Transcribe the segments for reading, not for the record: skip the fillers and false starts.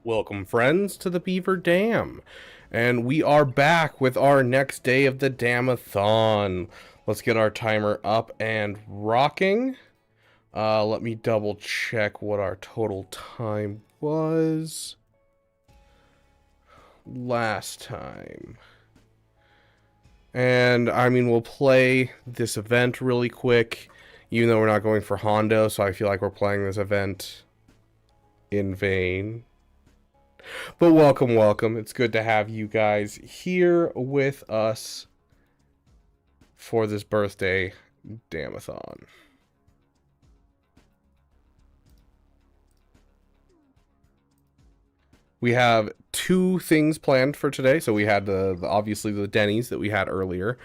Welcome, friends, to the Beaver Dam. And we are back with our next day of the Damathon. Let's get our timer up and rocking. Let me double check what our total time was last time. And, I mean, we'll play this event really quick, even though we're not going for Hondo, so I feel like we're playing this event in vain. But welcome, welcome. It's good to have you guys here with us for this birthday Damathon. We have two things planned for today. So we had the obviously the Denny's that we had earlier.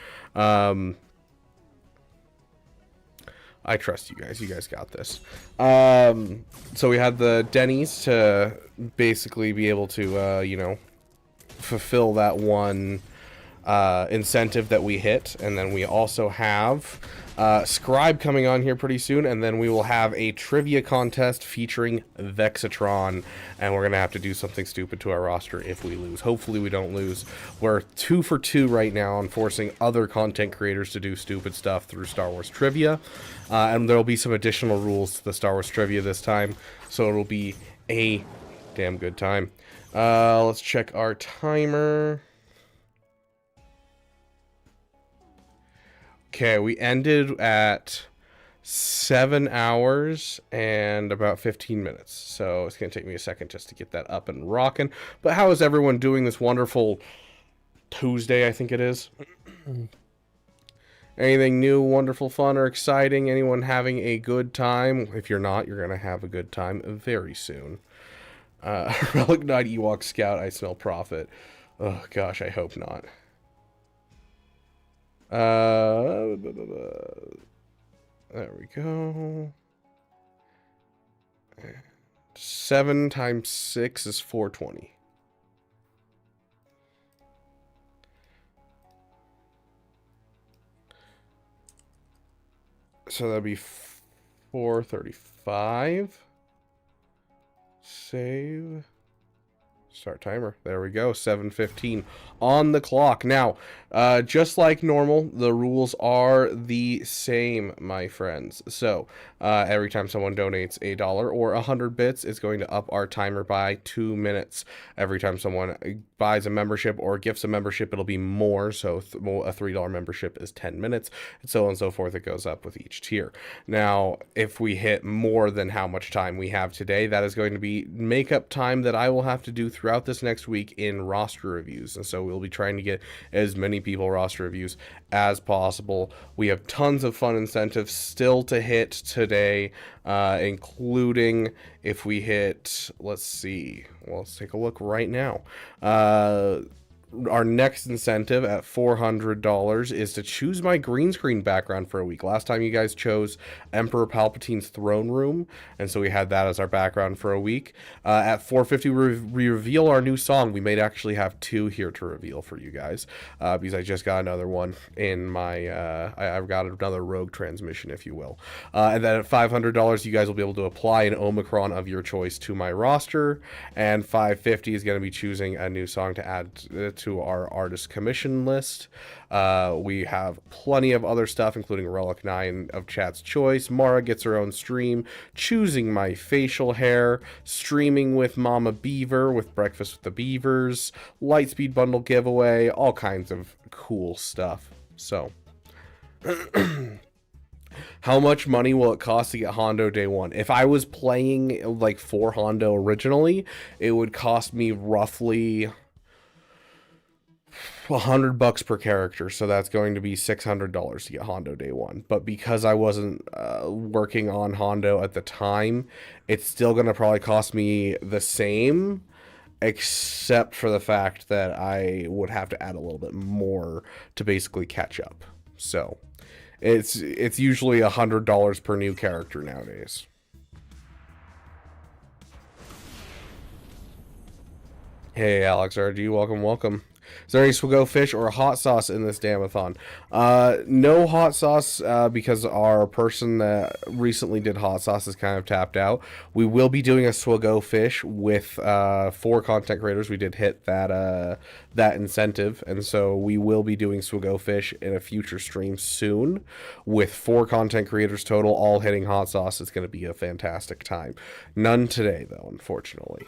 I trust you guys. You guys got this. So we had the Denny's to basically be able to, you know, fulfill that one incentive that we hit. And then we also have Scribe coming on here pretty soon. And then we will have a trivia contest featuring Vexatron. And we're going to have to do something stupid to our roster if we lose. Hopefully we don't lose. We're 2 for 2 right now on forcing other content creators to do stupid stuff through Star Wars trivia. And there will be some additional rules to the Star Wars trivia this time. So it will be a damn good time. Let's check our timer. Okay, we ended at 7 hours and about 15 minutes. So it's going to take me a second just to get that up and rocking. But how is everyone doing this wonderful Tuesday, I think it is? Anything new, wonderful, fun, or exciting? Anyone having a good time? If you're not, you're going to have a good time very soon. Relic Knight, Ewok Scout, I smell profit. Oh, gosh, I hope not. There we go. 7 times 6 is 420. So that'd be 435. Save. Start timer. There we go. 7:15 on the clock. Now, just like normal, the rules are the same, my friends. So, every time someone donates $1 or 100 bits, it's going to up our timer by 2 minutes. Every time someone buys a membership or gifts a membership, it'll be more. So, a $3 membership is 10 minutes, and so on and so forth. It goes up with each tier. Now, if we hit more than how much time we have today, that is going to be makeup time that I will have to do throughout this next week in roster reviews. And so we'll be trying to get as many people roster reviews as possible. We have tons of fun incentives still to hit today, including if we hit, let's see, well, let's take a look right now. Our next incentive at $400 is to choose my green screen background for a week. Last time you guys chose Emperor Palpatine's throne room, and so we had that as our background for a week. At $450, we reveal our new song. We may actually have 2 here to reveal for you guys, because I just got another one in my, I've got another rogue transmission, if you will. And then at $500, you guys will be able to apply an Omicron of your choice to my roster, and $550 is going to be choosing a new song to add to our artist commission list. We have plenty of other stuff, including Relic 9 of Chat's Choice. Mara gets her own stream, choosing my facial hair, streaming with Mama Beaver with Breakfast with the Beavers, Lightspeed bundle giveaway, all kinds of cool stuff. So how much money will it cost to get Hondo day one? If I was playing like for Hondo originally, it would cost me roughly $100 per character, so that's going to be $600 to get Hondo day one. But because I wasn't working on Hondo at the time, it's still going to probably cost me the same, except for the fact that I would have to add a little bit more to basically catch up. So it's usually $100 per new character nowadays. Hey, Alex RG, welcome. Is there any SWGOH fish or hot sauce in this Damathon? No hot sauce because our person that recently did hot sauce is kind of tapped out. We will be doing a SWGOH fish with 4 content creators. We did hit that that incentive, and so we will be doing SWGOH fish in a future stream soon with 4 content creators total, all hitting hot sauce. It's going to be a fantastic time. None today, though, unfortunately.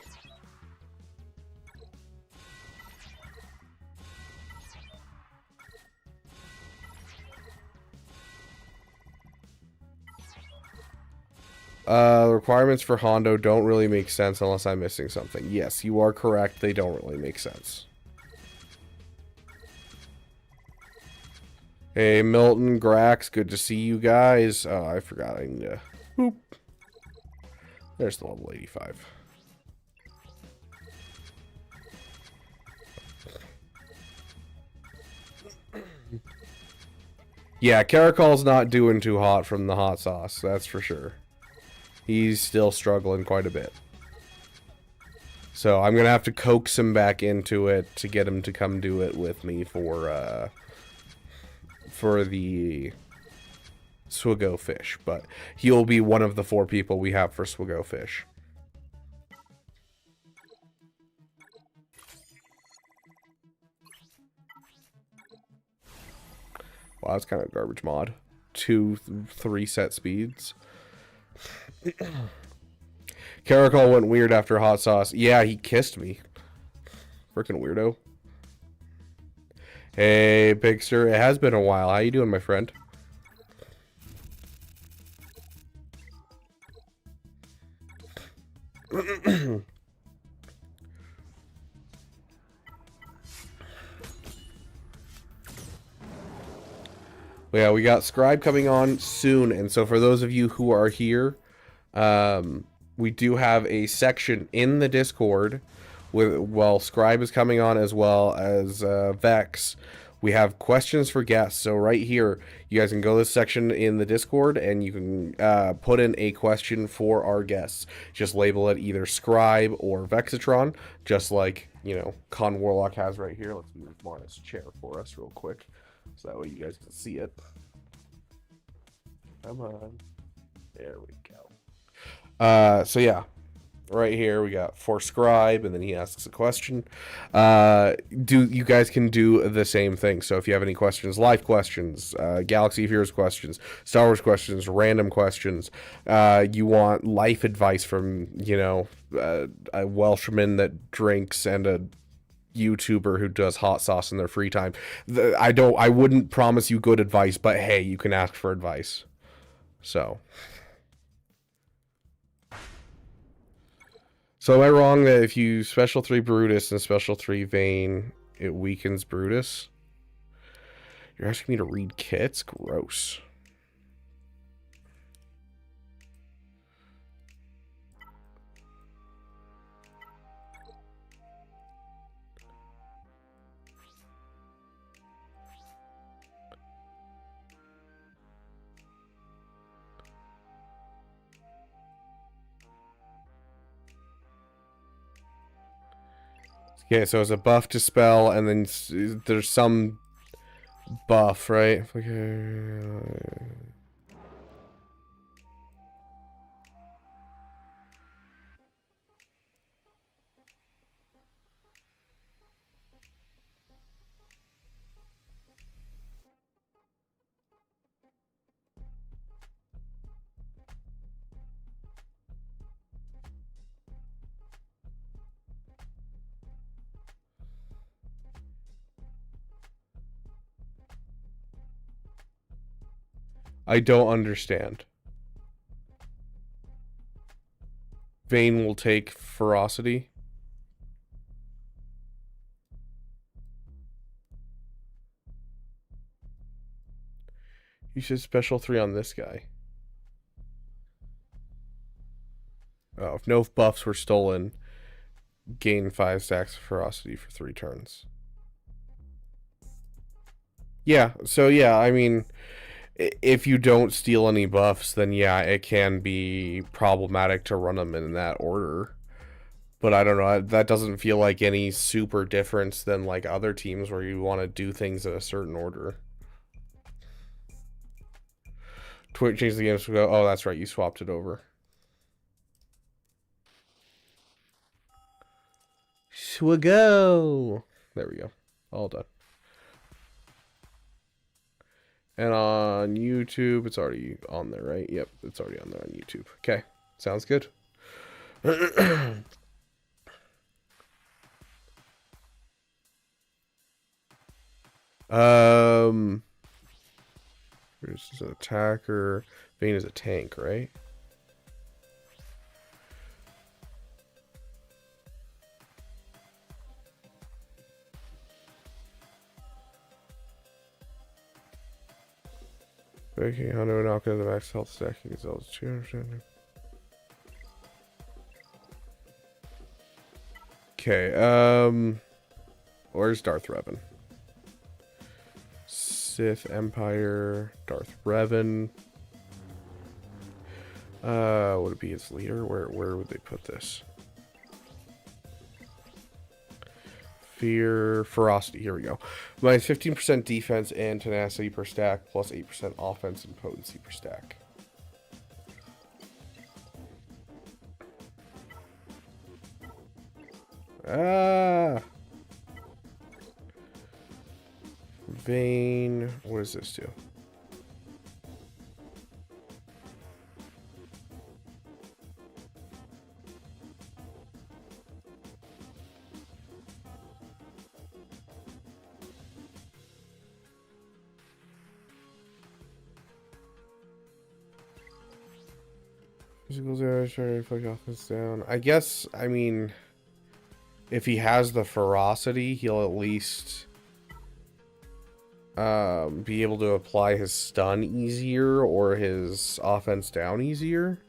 The requirements for Hondo don't really make sense unless I'm missing something. Yes, you are correct. They don't really make sense. Hey, Milton, Grax, good to see you guys. Oh, I forgot. I need to... Boop. There's the level 85. Yeah, Caracol's not doing too hot from the hot sauce, that's for sure. He's still struggling quite a bit. So I'm going to have to coax him back into it to get him to come do it with me for the SWGOH fish. But he'll be one of the 4 people we have for SWGOH fish. Wow, that's kind of a garbage mod. 2, 3 set speeds. Caracol went weird after hot sauce. Yeah, he kissed me. Freaking weirdo. Hey, Pigster. It has been a while. How you doing, my friend? Yeah, we got Scribe coming on soon, and so for those of you who are here, we do have a section in the Discord with, well, Scribe is coming on as well as Vex. We have questions for guests, so right here, you guys can go to this section in the Discord, and you can put in a question for our guests. Just label it either Scribe or Vexatron, just like, you know, Con Warlock has right here. Let's move Marna's chair for us real quick, so that way you guys can see it. Come on. There we go. So yeah, right here we got for Scribe, and then he asks a question. You guys can do the same thing. So if you have any questions, life questions, Galaxy of Heroes questions, Star Wars questions, random questions, you want life advice from, you know, a Welshman that drinks and a YouTuber who does hot sauce in their free time. I wouldn't promise you good advice, but hey, you can ask for advice. So am I wrong that if you special 3 Brutus and special 3 Vane, it weakens Brutus? You're asking me to read kits? Gross. Okay, so it's a buff to spell, and then there's some buff, right? Okay. I don't understand. Vane will take ferocity. You should special 3 on this guy. Oh, if no buffs were stolen, gain 5 stacks of ferocity for 3 turns. Yeah, so yeah, I mean, if you don't steal any buffs, then yeah, it can be problematic to run them in that order. But I don't know. That doesn't feel like any super difference than like other teams where you want to do things in a certain order. Twitch changed the game to go. Oh, that's right. You swapped it over. SWGOH. There we go. All done. And on YouTube, it's already on there, right? Yep, it's already on there on YouTube. Okay, sounds good. Here's an attacker. Vane is a tank, right? Breaking 100 knock into the max health stack. You can sell 200. Okay, where's Darth Revan? Sith Empire, Darth Revan. Would it be its leader? Where would they put this? Fear, ferocity. Here we go. Minus 15% defense and tenacity per stack, plus 8% offense and potency per stack. Vane. What does this do? Physical zero, trying to fuck offense down. I guess, I mean, if he has the ferocity, he'll at least be able to apply his stun easier or his offense down easier.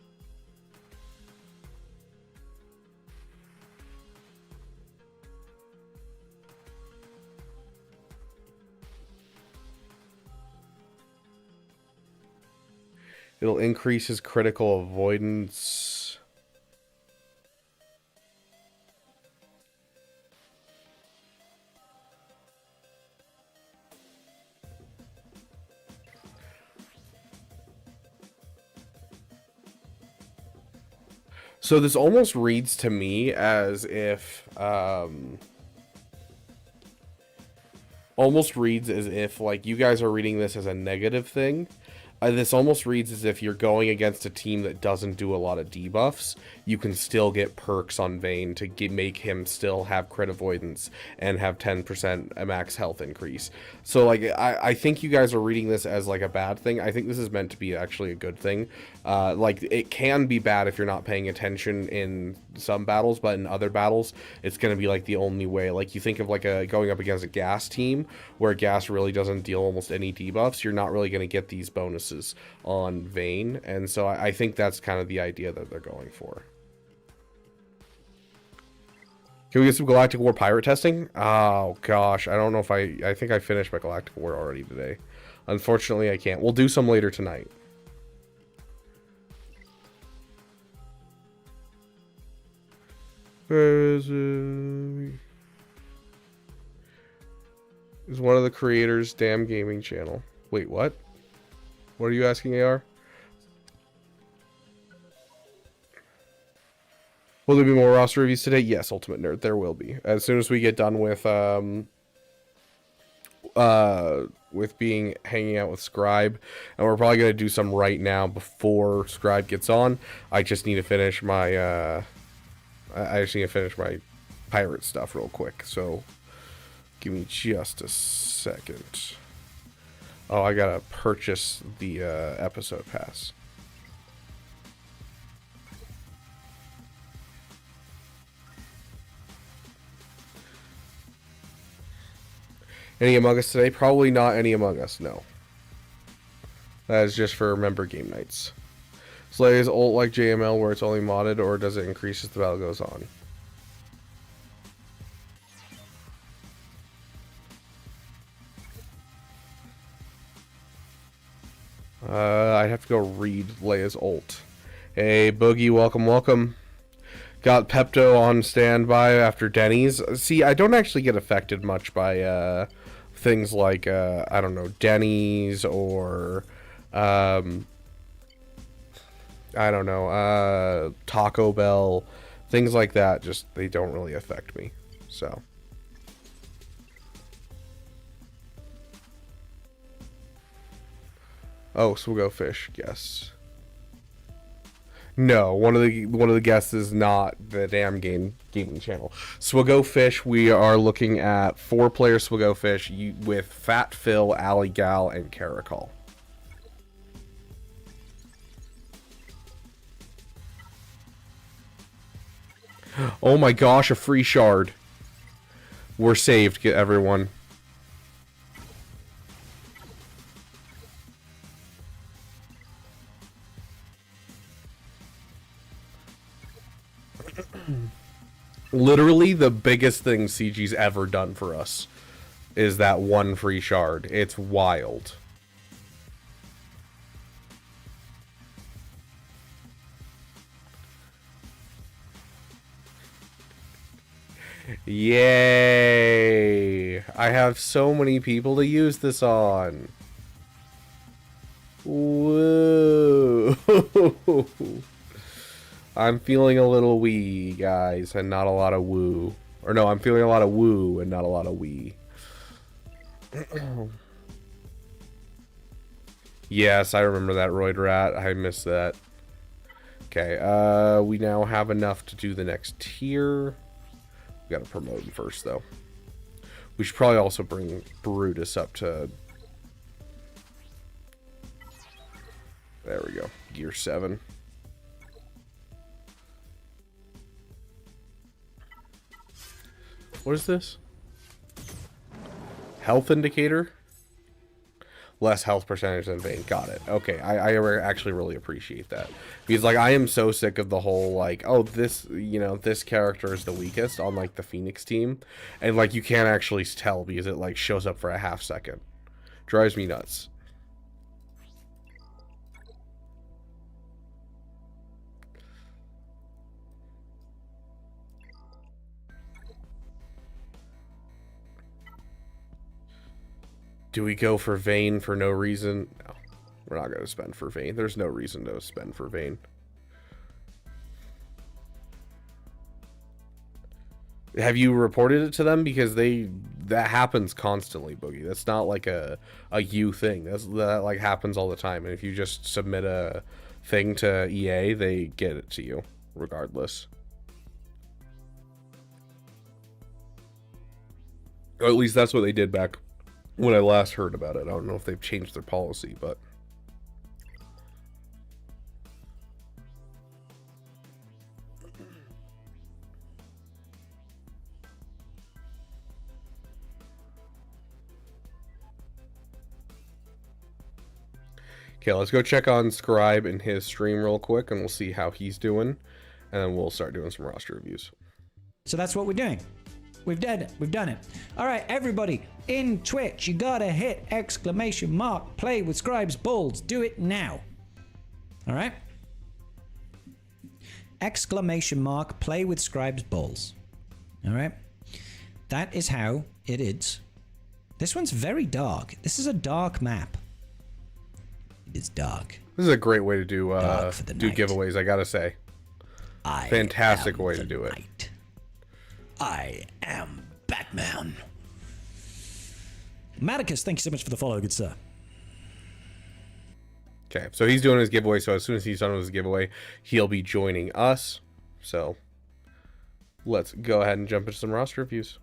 It'll increase his critical avoidance. So this almost reads to me as if, like, you guys are reading this as a negative thing. This almost reads as if you're going against a team that doesn't do a lot of debuffs. You can still get perks on Vane to make him still have crit avoidance and have 10% max health increase. So, like, I think you guys are reading this as, like, a bad thing. I think this is meant to be actually a good thing. Like, it can be bad if you're not paying attention in some battles, but in other battles, it's going to be, like, the only way. Like, you think of, like, going up against a gas team, where gas really doesn't deal almost any debuffs, you're not really going to get these bonuses on Vane, and so I think that's kind of the idea that they're going for. Can we get some Galactic War pirate testing? Oh gosh, I don't know if I think I finished my Galactic War already today. Unfortunately, I can't. We'll do some later tonight. Where is it? Is one of the creators damn gaming channel. Wait, what? What are you asking, AR? Will there be more roster reviews today? Yes, Ultimate Nerd, there will be. As soon as we get done with hanging out with Scribe, and we're probably gonna do some right now before Scribe gets on. I just need to finish my pirate stuff real quick. So give me just a second. Oh, I gotta purchase the episode pass. Any Among Us today? Probably not any Among Us, no. That is just for member game nights. Slay is ult like JML where it's only modded, or does it increase as the battle goes on? I'd have to go read Leia's ult. Hey, Boogie, welcome, welcome. Got Pepto on standby after Denny's. See, I don't actually get affected much by things like, I don't know, Denny's or, I don't know, Taco Bell. Things like that, just, they don't really affect me. So. Oh, SWGOH fish, yes. No, one of the guests is not the damn gaming channel. SWGOH fish, we are looking at 4-player SWGOH fish with Fat Phil, Alley Gal, and Caracol. Oh my gosh, a free shard. We're saved, everyone. Literally the biggest thing CG's ever done for us is that one free shard. It's wild. Yay! I have so many people to use this on. Woo! I'm feeling a little wee, guys, and not a lot of woo. Or no, I'm feeling a lot of woo and not a lot of wee. Yes, I remember that, Roid Rat. I missed that. Okay, we now have enough to do the next tier. We gotta promote him first, though. We should probably also bring Brutus up to... There we go. Gear 7. What is this? Health indicator? Less health percentage than Vane. Got it. Okay, I actually really appreciate that. Because, like, I am so sick of the whole, like, oh, this, you know, this character is the weakest on, like, the Phoenix team. And, like, you can't actually tell because it, like, shows up for a half second. Drives me nuts. Do we go for Vane for no reason? No. We're not going to spend for Vane. There's no reason to spend for Vane. Have you reported it to them? Because that happens constantly, Boogie. That's not like a you thing. That like happens all the time. And if you just submit a thing to EA, they get it to you regardless. Or at least that's what they did back when I last heard about it. I don't know if they've changed their policy, but... Okay, let's go check on Scribe and his stream real quick, and we'll see how he's doing, and then we'll start doing some roster reviews. So that's what we're doing. We've done it. We've done it. All right, everybody in Twitch, you gotta hit ! Play with Scribe's balls. Do it now. All right. ! Play with Scribe's balls. All right. That is how it is. This one's very dark. This is a dark map. It is dark. This is a great way to do giveaways, I gotta say. Fantastic way to do it. Night. I am Batman. Maticus, thank you so much for the follow, good sir. Okay, so he's doing his giveaway, so as soon as he's done with his giveaway, he'll be joining us. So, let's go ahead and jump into some roster reviews.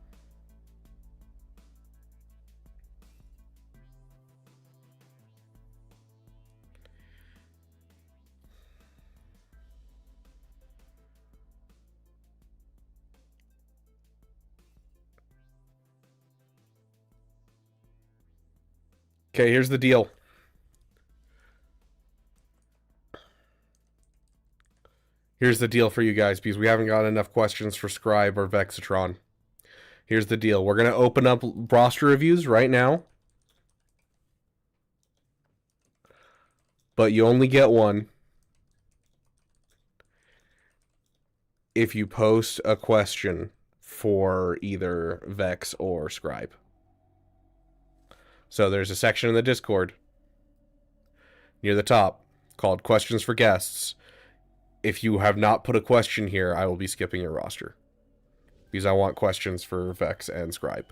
Okay, here's the deal. Here's the deal for you guys, because we haven't got enough questions for Scribe or Vexatron. Here's the deal. We're going to open up roster reviews right now. But you only get one. if you post a question for either Vex or Scribe. So there's a section in the Discord near the top called Questions for Guests. If you have not put a question here, I will be skipping your roster. Because I want questions for Vex and Scribe.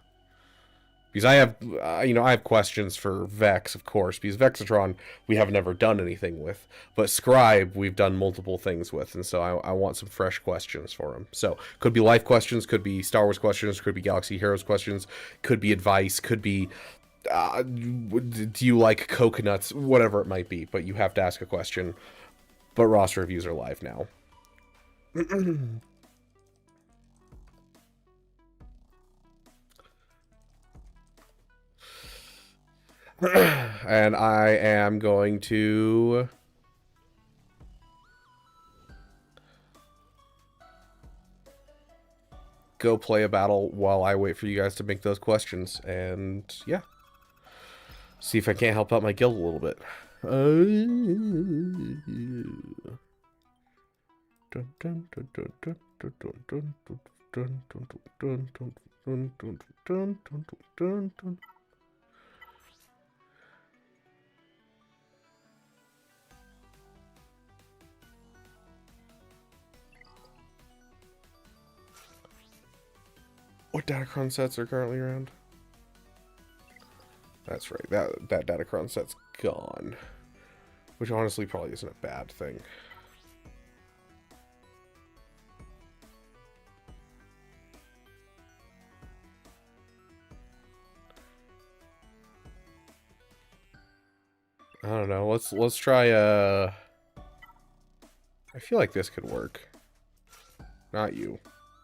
Because I have, I have questions for Vex, of course, because Vexatron we have never done anything with. But Scribe, we've done multiple things with, and so I want some fresh questions for him. So, could be life questions, could be Star Wars questions, could be Galaxy Heroes questions, could be advice, could be, do you like coconuts, whatever it might be. But you have to ask a question. But roster reviews are live now. And I am going to go play a battle while I wait for you guys to make those questions. And yeah, see if I can't help out my guild a little bit. What Datacron sets are currently around? That's right, that Datacron set's gone. Which honestly probably isn't a bad thing. I don't know, let's try I feel like this could work. Not you.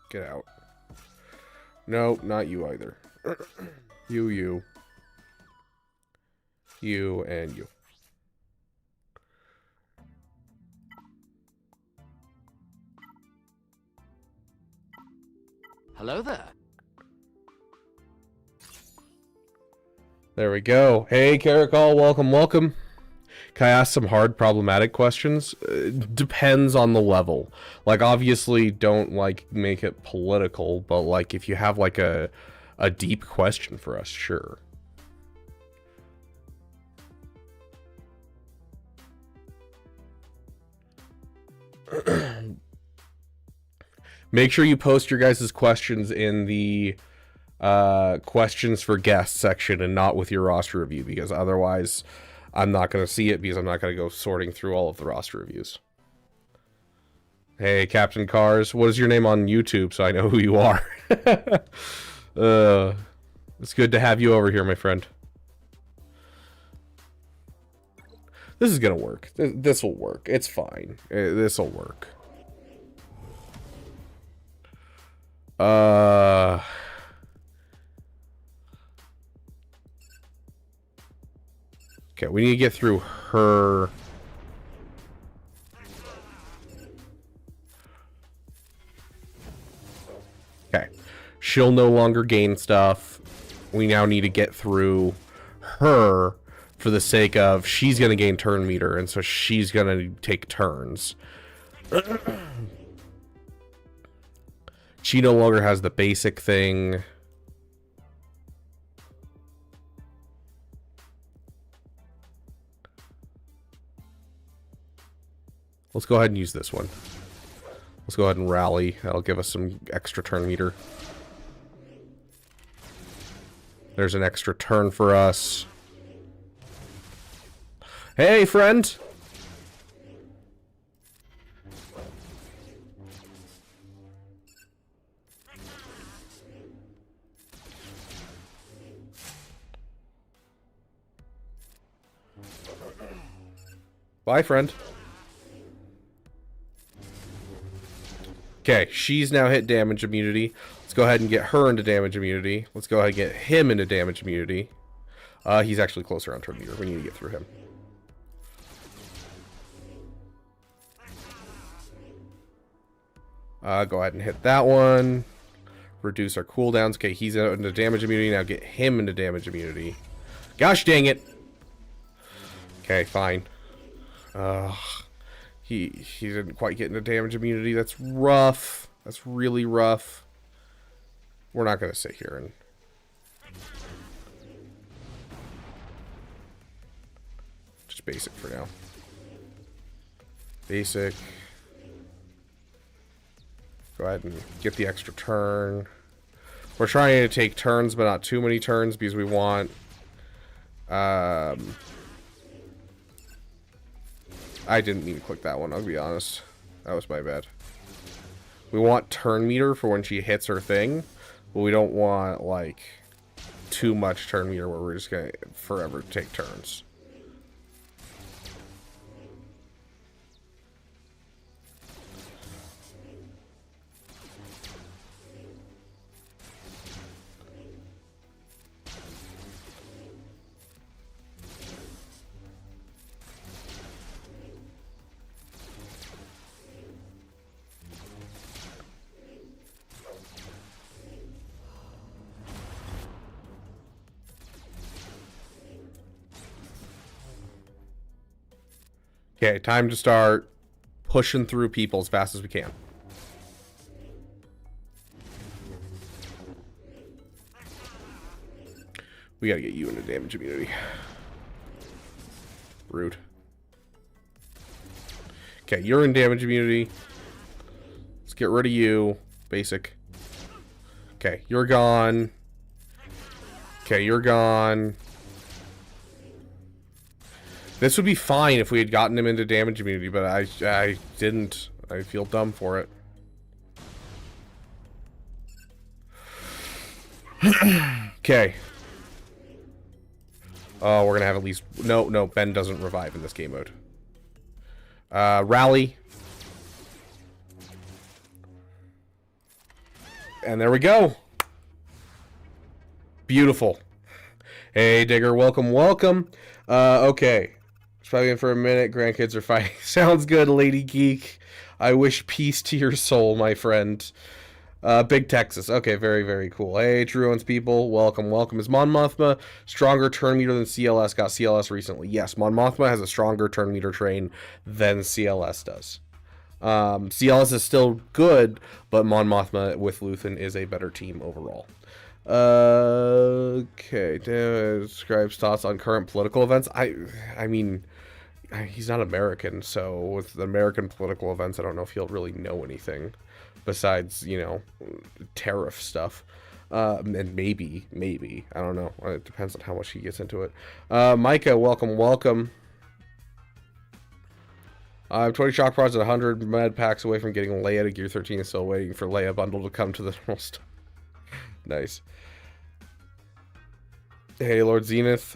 Get out. No, not you either. You, and you. Hello there. There we go. Hey, Caracol, welcome, welcome. Can I ask some hard, problematic questions? Depends on the level. Like, obviously, don't, like, make it political, but, like, if you have, like, a deep question for us, sure. Make sure you post your guys' questions in the questions for guests section and not with your roster review, because otherwise I'm not going to see it, because I'm not going to go sorting through all of the roster reviews. Hey, Captain Cars, what is your name on YouTube so I know who you are? It's good to have you over here, my friend. This is going to work. This will work. It's fine. This will work. Okay, we need to get through her. Okay. She'll no longer gain stuff. We now need to get through her for the sake of she's going to gain turn meter, and so she's going to take turns. She no longer has the basic thing. Let's go ahead and use this one. Let's go ahead and rally. That'll give us some extra turn meter. There's an extra turn for us. Hey, friend! Bye, friend. Okay, she's now hit damage immunity. Let's go ahead and get her into damage immunity. Let's go ahead and get him into damage immunity. He's actually closer on turn meter. We need to get through him. Go ahead and hit that one. Reduce our cooldowns. Okay, he's into damage immunity. Now get him into damage immunity. Gosh dang it! Okay, fine. He didn't quite get into damage immunity. That's rough. That's really rough. We're not going to sit here and... Just basic for now. Basic. Go ahead and get the extra turn. We're trying to take turns, but not too many turns because we want... I didn't mean to click that one, I'll be honest. That was my bad. We want turn meter for when she hits her thing, but we don't want, like, too much turn meter where we're just going to forever take turns. Okay, time to start pushing through people as fast as we can. We gotta get you into damage immunity. Rude. Okay, you're in damage immunity. Let's get rid of you. Basic. Okay, you're gone. Okay, you're gone. This would be fine if we had gotten him into damage immunity, but I didn't. I feel dumb for it. Okay. Oh, we're gonna have at least... No, Ben doesn't revive in this game mode. Rally. And there we go. Beautiful. Hey, Digger, welcome, welcome. Okay. Probably in for a minute. Grandkids are fighting. Sounds good, Lady Geek. I wish peace to your soul, my friend. Big Texas. Okay, very, very cool. Hey, True Ones people. Welcome, welcome. Is Mon Mothma stronger turn meter than CLS? Got CLS recently. Yes, Mon Mothma has a stronger turn meter train than CLS does. CLS is still good, but Mon Mothma with Luthen is a better team overall. Okay. Scribe's thoughts on current political events. I mean... He's not American, so with the American political events, I don't know if he'll really know anything besides, you know, tariff stuff. And maybe, I don't know. It depends on how much he gets into it. Micah, welcome, welcome. I'm 20 shock prods at 100 med packs away from getting Leia to Gear 13 and still waiting for Leia bundle to come to the normal stuff. Nice. Hey, Lord Zenith.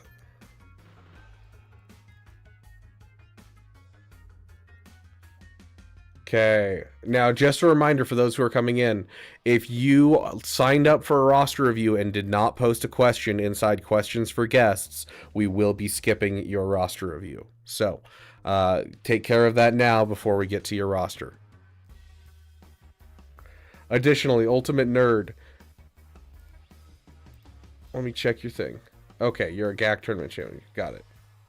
Okay, now just a reminder for those who are coming in, if you signed up for a roster review and did not post a question inside questions for guests, we will be skipping your roster review. So, take care of that now before we get to your roster. Additionally, Ultimate Nerd. Let me check your thing. Okay, you're a GAC tournament champion. Got it.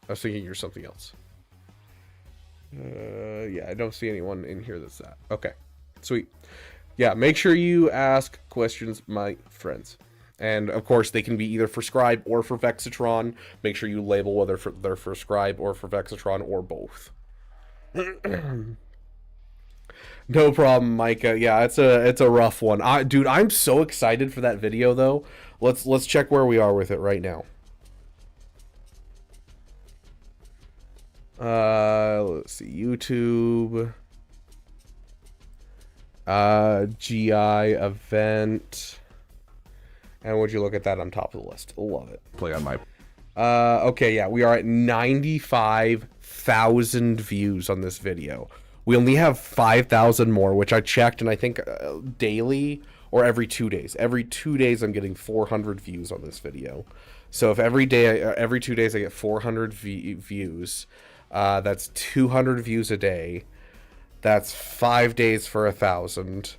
I was thinking you're something else. Yeah, I don't see anyone in here that's that. Okay, sweet. Yeah, make sure you ask questions, my friends. And, of course, they can be either for Scribe or for Vexatron. Make sure you label whether they're for Scribe or for Vexatron or both. No problem, Micah. Yeah, it's a rough one. Dude, I'm so excited for that video, though. Let's check where we are with it right now. Let's see, YouTube, GI event, and would you look at that on top of the list? Love it. Play on my... Okay, yeah, we are at 95,000 views on this video. We only have 5,000 more, which I checked, and I think daily or every 2 days. Every 2 days I'm getting 400 views on this video. So if every 2 days I get 400 views... that's 200 views a day. That's 5 days for 1,000.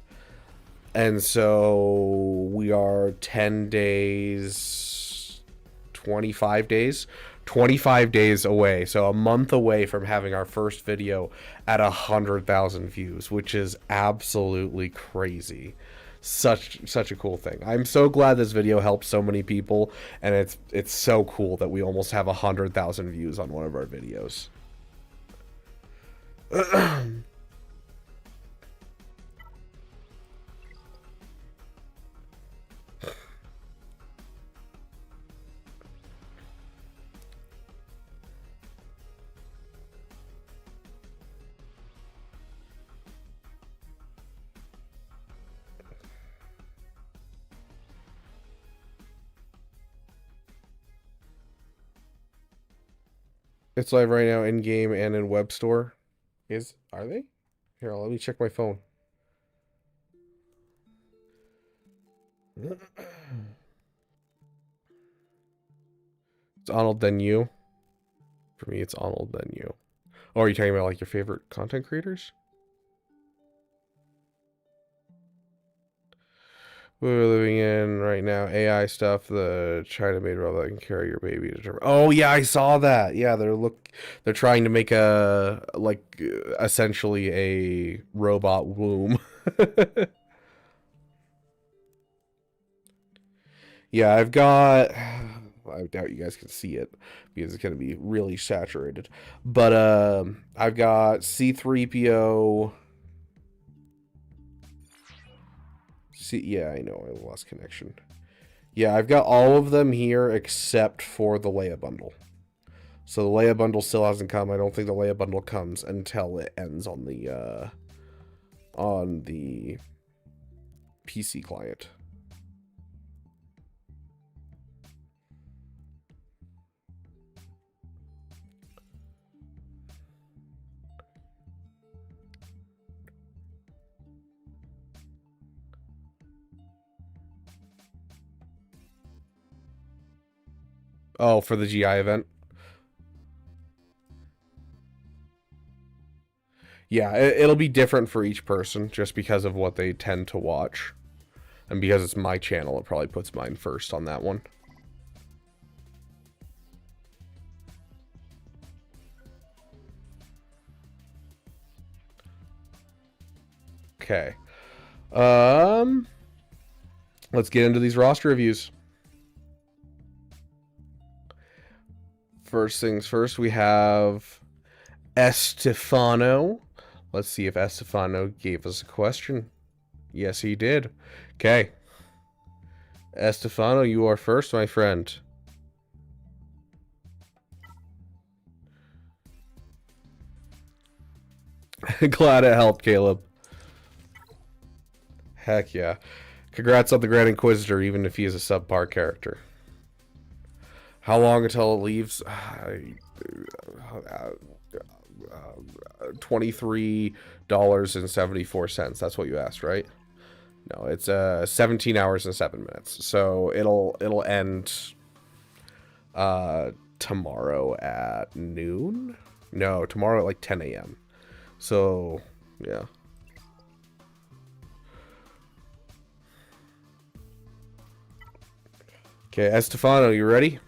And so we are 10 days, 25 days 25 days away, so a month away from having our first video at 100,000 views, which is absolutely crazy. Such a cool thing. I'm so glad this video helped so many people, and it's so cool that we almost have 100,000 views on one of our videos. It's live right now in game and in web store. Are they? Here, let me check my phone. It's Arnold then you. For me, it's Arnold then you. Oh, are you talking about like your favorite content creators? We're living in right now AI stuff. The China-made robot can carry your baby to term. Oh yeah, I saw that. Yeah, they're trying to make a essentially a robot womb. Yeah, I've got. I doubt you guys can see it because it's gonna be really saturated. But I've got C-3PO. Yeah, I know, I lost connection. Yeah, I've got all of them here except for the Leia bundle. So the Leia bundle still hasn't come. I don't think the Leia bundle comes until it ends on the PC client. Oh, for the GI event? Yeah, it'll be different for each person just because of what they tend to watch. And because it's my channel, it probably puts mine first on that one. Okay. Let's get into these roster reviews. First things first, we have Estefano. Let's see if Estefano gave us a question. Yes, he did. Okay. Estefano, you are first, my friend. Glad it helped, Caleb. Heck yeah. Congrats on the Grand Inquisitor, even if he is a subpar character. How long until it leaves? $23.74. That's what you asked, right? No, it's 17 hours and 7 minutes. So it'll end tomorrow at noon. No, tomorrow at like 10 a.m. So yeah. Okay, Estefano, you ready?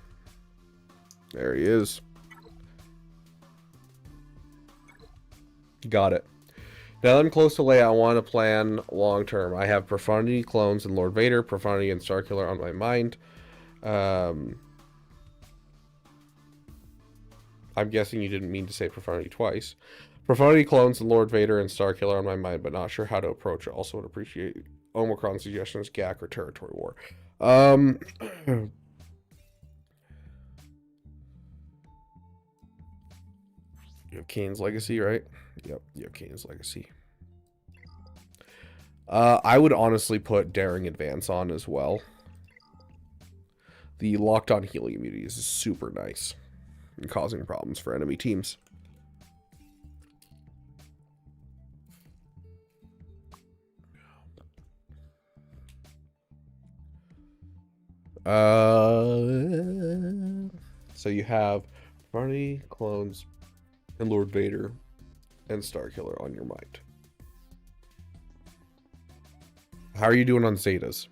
There he is. Got it. Now that I'm close to Leia, I want to plan long term. I have Profundity, Clones, and Lord Vader, Profundity, and Starkiller on my mind. I'm guessing you didn't mean to say Profundity twice. Profundity, Clones, and Lord Vader, and Starkiller on my mind, but not sure how to approach it. Also would appreciate Omicron suggestions, GAC, or Territory War. You have Kane's Legacy, right? Yep, you have Kane's Legacy. I would honestly put Daring Advance on as well. The locked on healing immunity is super nice and causing problems for enemy teams. So you have Barney, Clones, and Lord Vader, and Starkiller on your mind. How are you doing on Zetas?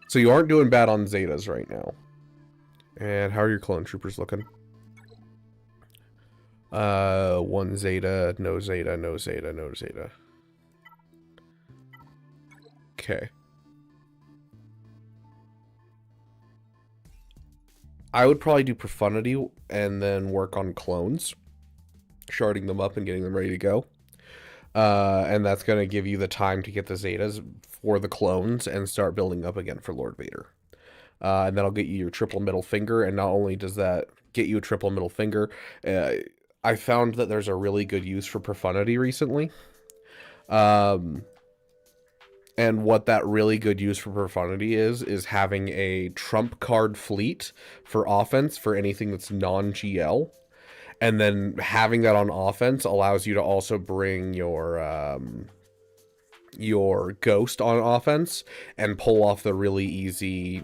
So you aren't doing bad on Zetas right now. And how are your clone troopers looking? 1 Zeta, no Zeta, no Zeta, no Zeta. Okay. I would probably do Profundity and then work on clones. Sharding them up and getting them ready to go. And that's going to give you the time to get the Zetas for the clones and start building up again for Lord Vader. And that'll get you your triple middle finger. And not only does that get you a triple middle finger, I found that there's a really good use for Profundity recently. And what that really good use for Profundity is having a trump card fleet for offense for anything that's non-GL. And then having that on offense allows you to also bring your ghost on offense and pull off the really easy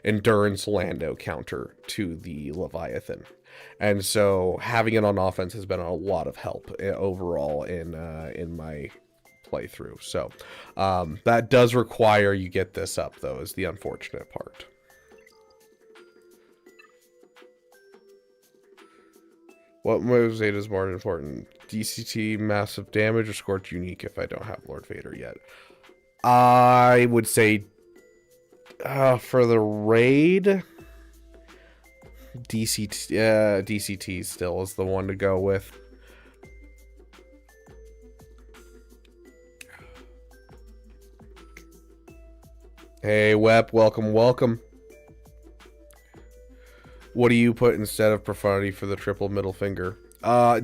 endurance Lando counter to the Leviathan. And so having it on offense has been a lot of help overall in my playthrough. So that does require you get this up, though, is the unfortunate part. What move Zeta is more important? DCT, massive damage, or Scorch unique if I don't have Lord Vader yet? I would say for the raid, DCT still is the one to go with. Hey, Wep, welcome, welcome. What do you put instead of Profundity for the triple middle finger?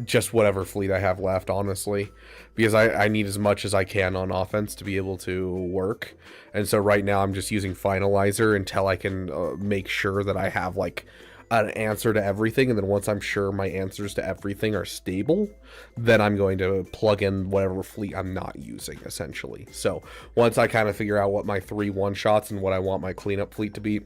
Just whatever fleet I have left, honestly. Because I need as much as I can on offense to be able to work. And so right now I'm just using Finalizer until I can make sure that I have, like, an answer to everything. And then once I'm sure my answers to everything are stable, then I'm going to plug in whatever fleet I'm not using, essentially. So once I kind of figure out what my 3 one-shots and what I want my cleanup fleet to be,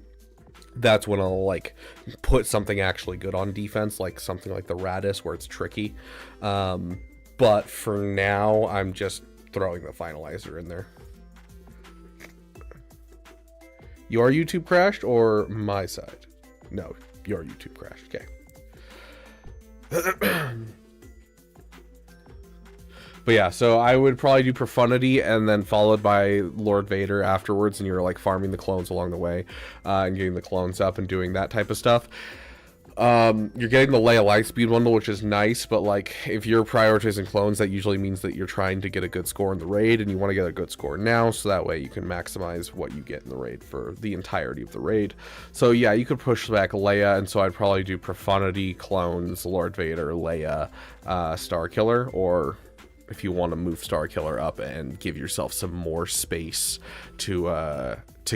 that's when I'll, like, put something actually good on defense, like something like the Radis, where it's tricky. But for now, I'm just throwing the Finalizer in there. Your YouTube crashed or my side? No, your YouTube crashed. Okay. But yeah, so I would probably do Profundity and then followed by Lord Vader afterwards, and you're like farming the clones along the way and getting the clones up and doing that type of stuff. You're getting the Leia Lightspeed bundle, which is nice, but like if you're prioritizing clones, that usually means that you're trying to get a good score in the raid, and you want to get a good score now, so that way you can maximize what you get in the raid for the entirety of the raid. So yeah, you could push back Leia, and so I'd probably do Profundity, clones, Lord Vader, Leia, Starkiller, or if you want to move Starkiller up and give yourself some more space to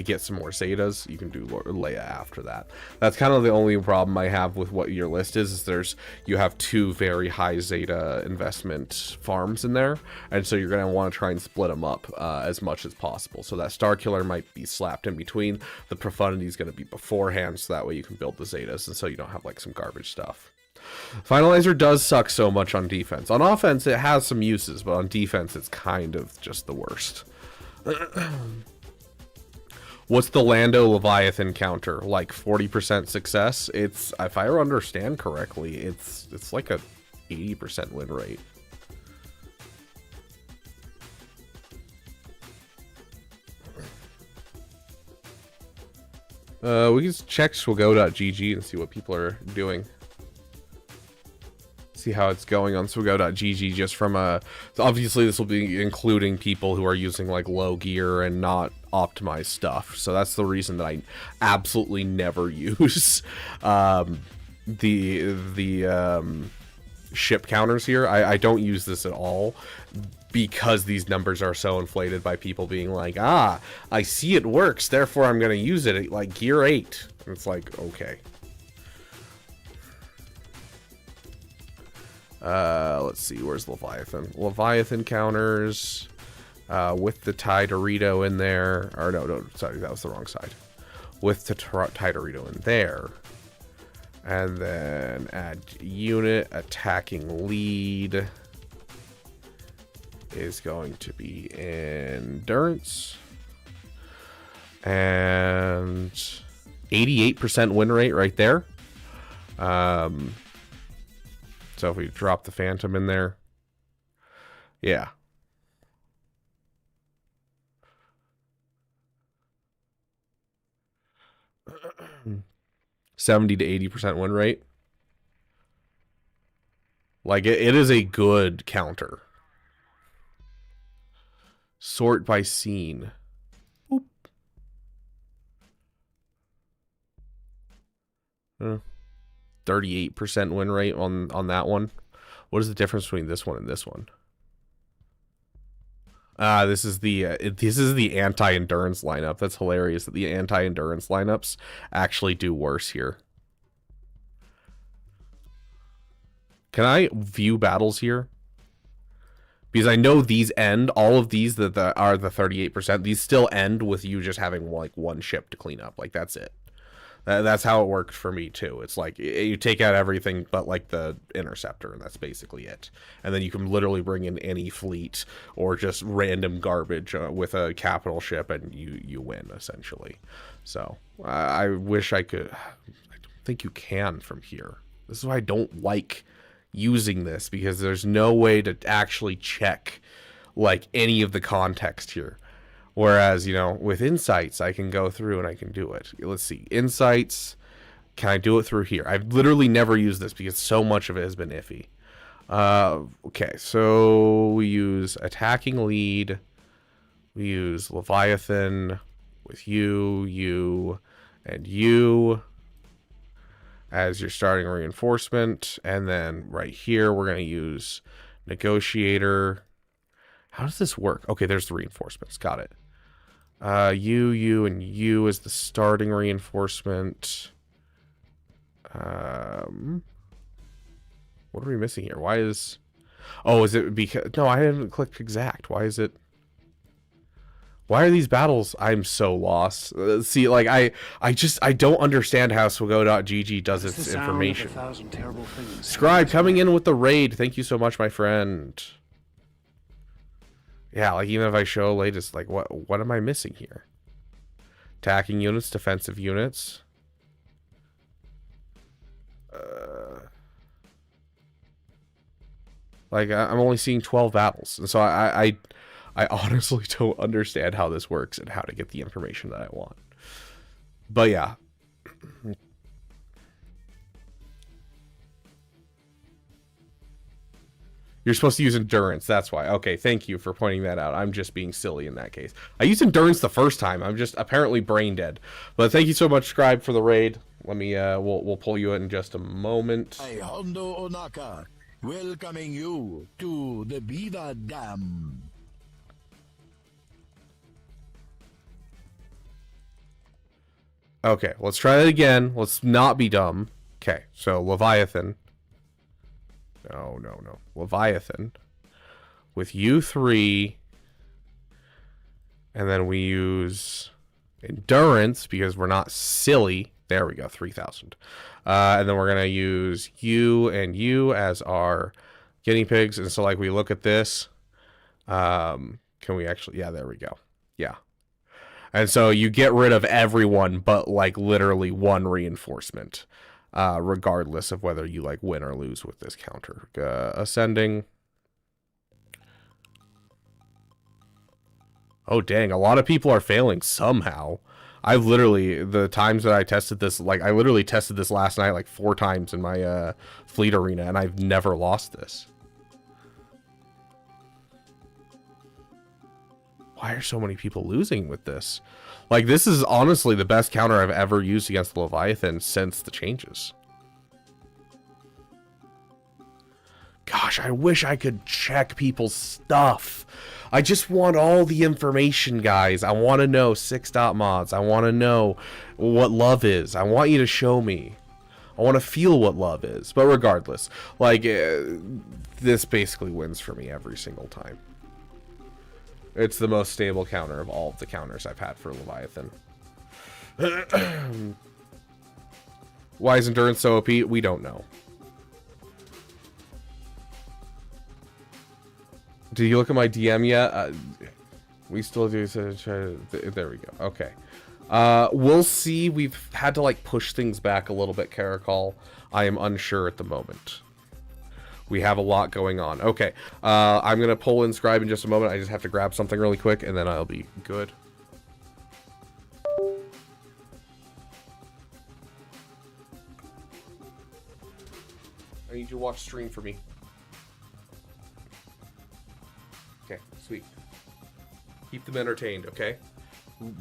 get some more Zetas, you can do Leia after that. That's kind of the only problem I have with what your list is you have 2 very high Zeta investment farms in there, and so you're going to want to try and split them up as much as possible. So that Starkiller might be slapped in between. The Profundity is going to be beforehand, so that way you can build the Zetas, and so you don't have like some garbage stuff. Finalizer does suck so much on defense. On offense, it has some uses, but on defense, it's kind of just the worst. What's the Lando Leviathan counter? Like 40% success? It's, if I understand correctly, it's like a 80% win rate. We can check SWGOH.gg and see what people are doing. See how it's going on SWGOH.gg just from obviously this will be including people who are using like low gear and not optimized stuff, so that's the reason that I absolutely never use the ship counters here. I don't use this at all because these numbers are so inflated by people being like, ah, I see it works, therefore I'm going to use it at like gear 8. And it's like, okay. Let's see, where's Leviathan? Leviathan counters with the Tidorito in there. Or no, sorry, that was the wrong side. With the Tidorito in there. And then add unit, attacking lead is going to be endurance. And 88% win rate right there. So if we drop the Phantom in there, yeah. $70 to 80% win rate. Like it is a good counter. Sort by scene. Oop. 38% win rate on that one. What is the difference between this one and this one? This is the anti-endurance lineup. That's hilarious that the anti-endurance lineups actually do worse here. Can I view battles here? Because I know these end, all of these that are the 38%, these still end with you just having like one ship to clean up. Like that's it. That's how it worked for me too. It's like you take out everything but like the interceptor, and that's basically it. And then you can literally bring in any fleet or just random garbage with a capital ship, and you win essentially. So I wish I could. I don't think you can from here. This is why I don't like using this, because there's no way to actually check like any of the context here. Whereas, you know, with insights, I can go through and I can do it. Let's see. Insights. Can I do it through here? I've literally never used this because so much of it has been iffy. Okay, so we use attacking lead. We use Leviathan with you, and you as your starting reinforcement. And then right here, we're going to use Negotiator. How does this work? Okay, there's the reinforcements. Got it. You, and you as the starting reinforcement. What are we missing here? Why is... Oh, is it because... No, I haven't clicked exact. Why is it... Why are these battles... I'm so lost. See, like, I don't understand how SWGOH.gg does its information. Scribe coming in with the raid. Thank you so much, my friend. Yeah, like even if I show latest, like what am I missing here? Attacking units, defensive units. Like I'm only seeing 12 battles, and so I honestly don't understand how this works and how to get the information that I want. But yeah. You're supposed to use endurance, that's why. Okay, thank you for pointing that out. I'm just being silly in that case. I used endurance the first time. I'm just apparently brain dead. But thank you so much, Scribe, for the raid. Let me, we'll pull you in just a moment. Hey, Hondo Onaka, welcoming you to the Beaver Dam. Okay, let's try that again. Let's not be dumb. Okay, so Leviathan. No. Leviathan. With U3. And then we use endurance because we're not silly. There we go, 3,000. And then we're going to use you and you as our guinea pigs. And so like we look at this. Can we actually... Yeah, there we go. Yeah. And so you get rid of everyone but like literally one reinforcement. Regardless of whether you like win or lose with this counter. Ascending. Oh dang, a lot of people are failing somehow. I've literally, the times that I tested this, like I literally tested this last night like 4 times in my fleet arena, and I've never lost this. Why are so many people losing with this? Like, this is honestly the best counter I've ever used against the Leviathan since the changes. gosh, I wish I could check people's stuff. I just want all the information, guys. I want to know 6.mods. I want to know what love is. I want you to show me. I want to feel what love is. But regardless, like, this basically wins for me every single time. It's the most stable counter of all of the counters I've had for Leviathan. Why is Endurance so OP? We don't know. Did you look at my DM yet? We still do. There we go. Okay. We'll see. We've had to like push things back a little bit, Caracol. I am unsure at the moment. We have a lot going on. Okay. I'm going to pull in Scribe in just a moment. I just have to grab something really quick, and then I'll be good. I need you to watch stream for me. Okay, sweet. Keep them entertained, okay?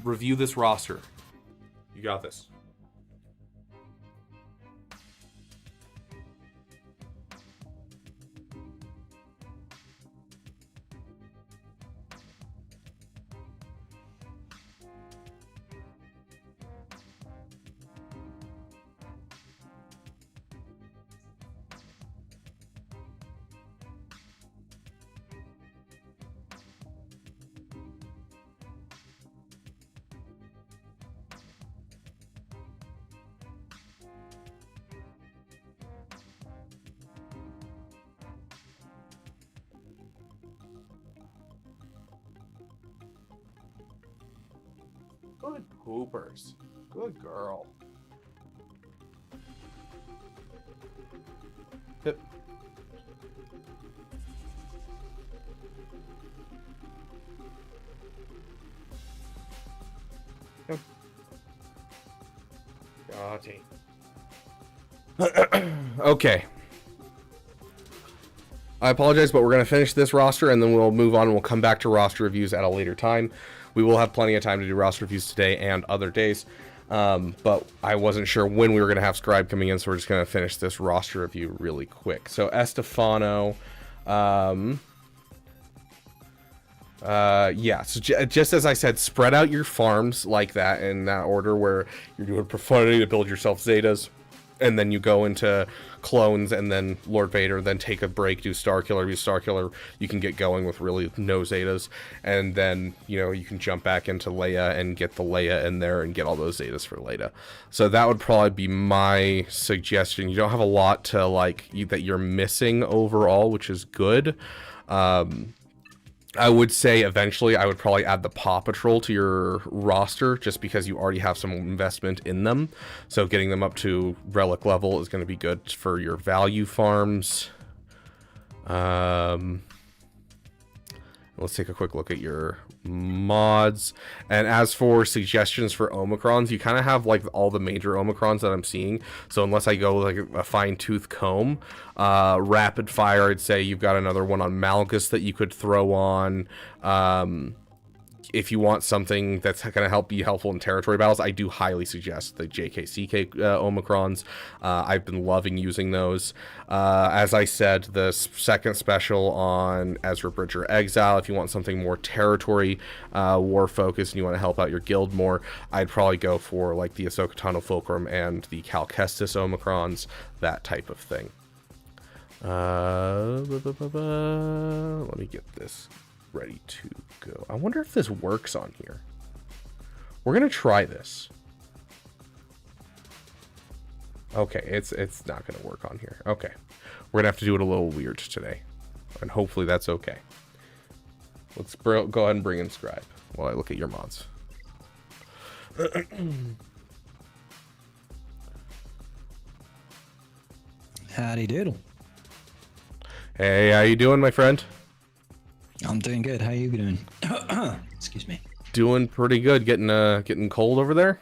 Review this roster. You got this. Good poopers. Good girl. Hip. Yep. Gotty. Okay. I apologize, but we're going to finish this roster, and then we'll move on, and we'll come back to roster reviews at a later time. We will have plenty of time to do roster reviews today and other days, but I wasn't sure when we were going to have Scribe coming in, so we're just going to finish this roster review really quick. So Estefano, yeah, so just as I said, spread out your farms like that in that order where you're doing Profundity to build yourself Zetas, and then you go into clones, and then Lord Vader, then take a break, do Starkiller, use Starkiller. You can get going with really no Zetas, and then, you know, you can jump back into Leia and get the Leia in there and get all those Zetas for Leia. So that would probably be my suggestion. You don't have a lot to, like, that you're missing overall, which is good. I would say eventually I would probably add the Paw Patrol to your roster just because you already have some investment in them. So getting them up to relic level is going to be good for your value farms. Let's take a quick look at your mods. And as for suggestions for Omicrons, you kind of have like all the major Omicrons that I'm seeing. So unless I go like a fine-tooth comb, rapid fire, I'd say you've got another one on Malgus that you could throw on. If you want something that's going to help be helpful in territory battles, I do highly suggest the JKCK Omicrons. I've been loving using those. As I said, the second special on Ezra Bridger Exile, if you want something more territory war focused and you want to help out your guild more, I'd probably go for like the Ahsoka Tano Fulcrum and the Cal Kestis Omicrons, that type of thing. Let me get this ready to go. I wonder if this works on here. We're gonna try this. Okay, it's not gonna work on here. Okay, we're gonna have to do it a little weird today, and hopefully that's okay. Let's go ahead and bring in Scribe while I look at your mods. Howdy doodle. Hey, how you doing, my friend? I'm doing good. How you doing? Excuse me. Doing pretty good. Getting cold over there?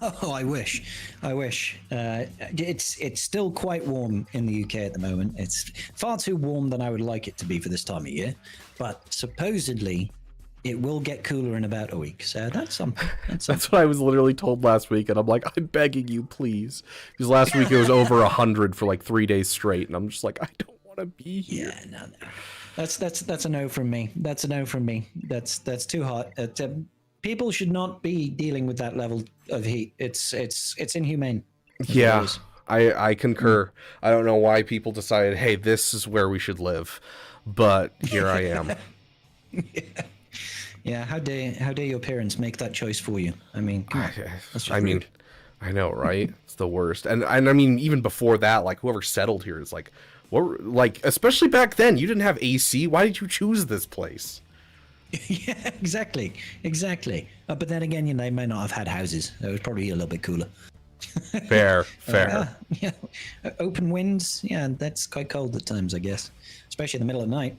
Oh, I wish. It's still quite warm in the UK at the moment. It's far too warm than I would like it to be for this time of year. But supposedly, It will get cooler in about a week, so that's something. That's something. That's what I was literally told last week, and I'm like, I'm begging you, please. Because last week it was over 100 for like 3 days straight, and I'm just like, I don't want to be here. Yeah, no. That's a no from me. That's a no from me. That's too hot. People should not be dealing with that level of heat. It's inhumane. Yeah, I concur. I don't know why people decided, hey, this is where we should live, but here I am. Yeah, how dare your parents make that choice for you? I mean, come on. That's just rude. I know, right? It's the worst. And I mean, even before that, like whoever settled here is like, what? Like, especially back then, you didn't have AC. Why did you choose this place? Yeah, exactly. But then again, they may not have had houses. It was probably a little bit cooler. Fair. Yeah, open winds. Yeah, that's quite cold at times, I guess, especially in the middle of the night.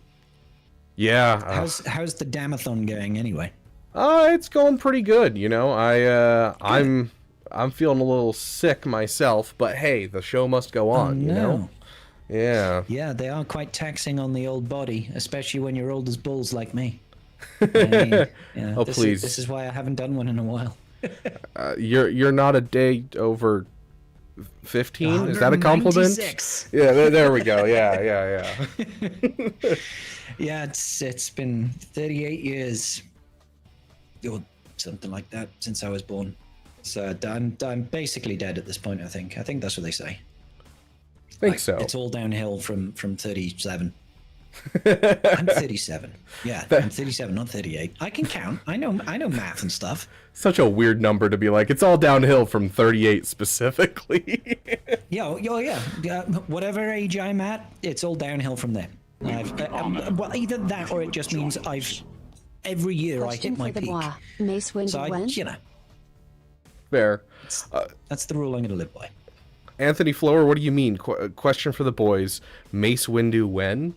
Yeah. How's the Damathon going anyway? It's going pretty good. I'm feeling a little sick myself, but hey, the show must go on. Oh, no. You know. Yeah. Yeah, they are quite taxing on the old body, especially when you're old as bulls like me. Yeah, Oh, please. This is why I haven't done one in a while. You're not a day over 15. Is that a compliment? 196. Yeah, there we go. Yeah. Yeah, it's been 38 years or something like that since I was born. So I'm basically dead at this point. I think that's what they say. I think so. It's all downhill from 37. I'm 37. Yeah, I'm 37, not 38. I can count. I know math and stuff. Such a weird number to be like, it's all downhill from 38 specifically. Yeah. Whatever age I'm at, it's all downhill from there. Well, either that or it just means every year I hit my peak. Mace Windu So when? Fair. That's the rule I'm going to live by. Anthony Flower, what do you mean? Question for the boys. Mace Windu when?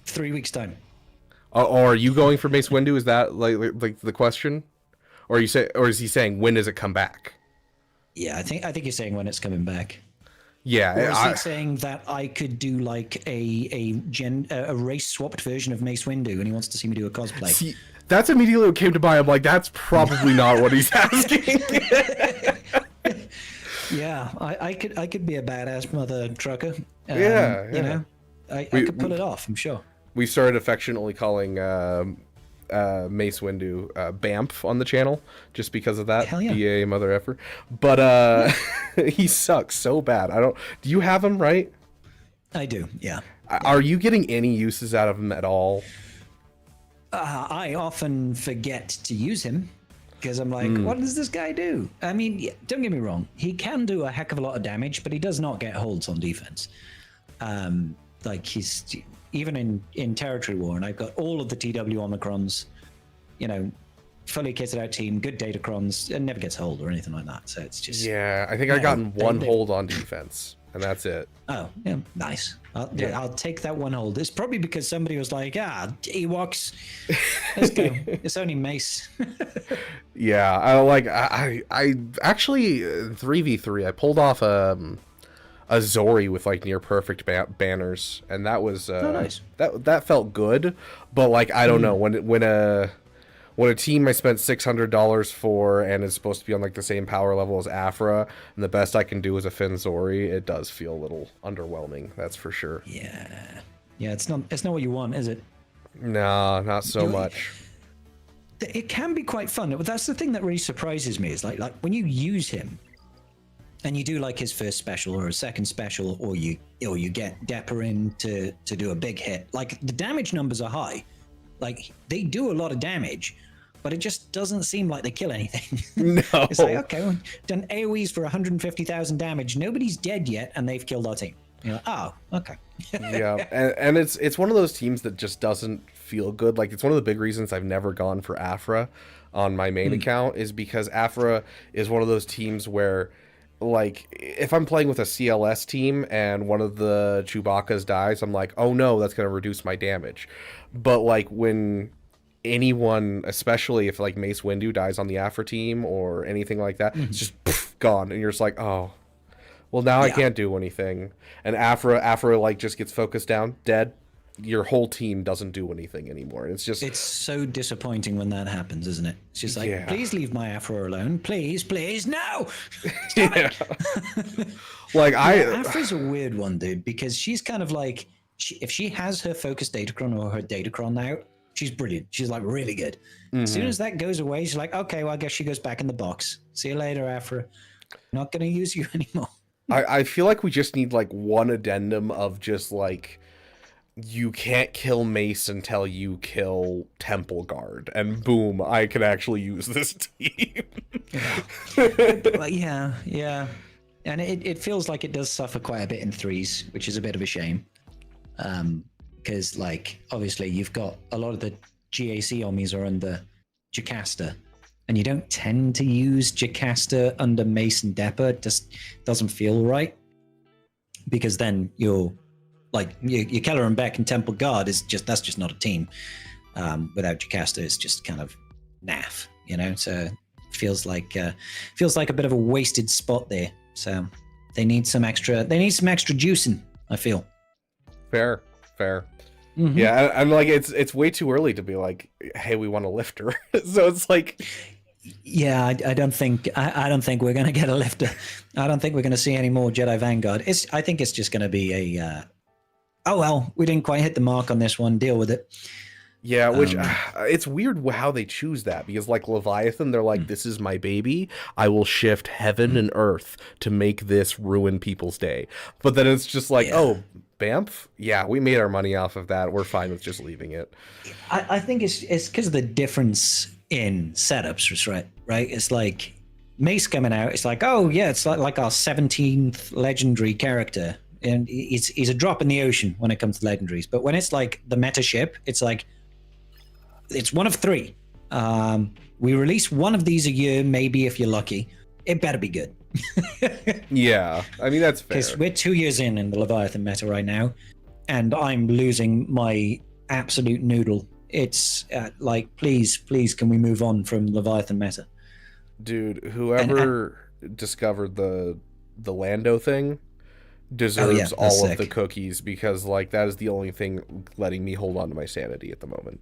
3 weeks time. Or are you going for Mace Windu? Is that like the question? Or is he saying when does it come back? Yeah, I think he's saying when it's coming back. Yeah. Or is he saying that I could do like a race swapped version of Mace Windu, and he wants to see me do a cosplay? See, that's immediately what came to mind. I'm like, that's probably not what he's asking. Yeah, I could be a badass mother trucker. Yeah. You know, I could pull it off, I'm sure. We started affectionately calling Mace Windu Bamf on the channel just because of that. Hell yeah. BA mother effer. But he sucks so bad. Do you have him, right? I do, yeah. Are you getting any uses out of him at all? I often forget to use him because I'm like, what does this guy do? I mean, yeah, don't get me wrong. He can do a heck of a lot of damage, but he does not get holds on defense. Like he's even in territory war, and I've got all of the TW Omicrons, fully kitted out team, good datacrons, and never gets hold or anything like that. So it's just I think I've gotten one hold on defense, and that's it. Oh, yeah, nice. I'll take that one hold. It's probably because somebody was like, Ewoks, let's go. It's only Mace. Yeah, I actually 3v3. I pulled off a Zori with like near perfect banners, and that was nice. That felt good. But like I don't know when a team I spent $600 for and is supposed to be on like the same power level as Afra, and the best I can do is a Finn Zori, it does feel a little underwhelming. That's for sure. Yeah, it's not what you want, is it? No, not so much. It can be quite fun. That's the thing that really surprises me is like when you use him. And you do like his first special or a second special, or you get Depper in to do a big hit. Like the damage numbers are high, like they do a lot of damage, but it just doesn't seem like they kill anything. No, it's like okay, we've done AOE's for 150,000 damage. Nobody's dead yet, and they've killed our team. You're like, oh, okay. Yeah, and it's one of those teams that just doesn't feel good. Like it's one of the big reasons I've never gone for Afra on my main account is because Afra is one of those teams where. Like, if I'm playing with a CLS team and one of the Chewbacca's dies, I'm like, oh no, that's going to reduce my damage. But, like, when anyone, especially if, like, Mace Windu dies on the Afra team or anything like that, it's just gone. And you're just like, oh, well, now I can't do anything. And Afra, like, just gets focused down, dead. your whole team doesn't do anything anymore. It's so disappointing when that happens, isn't it? It's just like, please leave my Afro alone. Please, no. Stop it. Like Afra's a weird one, dude, because she's kind of like, if she has her focus Datacron or her Datacron out, she's brilliant. She's like really good. As soon as that goes away, she's like, okay, well, I guess she goes back in the box. See you later, Afra. Not going to use you anymore. I feel like we just need like one addendum of just like, you can't kill Mace until you kill Temple Guard, and boom, I can actually use this team. Yeah. And it feels like it does suffer quite a bit in threes, which is a bit of a shame. Because, like, obviously you've got a lot of the GAC armies are under Jocasta, and you don't tend to use Jocasta under Mace and Depper. It just doesn't feel right. Because then you're like your Keller and Beck and Temple Guard that's just not a team. Without Jocasta, it's just kind of naff, you know. So it feels like a bit of a wasted spot there. So they need some extra juicing, I feel. Fair. Yeah, I'm like, it's way too early to be like, hey, we want to lift her. So it's like, yeah, I don't think we're gonna get a lifter. I don't think we're gonna see any more Jedi Vanguard. I think it's just gonna be a oh well, we didn't quite hit the mark on this one. Deal with it. Yeah, which it's weird how they choose that, because like Leviathan, they're like, this is my baby. I will shift heaven and earth to make this ruin people's day. But then it's just like, oh, Bamf? Yeah, we made our money off of that. We're fine with just leaving it. I think it's because of the difference in setups, right? It's like Mace coming out. It's like, oh yeah, it's like our 17th legendary character. And he's a drop in the ocean when it comes to legendaries. But when it's like the meta ship, it's like, it's one of three. We release one of these a year, maybe if you're lucky. It better be good. Yeah, I mean, that's fair. Because we're 2 years in the Leviathan meta right now, and I'm losing my absolute noodle. It's like, please, can we move on from Leviathan meta? Dude, whoever discovered the Lando thing deserves all of the cookies, because like that is the only thing letting me hold on to my sanity at the moment.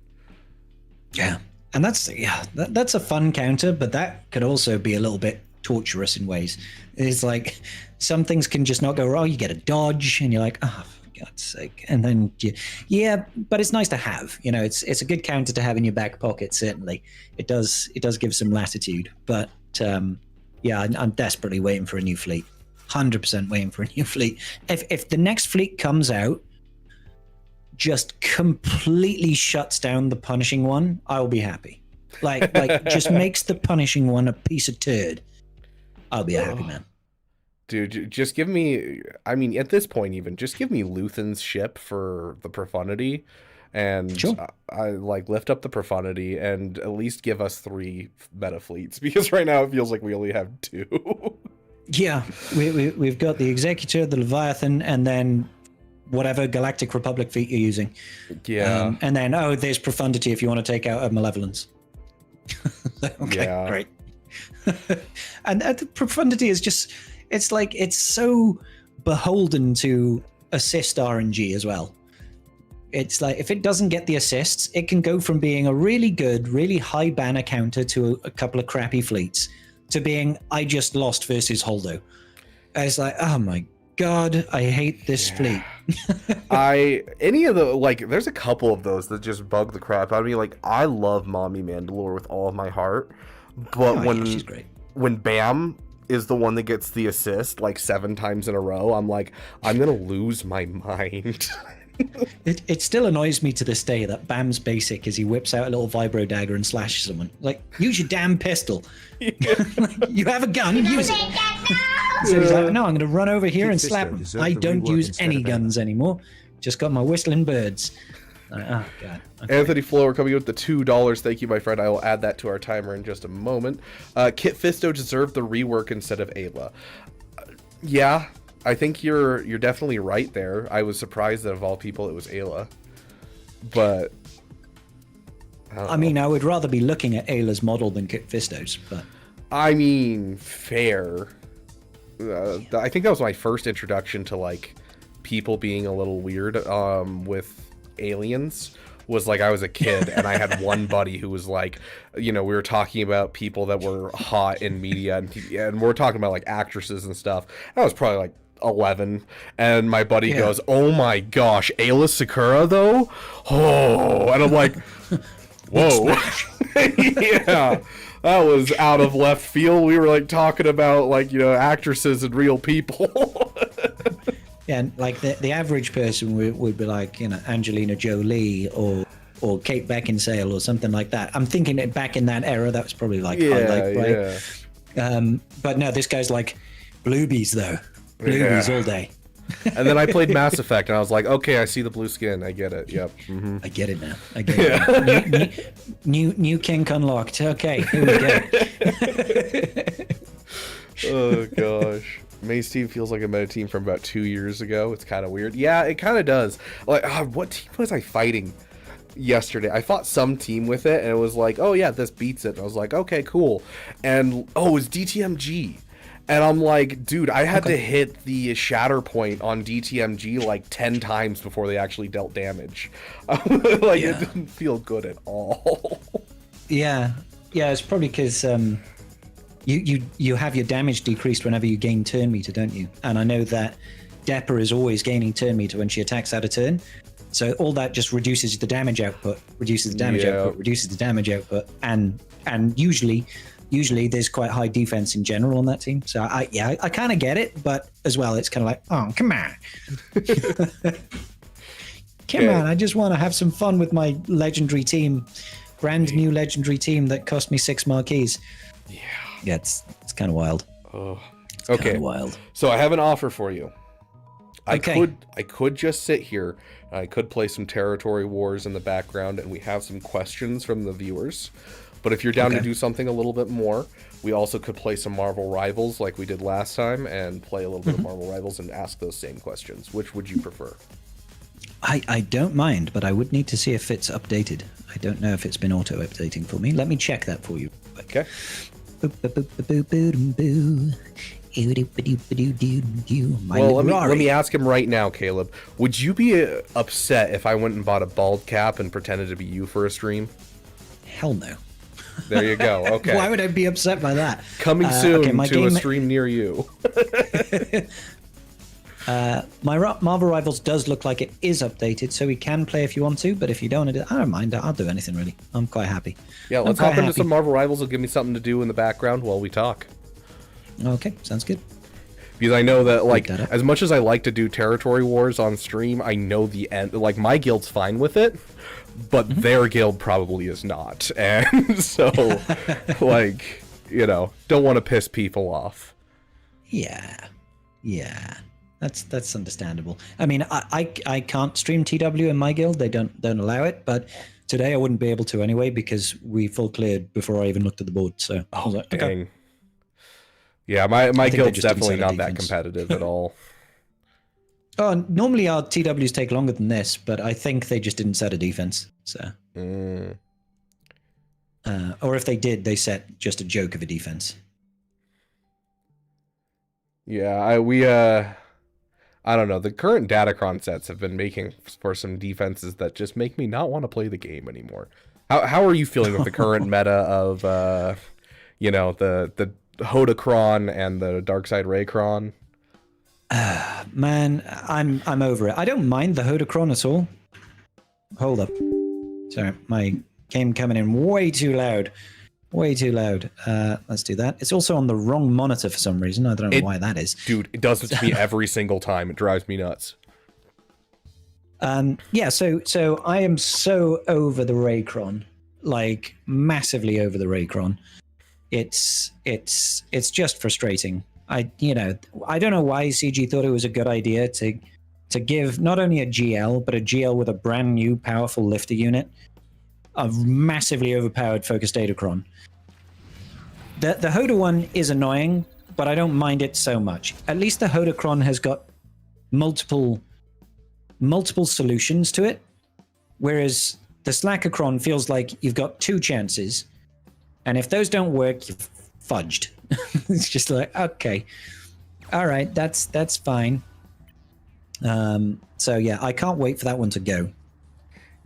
Yeah, and that's a fun counter, but that could also be a little bit torturous in ways. It's like some things can just not go wrong. You get a dodge, and you're like, oh, for God's sake! And then but it's nice to have. You know, it's a good counter to have in your back pocket. Certainly, it does give some latitude. But I'm desperately waiting for a new fleet. 100% waiting for a new fleet. If the next fleet comes out, just completely shuts down the punishing one, I will be happy. Like just makes the punishing one a piece of turd, I'll be a happy man. Dude, just give me, I mean, at this point even, just give me Luthen's ship for the profundity, and sure. I like lift up the profundity and at least give us 3 meta fleets, because right now it feels like we only have 2. Yeah, we've got the Executor, the Leviathan, and then whatever Galactic Republic fleet you're using. Yeah. And then, there's Profundity if you want to take out a Malevolence. Okay, great. And the Profundity is just, it's like, it's so beholden to assist RNG as well. It's like, if it doesn't get the assists, it can go from being a really good, really high banner counter to a couple of crappy fleets to being, I just lost versus Holdo. It's like, oh my God, I hate this fleet. There's a couple of those that just bug the crap out of me. Like, I love Mommy Mandalore with all of my heart, but she's great. When Bam is the one that gets the assist like 7 times in a row, I'm like, I'm gonna lose my mind. It still annoys me to this day that Bam's basic is he whips out a little vibro dagger and slashes someone. Like, use your damn pistol. Like, you have a gun, use it. So he's like, no, I'm going to run over here and slap him. I don't use any guns anymore. Just got my whistling birds. Oh, God. Okay. Anthony Flower coming in with the $2. Thank you, my friend. I will add that to our timer in just a moment. Kit Fisto deserved the rework instead of Ayla. Yeah, I think you're definitely right there. I was surprised that of all people it was Ayla. But I mean, I would rather be looking at Ayla's model than Kit Fisto's, but I mean, fair. I think that was my first introduction to like people being a little weird with aliens was like I was a kid and I had one buddy who was like, you know, we were talking about people that were hot in media and we're talking about like actresses and stuff. I was probably like 11 and my buddy goes, oh my gosh, Ayla Sakura though? Oh, and I'm like, whoa. Yeah, that was out of left field. We were like talking about like, you know, actresses and real people. Yeah, and like the average person would be like, you know, Angelina Jolie or Kate Beckinsale or something like that. I'm thinking that back in that era, that was probably like highlight, right? Yeah. But no, this guy's like bluebies though, bluebies all day. And then I played Mass Effect, and I was like, okay, I see the blue skin. I get it. Yep. Mm-hmm. I get it now. I get it. Now. New kink unlocked. Okay, here we go. Oh gosh. Maze team feels like a meta team from about 2 years ago. It's kind of weird. Yeah, it kind of does. Like, what team was I fighting yesterday? I fought some team with it, and it was like, oh yeah, this beats it. And I was like, okay, cool. And oh, it was DTMG. And I'm like, dude, I had to hit the shatter point on DTMG like 10 times before they actually dealt damage. Like, it didn't feel good at all. Yeah, it's probably because you have your damage decreased whenever you gain turn meter, don't you? And I know that Depper is always gaining turn meter when she attacks out of turn. So all that just reduces the damage output, reduces the damage output, and usually there's quite high defense in general on that team. So I kind of get it, but as well, it's kind of like, oh, come on. Come on, I just want to have some fun with my legendary team, brand new legendary team that cost me 6 marquees. Yeah, it's kind of wild. Oh, okay. Kind of wild. So I have an offer for you. I Okay. could just sit here. I could play some territory wars in the background, and we have some questions from the viewers. But if you're down to do something a little bit more, we also could play some Marvel Rivals like we did last time, and play a little bit of Marvel Rivals and ask those same questions. Which would you prefer? I don't mind, but I would need to see if it's updated. I don't know if it's been auto-updating for me. Let me check that for you. Okay. Well, let me ask him right now, Caleb. Would you be upset if I went and bought a bald cap and pretended to be you for a stream? Hell no. There you go. Okay. Why would I be upset by that? Coming soon to a stream near you. My Marvel Rivals does look like it is updated, so we can play if you want to, but if you don't want to do it, I don't mind. I'll do anything, really. I'm quite happy. Yeah, let's hop into some Marvel Rivals and give me something to do in the background while we talk. Okay, sounds good. Because I know that, like, as much as I like to do territory wars on stream, I know the end. Like, my guild's fine with it, but their guild probably is not. And so, like, you know, don't want to piss people off. Yeah. That's understandable. I mean, I can't stream TW in my guild. They don't allow it, but today I wouldn't be able to anyway because we full cleared before I even looked at the board. So I was like, okay. Dang. Yeah, my guild's definitely not that competitive at all. Oh, normally our TWs take longer than this, but I think they just didn't set a defense. So, or if they did, they set just a joke of a defense. Yeah, I don't know. The current Datacron sets have been making for some defenses that just make me not want to play the game anymore. How are you feeling with the current meta of, you know, the Hodacron and the Darkside Raycron? Man, I'm over it. I don't mind the Hodacron at all. Hold up. Sorry, my game coming in way too loud. Way too loud. Let's do that. It's also on the wrong monitor for some reason. I don't know why that is. Dude, it does it to me every single time. It drives me nuts. Yeah, so I am so over the Raycron. Like, massively over the Raycron. It's just frustrating. I don't know why CG thought it was a good idea to give not only a GL, but a GL with a brand new powerful lifter unit, a massively overpowered focused Datacron. The Hoda one is annoying, but I don't mind it so much. At least the Hodacron has got multiple solutions to it, whereas the Slackercron feels like you've got 2 chances, and if those don't work, you've fudged. It's just like, okay, all right, that's fine. So yeah, I can't wait for that one to go.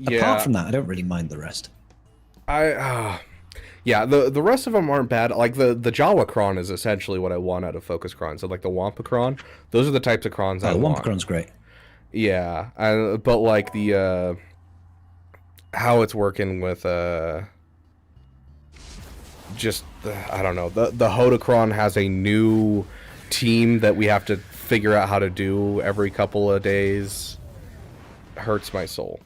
Apart from that, I don't really mind the rest. Yeah, the rest of them aren't bad. Like the Jawa cron is essentially what I want out of focus cron. So like the Wampa cron, those are the types of crons I want. The Wampa cron's great. Yeah, but like the how it's working with just I don't know. The Hodacron has a new team that we have to figure out how to do every couple of days. Hurts my soul.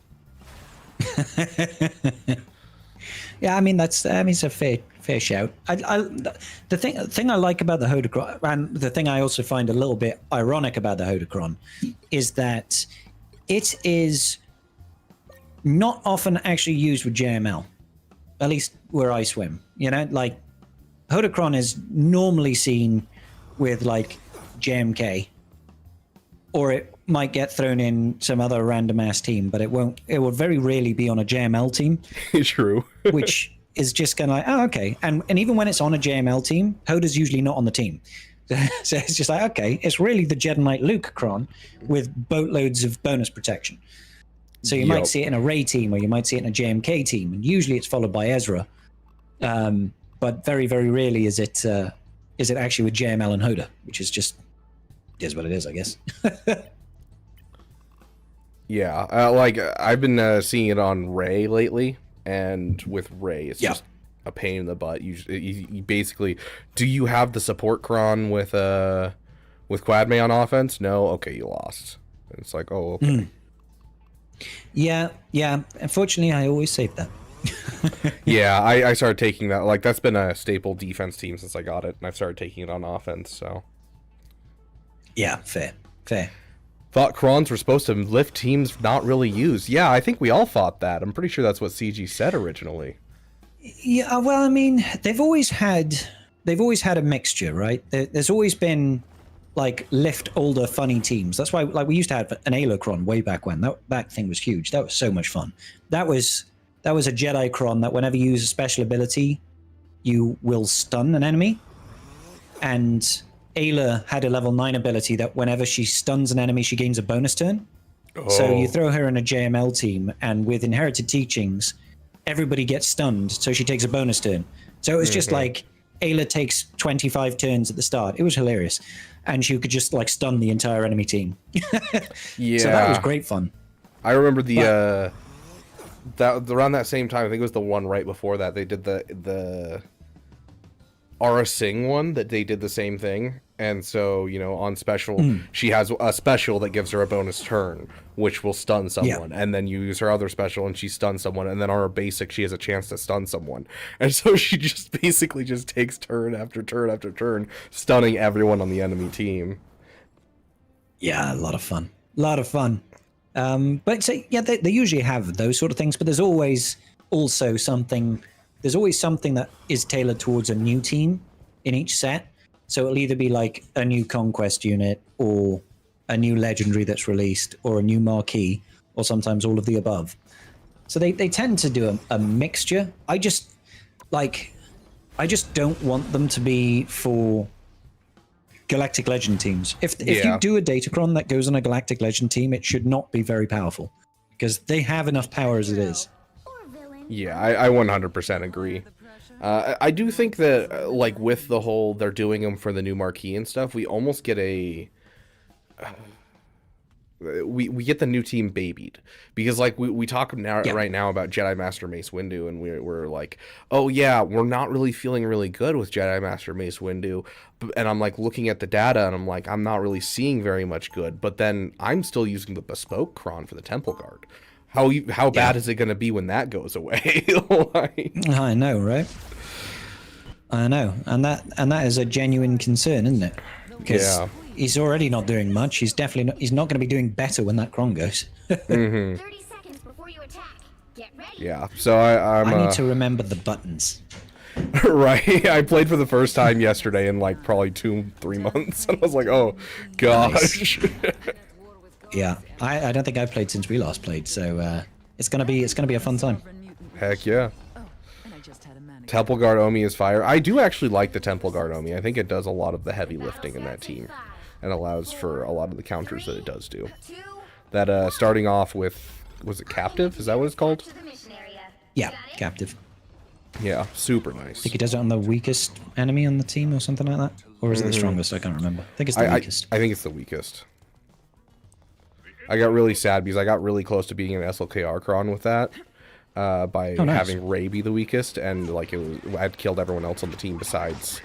Yeah, I mean it's a fair shout. The thing I like about the Hodacron, and the thing I also find a little bit ironic about the Hodacron, is that it is not often actually used with JML, at least where I swim. You know, like Hodacron is normally seen with like JMK, or it might get thrown in some other random ass team, but it won't. It will very rarely be on a JML team. True. Which is just kind of like, oh, okay. And even when it's on a JML team, Hoda's usually not on the team. So it's just like, okay, it's really the Jedi Knight Luke cron with boatloads of bonus protection. So you might see it in a Rey team, or you might see it in a JMK team, and usually it's followed by Ezra. But very, very rarely is it actually with JML and Hoda, which is just is what it is, I guess. Yeah, like I've been seeing it on Rey lately, and with Rey, it's just a pain in the butt. You basically, do you have the support cron with Quadme on offense? No, okay, you lost. And it's like, oh, okay. Yeah. Unfortunately, I always save that. Yeah, I started taking that. Like that's been a staple defense team since I got it, and I've started taking it on offense. So. Yeah, fair. Thought crons were supposed to lift teams not really used. Yeah, I think we all thought that. I'm pretty sure that's what CG said originally. Yeah, well, I mean, they've always had a mixture, right? There's always been like lift older funny teams. That's why like we used to have an Ayla cron way back when. That thing was huge. That was so much fun. That was a Jedi cron that whenever you use a special ability, you will stun an enemy. And Ayla had a level 9 ability that whenever she stuns an enemy, she gains a bonus turn. Oh. So you throw her in a JML team, and with Inherited Teachings, everybody gets stunned, so she takes a bonus turn. So it was just like Ayla takes 25 turns at the start. It was hilarious. And she could just like stun the entire enemy team. Yeah. So that was great fun. I remember that around that same time, I think it was the one right before that, they did the Aura Singh one that they did the same thing. And so, you know, on special, she has a special that gives her a bonus turn, which will stun someone. Yeah. And then you use her other special and she stuns someone. And then on her basic, she has a chance to stun someone. And so she just basically just takes turn after turn after turn, stunning everyone on the enemy team. Yeah, a lot of fun. But so, yeah, they usually have those sort of things, but there's always also something that is tailored towards a new team in each set. So it'll either be like a new Conquest unit, or a new Legendary that's released, or a new Marquee, or sometimes all of the above. So they tend to do a mixture. I just don't want them to be for Galactic Legend teams. If you do a Datacron that goes on a Galactic Legend team, it should not be very powerful, because they have enough power as it is. Yeah, I 100% agree. I do think that, like, with the whole, they're doing them for the new Marquee and stuff, we almost get we get the new team babied. Because, like, we talk right now about Jedi Master Mace Windu, and we're like, oh, yeah, we're not really feeling really good with Jedi Master Mace Windu. And I'm, like, looking at the data, and I'm like, I'm not really seeing very much good. But then I'm still using the Bespoke Cron for the Temple Guard. How bad is it going to be when that goes away? I know, right? I know, and that is a genuine concern, isn't it? Because he's already not doing much. He's not going to be doing better when that cron goes. 30 seconds before you attack. Get ready. Yeah, so I need to remember the buttons. Right, I played for the first time yesterday in like probably 2-3 months, and I was like, oh gosh. Nice. Yeah, I don't think I've played since we last played, so it's gonna be a fun time. Heck yeah. Temple Guard Omi is fire. I do actually like the Temple Guard Omi. I think it does a lot of the heavy lifting in that team, and allows for a lot of the counters that it does do. That starting off with was it captive? Is that what it's called? To the mission area. Yeah, Got it? captive. Yeah, super nice. I think he does it on the weakest enemy on the team or something like that. Or is it the strongest? I can't remember. I think it's the weakest. I think it's the weakest. I got really sad because I got really close to being an SLKR cron with that by nice. having Ray be the weakest, and like I'd killed everyone else on the team besides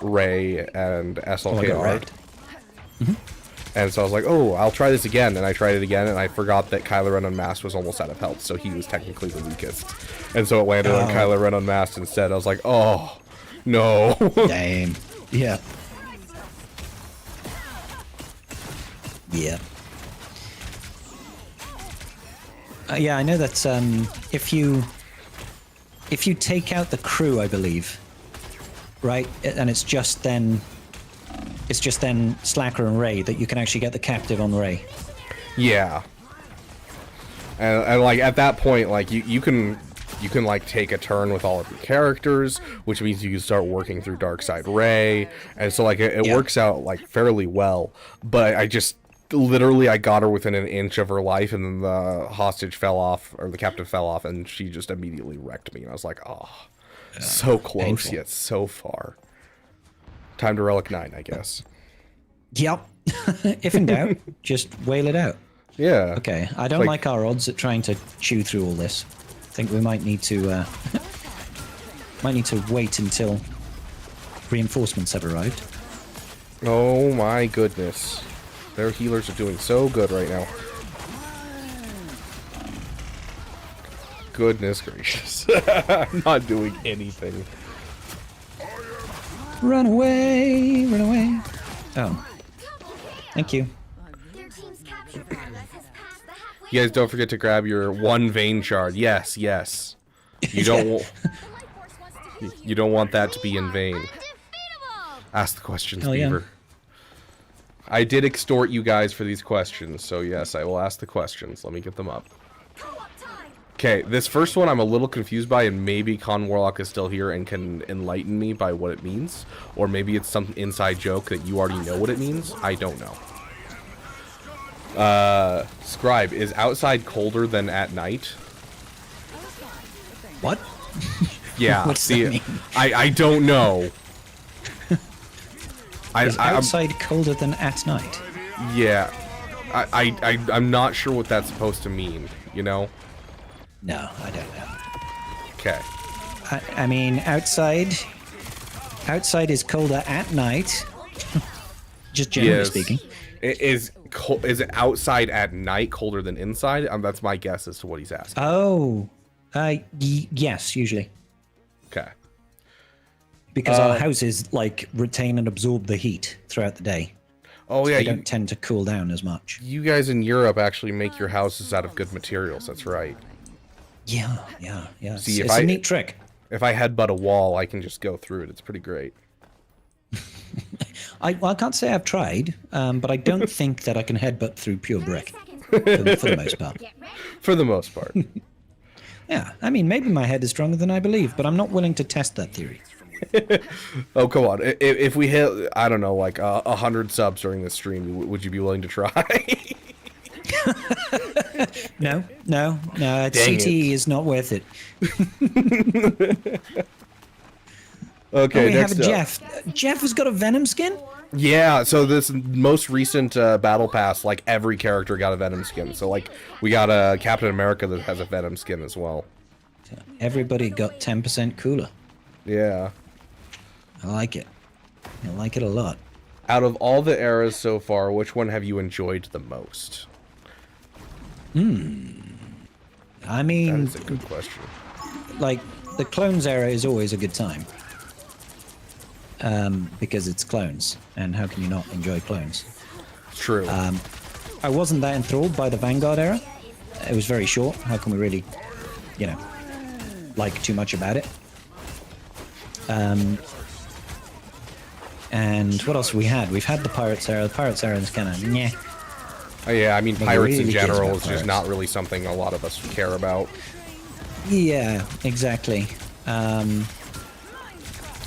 Ray and Oh, I got SLKR. wrecked. And so I was like, oh, I'll try this again, and I tried it again, and I forgot that Kylo Ren Unmasked was almost out of health, so he was technically the weakest. And so it landed on Kylo Ren Unmasked instead. I was like, oh, no. Damn. Yeah. Yeah. Yeah, I know that if you take out the crew, I believe, right, and it's just then Slacker and Ray that you can actually get the captive on Ray. Yeah. And like at that point, like you can like take a turn with all of your characters, which means you can start working through Darkside Ray, and so like it works out like fairly well. But I just literally I got her within an inch of her life, and then the hostage fell off, or the captive fell off, and she just immediately wrecked me. And I was like, oh, so close painful. yet so far. Time to Relic 9, I guess. Yep. If in doubt, just wail it out. Yeah. Okay, I don't like our odds at trying to chew through all this. I think we might need to wait until reinforcements have arrived. Oh my goodness. Their healers are doing so good right now. Goodness gracious. I'm not doing anything. Run away, run away. Oh. Thank you. Their team's capture progress has passed the halfway. You guys don't forget to grab your one Vane shard. Yes, yes. You don't you don't want that to be in vain. Undefeatable! Ask the questions, Hell yeah. Beaver. I did extort you guys for these questions, so yes, I will ask the questions. Let me get them up. Okay, this first one I'm a little confused by, and maybe Con Warlock is still here and can enlighten me by what it means. Or maybe it's some inside joke that you already know what it means. I don't know. Scribe, is outside colder than at night? What? Yeah, What's see, that mean? I don't know. Is outside colder than at night? Yeah. I'm not sure what that's supposed to mean, you know? No, I don't know. Okay. I mean, outside is colder at night. Just generally speaking. Is it outside at night colder than inside? That's my guess as to what he's asking. Oh, yes, usually. Okay. Because our houses like retain and absorb the heat throughout the day. Oh So yeah, they don't tend to cool down as much. you guys in Europe actually make your houses out of good materials. That's right. Yeah. See, It's a neat trick. If I headbutt a wall, I can just go through it. It's pretty great. I can't say I've tried, but I don't think that I can headbutt through pure brick for the most part. Get ready. For the most part. Yeah, I mean, maybe my head is stronger than I believe, but I'm not willing to test that theory. Oh, come on. If we hit, I don't know, like 100 subs during this stream, would you be willing to try? No. Dang CTE is not worth it. Okay, We have next a up. Jeff. Jeff has got a Venom skin? Yeah, so this most recent battle pass, like every character got a Venom skin. So like we got a Captain America that has a Venom skin as well. Everybody got 10% cooler. Yeah. I like it. I like it a lot. Out of all the eras so far, which one have you enjoyed the most? I mean, That is a good question. like, the clones era is always a good time. Because it's clones, and how can you not enjoy clones? True. I wasn't that enthralled by the Vanguard era. It was very short. How can we really, like too much about it? And what else have we had? We've had the Pirates era. The Pirates era is kind of meh. Oh, yeah, I mean, pirates in really cares general about is just pirates. not really something a lot of us care about. Yeah, exactly.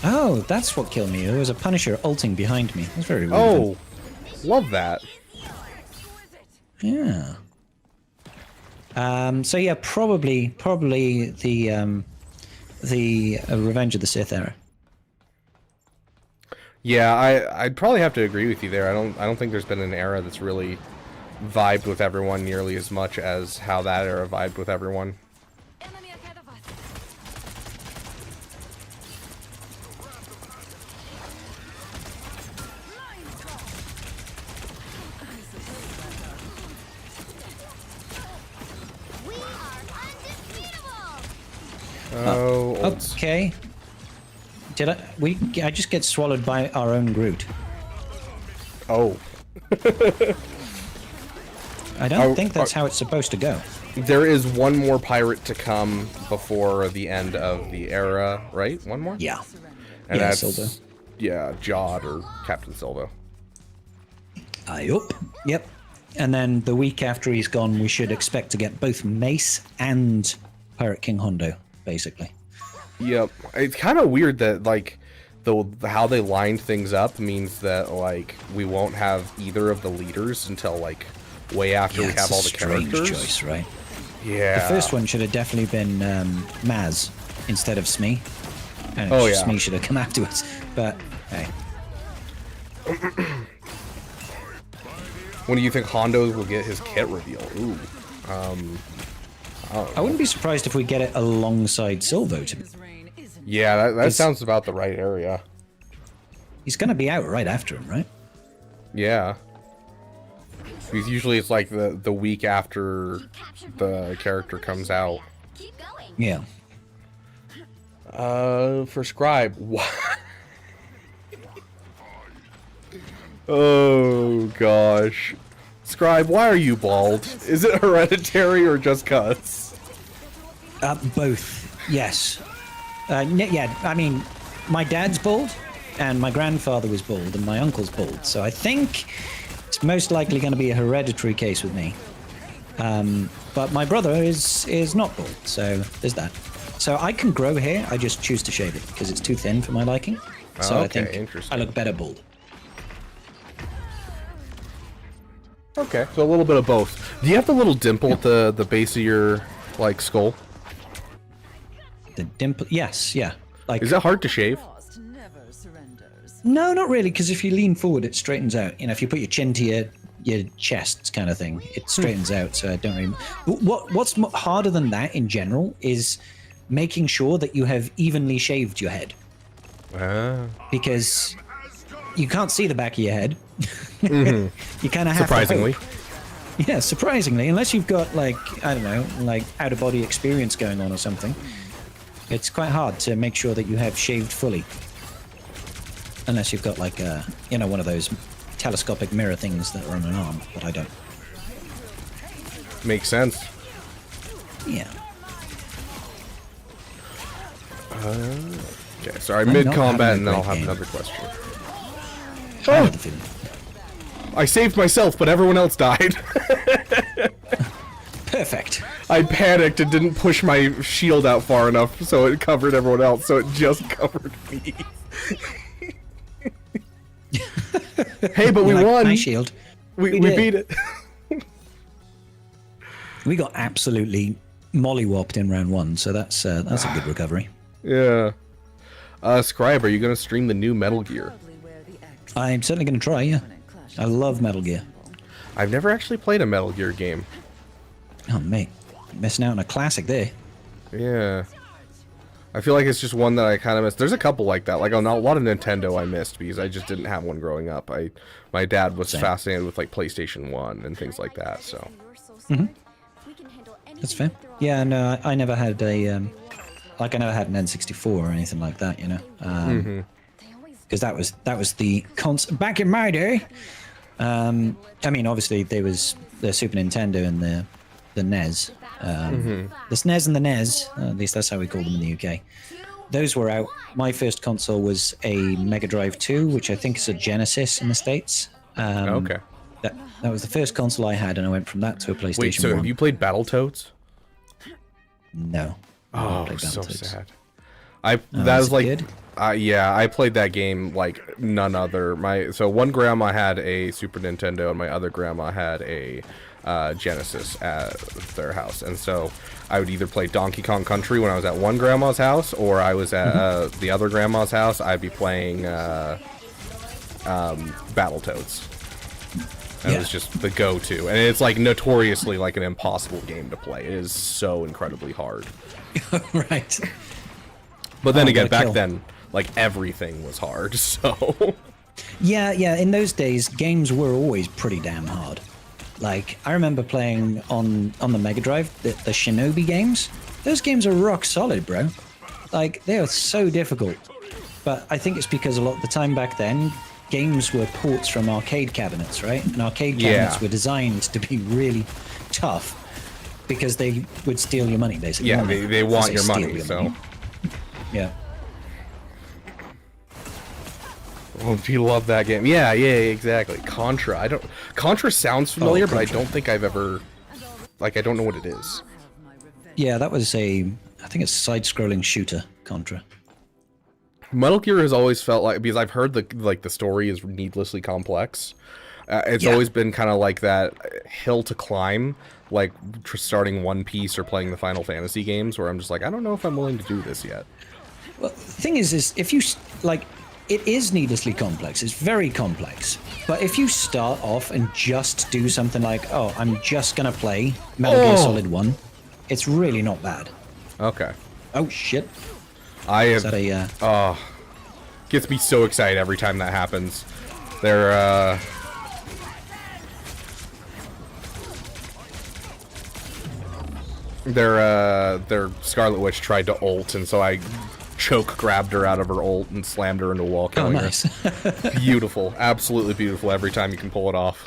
Oh, that's what killed me. There was a Punisher ulting behind me. That's very weird. Oh, love that. Yeah. So yeah, probably the Revenge of the Sith era. Yeah, I'd probably have to agree with you there. I don't think there's been an era that's really vibed with everyone nearly as much as how that era vibed with everyone. Enemy ahead of us. We are undefeatable. Oh, Okay. I just get swallowed by our own Groot. oh. I don't think that's how it's supposed to go. There is one more pirate to come before the end of the era, right? One more? Yeah. And Yeah, that's, Silva. yeah, Jod or Captain Silva. Yup. Yep. And then the week after he's gone, we should expect to get both Mace and Pirate King Hondo, basically. Yep. It's kind of weird that, like, how they lined things up means that, like, we won't have either of the leaders until, like, way after we it's have a all the strange characters. choice, right? Yeah. The first one should have definitely been Maz instead of Smee. And Oh, yeah. Smee should have come afterwards. But, hey. When do you think Hondo will get his kit reveal? Ooh. I wouldn't be surprised if we get it alongside Silvo. Yeah, that sounds about the right area. He's going to be out right after him, right? Yeah. Because usually it's like the week after the character comes out. Keep going. Yeah. For Scribe. What? Oh, gosh. Scribe, why are you bald? Is it hereditary or just cuts? Both. Yes. Yeah, I mean, my dad's bald, and my grandfather was bald, and my uncle's bald. So I think it's most likely going to be a hereditary case with me. But my brother is not bald, so there's that. So I can grow hair, I just choose to shave it because it's too thin for my liking. So Okay, I think interesting. I look better bald. Okay, so a little bit of both. Do you have the little dimple at the base of your, like, skull? The dimple, yes, yeah. Like, Is that hard to shave? no, not really, because if you lean forward, it straightens out. You know, if you put your chin to your chest kind of thing, it straightens out. So I don't really. What's harder than that in general is making sure that you have evenly shaved your head, because you can't see the back of your head. You kind of have Surprisingly. to hope. Yeah, surprisingly, unless you've got, like, I don't know, like out of body experience going on or something, it's quite hard to make sure that you have shaved fully. Unless you've got, like, you know, one of those telescopic mirror things that are on an arm, but I don't. Makes sense. Yeah. Okay, sorry, I'm not mid-combat, having and a then I'll great have game. another question. I know the feeling. I saved myself, but everyone else died. Perfect. I panicked and didn't push my shield out far enough, so it covered everyone else, so it just covered me. Hey, but we You're like, won! "Nice shield." We did. beat it. We got absolutely mollywopped in round one, so that's a good recovery. Yeah. Scribe, are you going to stream the new Metal Gear? I'm certainly going to try, yeah. I love Metal Gear. I've never actually played a Metal Gear game. Oh, mate. Missing out on a classic there. Yeah. I feel like it's just one that I kind of missed. There's a couple like that. Like, a lot of Nintendo I missed because I just didn't have one growing up. My dad was fascinated with, like, PlayStation 1 and things like that, so. That's fair. Yeah, no, I never had a, like, I never had an N64 or anything like that, you know? Because that was the back in my day. I mean, obviously there was the Super Nintendo and the NES. The SNES and the NES, at least that's how we call them in the UK. Those were out. My first console was a Mega Drive 2, which I think is a Genesis in the States. Okay. That was the first console I had, and I went from that to a PlayStation Wait, so 1. have you played Battletoads? No. Oh, played so Battletoads. sad. That as was a like, kid? yeah, I played that game like none other. So one grandma had a Super Nintendo, and my other grandma had a Genesis at their house. And so I would either play Donkey Kong Country when I was at one grandma's house, or I was at the other grandma's house. I'd be playing Battletoads. And it was just the go-to. And it's like notoriously like an impossible game to play. It is so incredibly hard. Right. But then again, back then, like, everything was hard, so... Yeah, in those days, games were always pretty damn hard. Like, I remember playing on the Mega Drive, the Shinobi games. Those games are rock solid, bro. Like, they are so difficult. But I think it's because a lot of the time back then, games were ports from arcade cabinets, right? And arcade cabinets were designed to be really tough because they would steal your money, basically. Yeah, they want your money, so... Yeah. Oh, you love that game. Yeah, exactly. Contra. Contra sounds familiar, but I don't think I've ever... Like, I don't know what it is. Yeah, that was I think it's a side-scrolling shooter, Contra. Metal Gear has always felt like... Because I've heard the story is needlessly complex. It's always been kind of like that hill to climb, like starting One Piece or playing the Final Fantasy games, where I'm just like, I don't know if I'm willing to do this yet. Well, the thing is if you, like, it is needlessly complex. It's very complex. But if you start off and just do something like, oh, I'm just going to play Metal Gear Solid 1, it's really not bad. Okay. Oh, shit. Is that a... gets me so excited every time that happens. Their Scarlet Witch tried to ult, and so I grabbed her out of her ult and slammed her into a wall, killing nice. her. Beautiful. Absolutely beautiful every time you can pull it off.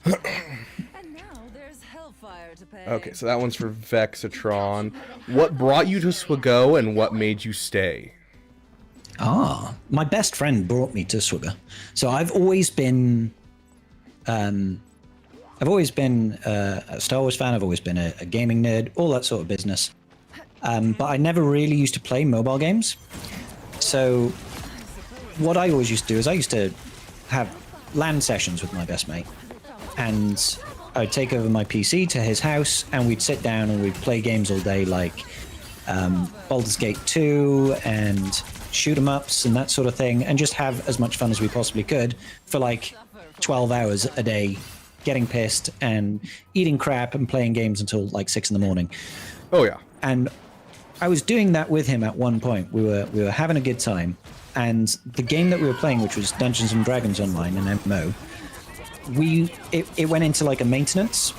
And now there's hellfire to pay. Okay, so that one's for Vexatron. What brought you to SWGOH and what made you stay? My best friend brought me to SWGOH. So I've always been a Star Wars fan. I've always been a gaming nerd, all that sort of business. But I never really used to play mobile games. So what I always used to do is I used to have LAN sessions with my best mate. And I'd take over my PC to his house, and we'd sit down and we'd play games all day, like Baldur's Gate 2 and shoot 'em ups and that sort of thing, and just have as much fun as we possibly could for like 12 hours a day, getting pissed and eating crap and playing games until like 6 in the morning. Oh yeah. And I was doing that with him at one point. We were having a good time, and the game that we were playing, which was Dungeons and Dragons Online, an MMO, it went into like a maintenance.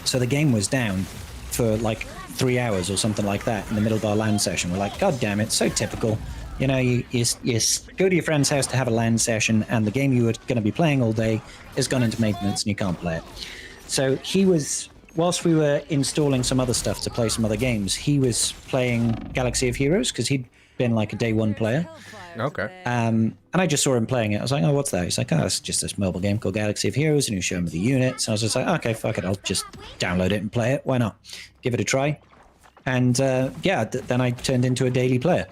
So the game was down for like 3 hours or something like that in the middle of our LAN session. We're like, God damn it, so typical. You know, you go to your friend's house to have a LAN session, and the game you were going to be playing all day has gone into maintenance and you can't play it. So he was, whilst we were installing some other stuff to play some other games, he was playing Galaxy of Heroes because he'd been like a day one player. Okay. And I just saw him playing it. I was like, oh, what's that? He's like, oh, it's just this mobile game called Galaxy of Heroes, and he was showing me the units. And I was just like, okay, fuck it, I'll just download it and play it. Why not? Give it a try. And then I turned into a daily player.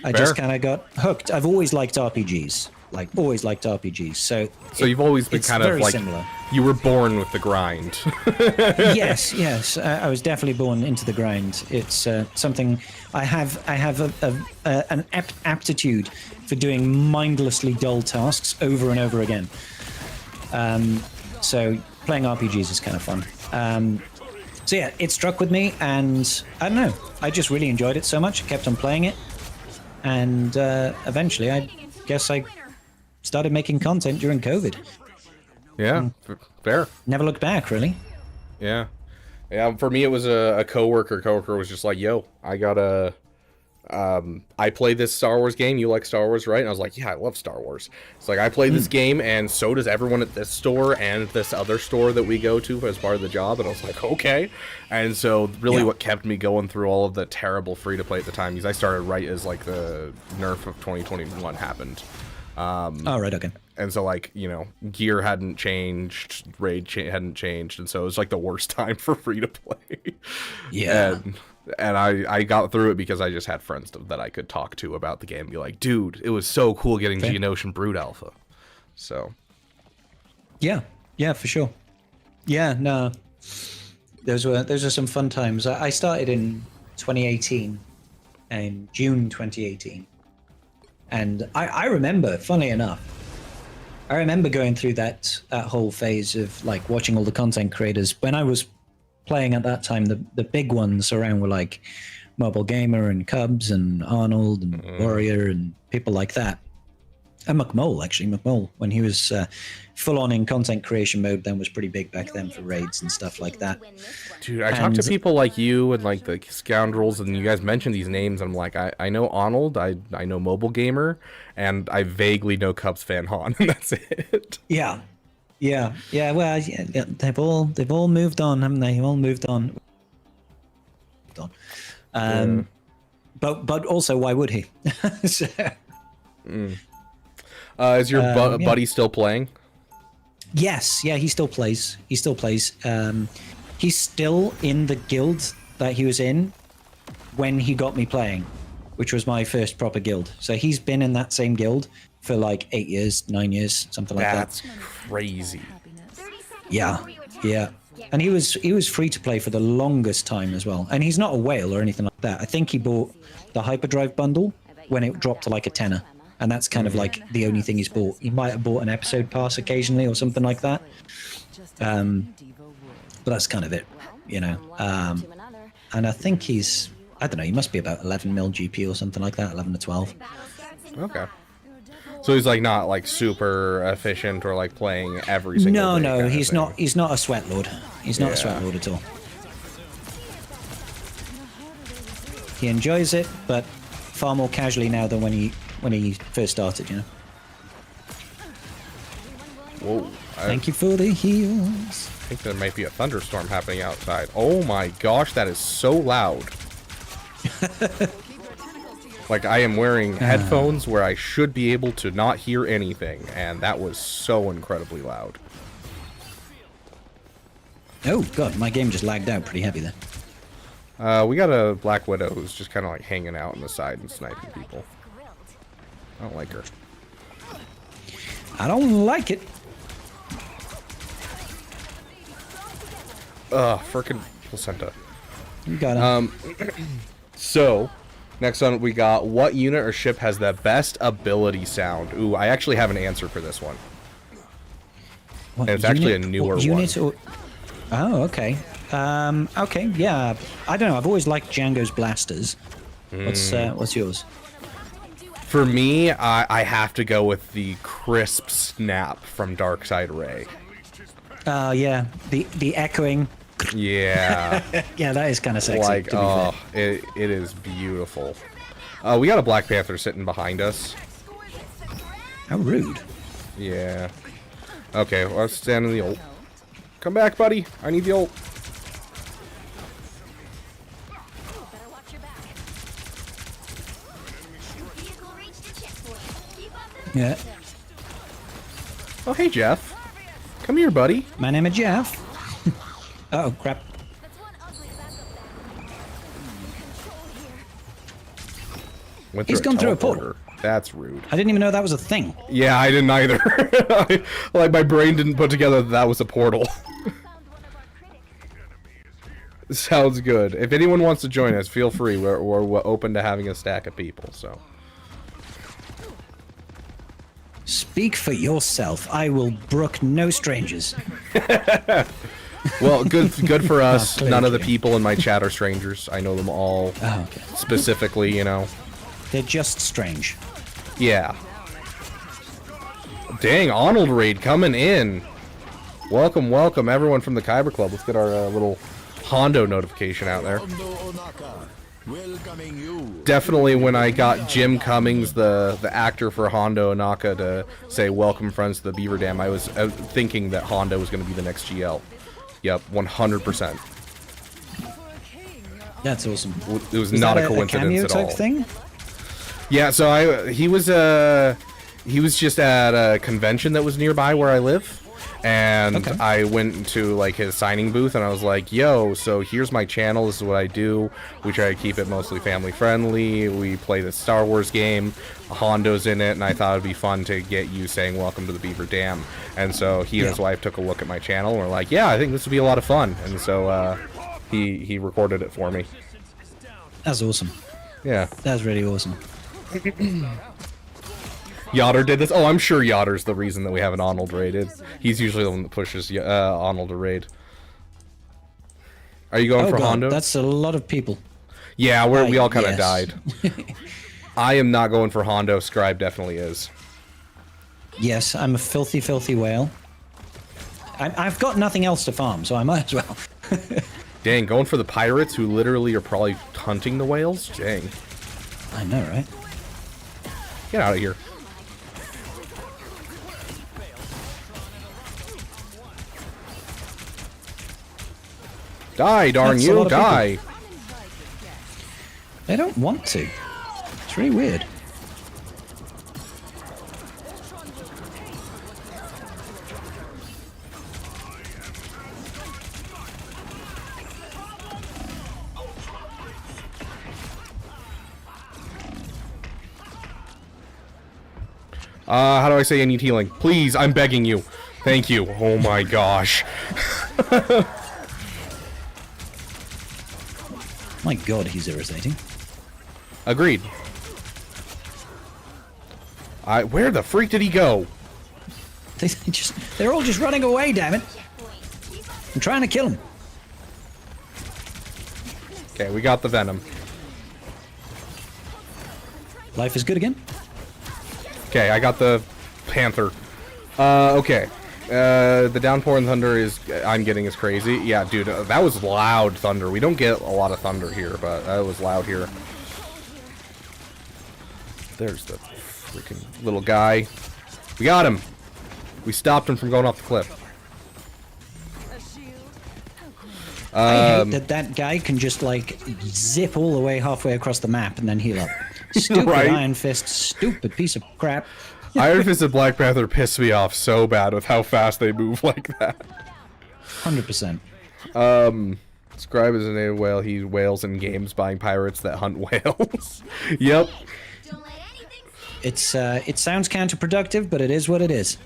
I just kind of got hooked. I've always liked RPGs. Like, always liked RPGs. So you've always been kind of like... similar. You were born with the grind. Yes. I was definitely born into the grind. It's something... I have an aptitude for doing mindlessly dull tasks over and over again. So playing RPGs is kind of fun. So yeah, it struck with me, and I don't know, I just really enjoyed it so much. I kept on playing it, and eventually I guess I started making content during COVID. Yeah, fair. Never looked back, really. Yeah. For me, it was a coworker. Coworker was just like, "Yo, I gotta. I play this Star Wars game. You like Star Wars, right?" And I was like, "Yeah, I love Star Wars." It's like I play this game, and so does everyone at this store and this other store that we go to as part of the job. And I was like, "Okay." And so, really, what kept me going through all of the terrible free to play at the time is I started right as like the nerf of 2021 happened. Oh, right, okay. And so, like, you know, gear hadn't changed, raid hadn't changed, and so it was like the worst time for free to play. Yeah. And I got through it because I just had friends that I could talk to about the game and be like, dude, it was so cool getting Geonosian Brood Alpha. So. Yeah. Yeah, for sure. Yeah, no. Those were some fun times. I started in 2018, in June 2018. And I remember, funny enough, I remember going through that whole phase of like watching all the content creators. When I was playing at that time, the big ones around were like Mobile Gamer and Cubs and Arnold and Warrior and people like that. And McMole, actually. McMole, when he was full on in content creation mode, then was pretty big back then for raids and stuff like that. Dude, I talk to people like you and like the Scoundrels, and you guys mention these names. And I'm like, I know Arnold, I know Mobile Gamer, and I vaguely know Cubs fan Han, and that's it. Yeah. Well, yeah, they've all moved on, haven't they? All moved on. But also, why would he? So, is your buddy still playing? yes, yeah, he still plays. He's still in the guild that he was in when he got me playing, which was my first proper guild. So he's been in that same guild for like 8 years, 9 years, something like that. That's crazy. Yeah. And he was free to play for the longest time as well. And he's not a whale or anything like that. I think he bought the Hyperdrive bundle when it dropped to like a tenner. And that's kind of like the only thing he's bought. He might have bought an episode pass occasionally or something like that. But that's kind of it, you know. And I think he's, I don't know, he must be about 11 mil GP or something like that, 11 to 12. Okay. So he's like not like super efficient or like playing every single day. No, he's not a sweat lord. He's not a sweat lord at all. He enjoys it, but far more casually now than when he first started, you know. Whoa. Thank you for the heals. I think there might be a thunderstorm happening outside. Oh my gosh, that is so loud. Like, I am wearing headphones where I should be able to not hear anything, and that was so incredibly loud. Oh god, my game just lagged out pretty heavy there. We got a Black Widow who's just kind of like hanging out on the side and sniping people. I don't like her. I don't like it. Frickin' placenta. You got it. So, next one we got, what unit or ship has the best ability sound? Ooh, I actually have an answer for this one. What And it's actually a newer one. Oh, okay. Okay, yeah. I don't know. I've always liked Django's blasters. What's yours? For me, I have to go with the crisp snap from Darkside Ray. Yeah. The echoing. Yeah. Yeah, that is kind of sexy. Like, to be fair. it is beautiful. We got a Black Panther sitting behind us. How rude. Yeah. Okay, well, let's stand in the ult. Come back, buddy. I need the ult. Yeah. Oh, hey, Jeff. Come here, buddy. My name is Jeff. Oh crap. He's gone through a portal. That's rude. I didn't even know that was a thing. Yeah, I didn't either. Like, my brain didn't put together that was a portal. Sounds good. If anyone wants to join us, feel free. We're open to having a stack of people, so. Speak for yourself. I will brook no strangers. Well, good for us. Oh, None of the people in my chat are strangers. I know them all specifically, you know. They're just strange. Yeah. Dang, Arnold raid coming in. Welcome, welcome, everyone from the Kyber Club. Let's get our little Hondo notification out there. Definitely when I got Jim Cummings, the actor for Hondo Onaka, to say welcome friends to the Beaver Dam, I was thinking that Hondo was going to be the next GL. Yep, 100%. That's awesome. It was not a coincidence at all. Type thing? Yeah, so he was just at a convention that was nearby where I live, And Okay. I went into like his signing booth and I was like, yo, so here's my channel, this is what I do. We try to keep it mostly family friendly. We play this Star Wars game. Hondo's in it, and I thought it'd be fun to get you saying welcome to the Beaver Dam. And so he and his wife took a look at my channel and were like, yeah, I think this would be a lot of fun. And so he recorded it for me. That's awesome. Yeah. That's really awesome. Yotter did this. Oh, I'm sure Yotter's the reason that we haven't Arnold raided. He's usually the one that pushes Arnold to raid. Are you going for God, Hondo? that's a lot of people. Yeah, we all kind of yes. died. I am not going for Hondo. Scribe definitely is. Yes, I'm a filthy, filthy whale. I've got nothing else to farm, so I might as well. Dang, going for the pirates who literally are probably hunting the whales? Dang. I know, right? Get out of here. Die, darn That's a you, lot of die. They don't want to. It's really weird. How do I say I need healing? Please, I'm begging you. Thank you. Oh my gosh. My God, he's irritating. Agreed. Where the freak did he go? They're all just running away, damn it. I'm trying to kill him. Okay, we got the venom. Life is good again. Okay, I got the panther. Okay. The downpour and thunder I'm getting is crazy. Yeah, dude, that was loud thunder. We don't get a lot of thunder here, but that was loud here. There's the freaking little guy. We got him. We stopped him from going off the cliff. I hate that guy can just, like, zip all the way halfway across the map and then heal up. Stupid Right? Iron Fist, stupid piece of crap. Iron Fist and Black Panther piss me off so bad with how fast they move like that. 100%. Scribe is a native whale. He whales in games buying pirates that hunt whales. Yep. Don't let anything stand. It sounds counterproductive, but it is what it is.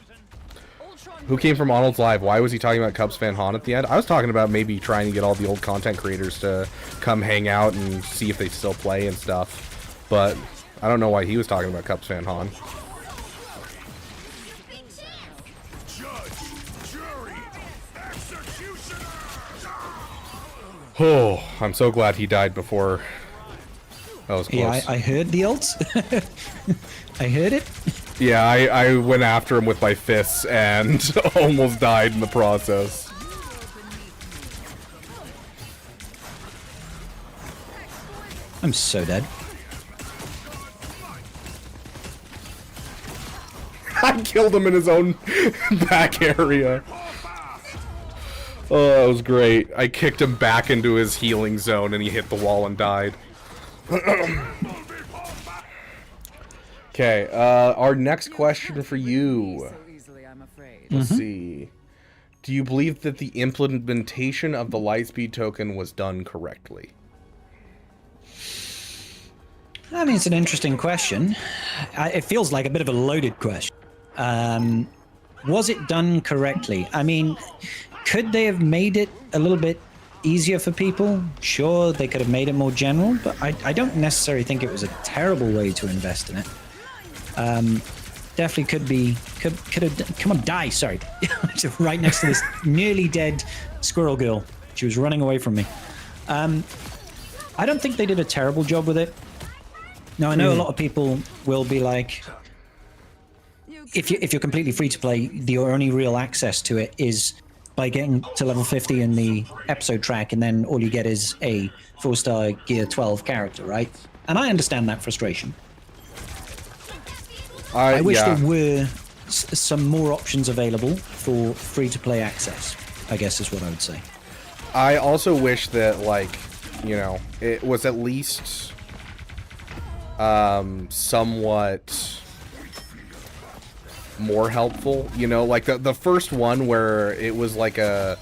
Who came from Arnold's Live? Why was he talking about Cubs fan Han at the end? I was talking about maybe trying to get all the old content creators to come hang out and see if they still play and stuff. But I don't know why he was talking about Cubs fan Han. Oh, I'm so glad he died before. That was close. Yeah, I heard the ults. I heard it. Yeah, I went after him with my fists and almost died in the process. I'm so dead. I killed him in his own back area. Oh, that was great. I kicked him back into his healing zone and he hit the wall and died. Okay, our next question for you. Let's see. Do you believe that the implementation of the Lightspeed token was done correctly? I mean, it's an interesting question. It feels like a bit of a loaded question. Was it done correctly? I mean, could they have made it a little bit easier for people? Sure, they could have made it more general, but I don't necessarily think it was a terrible way to invest in it. Definitely could have, come on, die, sorry. Right next to this nearly dead squirrel girl. She was running away from me. I don't think they did a terrible job with it. Now, I know a lot of people will be like, if you're completely free to play, the only real access to it is by getting to level 50 in the episode track, and then all you get is a 4-star gear 12 character, right? And I understand that frustration. I wish there were some more options available for free-to-play access, I guess is what I would say. I also wish that, like, you know, it was at least somewhat more helpful. You know, like the first one where it was like a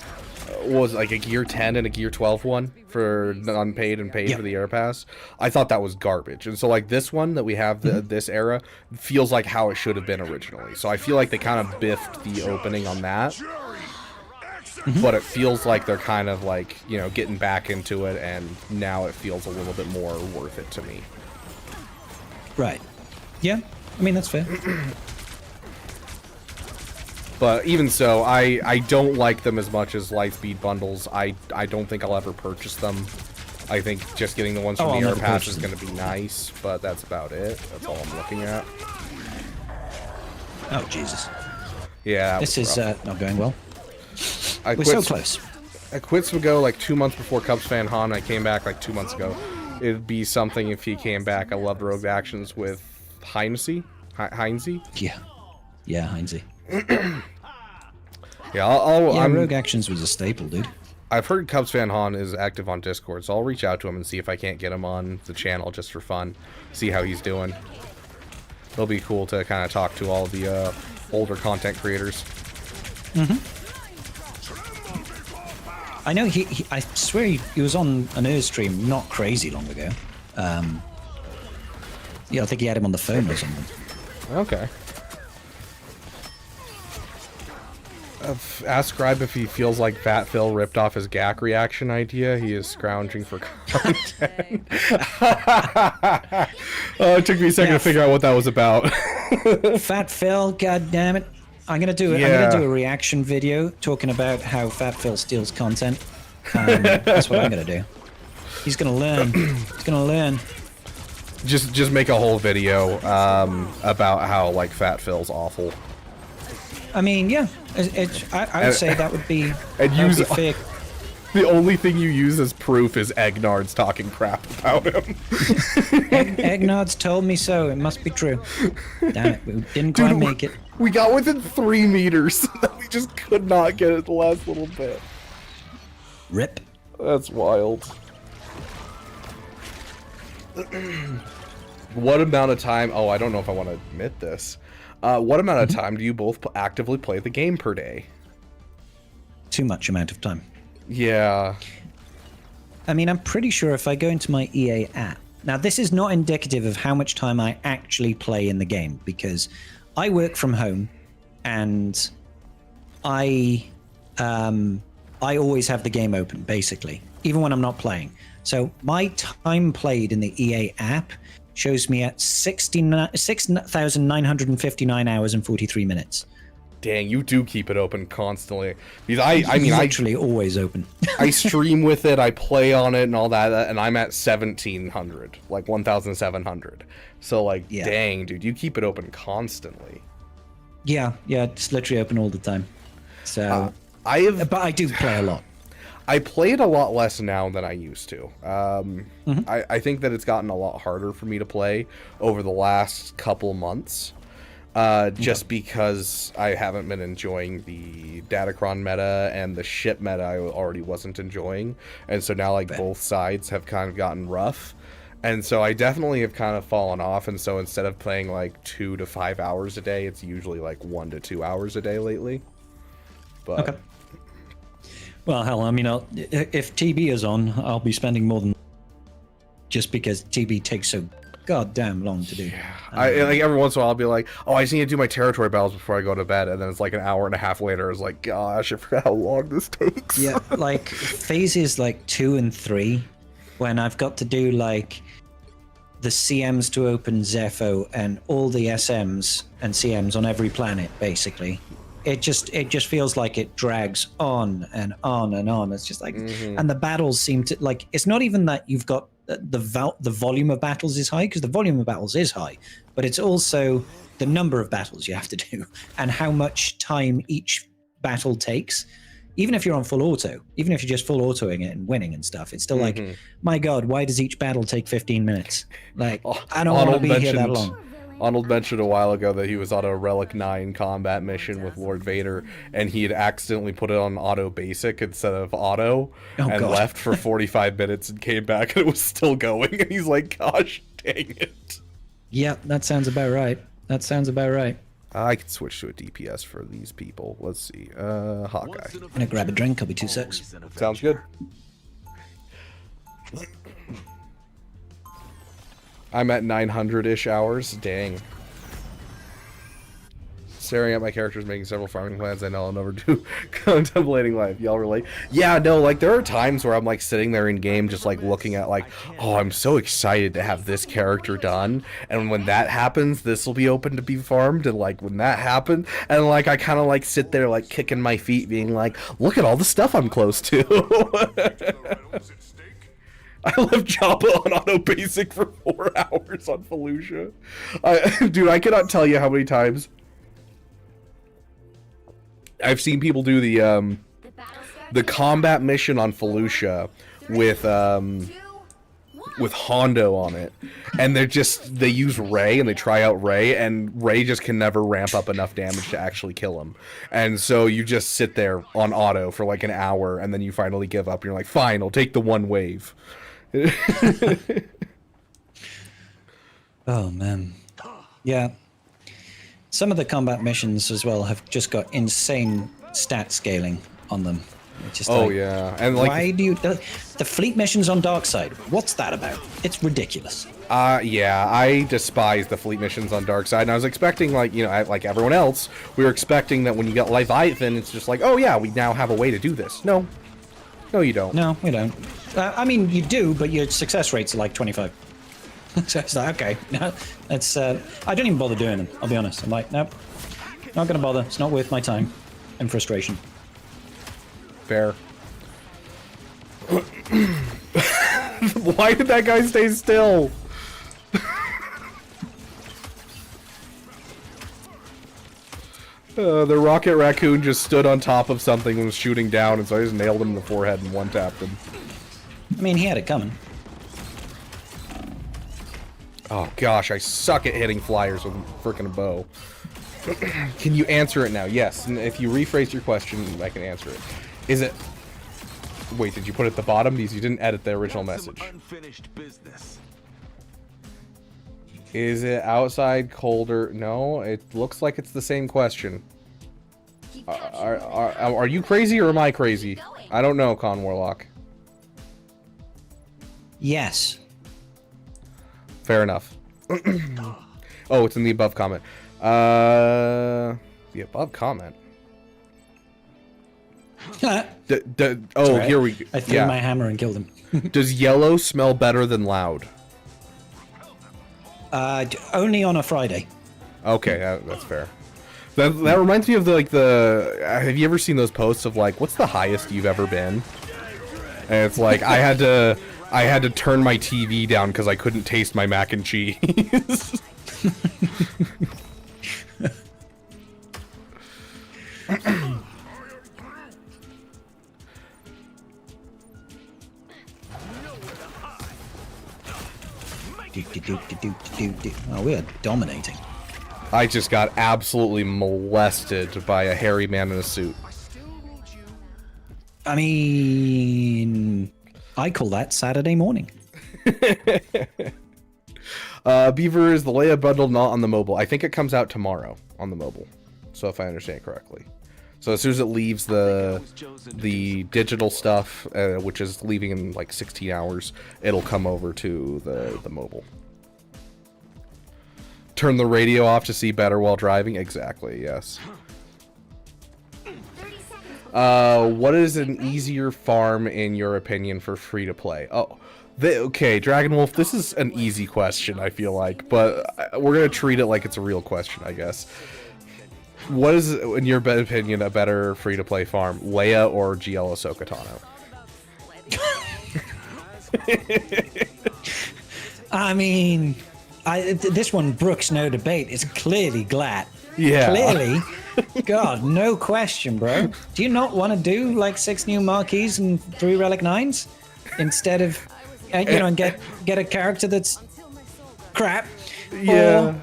gear 10 and a gear 12 one for unpaid and paid for the air pass. I thought that was garbage, and so like this one that we have this era feels like how it should have been originally. So I feel like they kind of biffed the opening on that, but it feels like they're kind of like, you know, getting back into it, and now it feels a little bit more worth it to me. Right. Yeah, I mean, that's fair. But even so, I don't like them as much as Lightspeed bundles. I don't think I'll ever purchase them. I think just getting the ones from the Air Pass is going to be nice, but that's about it. That's all I'm looking at. Oh, Jesus. Yeah. This is not going well. We're so close. I quit SWGOH like 2 months before Cubs fan Han. I came back like 2 months ago. It'd be something if he came back. I loved Rogue Actions with Heinze. Yeah. Yeah, Heinze. Yeah, Rogue Actions was a staple, dude. I've heard Cubs fan Han is active on Discord, so I'll reach out to him and see if I can't get him on the channel just for fun. See how he's doing. It'll be cool to kind of talk to all the older content creators. I know I swear he was on an Earth stream not crazy long ago. Yeah, I think he had him on the phone or something. Okay. Ask Scribe if he feels like Fat Phil ripped off his GAC reaction idea. He is scrounging for content. It took me a second to figure out what that was about. Fat Phil, god damn it. I'm gonna do a reaction video talking about how Fat Phil steals content. That's what I'm gonna do. He's gonna learn. He's gonna learn. Just make a whole video about how like Fat Phil's awful. I mean, yeah, I would say that would be, fair. The only thing you use as proof is Eggnard's talking crap about him. Eggnard's told me so. It must be true. Damn it, we didn't quite make it. We got within 3 meters. We just could not get it the last little bit. Rip. That's wild. What amount of time... Oh, I don't know if I want to admit this. What amount of time do you both actively play the game per day? Too much amount of time. Yeah. I mean, I'm pretty sure if I go into my EA app... Now, this is not indicative of how much time I actually play in the game, because I work from home, and I always have the game open, basically, even when I'm not playing. So my time played in the EA app shows me at 6,959 hours and 43 minutes. Dang, you do keep it open constantly. Because I mean, literally always open. I stream with it, I play on it and all that, and I'm at 1,700, like 1,700. So like, dang, dude, you keep it open constantly. Yeah, it's literally open all the time. So but I do play a lot. I play it a lot less now than I used to. I think that it's gotten a lot harder for me to play over the last couple months. Just because I haven't been enjoying the Datacron meta and the ship meta I already wasn't enjoying. And so now like both sides have kind of gotten rough. And so I definitely have kind of fallen off. And so instead of playing like 2 to 5 hours a day, it's usually like 1 to 2 hours a day lately. But... Okay. Well, hell, I mean, if TB is on, I'll be spending more than... Just because TB takes so goddamn long to do. Yeah. Like every once in a while I'll be like, oh, I just need to do my territory battles before I go to bed, and then it's like an hour and a half later, it's like, gosh, I forgot how long this takes. Yeah, like phases like 2 and 3, when I've got to do like the CMs to open Zepho and all the SMs and CMs on every planet, basically. It just feels like it drags on and on and on. It's just like, and the battles seem to like. It's not even that you've got the volume of battles is high, because the volume of battles is high, but it's also the number of battles you have to do and how much time each battle takes. Even if you're on full auto, even if you're just full autoing it and winning and stuff, it's still like, my God, why does each battle take 15 minutes? Like, I don't want to be here that long. Arnold mentioned a while ago that he was on a Relic 9 combat mission with Lord Vader, and he had accidentally put it on auto basic instead of auto, left for 45 minutes and came back and it was still going, and he's like, gosh dang it. Yeah, that sounds about right. I could switch to a DPS for these people. Let's see. Hawkeye. I'm gonna grab a drink. I'll be 2 secs. Sounds good. I'm at 900-ish hours. Dang. Staring at my characters, making several farming plans I know I'll never do. Contemplating life. Y'all relate? Yeah, no, like, there are times where I'm, like, sitting there in game just, like, looking at, like, oh, I'm so excited to have this character done. And when that happens, this will be open to be farmed. And, like, when that happens, and, like, I kind of, like, sit there, like, kicking my feet, being like, look at all the stuff I'm close to. I left Jabba on auto basic for 4 hours on Fallujah. Dude, I cannot tell you how many times I've seen people do the combat mission on Fallujah with Hondo on it, and they use Ray and they try out Ray, and Ray just can never ramp up enough damage to actually kill him, and so you just sit there on auto for like an hour, and then you finally give up. And you're like, fine, I'll take the one wave. Oh man, yeah. Some of the combat missions as well have just got insane stat scaling on them. It's just yeah, and like, why do you the fleet missions on Darkside? What's that about? It's ridiculous. Yeah, I despise the fleet missions on Darkside, and I was expecting, like, you know, like everyone else, we were expecting that when you get Leviathan, it's just like, oh yeah, we now have a way to do this. No, you don't. No, we don't. I mean, you do, but your success rates are like 25. So it's like, okay, no, that's, I don't even bother doing them, I'll be honest. I'm like, nope, not gonna bother. It's not worth my time and frustration. Fair. Why did that guy stay still? The rocket raccoon just stood on top of something and was shooting down, and so I just nailed him in the forehead and one-tapped him. I mean, he had it coming. Oh gosh, I suck at hitting flyers with a frickin' bow. Can you answer it now? Yes, and if you rephrase your question, I can answer it. Is it... Wait, did you put it at the bottom? Because you didn't edit the original message. Unfinished business. Is it outside, colder? No, it looks like it's the same question. Are you crazy or am I crazy? I don't know, Con Warlock. Yes. Fair enough. Oh, it's in the above comment. The above comment. Oh, Right. here we go. I threw my hammer and killed him. Does yellow smell better than loud? Only on a Friday. Okay, that's fair. That reminds me of the have you ever seen those posts of like, what's the highest you've ever been? And it's like, I had to turn my TV down because I couldn't taste my mac and cheese. Oh, we are dominating. I just got absolutely molested by a hairy man in a suit. I mean, I call that Saturday morning. Beaver, is the Leia bundle not on the mobile? I think it comes out tomorrow on the mobile. So if I understand correctly. So as soon as it leaves the digital stuff, which is leaving in like 16 hours, it'll come over to the mobile. Turn the radio off to see better while driving? Exactly, yes. What is an easier farm in your opinion for free to play? Oh, okay, Dragon Wolf, this is an easy question, I feel like, but we're gonna treat it like it's a real question, I guess. What is, in your opinion, a better free-to-play farm, Leia or GL Ahsoka Tano? I mean, this one brooks no debate. It's clearly Glat. Yeah. Clearly. God, no question, bro. Do you not want to do like 6 new marquees and 3 relic 9s instead of, you know, and get a character that's crap? Yeah.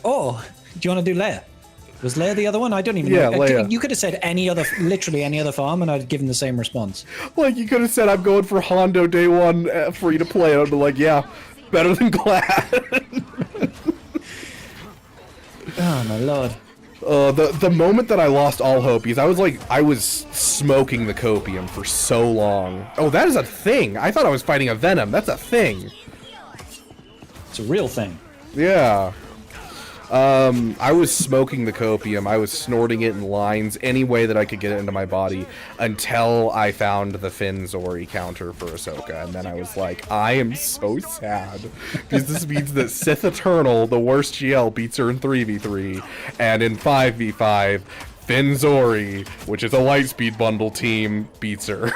Or do you want to do Leia? Was Leia the other one? I don't even know. Yeah, Leia. You could have said literally any other farm, and I'd given the same response. Like, you could have said, I'm going for Hondo day 1 free to play. I'd be like, yeah, better than Glad. Oh my lord. The moment that I lost all hope, because I was smoking the copium for so long. Oh, that is a thing. I thought I was fighting a venom. That's a thing. It's a real thing. Yeah. I was smoking the copium. I was snorting it in lines any way that I could get it into my body until I found the Finn Zori counter for Ahsoka, and then I was like, I am so sad because this means that Sith Eternal, the worst GL, beats her in 3v3, and in 5v5, Finn Zori, which is a Lightspeed bundle team, beats her.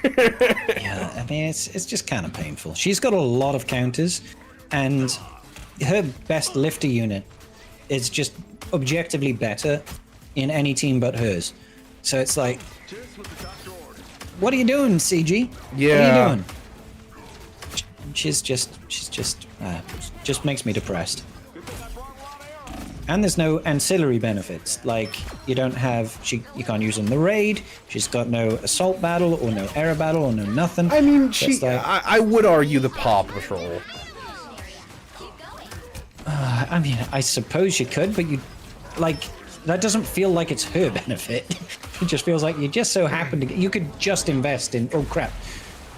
Yeah, I mean it's just kind of painful. She's got a lot of counters, and her best lifter unit is just objectively better in any team but hers. So it's like, what are you doing, CG? Yeah. What are you doing? She's just makes me depressed. And there's no ancillary benefits. Like, you don't have, you can't use on the raid. She's got no assault battle or no air battle or no nothing. I mean, like, I would argue the Paw Patrol. I mean, I suppose you could, but that doesn't feel like it's her benefit. It just feels like you just so happen to, you could just invest in, oh crap,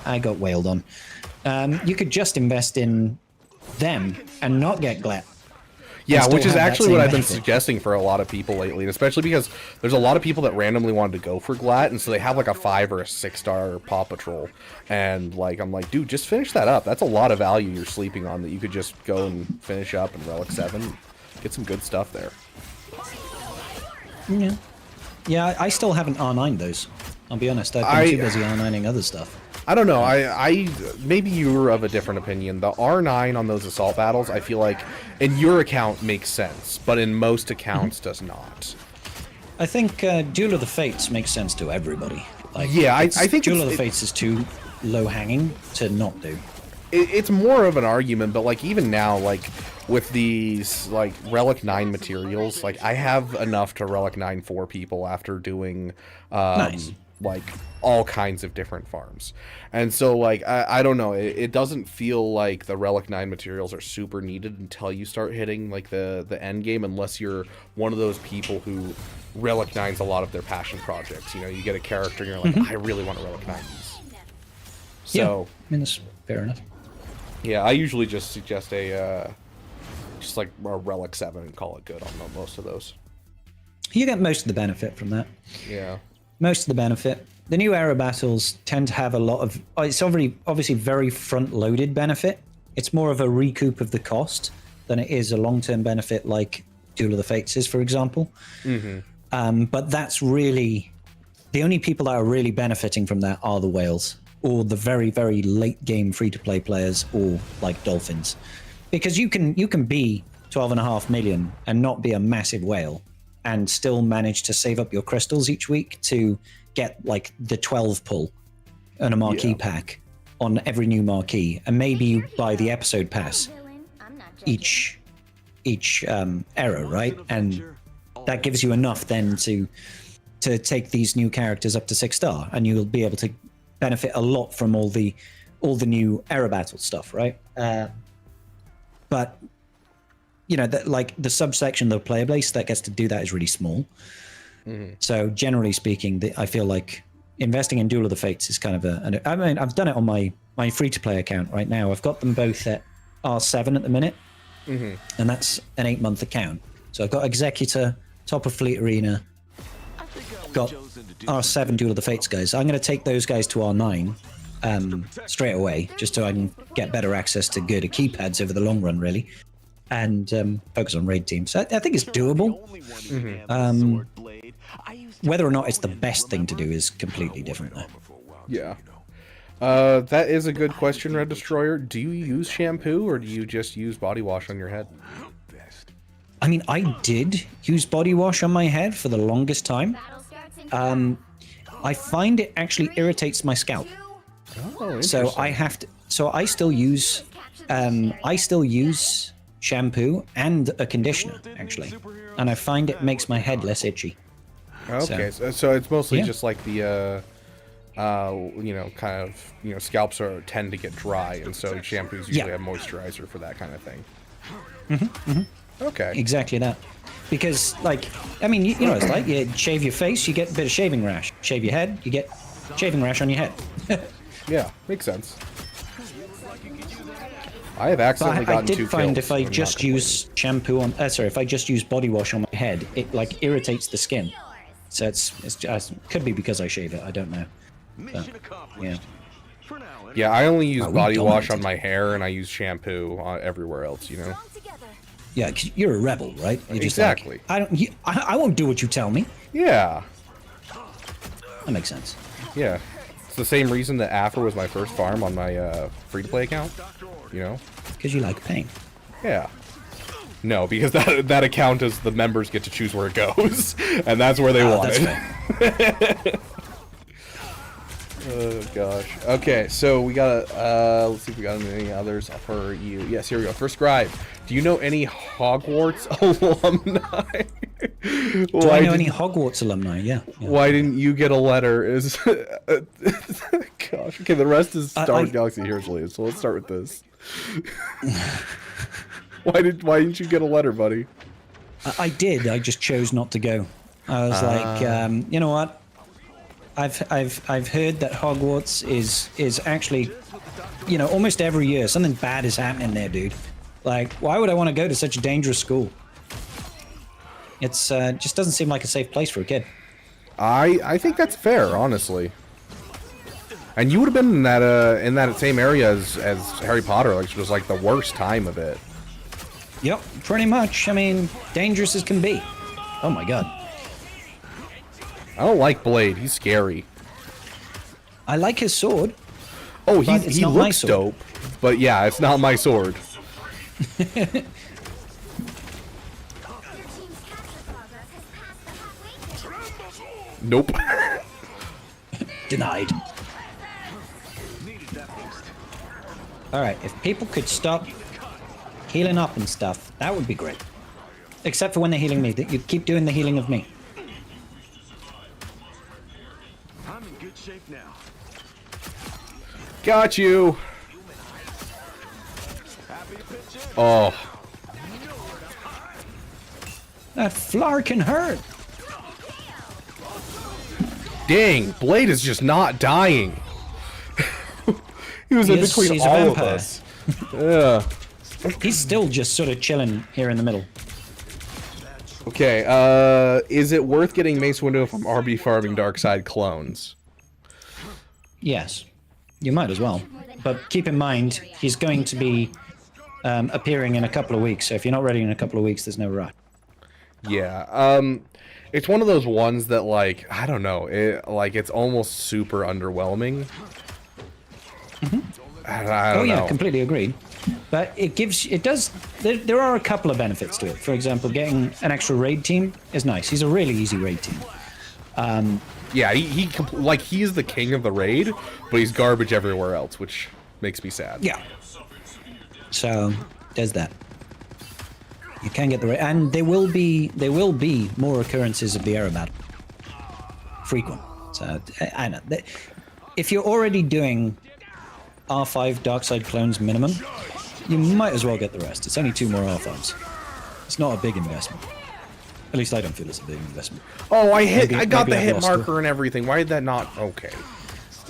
I got wailed on. You could just invest in them and not get Glat. Yeah, which is actually what I've been benefit. suggesting for a lot of people lately, especially because there's a lot of people that randomly wanted to go for Glat, and so they have like a 5 or a 6-star Paw Patrol, and like I'm like, dude, just finish that up. That's a lot of value you're sleeping on that you could just go and finish up in Relic 7, get some good stuff there. Yeah, yeah. I still haven't R9'd those. I'll be honest. I've been too busy R9ing other stuff. I don't know. I maybe you were of a different opinion. The R9 on those assault battles, I feel like in your account makes sense, but in most accounts does not. I think Duel of the Fates makes sense to everybody. Like, yeah, I think Duel of the Fates is too low hanging to not do. It's more of an argument, but like even now, like with these like Relic 9 materials, like I have enough to Relic 9 4 people after doing Nice. like all kinds of different farms. And so like I don't know, it doesn't feel like the Relic 9 materials are super needed until you start hitting like the end game, unless you're one of those people who Relic 9's a lot of their passion projects. You know, you get a character and you're like, I really want to Relic 9 these. So Yeah, I mean, that's fair enough. yeah, I usually just suggest just like a Relic 7 and call it good on most of those. You get most of the benefit from that. Yeah. Most of the benefit. The new era battles tend to have a lot of, it's obviously very front-loaded benefit. It's more of a recoup of the cost than it is a long-term benefit like Duel of the Fates is, for example. But that's really, the only people that are really benefiting from that are the whales, or the very, very late game free-to-play players, or like dolphins. Because you can be 12.5 million and not be a massive whale and still manage to save up your crystals each week to get like the 12 pull on a marquee pack on every new marquee, and maybe you buy the episode pass each era, right? And that gives you enough then to take these new characters up to 6-star, and you'll be able to benefit a lot from all the new era battle stuff, right? But you know, that like the subsection of the player base that gets to do that is really small. So generally speaking, I feel like investing in Duel of the Fates is kind of I mean, I've done it on my free-to-play account right now. I've got them both at R7 at the minute, and that's an 8-month account. So I've got Executor, Top of Fleet Arena, got R7 Duel of the Fates guys. I'm going to take those guys to R9 straight away, just so I can get better access to good keypads over the long run, really, and focus on raid teams. So I think it's doable. Whether or not it's the best thing to do is completely different, though. Yeah. That is a good question, Red Destroyer. Do you use shampoo, or do you just use body wash on your head? I mean, I did use body wash on my head for the longest time. I find it actually irritates my scalp. Oh, So I have to. So I still use shampoo and a conditioner, actually, and I find it makes my head less itchy. Okay, so it's mostly yeah. just like the you know, kind of, you know, scalps tend to get dry, and so shampoos usually have moisturizer for that kind of thing. Okay. Exactly that. Because, like, I mean, you know what it's like. You shave your face, you get a bit of shaving rash. Shave your head, you get shaving rash on your head. Yeah, makes sense. I have accidentally gotten 2 kills. I did find if I I'm just not complaining. use shampoo on, sorry, if I just use body wash on my head, it like irritates the skin. So it's just could be because I shave it. I don't know. But, yeah. Yeah, I only use Wow, we body wash dominated. on my hair, and I use shampoo everywhere else. You know. Yeah, 'cause you're a rebel, right? You're just Exactly. Like, I don't. I won't do what you tell me. Yeah. That makes sense. Yeah. It's the same reason that Afro was my first farm on my free-to-play account. You know. Because you like pain. Yeah. No, because that account is the members get to choose where it goes, and that's where they want That's it. fair. Oh gosh. Okay, so we got let's see if we got any others for you. Yes, here we go. For Scribe, do you know any Hogwarts alumni? Do I know any Hogwarts alumni? Yeah. Why didn't you get a letter? Is gosh. Okay, the rest is Star Wars Galaxy Heroes related. So let's start with this. Why didn't you get a letter, buddy? I did. I just chose not to go. I was like, you know what? I've heard that Hogwarts is actually, you know, almost every year something bad is happening there, dude. Like, why would I want to go to such a dangerous school? It's just doesn't seem like a safe place for a kid. I think that's fair, honestly. And you would have been in that same area as Harry Potter, which was like the worst time of it. Yep, pretty much. I mean, dangerous as can be. Oh my god. I don't like Blade. He's scary. I like his sword. Oh, But it's he not my looks sword. dope. But yeah, it's not my sword. Your team's capture progress has passed the halfway point. Nope. Denied. Alright, if people could stop healing up and stuff, that would be great. Except for when they're healing me. That you keep doing the healing of me. I'm in good shape now. Got you. Oh, That flower can hurt. dang. Blade is just not dying. He was in between He's a all of vampire. us. Yeah. He's still just sort of chilling here in the middle. Okay, is it worth getting Mace Windu from RB farming Darkside clones? Yes. You might as well. But keep in mind, he's going to be appearing in a couple of weeks. So if you're not ready in a couple of weeks, there's no rush. Yeah, it's one of those ones that, like, I don't know, it's almost super underwhelming. I don't know. Yeah, completely agreed. But there are a couple of benefits to it. For example, getting an extra raid team is nice. He's a really easy raid team. Yeah, he is the king of the raid, but he's garbage everywhere else, which makes me sad. Yeah. So there's that. You can get the raid, and there will be more occurrences of the era battle. Frequent. So I know that if you're already doing R5 Darkside clones minimum, you might as well get the rest. It's only 2 more R5s. It's not a big investment. At least I don't feel it's a big investment. Oh, I got maybe the I've hit lost marker and everything. Why did that not? Okay.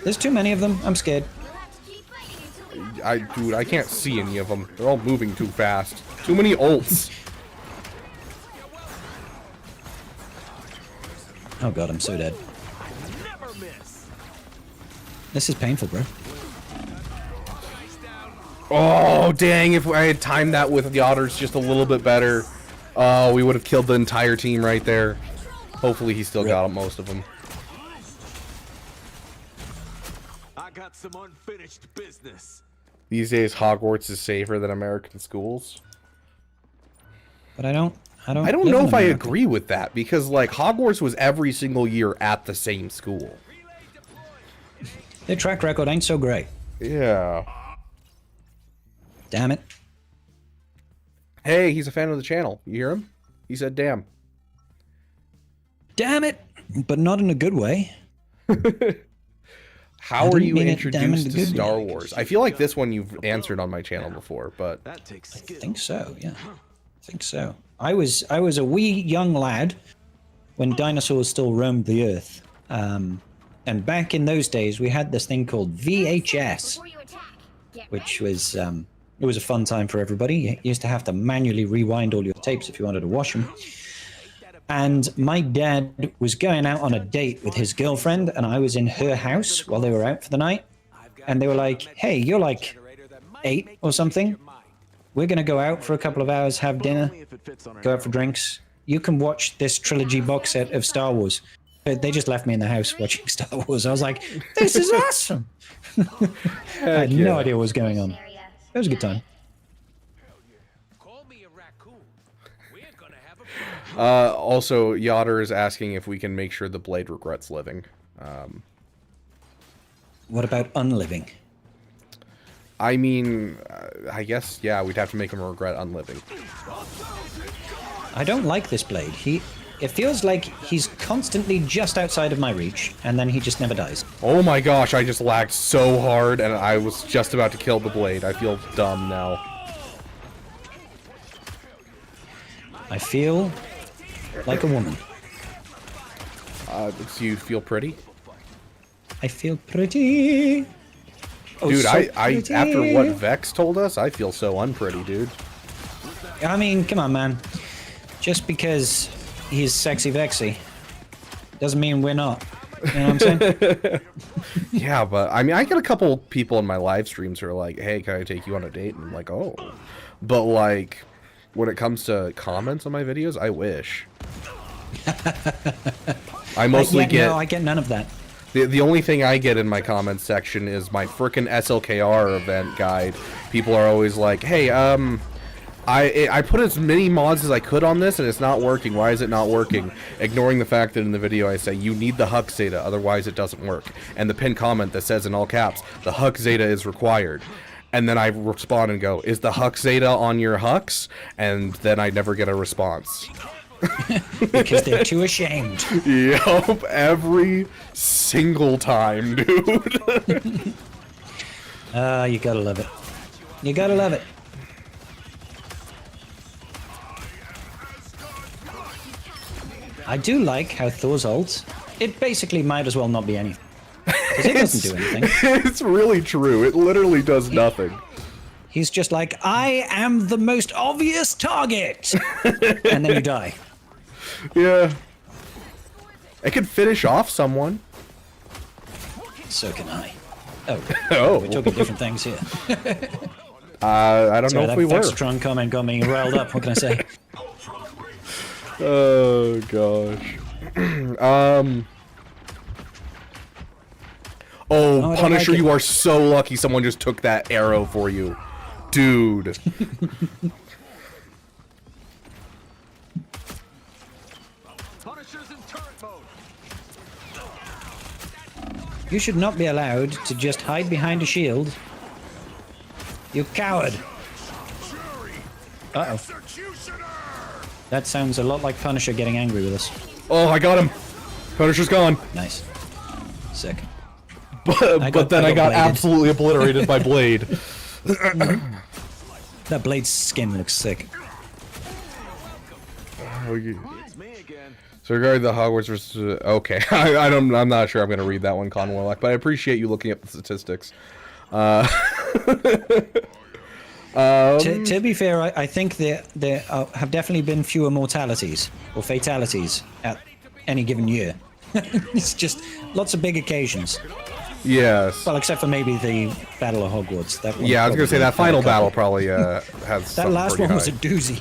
There's too many of them. I'm scared. We'll have to keep fighting until we Dude, I can't see any of them. They're all moving too fast. Too many ults. Oh god, I'm so dead. Never miss. This is painful, bro. Oh, dang, if I had timed that with the otters just a little bit better, we would have killed the entire team right there. Hopefully he still got most of them. I got some unfinished business. These days, Hogwarts is safer than American schools. But I don't I don't live know in if I America. agree with that, because, like, Hogwarts was every single year at the same school. Their track record ain't so great. Yeah. Damn it. Hey, he's a fan of the channel. You hear him? He said, damn. Damn it! But not in a good way. How I are didn't you mean it, damn it, introduced to good Star way. Wars? I feel like this one you've answered on my channel before, but That takes I skill. think so, yeah. I think so. I was a wee young lad when dinosaurs still roamed the earth. And back in those days, we had this thing called VHS, Before you attack, get which ready. was it was a fun time for everybody. You used to have to manually rewind all your tapes if you wanted to wash them. And my dad was going out on a date with his girlfriend, and I was in her house while they were out for the night. And they were like, "Hey, you're like 8 or something. We're gonna go out for a couple of hours, have dinner, go out for drinks. You can watch this trilogy box set of Star Wars." But they just left me in the house watching Star Wars. I was like, "This is awesome!" I had no idea what was going on. It was a good time. Also, Yoder is asking if we can make sure the blade regrets living. What about unliving? I mean, I guess, yeah, we'd have to make him regret unliving. I don't like this blade. It feels like he's constantly just outside of my reach, and then he just never dies. Oh my gosh, I just lagged so hard, and I was just about to kill the blade. I feel dumb now. I feel like a woman. Do you feel pretty? I feel pretty. Oh, Dude, so I pretty. after what Vex told us, I feel so unpretty, dude. I mean, come on, man. Just because he's sexy Vexy doesn't mean we're not. You know what I'm saying? Yeah, but I mean, I get a couple people in my live streams who are like, "Hey, can I take you on a date?" And I'm like, "Oh," but like, when it comes to comments on my videos, I wish. I mostly No, I get none of that. The only thing I get in my comments section is my frickin' SLKR event guide. People are always like, "Hey, I put as many mods as I could on this and it's not working. Why is it not working?" Ignoring the fact that in the video I say, "You need the Hux Zeta, otherwise it doesn't work." And the pinned comment that says in all caps, "The Hux Zeta is required." And then I respond and go, "Is the Hux Zeta on your Hux?" And then I never get a response. Because they're too ashamed. Yup, every single time, dude. You gotta love it. You gotta love it. I do like how Thor's ult, it basically might as well not be anything. Because it doesn't do anything. It's really true. It literally does nothing. He's just like, "I am the most obvious target!" And then you die. Yeah. It could finish off someone. So can I. Oh, Oh. we're talking different things here. I don't Sorry, know if that we were. Vexatron comment got me riled up. What can I say? Oh, gosh. Oh, I don't Punisher, like it. you are so lucky someone just took that arrow for you. Dude. Punisher's in turret mode. You should not be allowed to just hide behind a shield. You coward. Uh-oh. That sounds a lot like Punisher getting angry with us. Oh, I got him. Punisher's gone. Nice. Sick. But then I got bladed. absolutely obliterated by Blade. That Blade's skin looks sick. It's me again. So regarding the Hogwarts versus... okay, I'm not sure I'm going to read that one, Con Warlock, but I appreciate you looking up the statistics. To be fair, I think there have definitely been fewer mortalities or fatalities at any given year. It's just lots of big occasions. Yes. Well, except for maybe the Battle of Hogwarts. That one Yeah, I was going to say that probably final had a battle couple. probably has That something last pretty one was high. a doozy.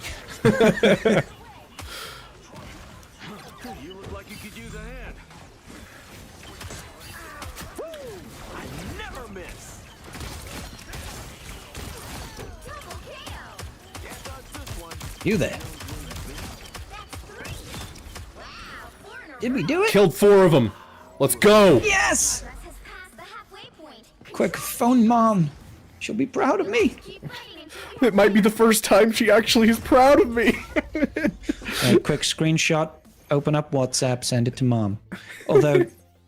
You look like you could use a hand. I never miss. Yeah, that's this one. You there? Did we do it? Killed 4 of them. Let's go. Yes! Progress has passed the halfway point. Quick, phone Mom. She'll be proud of me. Keep fighting until It might be the first time she actually is proud of me. Quick screenshot, open up WhatsApp, send it to Mom. Although,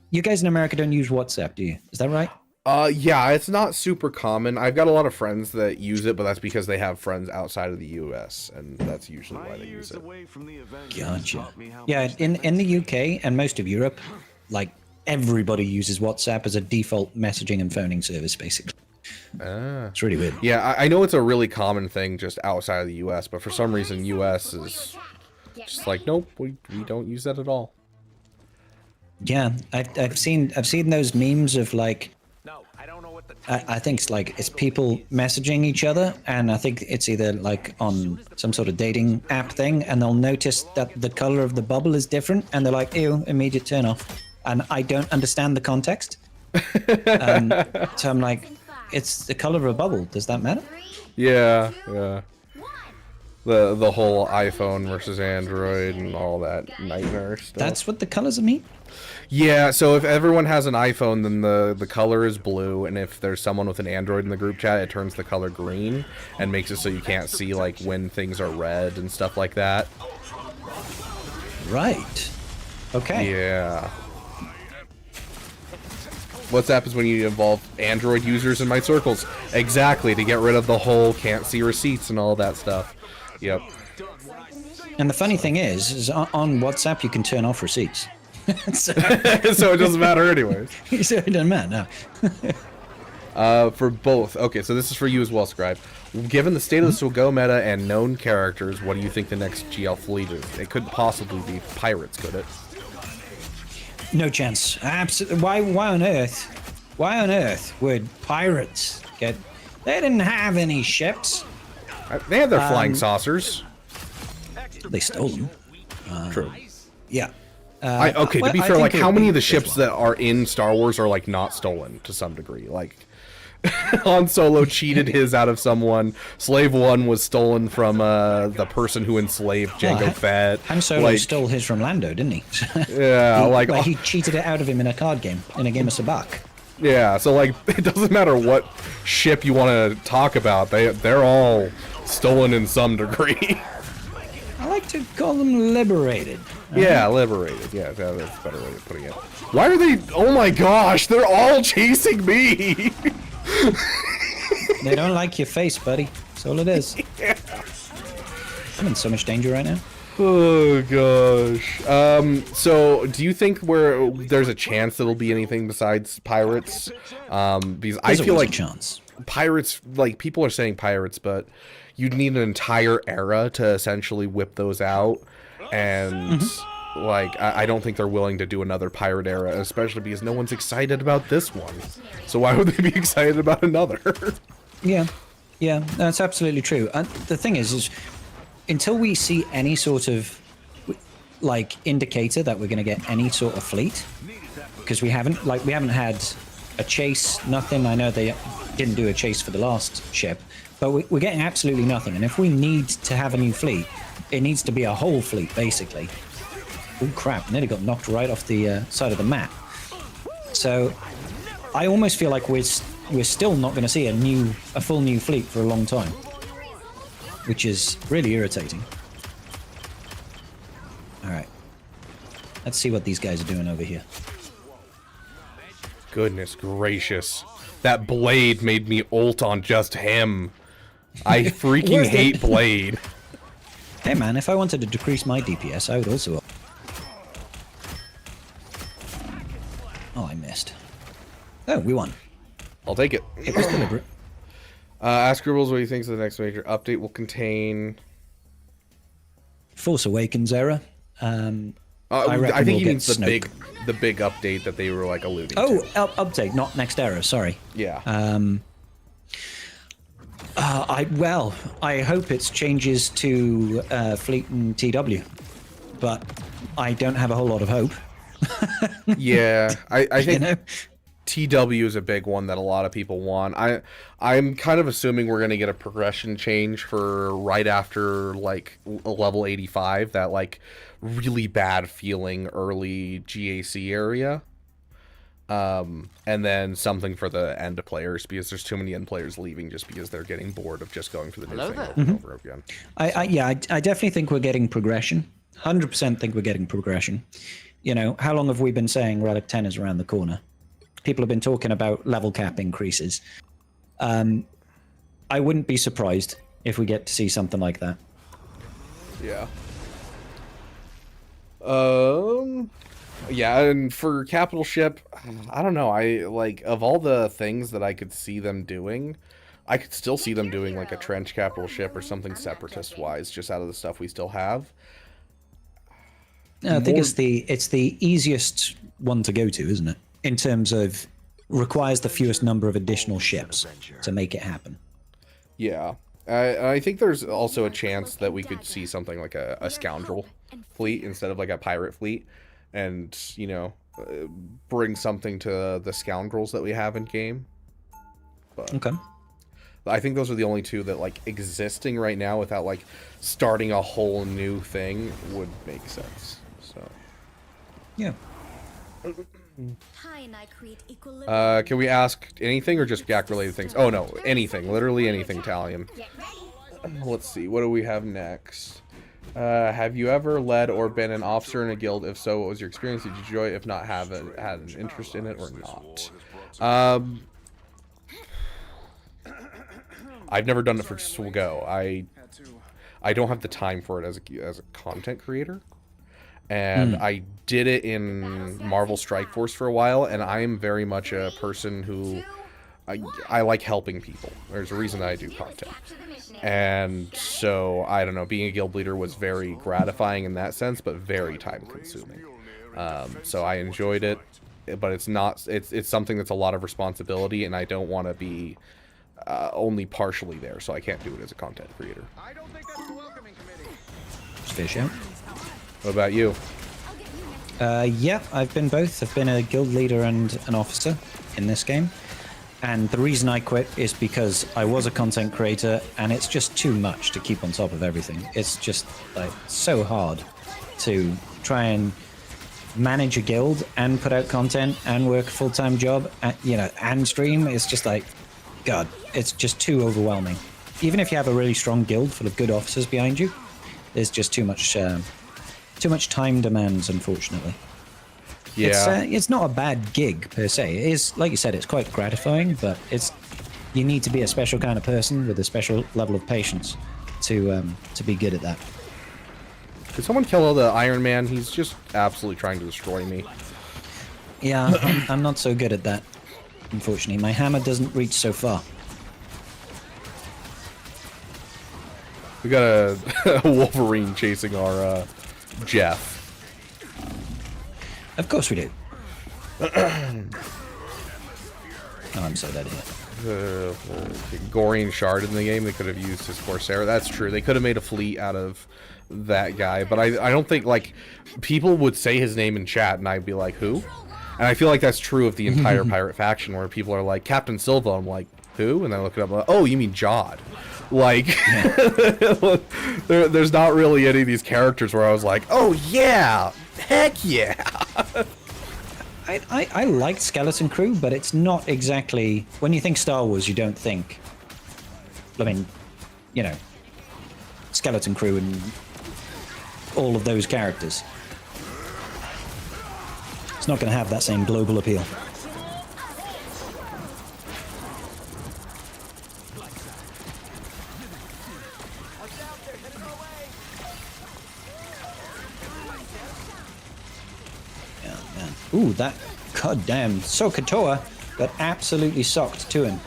you guys in America don't use WhatsApp, do you? Is that right? Yeah, it's not super common. I've got a lot of friends that use it, but that's because they have friends outside of the US, and that's usually why they use it. Gotcha. Yeah, in the UK and most of Europe, like everybody uses WhatsApp as a default messaging and phoning service, basically. It's really weird. Yeah, I know it's a really common thing just outside of the US, but for some reason US is just like, nope, we don't use that at all. Yeah, I've seen those memes of like, No, I don't know what the I think it's people messaging each other, and I think it's either like on some sort of dating app thing, and they'll notice that the color of the bubble is different, and they're like, ew, immediate turn off. And I don't understand the context. So I'm like, it's the color of a bubble. Does that matter? Yeah. The whole iPhone versus Android and all that nightmare stuff. That's what the colors mean? Yeah, so if everyone has an iPhone, then the color is blue, and if there's someone with an Android in the group chat, it turns the color green and makes it so you can't see like when things are red and stuff like that. Right. Okay. Yeah. WhatsApp is when you involve Android users in my circles. Exactly, to get rid of the whole can't see receipts and all that stuff. Yep. And the funny thing is on WhatsApp you can turn off receipts. so, So it doesn't matter anyways. so it doesn't matter, no. For both. Okay, so this is for you as well, Scribe. Given the state of the SWGOH meta and known characters, what do you think the next GL fleet is? It couldn't possibly be pirates, could it? No chance. Absolutely. Why on earth? Why on earth would pirates get? They didn't have any ships. They had their flying saucers. They stole them. True. Yeah. Okay, to be I fair, think like it how would many be of the this ships one. that are in Star Wars are like not stolen to some degree? Like Han Solo cheated his out of someone. Slave One was stolen from the person who enslaved Jango Fett. Han Solo like, stole his from Lando, didn't he? Yeah, he cheated it out of him in a card game, in a game of Sabacc. yeah. So like, it doesn't matter what ship you want to talk about. They're all stolen in some degree. I like to call them liberated. Yeah, liberated. Yeah, that's a better way of putting it. Why are they? Oh my gosh, they're all chasing me. They don't like your face, buddy. That's all it is. Yeah. I'm in so much danger right now. Oh gosh. So do you think there's a chance it'll be anything besides pirates? Because I There's feel always like a chance. pirates, like people are saying pirates, but you'd need an entire era to essentially whip those out, and like I don't think they're willing to do another pirate era, especially because no one's excited about this one. So why would they be excited about another? Yeah, that's absolutely true. And the thing is until we see any sort of like indicator that we're going to get any sort of fleet, because we haven't had a chase, nothing. I know they didn't do a chase for the last ship, but we're getting absolutely nothing. And if we need to have a new fleet, it needs to be a whole fleet, basically. Oh crap! Nearly got knocked right off the side of the map. So I almost feel like we're still not going to see a full new fleet for a long time, which is really irritating. All right, let's see what these guys are doing over here. Goodness gracious. That Blade made me ult on just him. I freaking Worth it. hate Blade. Hey man, if I wanted to decrease my DPS, I would also. Oh, I missed. Oh, we won. I'll take it. It was deliberate. Ask Scribbles what he thinks the next major update will contain. Force Awakens era. I I reckon think we'll he means get the big update that they were like alluding Oh, to. update, not next era. Sorry. Yeah. I hope it's changes to Fleet and TW, but I don't have a whole lot of hope. Yeah. I You think know? TW is a big one that a lot of people want. I'm kind of assuming we're gonna get a progression change for right after like level 85, that like really bad feeling early GAC area. And then something for the end players, because there's too many end players leaving just because they're getting bored of just going through the new thing over and over again. I definitely think we're getting progression. 100% think we're getting progression. You know, how long have we been saying Relic 10 is around the corner? people have been talking about level cap increases. I wouldn't be surprised if we get to see something like that. Yeah. Yeah, and for capital ship, I don't know. I like of all the things that I could see them doing, I could still see them doing like a trench capital ship or something separatist wise, just out of the stuff we still have. I think it's the easiest one to go to, isn't it? In terms of requires the fewest number of additional ships to make it happen. Yeah. I think there's also a chance that we could see something like a scoundrel fleet instead of like a pirate fleet, and, you know, bring something to the scoundrels that we have in game. But Okay. I think those are the only two that, like, existing right now without, like, starting a whole new thing would make sense. So. Yeah. Can we ask anything or just GAC related things? Oh no, anything, literally anything, Talium. Let's see, what do we have next? Have you ever led or been an officer in a guild? If so, what was your experience? Did you enjoy it? If not, had an interest in it or not? I've never done it for SWGOH. I don't have the time for it as a content creator. And I did it in Marvel Strike Force for a while, and I am very much a person who I like helping people. There's a reason I do content. And so, I don't know, being a guild leader was very gratifying in that sense, but very time consuming. So I enjoyed it, but it's something that's a lot of responsibility, and I don't want to be only partially there, so I can't do it as a content creator. Fish out. What about you? Yeah, I've been both. I've been a guild leader and an officer in this game. And the reason I quit is because I was a content creator, and it's just too much to keep on top of everything. It's just like so hard to try and manage a guild and put out content and work a full-time job, and, you know, and stream. It's just like, God, it's just too overwhelming. Even if you have a really strong guild full of good officers behind you, there's just too much time demands, unfortunately. Yeah. It's not a bad gig per se. It is, like you said, it's quite gratifying, but you need to be a special kind of person with a special level of patience to be good at that. Did someone kill the Iron Man? He's just absolutely trying to destroy me. Yeah, I'm not so good at that, unfortunately. My hammer doesn't reach so far. We got a Wolverine chasing our Jeff. Of course we do. Oh, I'm so dead here. Gorian Shard in the game, they could have used his Corsair. That's true. They could have made a fleet out of that guy, but I don't think, like, people would say his name in chat and I'd be like, who? And I feel like that's true of the entire pirate faction, where people are like, Captain Silva, I'm like, who? And then I look it up, like, oh, you mean Jod. Like, there's not really any of these characters where I was like, oh yeah, heck yeah. I liked Skeleton Crew, but it's not exactly, when you think Star Wars, you don't think, I mean, you know, Skeleton Crew and all of those characters. It's not going to have that same global appeal. Ooh, that goddamn Sokotoa got absolutely socked to him.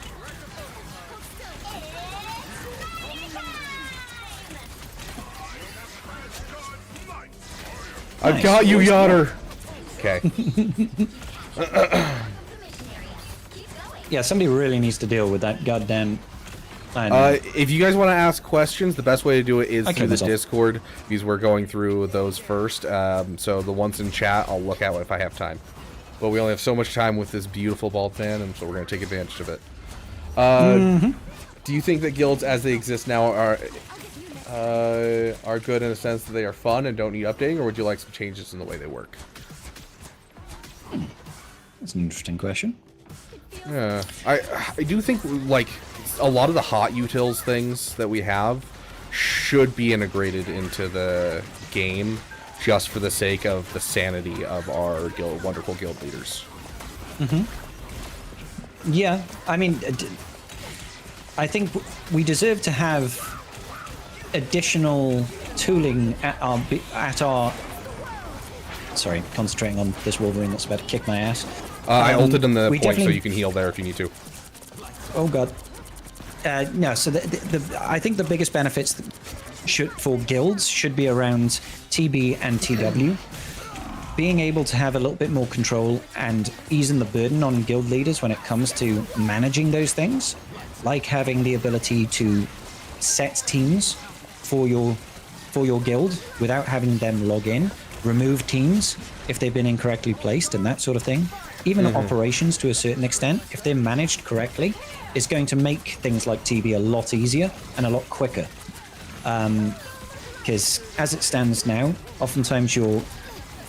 I've got you, Yotter. Okay. Yeah, somebody really needs to deal with that goddamn. If you guys want to ask questions, the best way to do it is through the myself. Discord, because we're going through those first. So the ones in chat, I'll look at if I have time. But we only have so much time with this beautiful bald man, and so we're going to take advantage of it. Do you think that guilds as they exist now are good in the sense that they are fun and don't need updating, or would you like some changes in the way they work? That's an interesting question. Yeah, I do think, like, a lot of the hot utils things that we have should be integrated into the game, just for the sake of the sanity of our wonderful guild leaders. Yeah, I mean, I think we deserve to have additional tooling at our. Sorry, concentrating on this Wolverine that's about to kick my ass. I ulted in the we point, so definitely- you can heal there if you need to. Oh god. No, so I think the biggest benefits for guilds should be around TB and TW. Being able to have a little bit more control and easing the burden on guild leaders when it comes to managing those things, like having the ability to set teams for your guild without having them log in, remove teams if they've been incorrectly placed and that sort of thing. Even operations to a certain extent, if they're managed correctly, is going to make things like TB a lot easier and a lot quicker. Because as it stands now, oftentimes you're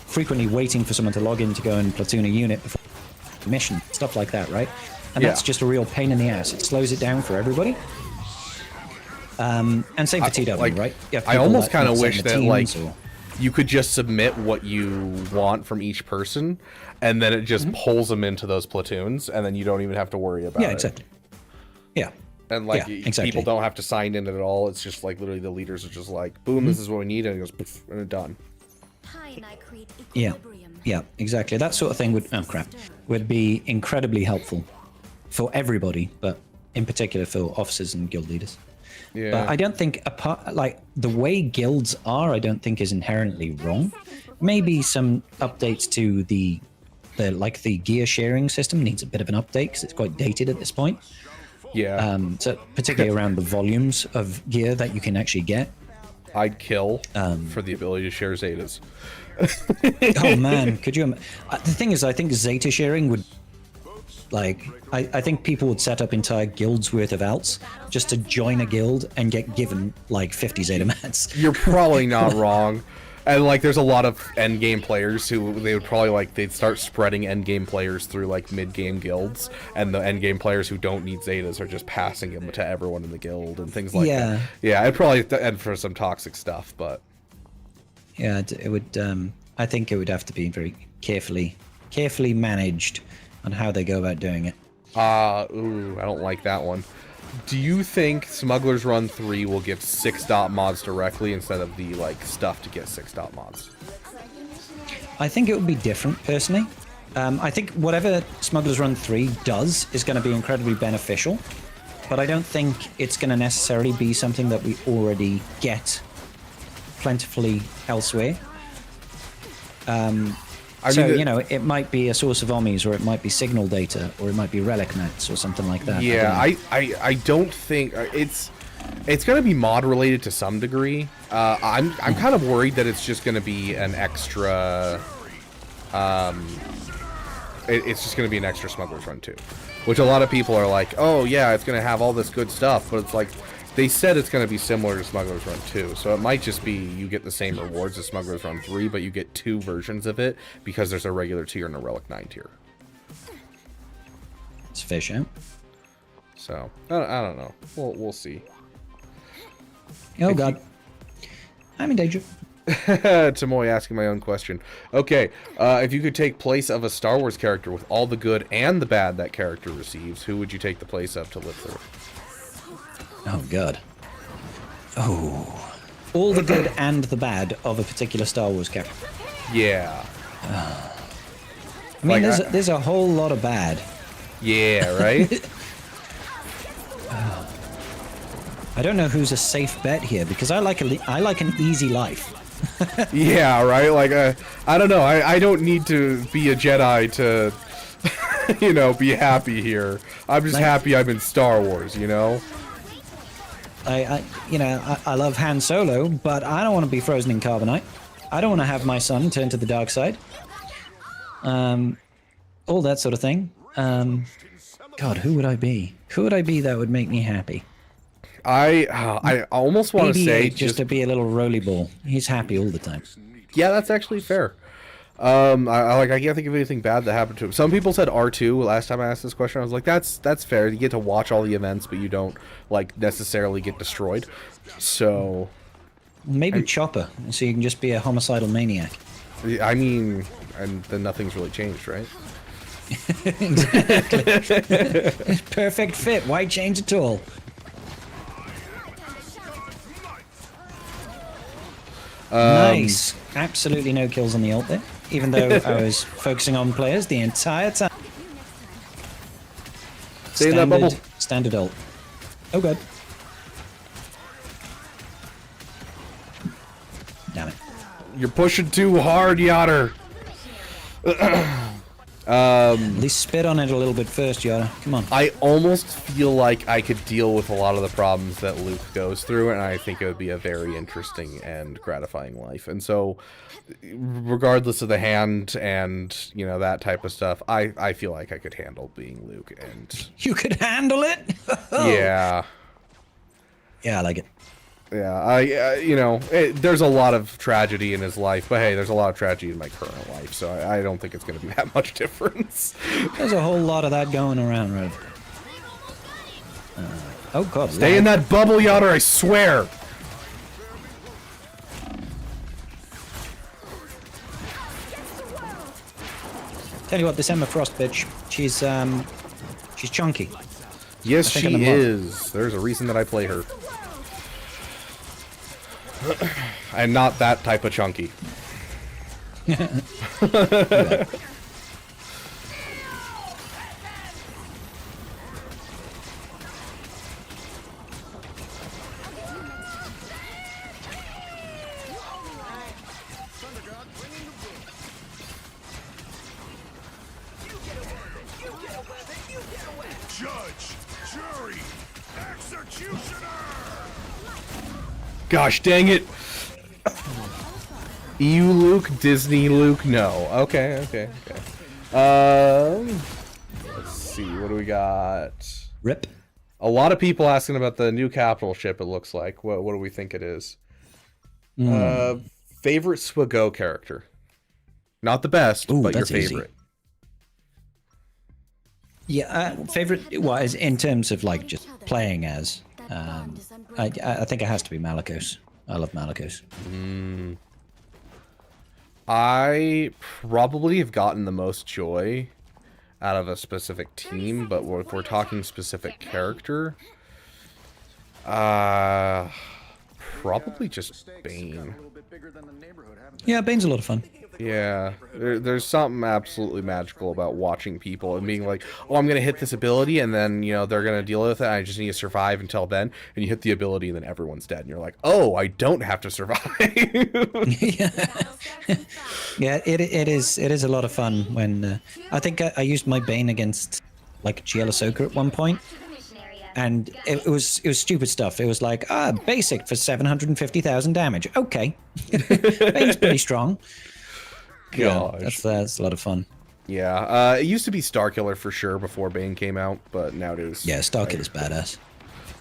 frequently waiting for someone to log in to go and platoon a unit before mission, stuff like that, right? And that's just a real pain in the ass. It slows it down for everybody. And same for TW, right? I almost kind of wish that, like, or... you could just submit what you want from each person, and then it just pulls them into those platoons, and then you don't even have to worry about it. Yeah, exactly. Yeah. And, like, exactly. people don't have to sign in at all. It's just, like, literally the leaders are just like, boom, this is what we need, and it goes, poof, and it's done. Yeah, exactly. That sort of thing would be incredibly helpful for everybody, but in particular for officers and guild leaders. Yeah. But I don't think the way guilds are, I don't think is inherently wrong. Maybe some updates to the gear sharing system needs a bit of an update because it's quite dated at this point. Yeah. So particularly around the volumes of gear that you can actually get. I'd kill for the ability to share Zetas. Oh man, could you? The thing is, I think Zeta sharing would, like, I think people would set up entire guilds worth of alts just to join a guild and get given like 50 Zeta mats. You're probably not wrong. And, like, there's a lot of endgame players who they would probably, like, they'd start spreading endgame players through, like, mid-game guilds, and the endgame players who don't need Zetas are just passing them to everyone in the guild and things like that. Yeah, it'd probably end for some toxic stuff, but... Yeah, it would, I think it would have to be very carefully managed on how they go about doing it. I don't like that one. Do you think Smugglers Run 3 will give 6-dot mods directly instead of the, like, stuff to get 6-dot mods? I think it would be different, personally. I think whatever Smugglers Run 3 does is going to be incredibly beneficial, but I don't think it's going to necessarily be something that we already get plentifully elsewhere. It might be a source of Omnis, or it might be signal data, or it might be relic mats, or something like that. Yeah, I don't think it's going to be mod related to some degree. I'm kind of worried that it's just going to be an extra. It's just going to be an extra Smugglers Run 2, which a lot of people are like, oh yeah, it's going to have all this good stuff, but it's like. They said it's going to be similar to Smugglers Run 2, so it might just be you get the same rewards as Smugglers Run 3, but you get 2 versions of it because there's a regular tier and a Relic 9 tier. It's a fish out. So, I don't know. We'll see. Oh god. I'm in danger. Tamoy asking my own question. Okay, if you could take place of a Star Wars character with all the good and the bad that character receives, who would you take the place of to live through? Oh, God. Oh. All the good and the bad of a particular Star Wars character. Yeah. I mean, like, there's a whole lot of bad. Yeah, right? I don't know who's a safe bet here, because I like an easy life. Yeah, right? Like, I don't know. I don't need to be a Jedi to, be happy here. I'm just happy I'm in Star Wars, you know? I love Han Solo, but I don't want to be frozen in carbonite. I don't want to have my son turn to the dark side. All that sort of thing. God, who would I be? Who would I be that would make me happy? I almost want to say just to be a little roly ball. He's happy all the time. Yeah, that's actually fair. I can't think of anything bad that happened to him. Some people said R2 last time I asked this question. I was like, that's fair. You get to watch all the events, but you don't necessarily get destroyed. So maybe Chopper, so you can just be a homicidal maniac. I mean, and then nothing's really changed, right? Exactly. Perfect fit. Why change at all? Nice. Absolutely no kills on the ult there. Even though I was focusing on players the entire time. Stay in that bubble. Standard ult. Oh god. Damn it. You're pushing too hard, Yotter. At least spit on it a little bit first, Yoda. Come on. I almost feel like I could deal with a lot of the problems that Luke goes through, and I think it would be a very interesting and gratifying life. And so, regardless of the hand and, you know, that type of stuff, I feel like I could handle being Luke. And You could handle it? yeah. Yeah, I like it. Yeah, you know, there's a lot of tragedy in his life, but hey, there's a lot of tragedy in my current life, so I don't think it's going to be that much difference. There's a whole lot of that going around, right? Oh god. Stay in that bubble, Yotter, I swear! Tell you what, this Emma Frost bitch, she's chunky. Yes, I think she I'm the mod. is. There's a reason that I play her. And not that type of chunky. Judge, jury, executioner! Gosh dang it! EU Luke, Disney Luke, no. Okay. Let's see, what do we got? Rip. A lot of people asking about the new capital ship, it looks like. What do we think it is? Favorite SWGOH character. Not the best, Ooh, but your that's easy. favorite. Yeah, favorite, well, is in terms of like just playing as, I think it has to be Malicos. I love Malicos. I probably have gotten the most joy out of a specific team, but if we're talking specific character, probably just Bane. Yeah, Bane's a lot of fun. Yeah, there's something absolutely magical about watching people and being like, oh, I'm going to hit this ability, and then, you know, they're going to deal with it, and I just need to survive until then, and you hit the ability, and then everyone's dead, and you're like, oh, I don't have to survive. Yeah, it is a lot of fun when, I think I used my Bane against, like, GL Ahsoka at one point, and it was stupid stuff. It was like, basic for 750,000 damage. Okay. Bane's pretty strong. Yeah, that's a lot of fun. Yeah, it used to be Starkiller for sure before Bane came out, but nowadays... Yeah, Starkiller's badass.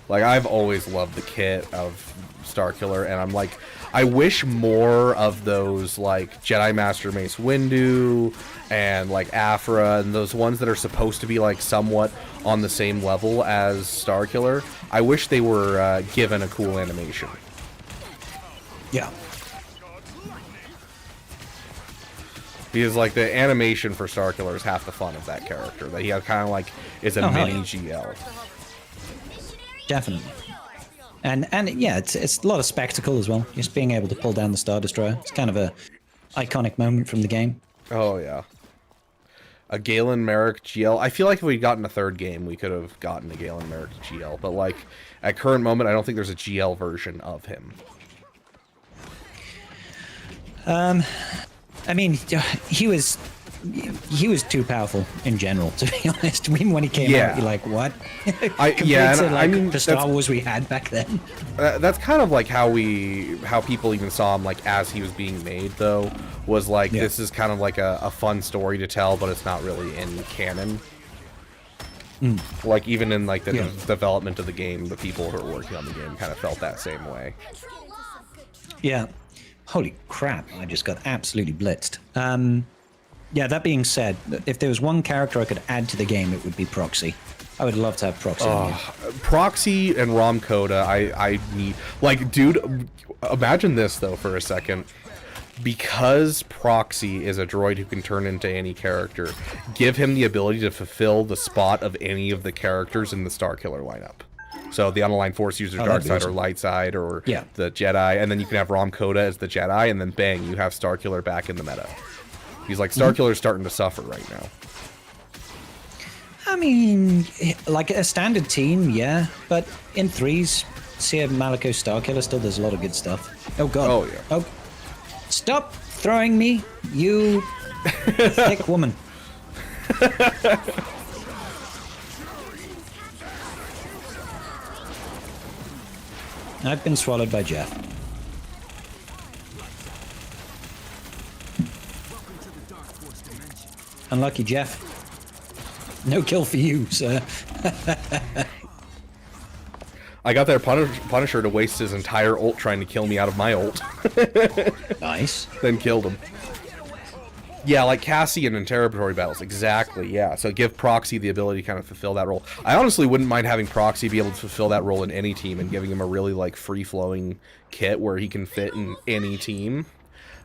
Like, I've always loved the kit of Starkiller, and I'm like, I wish more of those, like, Jedi Master Mace Windu, and, like, Afra, and those ones that are supposed to be, like, somewhat on the same level as Starkiller. I wish they were given a cool animation. Yeah. Because, like, the animation for Starkiller is half the fun of that character. That he kind of, like, is a mini GL. Definitely. And yeah, it's a lot of spectacle as well. Just being able to pull down the Star Destroyer. It's kind of a iconic moment from the game. Oh, yeah. A Galen Merrick GL. I feel like if we'd gotten a third game, we could have gotten a Galen Merrick GL. But, like, at current moment, I don't think there's a GL version of him. I mean, he was too powerful in general, to be honest. I mean, when he came out, you're like, what? Yeah, to, and like, I mean, the Star Wars we had back then. That's kind of like how people even saw him, like, as he was being made, though, was like, this is kind of like a fun story to tell, but it's not really in canon. Like, even in, like, the development of the game, the people who are working on the game kind of felt that same way. Yeah. Holy crap, I just got absolutely blitzed. Yeah, that being said, if there was one character I could add to the game, it would be Proxy. I would love to have Proxy. Proxy and Rom Coda, I need... Like, dude, imagine this, though, for a second. because Proxy is a droid who can turn into any character, give him the ability to fulfill the spot of any of the characters in the Starkiller lineup. So the unaligned Force user, dark side or light side, or the Jedi, and then you can have Rom Coda as the Jedi, and then bang, you have Starkiller back in the meta. He's like, Starkiller's starting to suffer right now. I mean, like a standard team, yeah, but in threes, Seer Malico Starkiller still does a lot of good stuff. Oh god. Oh yeah. Oh, stop throwing me, you thick woman. I've been swallowed by Jeff. Unlucky Jeff. No kill for you, sir. I got that Punisher to waste his entire ult trying to kill me out of my ult. Nice. Then killed him. Yeah, like Cassie in interrogatory battles, exactly, yeah. So give Proxy the ability to kind of fulfill that role. I honestly wouldn't mind having Proxy be able to fulfill that role in any team and giving him a really, like, free-flowing kit where he can fit in any team.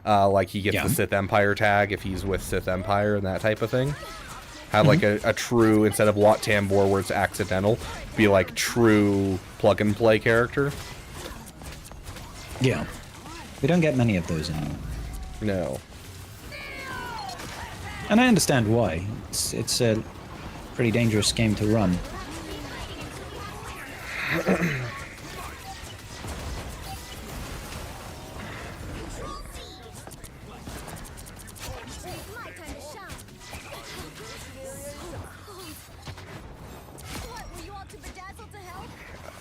Like, he gets the Sith Empire tag if he's with Sith Empire and that type of thing. Have, like, a true, instead of Wat Tambor where it's accidental, be, like, true plug-and-play character. Yeah. We don't get many of those anymore. No. And I understand why. It's a pretty dangerous game to run.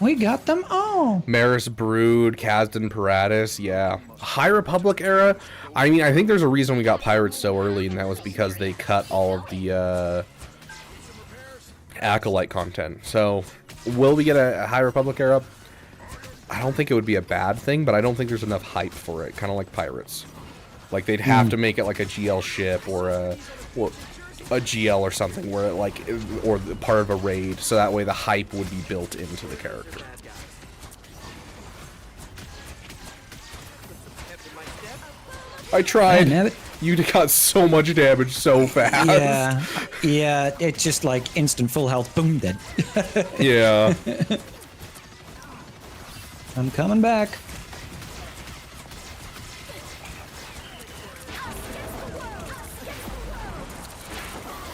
We got them all. Maris Brood, Kazdan Paratus, yeah. High Republic era, I mean, I think there's a reason we got Pirates so early, and that was because they cut all of the Acolyte content. So, will we get a High Republic era? I don't think it would be a bad thing, but I don't think there's enough hype for it, kind of like Pirates. Like, they'd have to make it like a GL ship or a GL or something where it like, or part of a raid, so that way the hype would be built into the character. I tried. Yeah, You got so much damage so fast. Yeah, it's just like instant full health, boom, dead. Yeah. I'm coming back.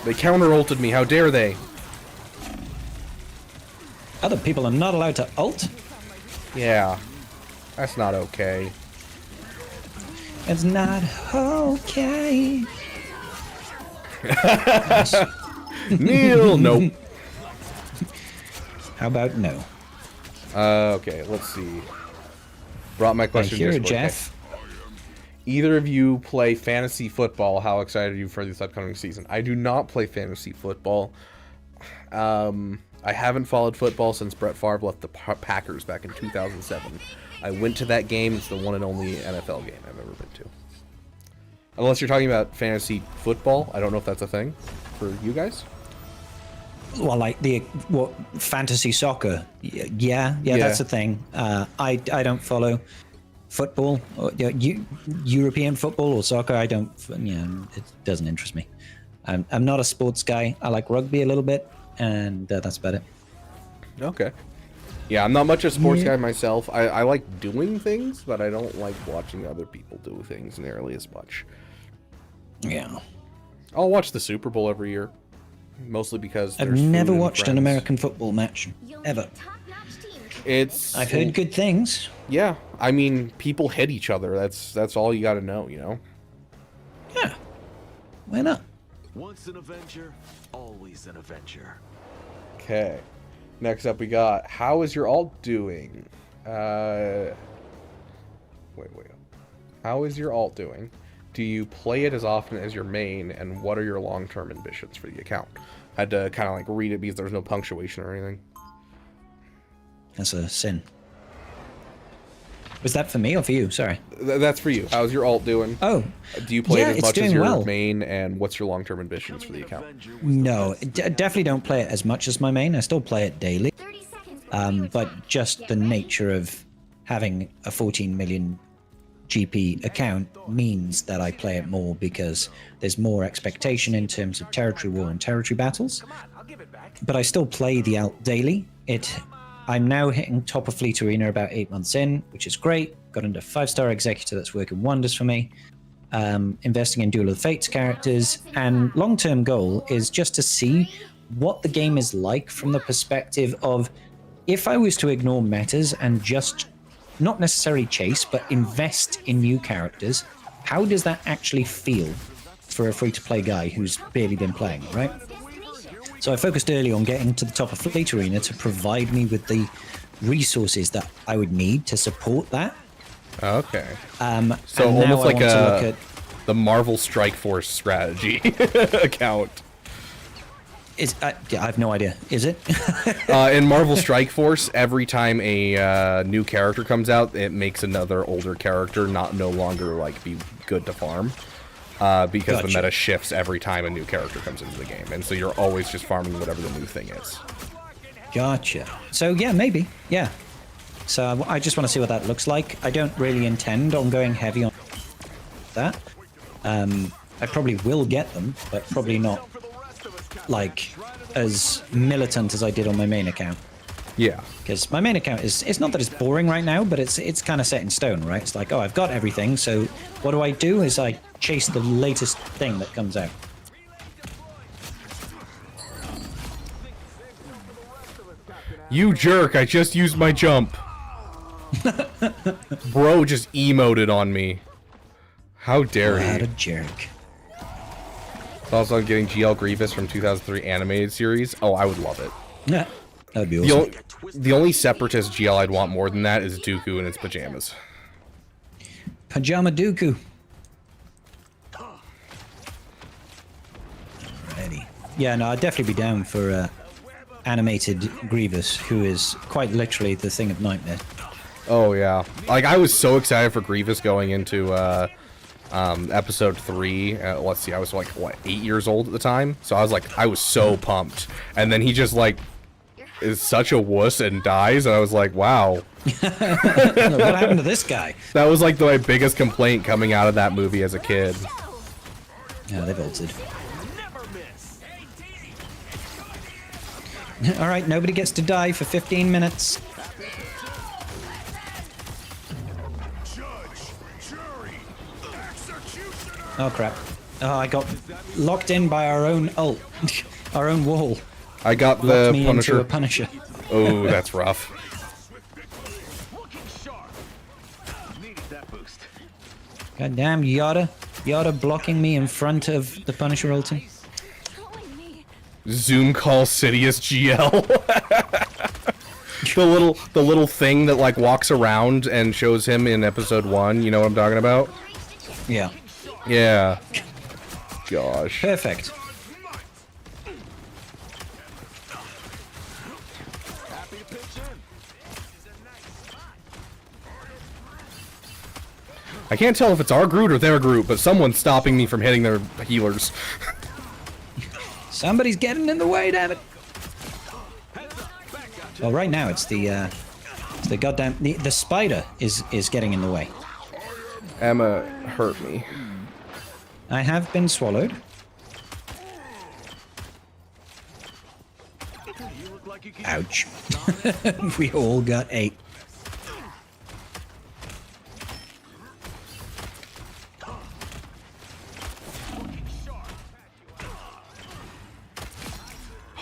They counter-ulted me, how dare they? Other people are not allowed to ult? Yeah. That's not okay. It's not okay. Neil, nope. How about no? Okay, let's see. Brought my question Here, to Jeff. Either of you play fantasy football? How excited are you for this upcoming season? I do not play fantasy football. I haven't followed football since Brett Favre left the Packers back in 2007. I went to that game. It's the one and only NFL game I've ever been to. Unless you're talking about fantasy football. I don't know if that's a thing for you guys. Well, like fantasy soccer? Yeah, that's a thing. I don't follow football, or, European football or soccer. I don't. It doesn't interest me. I'm not a sports guy. I like rugby a little bit, and that's about it. Okay. Yeah, I'm not much a sports guy myself. I like doing things, but I don't like watching other people do things nearly as much. Yeah. I'll watch the Super Bowl every year, mostly because I've there's never food and watched an friends. American football match ever. I've heard good things. Yeah, I mean, people hit each other. That's all you got to know, you know. Yeah. Why not? Once an Avenger, always an Avenger. Okay. Next up, we got, how is your alt doing? Wait. How is your alt doing? Do you play it as often as your main, and what are your long-term ambitions for the account? I had to kind of like read it because there was no punctuation or anything. That's a sin. Was that for me or for you? Sorry. That's for you. How's your alt doing? Oh. Do you play it as it's much as doing your well. main, and what's your long-term ambitions for the account? No, definitely don't play it as much as my main. I still play it daily. But just the nature of having a 14 million GP account means that I play it more because there's more expectation in terms of territory war and territory battles. But I still play the alt daily. I'm now hitting top of Fleet Arena about 8 months in, which is great. Got into 5-star executor that's working wonders for me. Investing in Duel of the Fates characters, and long-term goal is just to see what the game is like from the perspective of if I was to ignore metas and just not necessarily chase, but invest in new characters, how does that actually feel for a free-to-play guy who's barely been playing, right? So I focused early on getting to the top of Fleet Arena to provide me with the resources that I would need to support that. Okay. So almost like the Marvel Strike Force strategy account. I have no idea. Is it? In Marvel Strike Force, every time a new character comes out, it makes another older character no longer like be good to farm, because the meta shifts every time a new character comes into the game, and so you're always just farming whatever the new thing is. Gotcha. So yeah, maybe. Yeah. So I just want to see what that looks like. I don't really intend on going heavy on that. I probably will get them, but probably not like as militant as I did on my main account. Yeah. Because my main account it's not that it's boring right now, but it's kind of set in stone, right? It's like, oh, I've got everything, so what do? Is I chase the latest thing that comes out. You jerk, I just used my jump. Bro just emoted on me. How dare he? What a jerk. Also, I'm getting GL Grievous from 2003 animated series. Oh, I would love it. Yeah, that'd be awesome. The only Separatist GL I'd want more than that is Dooku in its pajamas. Pajama Dooku. Alrighty. Yeah, no, I'd definitely be down for animated Grievous, who is quite literally the thing of nightmare. Oh, yeah. Like, I was so excited for Grievous going into episode 3. Let's see, I was like, what, 8 years old at the time? So I was so pumped. And then he just, like, is such a wuss and dies, and I was like, wow. What happened to this guy? That was, like, my biggest complaint coming out of that movie as a kid. Yeah, they've ulted. Alright, nobody gets to die for 15 minutes. Oh crap. Oh, I got locked in by our own ult. Our own wall. I got the Locked me Punisher. into a Punisher. Oh, that's rough. Goddamn Yoda. Yoda blocking me in front of the Punisher ulti. Zoom call Sidious GL. the little thing that like walks around and shows him in episode 1, you know what I'm talking about? Yeah. Yeah. Gosh. Perfect. I can't tell if it's our Groot or their Groot, but someone's stopping me from hitting their healers. Somebody's getting in the way, damn it. Well, right now it's the goddamn the spider is getting in the way. Emma hurt me. I have been swallowed. Ouch. We all got 8.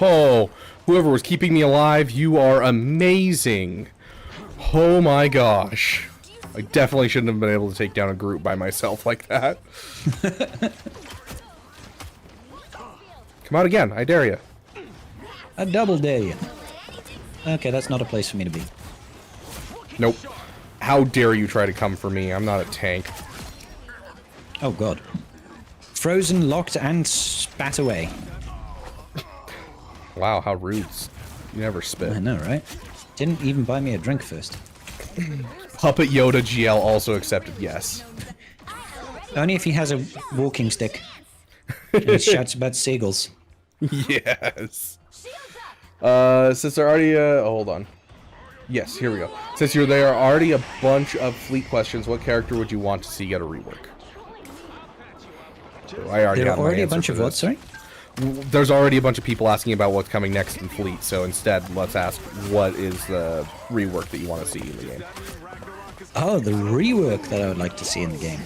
Oh, whoever was keeping me alive, you are amazing. Oh my gosh. I definitely shouldn't have been able to take down a group by myself like that. Come out again, I dare you. I double dare you. Okay, that's not a place for me to be. Nope. How dare you try to come for me? I'm not a tank. Oh god. Frozen, locked, and spat away. Wow, how rude. You never spit. I know, right? Didn't even buy me a drink first. Puppet Yoda GL also accepted yes. Only if he has a walking stick. And he shouts about seagulls. Yes. Since they're already, hold on. Yes, here we go. Since you're there are already a bunch of fleet questions, what character would you want to see get a rework? So I already There have are my already a answer bunch for of what, this. sorry? There's already a bunch of people asking about what's coming next in Fleet, so instead, let's ask what is the rework that you want to see in the game. Oh, the rework that I would like to see in the game.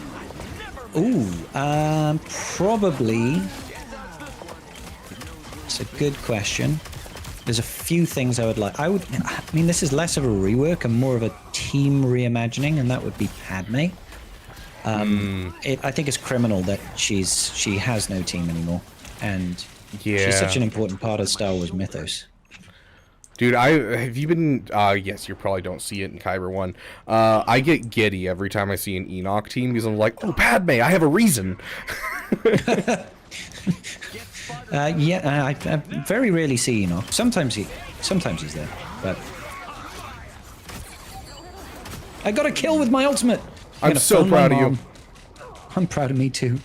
Ooh, probably. It's a good question. There's a few things I would like. I mean, this is less of a rework and more of a team reimagining, and that would be Padme. I think it's criminal that she has no team anymore, and she's such an important part of Star Wars mythos. Dude, have you been? Yes, you probably don't see it in Kyber 1. I get giddy every time I see an Enoch team because I'm like, oh, Padme, I have a reason. I very rarely see Enoch. Sometimes he's there, but I got a kill with my ultimate. I'm so proud of you. I'm proud of me too.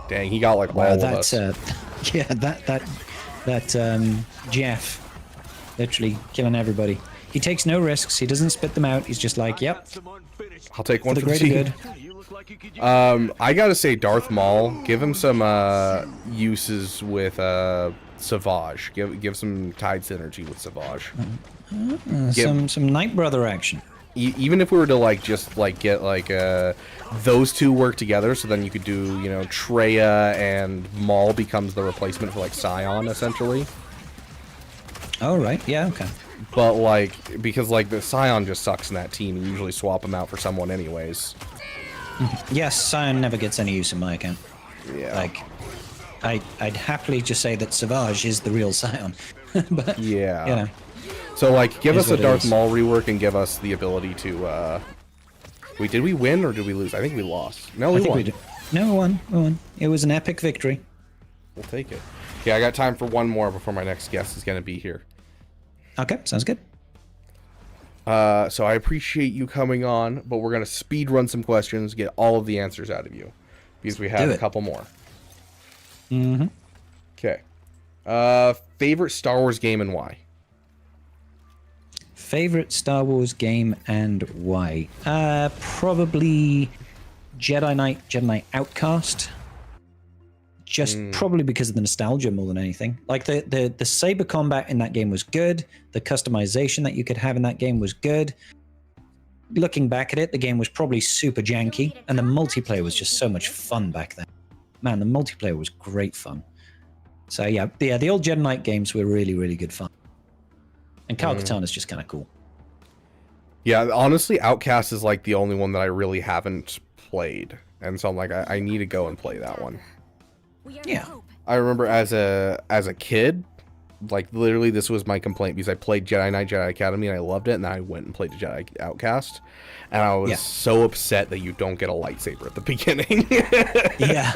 Dang, he got like all of us. Yeah, that Jeff, literally killing everybody. He takes no risks. He doesn't spit them out. He's just like, yep. I'll take one For for the the greater team. good. I gotta say Darth Maul. Give him some uses with Savage. Give some Tide synergy with Savage. Some Night Brother action. Even if we were to get those two work together, so then you could do Traya and Maul becomes the replacement for Scion essentially. Oh right, yeah, okay. But because the Scion just sucks in that team, you usually swap him out for someone anyways. Yes, Scion never gets any use in my account. Yeah. I'd happily just say that Savage is the real Scion. But yeah. you know. So give us a what it Darth is. Maul rework and give us the ability to wait, did we win or did we lose? I think we lost. No, we won. No, we won. It was an epic victory. We'll take it. Yeah, I got time for one more before my next guest is gonna be here. Okay, sounds good. So I appreciate you coming on, but we're gonna speed run some questions, get all of the answers out of you. Because we have a couple more. Mm-hmm. Okay. Favorite Star Wars game and why? Favorite Star Wars game and why? Probably Jedi Knight Outcast. Just probably because of the nostalgia more than anything. The saber combat in that game was good. The customization that you could have in that game was good. Looking back at it, the game was probably super janky, and the multiplayer was just so much fun back then. Man, the multiplayer was great fun. So yeah, the old Jedi Knight games were really, really good fun. And Kyle Katarn is just kind of cool. Yeah, honestly, Outcast is the only one that I really haven't played. And so I'm I need to go and play that one. Yeah. I remember as a kid, literally this was my complaint because I played Jedi Knight, Jedi Academy, and I loved it, and then I went and played the Jedi Outcast, and I was so upset that you don't get a lightsaber at the beginning. Yeah.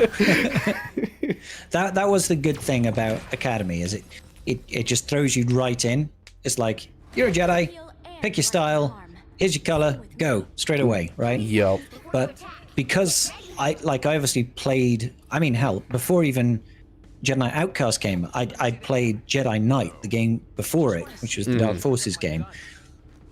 That was the good thing about Academy, is it just throws you right in. It's like, you're a Jedi, pick your style, here's your color, go, straight away, right? Yep. But because I obviously played, hell, before even Jedi Knight Outcast came, I played Jedi Knight, the game before it, which was the Dark Forces game.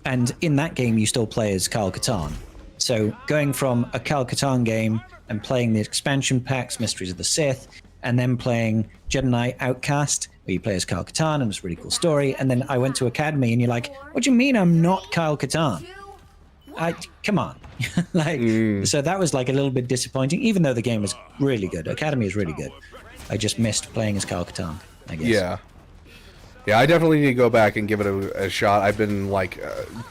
And in that game, you still play as Kyle Katarn. So going from a Kyle Katarn game and playing the expansion packs, Mysteries of the Sith, and then playing Jedi Knight Outcast, where you play as Kyle Katarn, and it's a really cool story. And then I went to Academy, and you're like, what do you mean I'm not Kyle Katarn? Come on. So that was a little bit disappointing, even though the game was really good. Academy is really good. I just missed playing as Kyle Katarn, I guess. Yeah, I definitely need to go back and give it a shot. I've been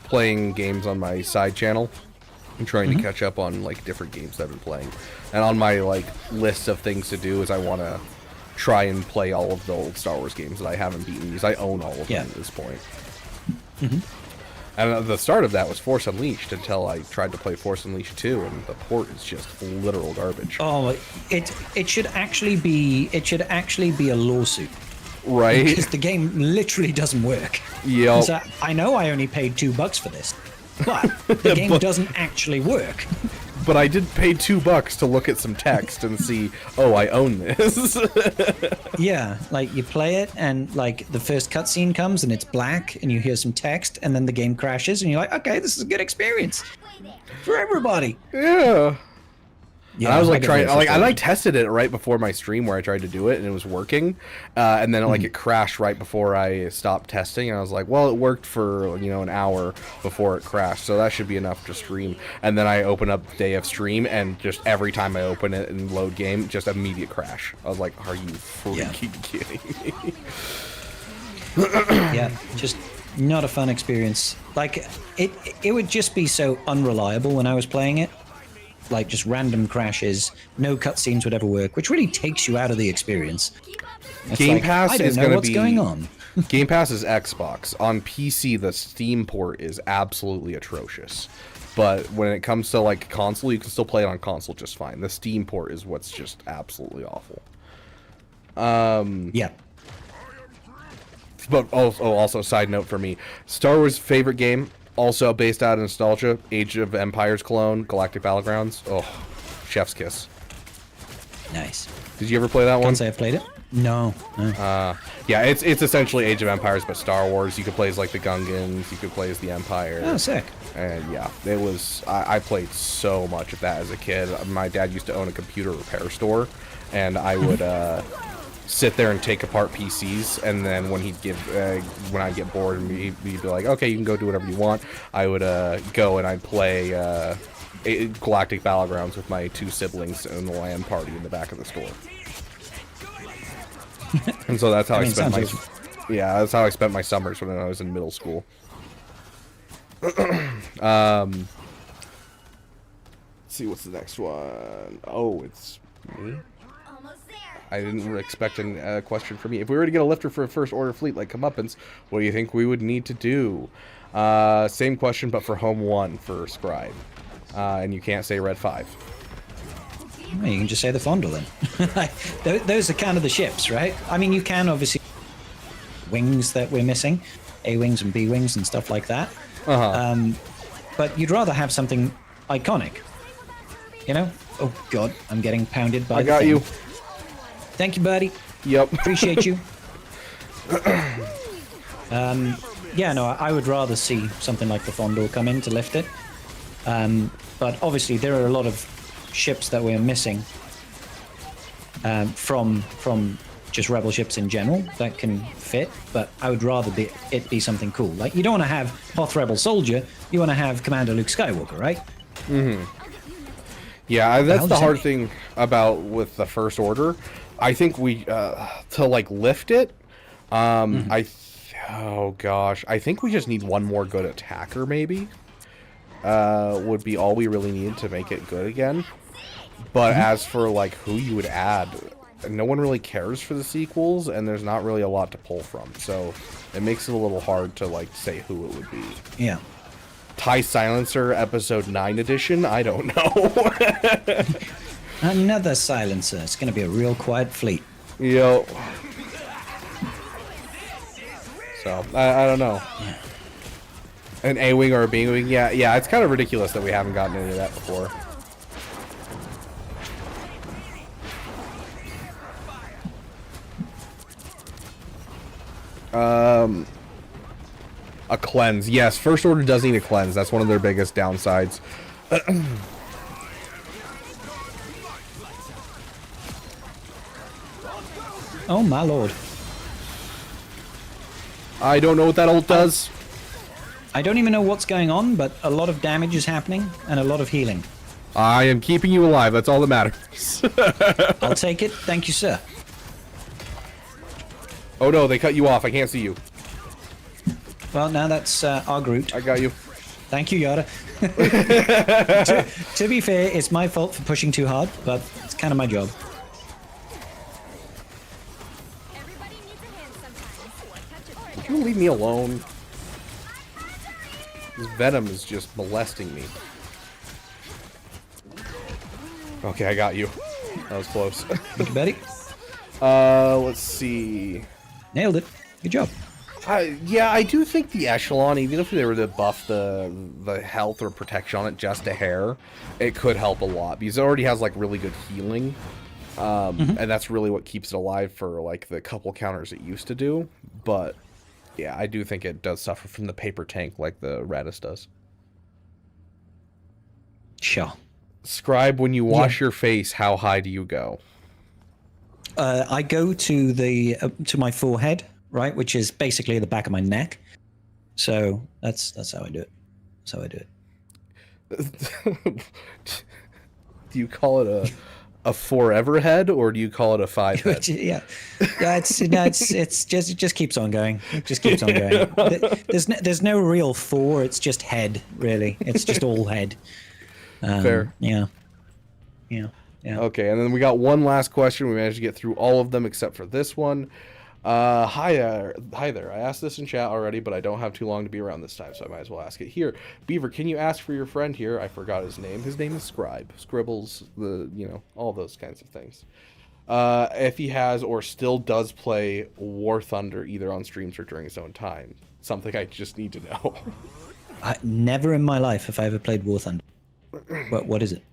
playing games on my side channel and trying to catch up on different games that I've been playing. And on my list of things to do is I want to try and play all of the old Star Wars games that I haven't beaten because I own all of them at this point. And the start of that was Force Unleashed until I tried to play Force Unleashed 2, and the port is just literal garbage. Oh, it should actually be a lawsuit. Right? Because the game literally doesn't work. Yep. So I know I only paid $2 for this, but the game doesn't actually work. but I did pay $2 to look at some text and see, oh, I own this. Yeah, like you play it and like the first cutscene comes and it's black and you hear some text and then the game crashes and you're like, okay, this is a good experience for everybody. Yeah. Yeah, And I was like get trying, very like I frustrated. tested it right before my stream where I tried to do it and it was working, and then like it crashed right before I stopped testing. And I was like, well, it worked for an hour before it crashed, so that should be enough to stream. And then I open up day of stream, and just every time I open it and load game, just immediate crash. I was like, are you freaking kidding me? Yeah, just not a fun experience. Like it would just be so unreliable when I was playing it. Like just random crashes, no cutscenes would ever work, which really takes you out of the experience. It's Game like, Pass I don't is know going to what's be going on. Game Pass is Xbox. On PC, the Steam port is absolutely atrocious. But when it comes to like console, you can still play it on console just fine. The Steam port is what's just absolutely awful. Yeah. But also side note for me, Star Wars favorite game, also based out of nostalgia, Age of Empires clone, Galactic Battlegrounds. Oh, chef's kiss. Nice. Did you ever play that one? Can't say I've played it. No. Yeah, it's essentially Age of Empires, but Star Wars. You could play as like the Gungans, you could play as the Empire. Oh, sick. And yeah, it was. I played so much of that as a kid. My dad used to own a computer repair store, and I would sit there and take apart PCs. And then when when I get bored, and he'd be like, "Okay, you can go do whatever you want," I would go and I'd play Galactic Battlegrounds with my 2 siblings in the LAN party in the back of the store. And so that's how I spent my that's how I spent my summers when I was in middle school. Let's see what's the next one. Oh, it's me. Almost there. I didn't expect a question from me. If we were to get a lifter for a first order fleet like Comeuppance, what do you think we would need to do? Same question, but for Home 1 for Scribe. And you can't say Red 5. Well, you can just say the Fondle then. Those are kind of the ships, right? I mean, you can obviously wings that we're missing, A-wings and B-wings and stuff like that. But you'd rather have something iconic, you know? Oh God, I'm getting pounded by. I got you. Thank you, buddy. Yep. Appreciate you. Yeah, no, I would rather see something like the Fondle come in to lift it. But obviously, there are a lot of ships that we're missing from just rebel ships in general that can fit. But I would rather it be something cool. Like you don't want to have Hoth Rebel Soldier. You want to have Commander Luke Skywalker, right? Mm-hmm. Yeah, that's the hard thing about with the First Order. I think we to like lift it. Oh gosh, I think we just need one more good attacker. Maybe would be all we really need to make it good again. But as for like who you would add, no one really cares for the sequels, and there's not really a lot to pull from. So it makes it a little hard to like say who it would be. Yeah. TIE Silencer Episode 9 edition? I don't know. Another silencer. It's going to be a real quiet fleet. Yo. So, I don't know. Yeah. An A-wing or a B-wing? Yeah, it's kind of ridiculous that we haven't gotten any of that before. A cleanse. Yes, First Order does need a cleanse. That's one of their biggest downsides. Oh my lord. I don't know what that ult does. I don't even know what's going on, but a lot of damage is happening and a lot of healing. I am keeping you alive. That's all that matters. I'll take it. Thank you, sir. Oh no, they cut you off. I can't see you. Well, now that's our Groot. I got you. Thank you, Yoda. to be fair, it's my fault for pushing too hard, but it's kind of my job. Everybody needs a hand sometimes. Would you leave me alone? This Venom is just molesting me. Okay, I got you. That was close. Thank you, buddy. Let's see. Nailed it. Good job. Yeah, I do think the Echelon, even if they were to buff the health or protection on it just a hair, it could help a lot because it already has like really good healing, and that's really what keeps it alive for like the couple counters it used to do. But yeah, I do think it does suffer from the paper tank like the Radis does. Sure. Scribe, when you wash your face, how high do you go? I go to the to my forehead, right, which is basically the back of my neck. So that's how I do it. That's how I do it. Do you call it a forever head or do you call it a 5 head? Yeah, it's just it just keeps on going. It just keeps on going. There's no real 4. It's just head, really. It's just all head. Fair. Yeah. Okay, and then we got one last question. We managed to get through all of them except for this one. Hi there. I asked this in chat already, but I don't have too long to be around this time, so I might as well ask it here. Beaver, can you ask for your friend here? I forgot his name. His name is Scribe. Scribbles, all those kinds of things. If he has or still does play War Thunder either on streams or during his own time. Something I just need to know. Never in my life have I ever played War Thunder. What is it?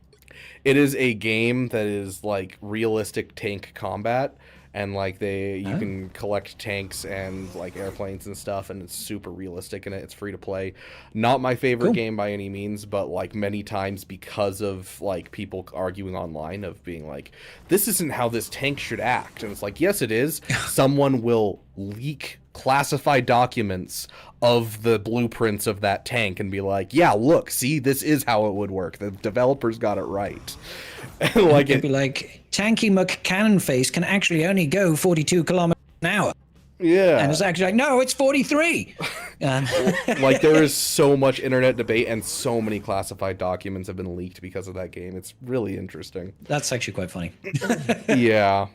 It is a game that is like realistic tank combat, and like you can collect tanks and like airplanes and stuff, and it's super realistic in it. It's free to play. Not my favorite game by any means, but like many times because of like people arguing online of being like, this isn't how this tank should act, and it's like, yes it is. Someone will leak classified documents of the blueprints of that tank and be like, yeah, look, see, this is how it would work. The developers got it right. Like it'd be like, Tanky McCannon Face can actually only go 42 kilometers an hour. Yeah. And it's actually like, no, it's 43. Like there is so much internet debate and so many classified documents have been leaked because of that game. It's really interesting. That's actually quite funny. Yeah.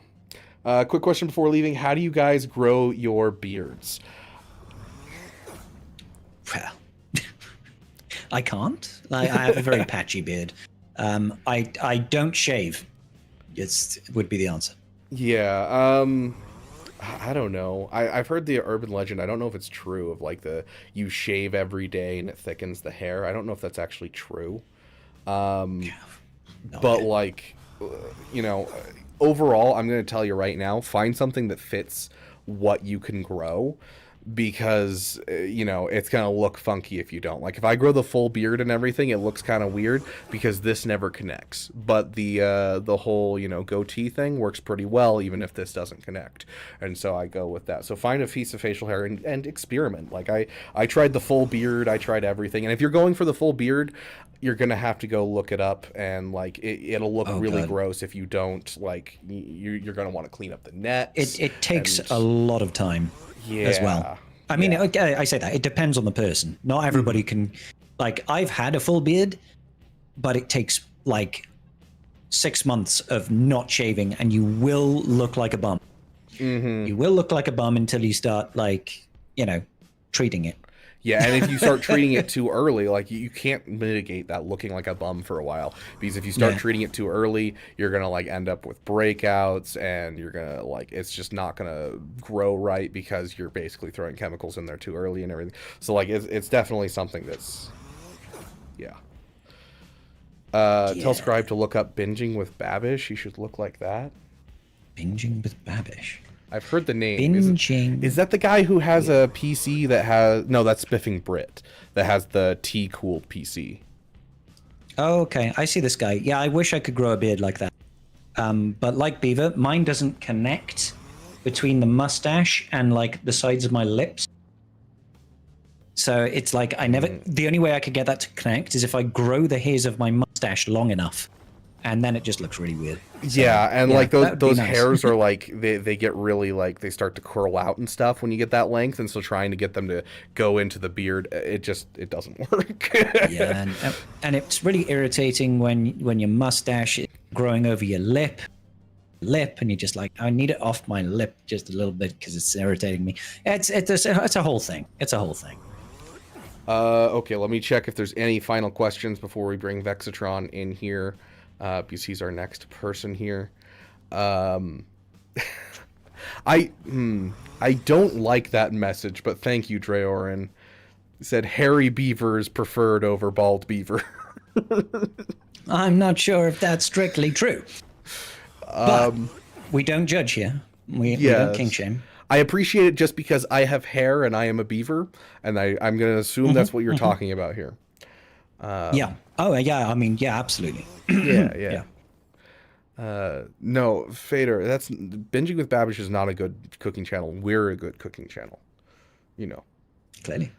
Quick question before leaving. How do you guys grow your beards? Well, I can't. I have a very patchy beard. I don't shave. Would be the answer. Yeah. I don't know. I've heard the urban legend. I don't know if it's true of like you shave every day and it thickens the hair. I don't know if that's actually true. But like, overall, I'm going to tell you right now, find something that fits what you can grow, because it's going to look funky if you don't. Like if I grow the full beard and everything, it looks kind of weird because this never connects, but the whole goatee thing works pretty well even if this doesn't connect, and so I go with that. So find a piece of facial hair and experiment. Like I tried the full beard, I tried everything, and if you're going for the full beard, you're gonna have to go look it up, and like it'll look really gross if you don't. Like you're gonna want to clean up the nets. It takes a lot of time as well. I mean, I say that it depends on the person. Not everybody can. Like I've had a full beard, but it takes like 6 months of not shaving, and you will look like a bum. You will look like a bum until you start treating it. Yeah, and if you start treating it too early, like you can't mitigate that looking like a bum for a while, because if you start treating it too early, you're gonna like end up with breakouts, and you're gonna it's just not gonna grow right because you're basically throwing chemicals in there too early and everything. So like it's definitely something that's Tell Scribe to look up Binging with Babish. You should look like that. Binging with Babish. I've heard the name. Binging. Is that the guy who has a PC that has... No, that's Spiffing Brit. That has the T-cooled PC. Oh, okay. I see this guy. Yeah, I wish I could grow a beard like that. But like Beaver, mine doesn't connect between the mustache and like the sides of my lips. So it's like I never... The only way I could get that to connect is if I grow the hairs of my mustache long enough. And then it just looks really weird. So, like those nice. hairs are like they get really like they start to curl out and stuff when you get that length, and so trying to get them to go into the beard, it doesn't work. Yeah, and it's really irritating when your mustache is growing over your lip, and you're just like, I need it off my lip just a little bit because it's irritating me. It's a whole thing. It's a whole thing. Okay, let me check if there's any final questions before we bring Vexatron in here. Because he's our next person here. I don't like that message, but thank you, Dreorin. He said hairy beaver is preferred over bald beaver. I'm not sure if that's strictly true. But we don't judge here. We don't kink shame. I appreciate it just because I have hair and I am a beaver, and I'm going to assume that's what you're talking about here. Yeah. Oh, yeah. I mean, yeah, absolutely. Yeah. No, Fader, that's Binging with Babish is not a good cooking channel. We're a good cooking channel. You know. Clearly.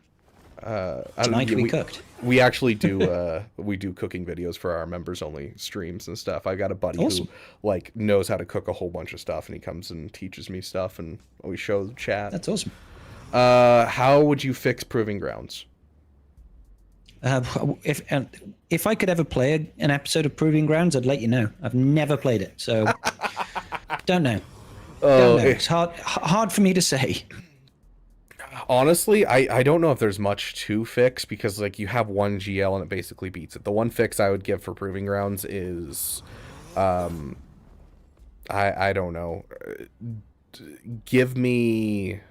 Tonight we cooked. We actually do we do cooking videos for our members only streams and stuff. I got a buddy who like knows how to cook a whole bunch of stuff, and he comes and teaches me stuff, and we show the chat. That's awesome. How would you fix Proving Grounds? If I could ever play an episode of Proving Grounds, I'd let you know. I've never played it, so don't know. Don't know. It's hard for me to say. Honestly, I don't know if there's much to fix, because like you have one GL and it basically beats it. The one fix I would give for Proving Grounds is, I don't know, give me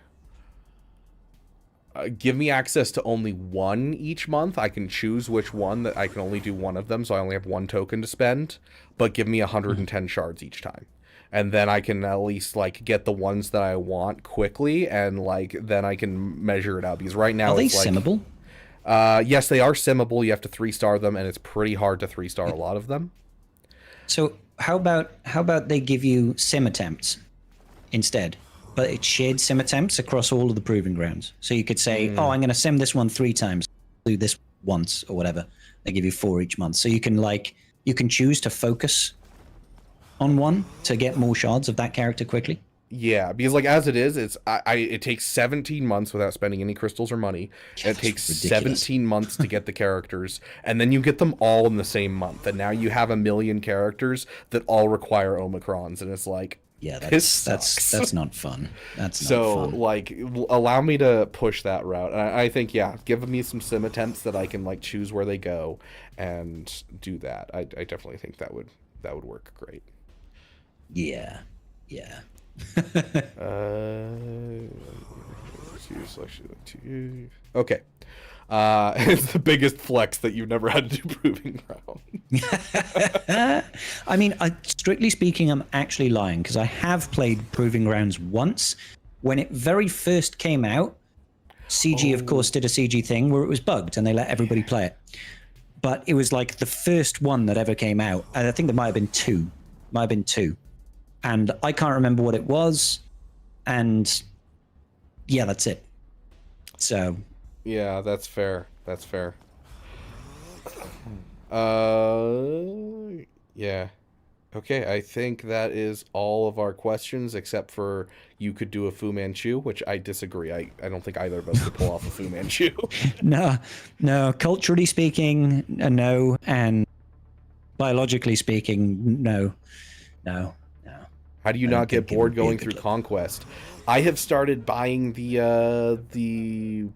access to only one each month. I can choose which one, that I can only do one of them, so I only have one token to spend, but give me 110 shards each time. And then I can at least like get the ones that I want quickly, and like then I can measure it out, because right now are it's they simmable? Yes, they are simmable. You have to 3-star them, and it's pretty hard to 3-star a lot of them. So how about they give you sim attempts instead, but it's shared sim attempts across all of the Proving Grounds. So you could say, oh, I'm going to sim this one 3 times, do this once or whatever. They give you 4 each month, so you can choose to focus on one to get more shards of that character quickly. Yeah, because like as it is, it takes 17 months without spending any crystals or money. Yeah, it takes ridiculous. 17 months to get the characters, and then you get them all in the same month. And now you have 1 million characters that all require Omicrons, and it's like, yeah, that's not fun. That's not fun. So like, allow me to push that route. And I think, yeah, give me some sim attempts that I can like choose where they go and do that. I definitely think that would work great. Yeah. Okay. It's the biggest flex that you've never had to do Proving Ground. I mean, strictly speaking, I'm actually lying, because I have played Proving Grounds once. When it very first came out, CG, of course, did a CG thing where it was bugged, and they let everybody play it. But it was like the first one that ever came out, and I think there might have been two. And I can't remember what it was, and yeah, that's it. So yeah, that's fair. Yeah. Okay, I think that is all of our questions, except for you could do a Fu Manchu, which I disagree. I don't think either of us could pull off a Fu Manchu. No. Culturally speaking, no, and biologically speaking, no. How do you not get bored going through Conquest? I have started buying the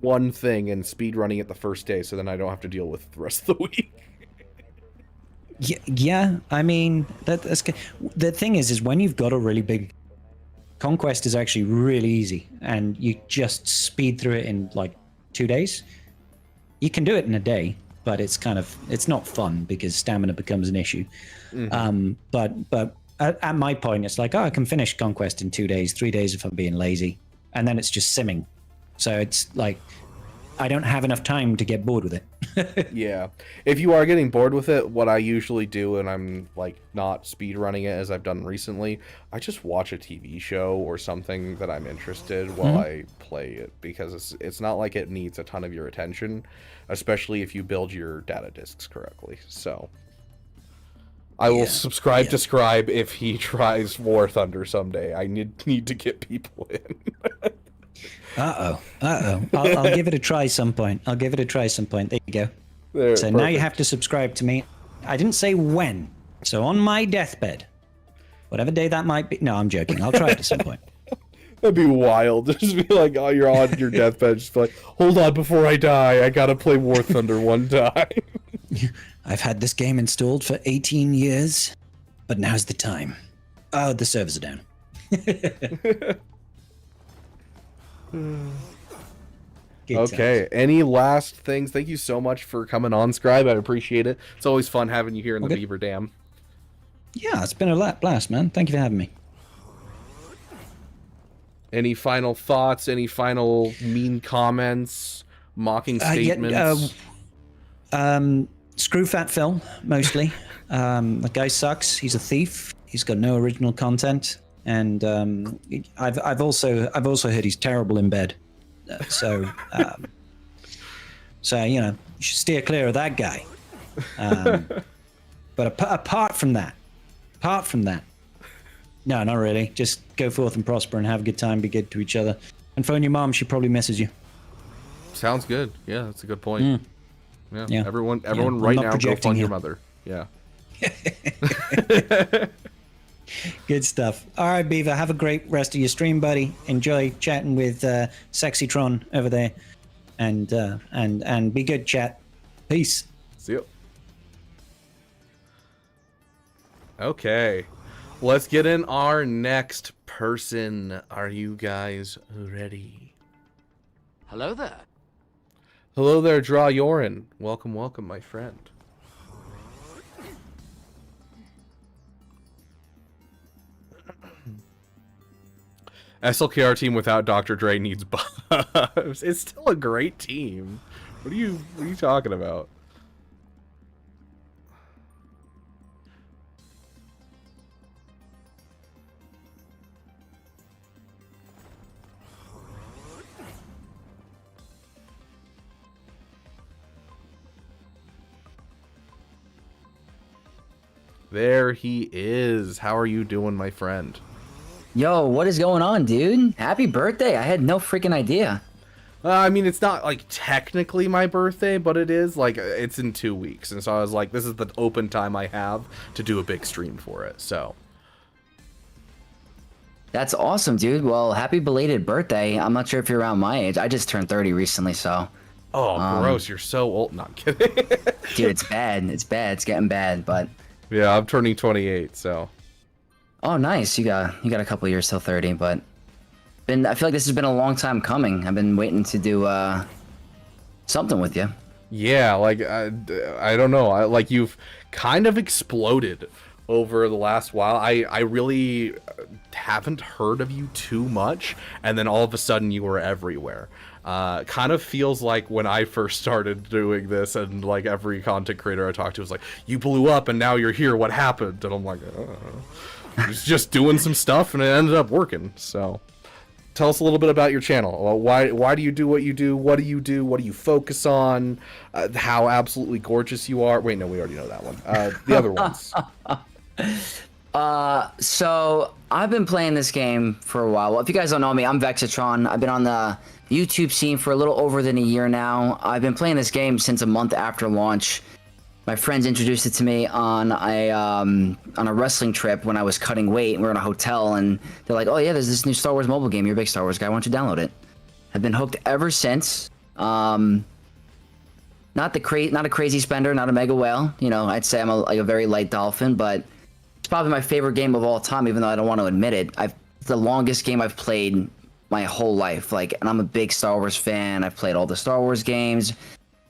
one thing and speedrunning it the first day, so then I don't have to deal with the rest of the week. Yeah. I mean, that's good. The thing is when you've got a really big Conquest is actually really easy, and you just speed through it in like 2 days. You can do it in a day, but it's not fun because stamina becomes an issue. Mm-hmm. But at my point, it's like, I can finish Conquest in 2 days, 3 days if I'm being lazy, and then it's just simming. So it's like, I don't have enough time to get bored with it. Yeah. If you are getting bored with it, what I usually do, and I'm like not speed running it as I've done recently, I just watch a TV show or something that I'm interested while I play it, because it's not like it needs a ton of your attention, especially if you build your data disks correctly. So I will subscribe to Scribe if he tries War Thunder someday. I need to get people in. I'll give it a try some point. There you go. So now you have to subscribe to me. I didn't say when. So on my deathbed, whatever day that might be. No, I'm joking. I'll try it at some point. That'd be wild. Just be like, oh, you're on your deathbed. Just be like, hold on, before I die, I gotta play War Thunder one time. I've had this game installed for 18 years, but now's the time. Oh, the servers are down. Good Okay. times. Any last things? Thank you so much for coming on, Scribe. I appreciate it. It's always fun having you here in the Okay. Beaver Dam. Yeah, it's been a blast, man. Thank you for having me. Any final thoughts? Any final mean comments? Mocking statements? Screw Fat Phil, mostly. The guy sucks. He's a thief. He's got no original content, and I've also heard he's terrible in bed. So you know, you should steer clear of that guy. But apart from that, no, not really. Just go forth and prosper and have a good time. Be good to each other, and phone your mom. She probably misses you. Sounds good. Yeah, that's a good point. Yeah. Everyone I'm right not now, go projecting fund your here. mother. Yeah. Good stuff. All right, Beaver. Have a great rest of your stream, buddy. Enjoy chatting with Sexytron over there, and be good, chat. Peace. See you. Okay. Let's get in our next person. Are you guys ready? Hello there. Hello there, Draw Yorin. Welcome, welcome, my friend. SLKR team without Dr. Dre needs buffs. It's still a great team. What are you talking about? There he is. How are you doing, my friend? Yo, what is going on, dude? Happy birthday. I had no freaking idea. I mean, it's not like technically my birthday, but it is like it's in 2 weeks. And so I was like, this is the open time I have to do a big stream for it. So That's awesome, dude. Well, happy belated birthday. I'm not sure if you're around my age. I just turned 30 recently, so. oh, gross. You're so old. Not kidding. Dude, it's bad. It's bad. It's getting bad, but. Yeah, I'm turning 28, so. Oh, nice. You got a couple years till 30, but I feel like this has been a long time coming. I've been waiting to do something with you. Yeah, like I don't know. Like you've kind of exploded over the last while. I really haven't heard of you too much, and then all of a sudden you were everywhere. Kind of feels like when I first started doing this, and like every content creator I talked to was like, "You blew up, and now you're here. What happened?" And I'm like, I was just doing some stuff, and it ended up working. So, tell us a little bit about your channel. Why do you do what you do? What do you do? What do you focus on? How absolutely gorgeous you are. Wait, no, we already know that one. The other ones. So I've been playing this game for a while. Well, if you guys don't know me, I'm Vexatron. I've been on the YouTube scene for a little over than a year now. I've been playing this game since a month after launch. My friends introduced it to me on a wrestling trip when I was cutting weight, and we were in a hotel, and they're like, "Oh yeah, there's this new Star Wars mobile game. You're a big Star Wars guy. Why don't you download it?" I've been hooked ever since. Not a crazy spender, not a mega whale. You know, I'd say I'm a very light dolphin, but it's probably my favorite game of all time, even though I don't want to admit it. It's the longest game I've played my whole life. Like, and I'm a big Star Wars fan. I've played all the Star Wars games.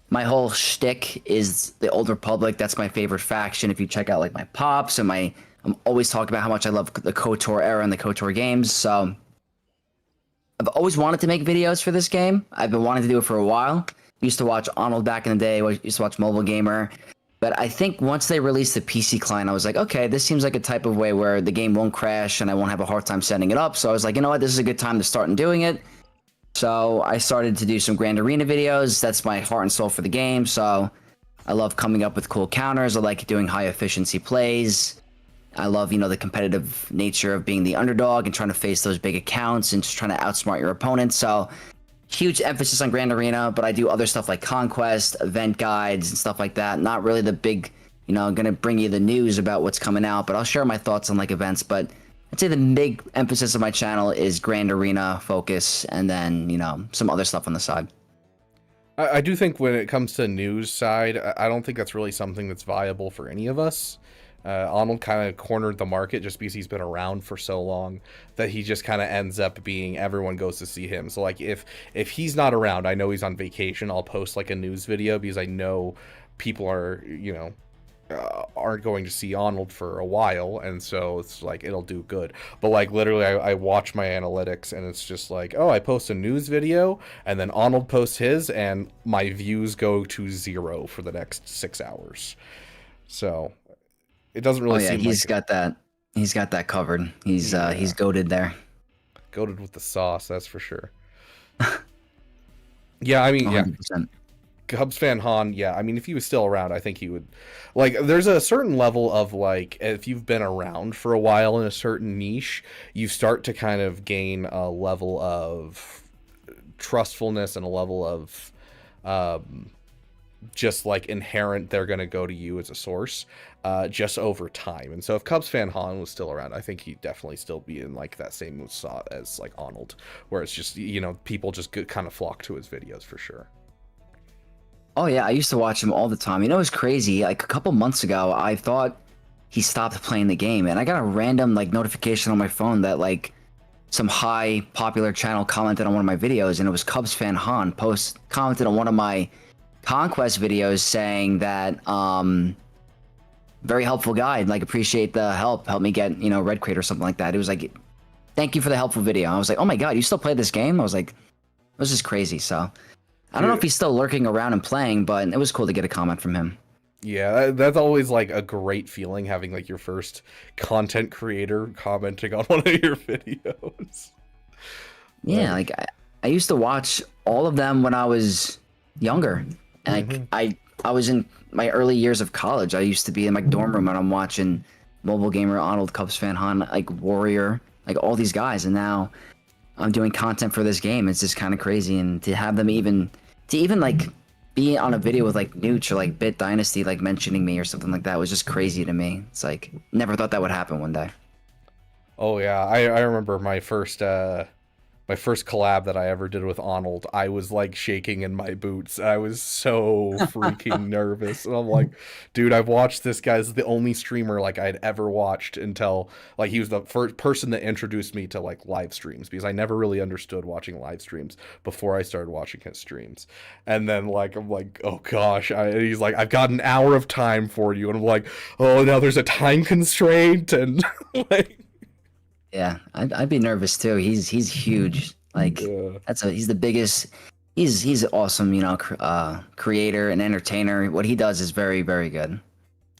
My whole shtick is the Old Republic. That's my favorite faction. If you check out like my pops and I'm always talking about how much I love the KOTOR era and the KOTOR games. So I've always wanted to make videos for this game. I've been wanting to do it for a while. Used to watch Arnold back in the day. Used to watch Mobile Gamer. But I think once they released the PC client, I was like, okay, this seems like a type of way where the game won't crash and I won't have a hard time setting it up. So I was like, you know what, this is a good time to start and doing it. So I started to do some Grand Arena videos. That's my heart and soul for the game. So I love coming up with cool counters. I like doing high efficiency plays. I love, the competitive nature of being the underdog and trying to face those big accounts and just trying to outsmart your opponents. So huge emphasis on Grand Arena, but I do other stuff like Conquest, event guides, and stuff like that. Not really the big, gonna bring you the news about what's coming out, but I'll share my thoughts on like events. But I'd say the big emphasis of my channel is Grand Arena focus, and then, some other stuff on the side. I do think when it comes to news side, I don't think that's really something that's viable for any of us. Arnold kind of cornered the market just because he's been around for so long that he just kind of ends up being everyone goes to see him. So like if he's not around, I know he's on vacation, I'll post like a news video because I know people are, aren't going to see Arnold for a while, and so it's like it'll do good. But like literally I watch my analytics and it's just like, oh, I post a news video and then Arnold posts his and my views go to 0 for the next 6 hours. So it doesn't really seem he's got that covered. He's goated there. Goated with the sauce, that's for sure. Yeah, I mean, 100%. Yeah. Cubs fan Han, yeah, I mean, if he was still around, I think he would, like, there's a certain level of, like, if you've been around for a while in a certain niche, you start to kind of gain a level of trustfulness and a level of just, like, inherent they're going to go to you as a source just over time. And so if Cubs fan Han was still around, I think he'd definitely still be in, like, that same slot as, like, Arnold, where it's just, people just kind of flock to his videos for sure. Oh yeah, I used to watch him all the time. It was crazy. Like a couple months ago, I thought he stopped playing the game, and I got a random like notification on my phone that like some high popular channel commented on one of my videos, and it was Cubs fan Han commented on one of my Conquest videos saying that very helpful guide, like appreciate the help me get red crate or something like that. It was like, thank you for the helpful video. I was like, oh my god, you still play this game? I was like, it was just crazy. So I don't know if he's still lurking around and playing, but it was cool to get a comment from him. Yeah, that's always like a great feeling, having like your first content creator commenting on one of your videos. Yeah, like I used to watch all of them when I was younger. And I was in my early years of college. I used to be in my dorm room and I'm watching Mobile Gamer, Arnold, Cubs fan Han, like Warrior, like all these guys, and now I'm doing content for this game. It's just kind of crazy, and to have them even like be on a video with like Nooch or like Bit Dynasty like mentioning me or something like that was just crazy to me. It's like never thought that would happen one day. Oh yeah, I remember my first collab that I ever did with Arnold. I was like shaking in my boots. I was so freaking nervous. And I'm like, dude, I've watched this guy. This is the only streamer like I'd ever watched until like he was the first person that introduced me to like live streams, because I never really understood watching live streams before I started watching his streams. And then like I'm like, oh gosh, he's like, I've got an hour of time for you, and I'm like, oh, now there's a time constraint, and like. Yeah, I'd be nervous too. He's huge. Like he's the biggest. He's awesome. Creator and entertainer. What he does is very, very good.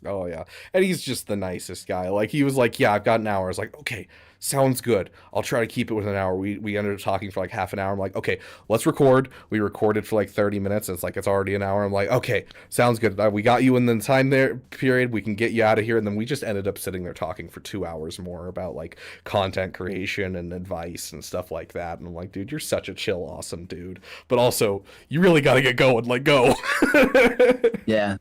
Oh yeah, and he's just the nicest guy. Like he was like, yeah, I've got an hour. I was like, okay, sounds good. I'll try to keep it within an hour. We ended up talking for like half an hour. I'm like, okay, let's record. We recorded for like 30 minutes. It's like it's already an hour. I'm like, okay, sounds good. We got you in the time there period. We can get you out of here. And then we just ended up sitting there talking for 2 hours more about like content creation and advice and stuff like that. And I'm like, dude, you're such a chill, awesome dude. But also, you really got to get going. Like, go. Yeah.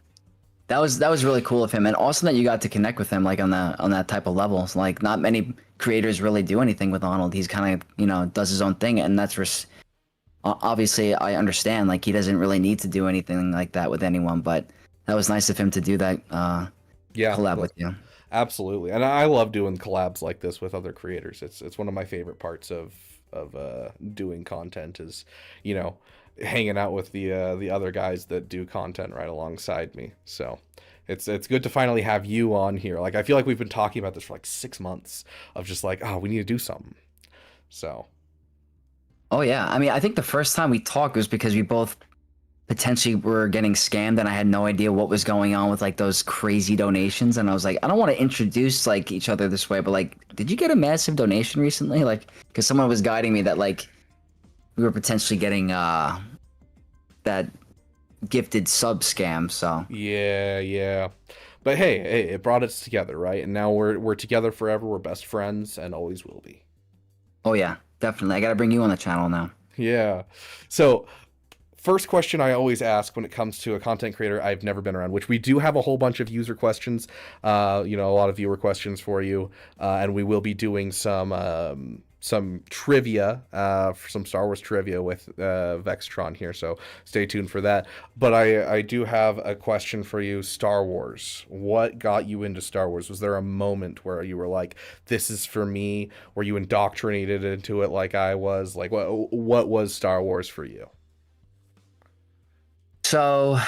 That was really cool of him, and awesome that you got to connect with him like on that type of level. So, like not many creators really do anything with Arnold. He's kind of does his own thing, and that's obviously I understand like he doesn't really need to do anything like that with anyone, but that was nice of him to do that collab with you. Absolutely, and I love doing collabs like this with other creators. It's one of my favorite parts of doing content is hanging out with the other guys that do content right alongside me. So it's good to finally have you on here. Like I feel like we've been talking about this for like 6 months of just like, oh, we need to do something. So oh yeah, I mean, I think the first time we talked was because we both potentially were getting scammed, and I had no idea what was going on with like those crazy donations, and I was like, I don't want to introduce like each other this way, but like, did you get a massive donation recently? Like, because someone was guiding me that like we were potentially getting that gifted sub scam. So yeah, but hey, it brought us together, right? And now we're together forever. We're best friends and always will be. Oh yeah, definitely. I gotta bring you on the channel now. Yeah. So first question I always ask when it comes to a content creator I've never been around, which we do have a whole bunch of user questions, a lot of viewer questions for you, and we will be doing some some trivia, for some Star Wars trivia with Vexatron here, so stay tuned for that. But I do have a question for you. Star Wars. What got you into Star Wars? Was there a moment where you were like, this is for me? Were you indoctrinated into it like I was? Like, what was Star Wars for you? So,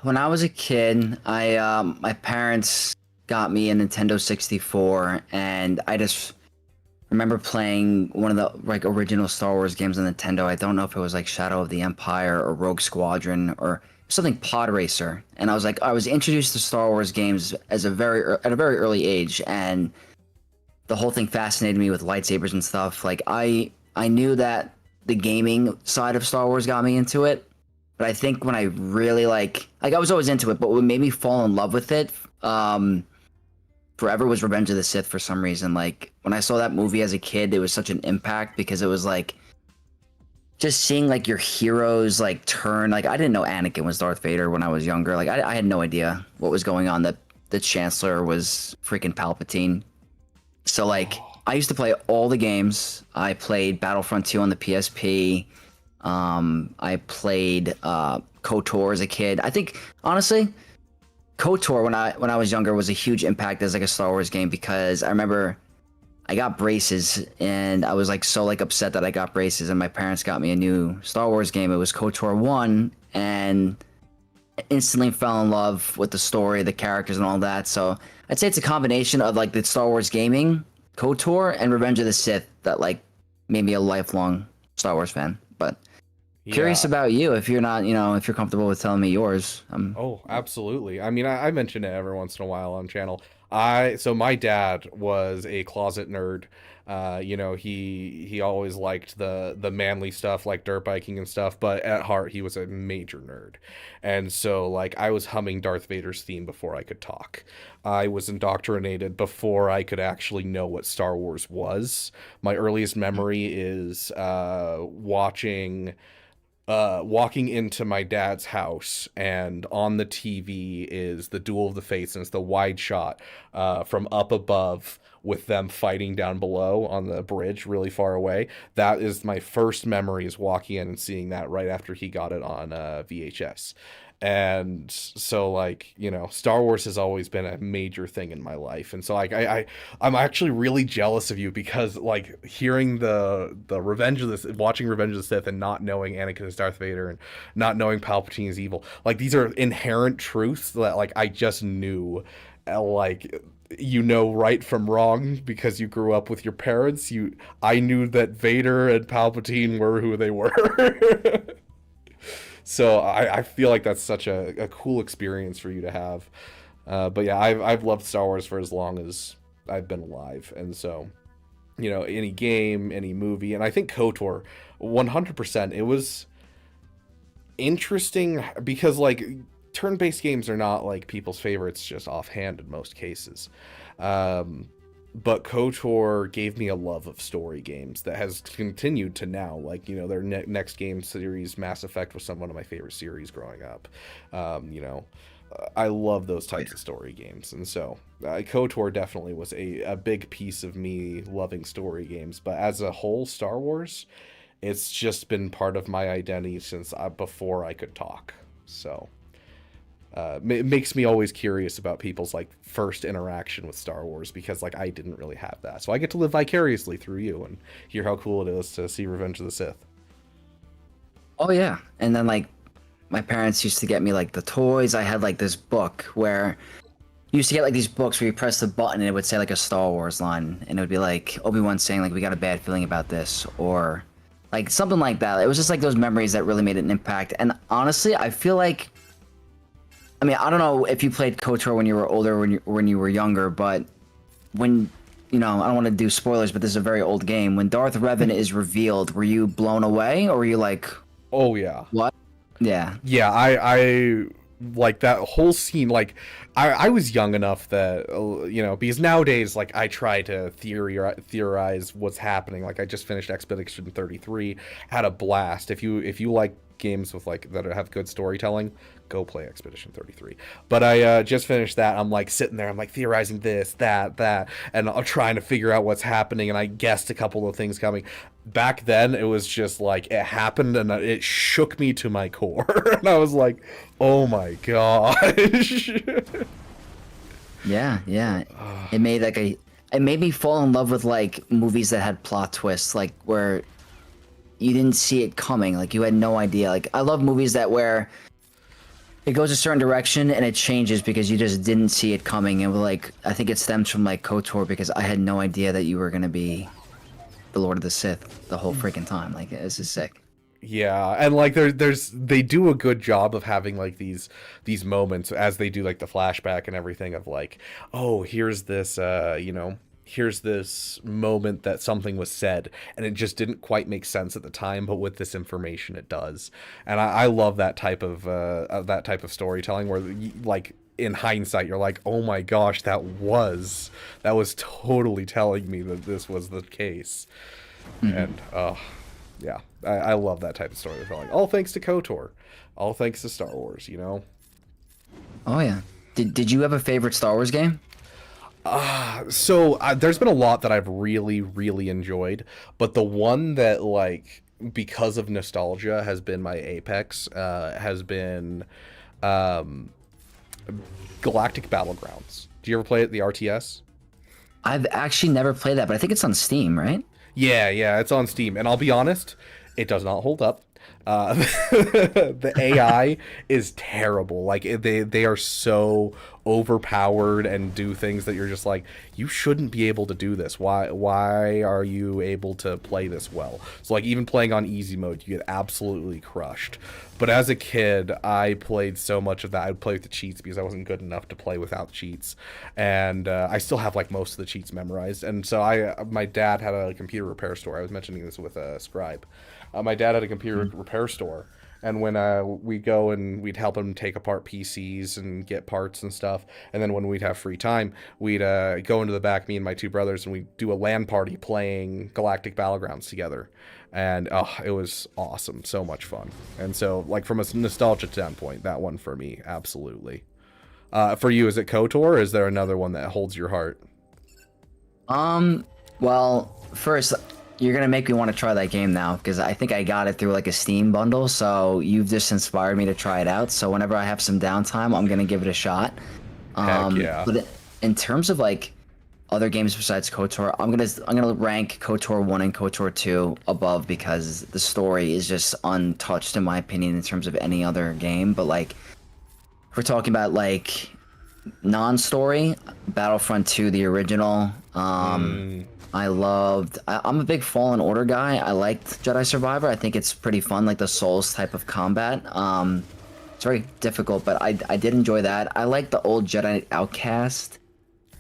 when I was a kid, my parents got me a Nintendo 64, and I just remember playing one of the like original Star Wars games on Nintendo. I don't know if it was like Shadow of the Empire or Rogue Squadron or something Pod Racer. And I was introduced to Star Wars games at a very early age, and the whole thing fascinated me with lightsabers and stuff. Like I knew that the gaming side of Star Wars got me into it, but I think when I really like I was always into it, but what made me fall in love with it forever was Revenge of the Sith for some reason. Like when I saw that movie as a kid, it was such an impact because it was like just seeing like your heroes like turn. Like I didn't know Anakin was Darth Vader when I was younger. Like I had no idea what was going on, that the Chancellor was freaking Palpatine. So like I used to play all the games. I played Battlefront 2 on the PSP. I played KOTOR as a kid. I think honestly, KOTOR when I was younger was a huge impact as like a Star Wars game, because I remember I got braces and I was like so like upset that I got braces, and my parents got me a new Star Wars game. It was KOTOR 1, and I instantly fell in love with the story, the characters and all that. So I'd say it's a combination of like the Star Wars gaming, KOTOR, and Revenge of the Sith that like made me a lifelong Star Wars fan. But curious about you, if you're not, if you're comfortable with telling me yours. Oh, absolutely. I mean, I mention it every once in a while on channel. So my dad was a closet nerd. He always liked the manly stuff like dirt biking and stuff, but at heart he was a major nerd. And so like I was humming Darth Vader's theme before I could talk. I was indoctrinated before I could actually know what Star Wars was. My earliest memory is walking into my dad's house, and on the TV is the Duel of the Fates, and it's the wide shot from up above with them fighting down below on the bridge really far away. That is my first memory, is walking in and seeing that right after he got it on VHS. And so like, Star Wars has always been a major thing in my life. And so like I'm actually really jealous of you, because like hearing the watching Revenge of the Sith and not knowing Anakin is Darth Vader and not knowing Palpatine is evil, like these are inherent truths that like I just knew, like right from wrong because you grew up with your parents. I knew that Vader and Palpatine were who they were. So I feel like that's such a cool experience for you to have. But yeah, I've loved Star Wars for as long as I've been alive. And so, any game, any movie, and I think KOTOR, 100%, it was interesting because like turn-based games are not like people's favorites just offhand in most cases. But KOTOR gave me a love of story games that has continued to now. Like, their next game series, Mass Effect, was one of my favorite series growing up. I love those types of story games. And so KOTOR definitely was a big piece of me loving story games. But as a whole, Star Wars, it's just been part of my identity since before I could talk. So it makes me always curious about people's like first interaction with Star Wars, because like I didn't really have that. So I get to live vicariously through you and hear how cool it is to see Revenge of the Sith. Oh yeah. And then like my parents used to get me like the toys. I had like this book where you used to get like these books where you press the button and it would say like a Star Wars line, and it would be like Obi-Wan saying like, we got a bad feeling about this, or like something like that. It was just like those memories that really made an impact. And honestly, I feel like, I mean, I don't know if you played KOTOR when you were older, when you were younger, but when, I don't want to do spoilers, but this is a very old game. When Darth Revan is revealed, were you blown away, or were you like, oh yeah, what? Yeah. Yeah, I like that whole scene. Like I was young enough that because nowadays like I try to theorize what's happening. Like I just finished Expedition 33, had a blast. If you like games with like that have good storytelling, go play Expedition 33. But I just finished that. I'm like sitting there, I'm like theorizing this, that, and I'm trying to figure out what's happening, and I guessed a couple of things coming. Back then, it was just like it happened, and it shook me to my core, and I was like, "Oh my gosh!" Yeah. It made me fall in love with like movies that had plot twists, like where you didn't see it coming, like you had no idea. Like I love movies that where it goes a certain direction and it changes because you just didn't see it coming. And like I think it stems from like KOTOR, because I had no idea that you were gonna be the Lord of the Sith the whole freaking time. Like this is sick. Yeah, and like they do a good job of having like these moments as they do like the flashback and everything of like, oh, here's this here's this moment that something was said and it just didn't quite make sense at the time, but with this information it does. And I love that type of storytelling where like in hindsight you're like, oh my gosh, that was totally telling me that this was the case. And yeah, I love that type of storytelling. All thanks to KOTOR. All thanks to Star Wars, Oh yeah. Did you have a favorite Star Wars game? So there's been a lot that I've really, really enjoyed, but the one that like because of nostalgia has been my apex has been Galactic Battlegrounds. Do you ever play it, the RTS? I've actually never played that, but I think it's on Steam, right? Yeah, it's on Steam, and I'll be honest, it does not hold up. The AI is terrible. Like they are so overpowered and do things that you're just like, you shouldn't be able to do this. Why are you able to play this well? So like even playing on easy mode, you get absolutely crushed. But as a kid, I played so much of that. I'd play with the cheats because I wasn't good enough to play without cheats, and I still have like most of the cheats memorized. And so my dad had a computer repair store. I was mentioning this with Scribe. My dad had a computer repair store, and when we'd go and we'd help him take apart PCs and get parts and stuff, and then when we'd have free time, we'd go into the back, me and my two brothers, and we'd do a LAN party playing Galactic Battlegrounds together. And it was awesome, so much fun. And so, like, from a nostalgia standpoint, that one for me, absolutely. For you, is it KOTOR, or is there another one that holds your heart? Well, first, you're gonna make me want to try that game now, because I think I got it through like a Steam bundle, so you've just inspired me to try it out. So whenever I have some downtime, I'm gonna give it a shot. Heck yeah. But in terms of like other games besides KOTOR, I'm gonna rank KOTOR 1 and KOTOR 2 above, because the story is just untouched in my opinion in terms of any other game. But like, if we're talking about like non-story, Battlefront 2, the original. I'm a big Fallen Order guy. I liked Jedi Survivor. I think it's pretty fun, like the Souls type of combat. It's very difficult, but I did enjoy that. I like the old Jedi Outcast,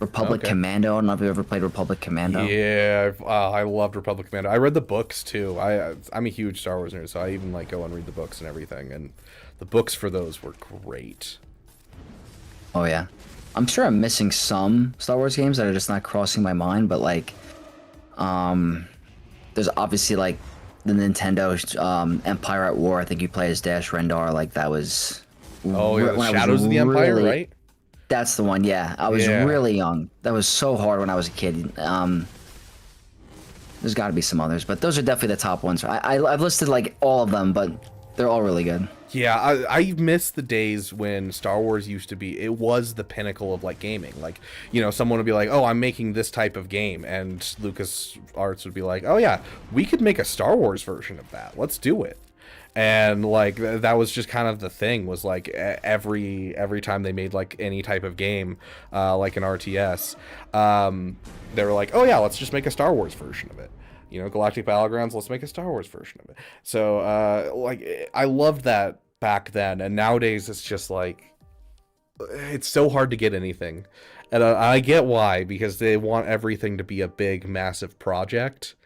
Republic Commando. I don't know if you ever played Republic Commando. Yeah, I loved Republic Commando. I read the books too. I'm a huge Star Wars nerd, so I even like go and read the books and everything. And the books for those were great. Oh yeah, I'm sure I'm missing some Star Wars games that are just not crossing my mind, but like, there's obviously like the Nintendo Empire at War. I think you play as Dash Rendar. Like that was. Oh yeah, Shadows of the Empire, right? That's the one. Yeah, I was really young. That was so hard when I was a kid. There's got to be some others, but those are definitely the top ones. I've listed like all of them, but they're all really good. Yeah, I miss the days when Star Wars used to be, it was the pinnacle of like gaming. Like, someone would be like, oh, I'm making this type of game, and LucasArts would be like, oh yeah, we could make a Star Wars version of that. Let's do it. And like that was just kind of the thing, was like every time they made like any type of game, like an RTS, they were like, oh yeah, let's just make a Star Wars version of it. Galactic Battlegrounds, let's make a Star Wars version of it. So like I loved that back then, and nowadays it's just like it's so hard to get anything, and I get why, because they want everything to be a big massive project.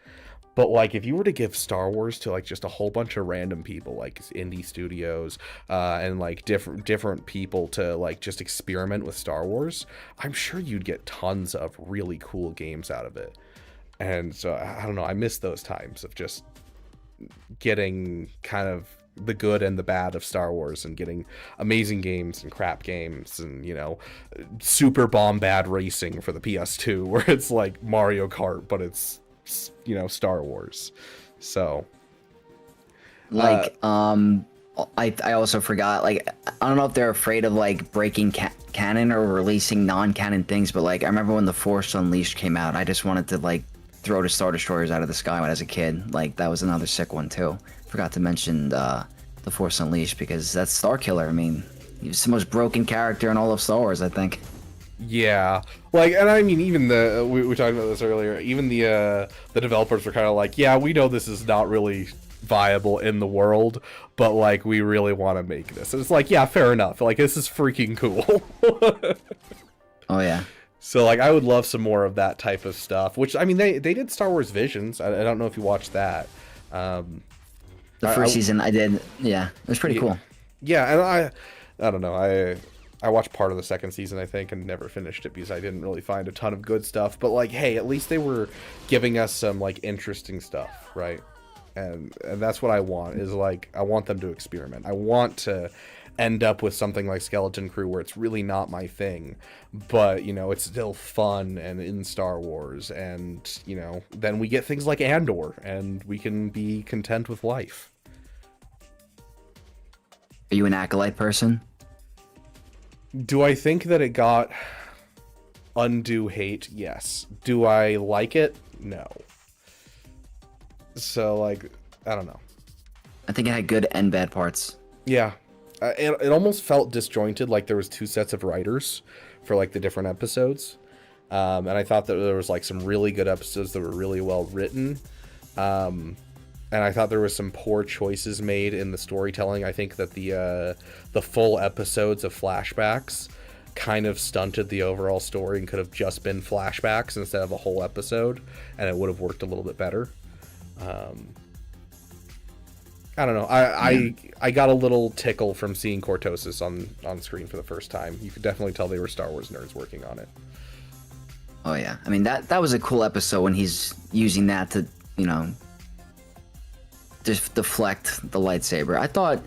But like, if you were to give Star Wars to like just a whole bunch of random people, like indie studios, and like different people to like just experiment with Star Wars, I'm sure you'd get tons of really cool games out of it. And so I don't know, I miss those times of just getting kind of the good and the bad of Star Wars, and getting amazing games and crap games, and super bomb bad racing for the PS2 where it's like Mario Kart but it's Star Wars. So like I also forgot, like, I don't know if they're afraid of like breaking canon or releasing non-canon things, but like I remember when The Force Unleashed came out, I just wanted to like throw the Star Destroyers out of the sky when I was a kid. Like that was another sick one too. Forgot to mention The Force Unleashed because that's Starkiller. I mean, he's the most broken character in all of Star Wars, I think. Yeah, like, and I mean, even we talked about this earlier. Even the developers were kind of like, yeah, we know this is not really viable in the world, but like we really want to make this. And it's like, yeah, fair enough. Like, this is freaking cool. Oh yeah. So like, I would love some more of that type of stuff. Which, I mean, they did Star Wars Visions. I don't know if you watched that. The first season I did. Yeah, it was pretty cool. Yeah, and I don't know. I watched part of the second season, I think, and never finished it because I didn't really find a ton of good stuff. But like, hey, at least they were giving us some like interesting stuff, right? And that's what I want, is like, I want them to experiment. I want to end up with something like Skeleton Crew where it's really not my thing, but it's still fun and in Star Wars, and then we get things like Andor and we can be content with life. Are you an Acolyte person? Do I think that it got undue hate? Yes. Do I like it? No. So, like, I don't know. I think it had good and bad parts. Yeah. It almost felt disjointed, like there was two sets of writers for, like, the different episodes. And I thought that there was, like, some really good episodes that were really well written. And I thought there was some poor choices made in the storytelling. I think that the full episodes of flashbacks kind of stunted the overall story and could have just been flashbacks instead of a whole episode, and it would have worked a little bit better. I don't know. I got a little tickle from seeing Cortosis on screen for the first time. You could definitely tell they were Star Wars nerds working on it. Oh yeah, I mean that was a cool episode when he's using that to just deflect the lightsaber. I thought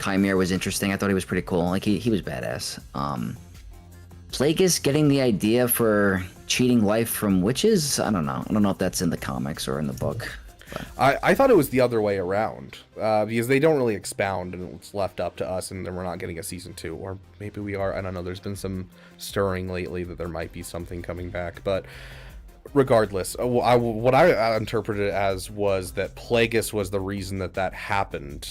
Chimera was interesting. I thought he was pretty cool. Like he was badass. Plagueis getting the idea for cheating life from witches. I don't know. I don't know if that's in the comics or in the book. But I thought it was the other way around, because they don't really expound, and it's left up to us, and then we're not getting a season 2, or maybe we are. I don't know. There's been some stirring lately that there might be something coming back, but regardless, what I interpreted it as was that Plagueis was the reason that happened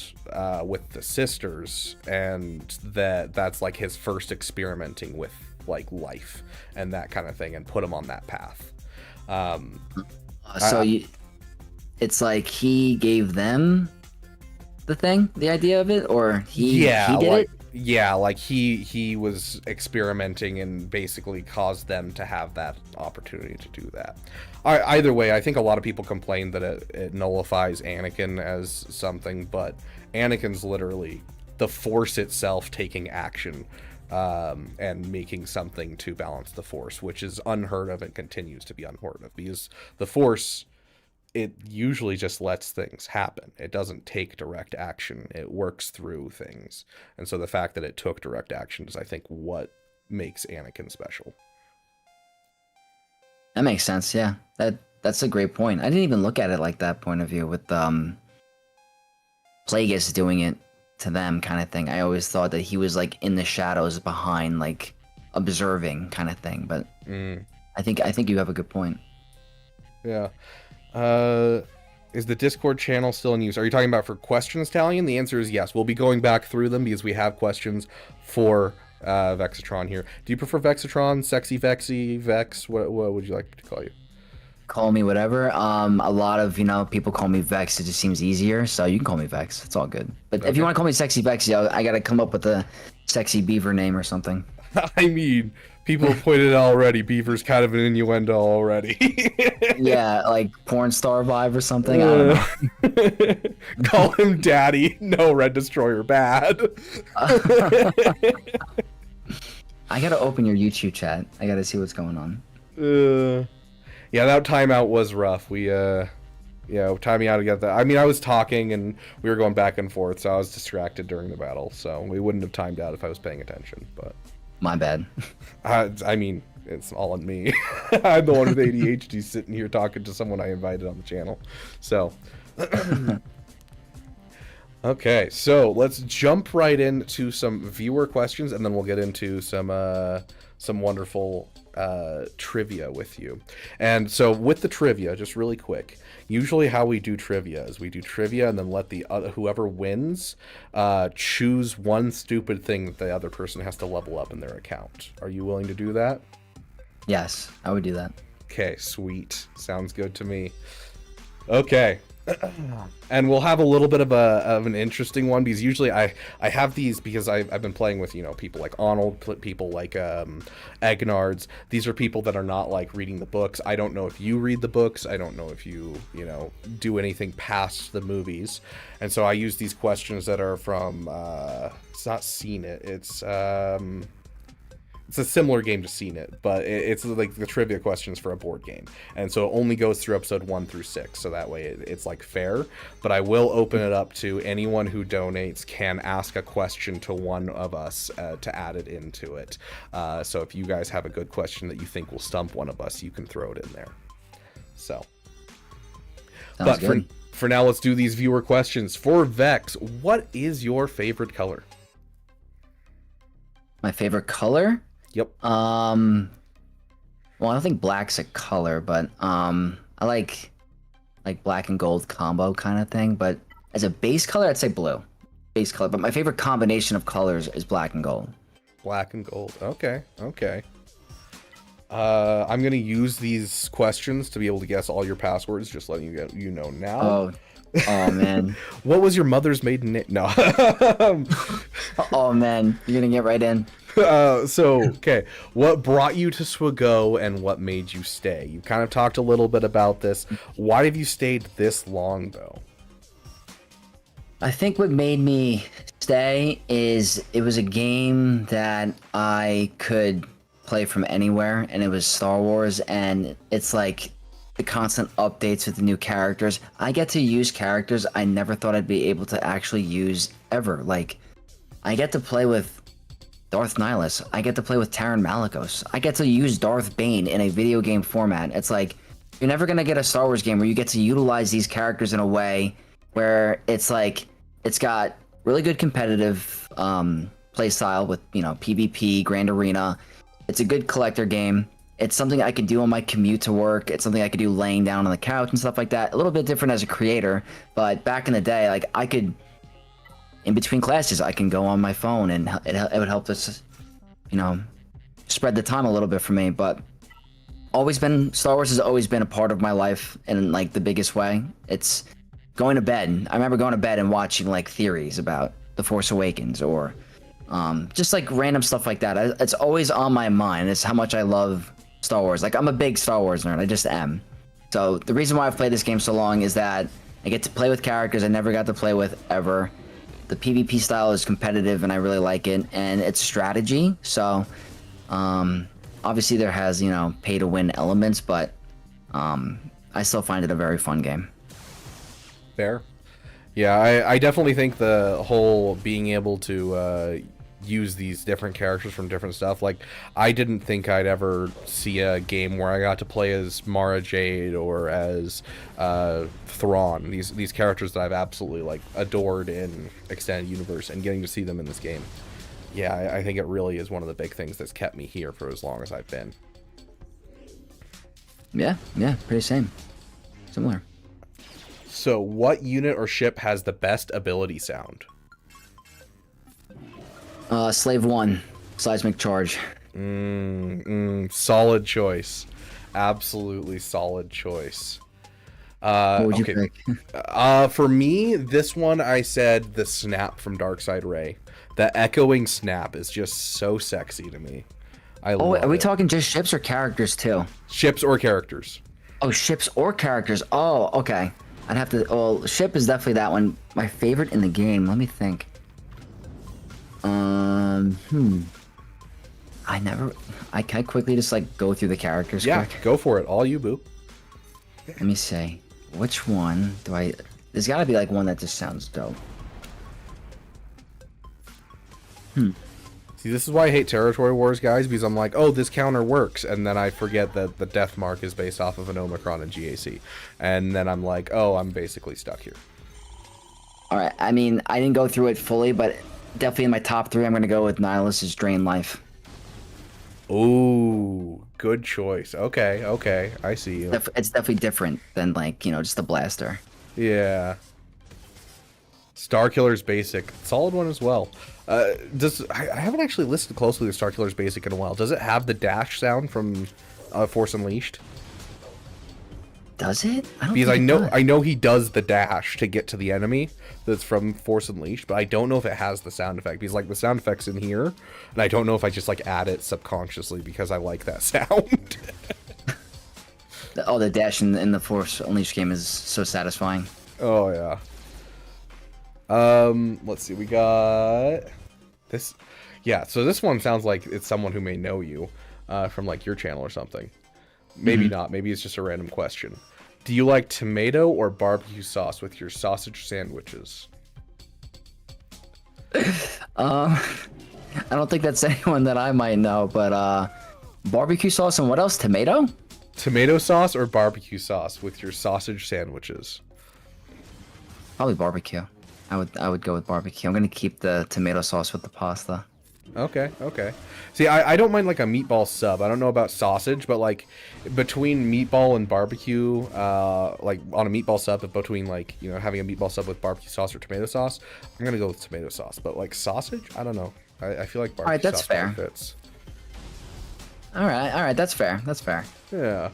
with the sisters, and that's like his first experimenting with like life and that kind of thing, and put him on that path. It's like he gave them the idea of it, or he did it? Yeah, like he was experimenting and basically caused them to have that opportunity to do that. Either way, I think a lot of people complain that it nullifies Anakin as something, but Anakin's literally the Force itself taking action and making something to balance the Force, which is unheard of and continues to be unheard of, because the Force, it usually just lets things happen. It doesn't take direct action. It works through things. And so the fact that it took direct action is, I think, what makes Anakin special. That makes sense, yeah. That's a great point. I didn't even look at it like that point of view with Plagueis doing it to them kind of thing. I always thought that he was like in the shadows behind, like observing kind of thing. But I think you have a good point. Yeah. Is the Discord channel still in use? Are you talking about for questions, Talion? The answer is yes. We'll be going back through them because we have questions for Vexatron here. Do you prefer Vexatron, Sexy Vexy, Vex? What would you like to call you? Call me whatever. A lot of people call me Vex. It just seems easier, so you can call me Vex. It's all good. But if you want to call me Sexy Vexy, I gotta come up with a sexy Beaver name or something. I mean, people have pointed out already. Beaver's kind of an innuendo already. Yeah, like porn star vibe or something. I don't know. Call him Daddy. No, Red Destroyer bad. I gotta open your YouTube chat. I gotta see what's going on. Yeah, that timeout was rough. We time me out to get that. I mean, I was talking and we were going back and forth, so I was distracted during the battle. So we wouldn't have timed out if I was paying attention. But My bad. I mean, it's all on me. I'm the one with ADHD sitting here talking to someone I invited on the channel. So, okay, so let's jump right into some viewer questions, and then we'll get into some wonderful trivia with you. And so with the trivia, just really quick, usually how we do trivia is we do trivia and then let the whoever wins choose one stupid thing that the other person has to level up in their account. Are you willing to do that? Yes, I would do that. Okay, sweet. Sounds good to me. Okay. And we'll have a little bit of an interesting one, because usually I have these because I've been playing with, people like Arnold, people like Egnards. These are people that are not like reading the books. I don't know if you read the books. I don't know if you do anything past the movies. And so I use these questions that are from it's not Seen It. It's a similar game to Seen It, but it's like the trivia questions for a board game. And so it only goes through episode 1 through 6, so that way it's like fair. But I will open it up to anyone who donates can ask a question to one of us to add it into it. So if you guys have a good question that you think will stump one of us, you can throw it in there. So. Sounds good. For now, let's do these viewer questions. For Vex, what is your favorite color? My favorite color? Yep. Well, I don't think black's a color, but I like black and gold combo kind of thing. But as a base color, I'd say blue. Base color. But my favorite combination of colors is black and gold. Black and gold. Okay. I'm gonna use these questions to be able to guess all your passwords. Just letting you know now. Oh man. What was your mother's maiden name? No. Oh man, you're gonna get right in. Okay. What brought you to SWGOH and what made you stay? You kind of talked a little bit about this. Why have you stayed this long, though? I think what made me stay is it was a game that I could play from anywhere, and it was Star Wars, and it's like the constant updates with the new characters. I get to use characters I never thought I'd be able to actually use ever. Like, I get to play with Darth Nihilus. I get to play with Taron Malicos. I get to use Darth Bane in a video game format. It's like, you're never going to get a Star Wars game where you get to utilize these characters in a way where it's like, it's got really good competitive play style with, PvP, Grand Arena. It's a good collector game. It's something I can do on my commute to work. It's something I could do laying down on the couch and stuff like that. A little bit different as a creator, but back in the day, like, I could, in between classes, I can go on my phone, and it would help us, spread the time a little bit for me. But Star Wars has always been a part of my life in like the biggest way. It's going to bed. I remember going to bed and watching like theories about The Force Awakens or just like random stuff like that. It's always on my mind. It's how much I love Star Wars. Like, I'm a big Star Wars nerd. I just am. So the reason why I've played this game so long is that I get to play with characters I never got to play with ever. The PvP style is competitive, and I really like it, and it's strategy. So, obviously there has, pay-to-win elements, but I still find it a very fun game. Fair. Yeah, I definitely think the whole being able to use these different characters from different stuff, like, I didn't think I'd ever see a game where I got to play as Mara Jade or as Thrawn, these characters that I've absolutely like adored in Extended Universe, and getting to see them in this game. Yeah, I think it really is one of the big things that's kept me here for as long as I've been. Yeah, pretty similar. So what unit or ship has the best ability sound? Slave 1, Seismic Charge. Solid choice. Absolutely solid choice. What would you pick? For me, this one I said the snap from Darkseid Ray. The echoing snap is just so sexy to me. Are we talking just ships or characters too? Ships or characters. Oh, ships or characters. Oh, okay. I'd have to. Well, ship is definitely that one. My favorite in the game. Let me think. I can quickly just like go through the characters. Yeah, quick. go for it. All you, boo. Let me see. Which one do I... There's gotta be like one that just sounds dope. See, this is why I hate Territory Wars, guys, because I'm like, oh, this counter works, and then I forget that the death mark is based off of an Omicron and GAC. And then I'm like, oh, I'm basically stuck here. Alright, I mean, I didn't go through it fully, but definitely in my top 3, I'm gonna go with Nihilus's Drain Life. Ooh, good choice. Okay, okay, I see you. It's definitely different than, like, you know, just the blaster. Yeah. Starkiller's basic. Solid one as well. I haven't actually listened closely to Starkiller's basic in a while. Does it have the dash sound from Force Unleashed? Does it? Because I know he does the dash to get to the enemy that's from Force Unleashed, but I don't know if it has the sound effect. Because like the sound effect's in here, and I don't know if I just like add it subconsciously because I like that sound. Oh, the dash in the Force Unleashed game is so satisfying. Oh yeah. Let's see, we got this. Yeah, so this one sounds like it's someone who may know you from like your channel or something. Maybe not. Maybe it's just a random question. Do you like tomato or barbecue sauce with your sausage sandwiches? I don't think that's anyone that I might know, but barbecue sauce and what else? Tomato? Tomato sauce or barbecue sauce with your sausage sandwiches? Probably barbecue. I would go with barbecue. I'm gonna keep the tomato sauce with the pasta. Okay, okay. See, I don't mind like a meatball sub. I don't know about sausage, but like between meatball and barbecue, like on a meatball sub, but between like, you know, having a meatball sub with barbecue sauce or tomato sauce, I'm gonna go with tomato sauce. But like sausage, I don't know. I feel like barbecue Alright, that's sauce fair. fits. Alright, that's fair. That's fair. Yeah.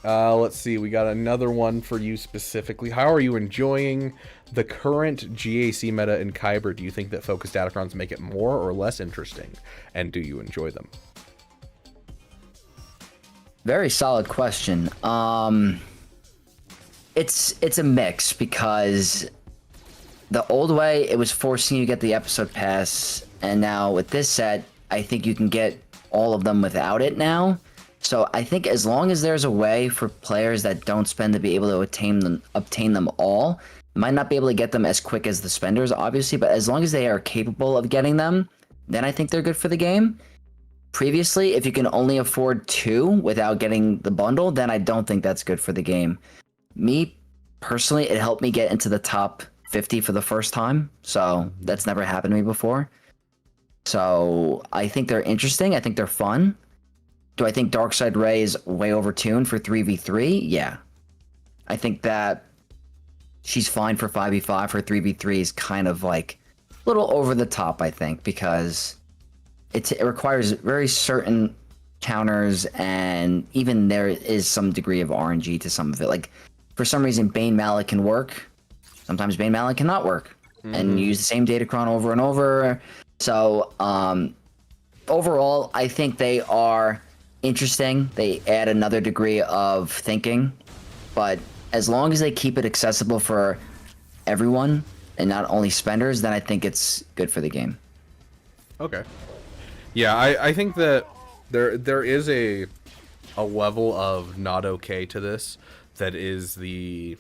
Let's see. We got another one for you specifically. How are you enjoying the current GAC meta in Kyber? Do you think that focused datacrons make it more or less interesting? And do you enjoy them? Very solid question. It's a mix because the old way it was forcing you to get the episode pass, and now with this set, I think you can get all of them without it now. So I think as long as there's a way for players that don't spend to be able to obtain them all, might not be able to get them as quick as the spenders, obviously, but as long as they are capable of getting them, then I think they're good for the game. Previously, if you can only afford 2 without getting the bundle, then I don't think that's good for the game. Me, personally, it helped me get into the top 50 for the first time, so that's never happened to me before. So I think they're interesting. I think they're fun. Do I think Darkseid Ray is way overtuned for 3v3? Yeah. I think that she's fine for 5v5. For 3v3 is kind of like a little over the top, I think, because it requires very certain counters, and even there is some degree of RNG to some of it. Like, for some reason, Bane Mallet can work. Sometimes Bane Mallet cannot work. And you use the same datacron over and over. So, overall, I think they are interesting. They add another degree of thinking, but as long as they keep it accessible for everyone and not only spenders, then I think it's good for the game. Okay. Yeah, I think that there is a level of not okay to this that is the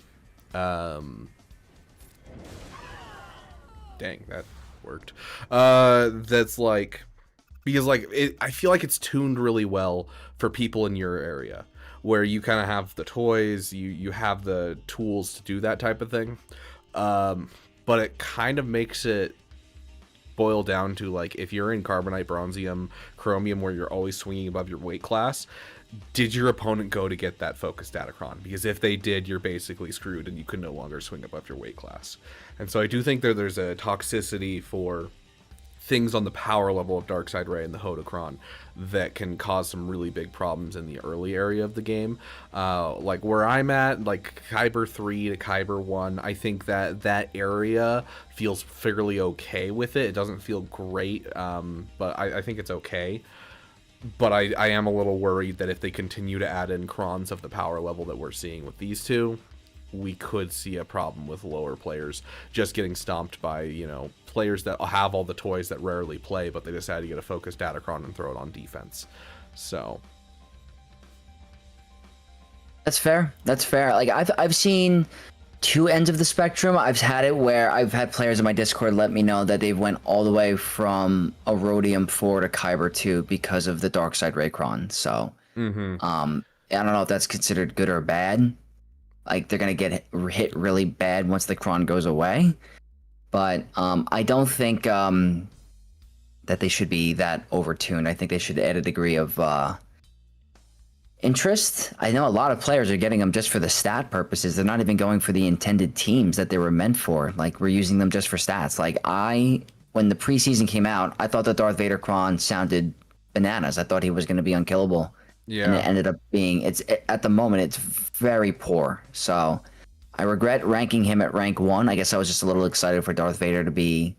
dang, that worked. That's like, because like I feel like it's tuned really well for people in your area where you kind of have the toys, you have the tools to do that type of thing, but it kind of makes it boil down to like, if you're in Carbonite, Bronzium, Chromium, where you're always swinging above your weight class, did your opponent go to get that focused datacron? Because if they did, you're basically screwed and you can no longer swing above your weight class. And so I do think there's a toxicity for things on the power level of Darkseid Ray and the Hodocron that can cause some really big problems in the early area of the game. Like where I'm at, like Kyber 3 to Kyber 1, I think that area feels fairly okay with it. It doesn't feel great, but I think it's okay. But I am a little worried that if they continue to add in crons of the power level that we're seeing with these two, we could see a problem with lower players just getting stomped by, you know, players that have all the toys that rarely play, but they decide to get a focused datacron and throw it on defense. So That's fair. That's fair. Like I've seen two ends of the spectrum. I've had it where I've had players in my Discord let me know that they've went all the way from a Rhodium 4 to Kyber 2 because of the Dark Side Raycron. So, I don't know if that's considered good or bad. Like they're gonna get hit really bad once the Cron goes away. But I don't think that they should be that overtuned. I think they should add a degree of interest. I know a lot of players are getting them just for the stat purposes. They're not even going for the intended teams that they were meant for. Like we're using them just for stats. Like when the preseason came out, I thought the Darth Vader Cron sounded bananas. I thought he was going to be unkillable. Yeah. And it ended up being, at the moment, it's very poor. So I regret ranking him at rank 1. I guess I was just a little excited for Darth Vader to be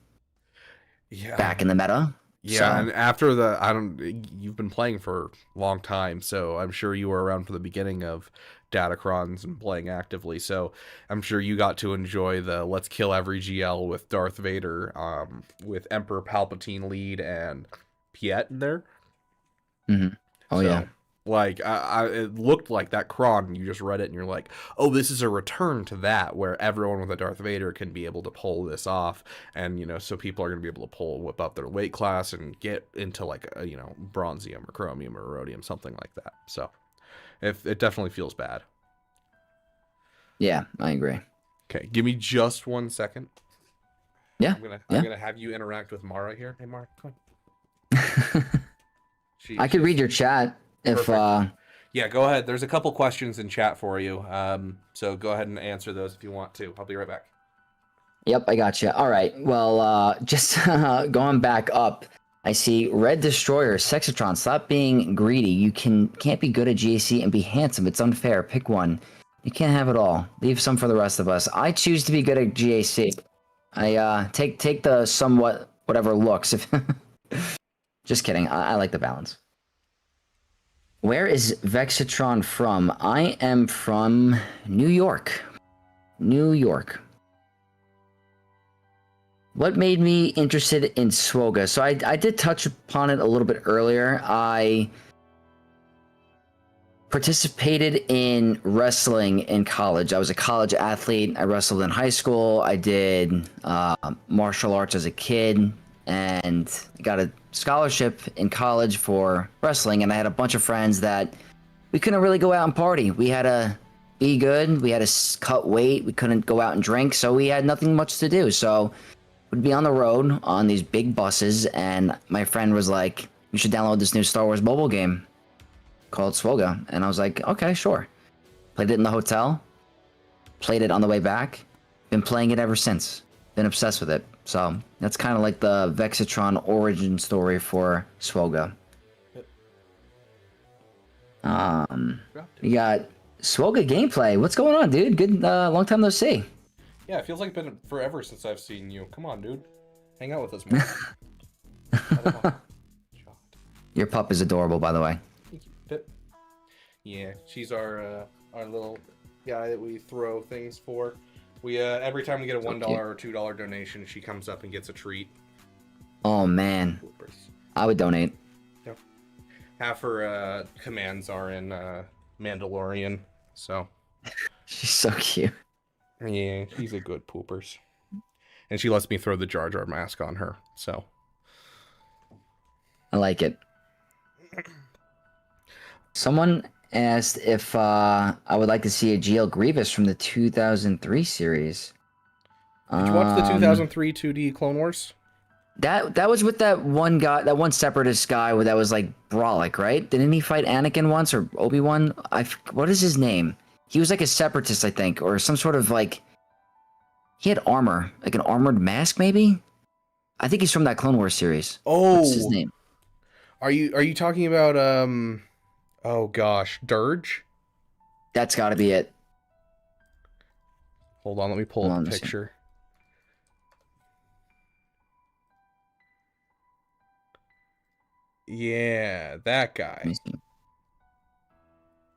back in the meta. Yeah, so. And after you've been playing for a long time, so I'm sure you were around for the beginning of Datacrons and playing actively, so I'm sure you got to enjoy the let's kill every GL with Darth Vader, with Emperor Palpatine lead and Piet in there. Mm-hmm. Oh, so, yeah. Like, it looked like that Cron, you just read it and you're like, oh, this is a return to that, where everyone with a Darth Vader can be able to pull this off, and, so people are going to be able to whip up their weight class and get into, like, a, bronzium or chromium or rhodium, something like that. So, it definitely feels bad. Yeah, I agree. Okay, give me just 1 second. Yeah, I'm gonna have you interact with Mara here. Hey, Mara, come on. I could read your chat. Yeah, go ahead. There's a couple questions in chat for you. So go ahead and answer those if you want to. I'll be right back. Yep, I got you. All right. Well, just going back up, I see Red Destroyer, Vexatron. Stop being greedy. You can't be good at GAC and be handsome. It's unfair. Pick one. You can't have it all. Leave some for the rest of us. I choose to be good at GAC. I take the somewhat whatever looks. Just kidding. I like the balance. Where is Vexatron from? I am from New York. New York. What made me interested in SWGOH? So I did touch upon it a little bit earlier. I participated in wrestling in college. I was a college athlete. I wrestled in high school. I did martial arts as a kid and got a scholarship in college for wrestling. And I had a bunch of friends that we couldn't really go out and party. We had to be good. We had to cut weight. We couldn't go out and drink. So we had nothing much to do. So we'd be on the road on these big buses. And my friend was like, you should download this new Star Wars mobile game called SWGOH. And I was like, okay, sure. Played it in the hotel. Played it on the way back. Been playing it ever since. Been obsessed with it. So that's kind of like the Vexatron origin story for SWGOH. We got SWGOH gameplay. What's going on, dude? Good, long time no see. Yeah, it feels like it's been forever since I've seen you. Come on, dude. Hang out with us more. Your pup is adorable, by the way. Thank you, Pip. Yeah, she's our little guy that we throw things for. We every time we get a $1 or $2 donation, she comes up and gets a treat. Oh man, I would donate. Yep. Half her commands are in Mandalorian, so she's so cute. Yeah, she's a good poopers, and she lets me throw the Jar Jar mask on her. So I like it. Someone asked if I would like to see a GL Grievous from the 2003 series. Did you watch the 2003 2D Clone Wars? That was with that one guy, that one separatist guy that was like Brolic, right? Didn't he fight Anakin once or Obi-Wan? What is his name? He was like a separatist, I think, or some sort of like. He had armor, like an armored mask, maybe. I think he's from that Clone Wars series. Oh, what's his name? Are you talking about Oh gosh, Dirge? That's got to be it. Hold on, let me pull up the picture. Yeah, that guy. Do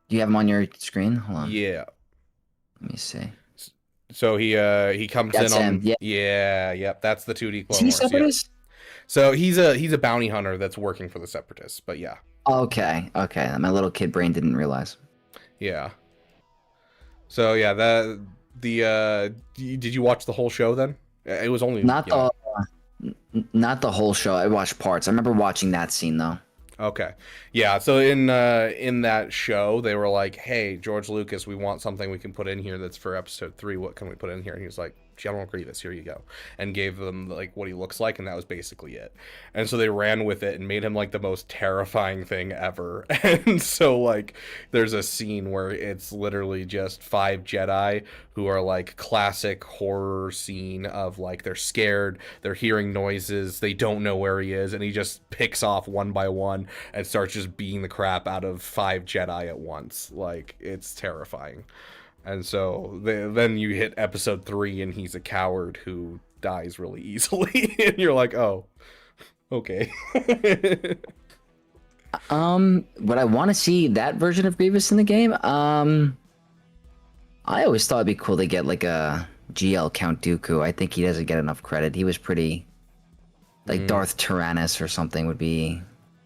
you have him on your screen? Hold on. Yeah. Let me see. So he comes That's in on him. Yep, that's the 2D Clone Is he Wars. separatist? Yeah. So he's a bounty hunter that's working for the Separatists, but yeah. Okay. My little kid brain didn't realize. Yeah. So yeah, did you watch the whole show then? It was only Not you know, not the whole show. I watched parts. I remember watching that scene though. Okay. Yeah, so in that show, they were like, "Hey, George Lucas, we want something we can put in here that's for episode 3. What can we put in here?" And he was like, "General Grievous, here you go." And gave them like what he looks like, and that was basically it. And so they ran with it and made him like the most terrifying thing ever. And so like there's a scene where it's literally just 5 Jedi who are like classic horror scene of like they're scared, they're hearing noises, they don't know where he is, and he just picks off one by one and starts just beating the crap out of 5 Jedi at once. Like, it's terrifying. And so then you hit episode 3 and he's a coward who dies really easily. And you're like, oh, okay. Would I want to see that version of Grievous in the game? I always thought it'd be cool to get like a GL Count Dooku. I think he doesn't get enough credit. He was pretty, like Darth Tyrannus or something would be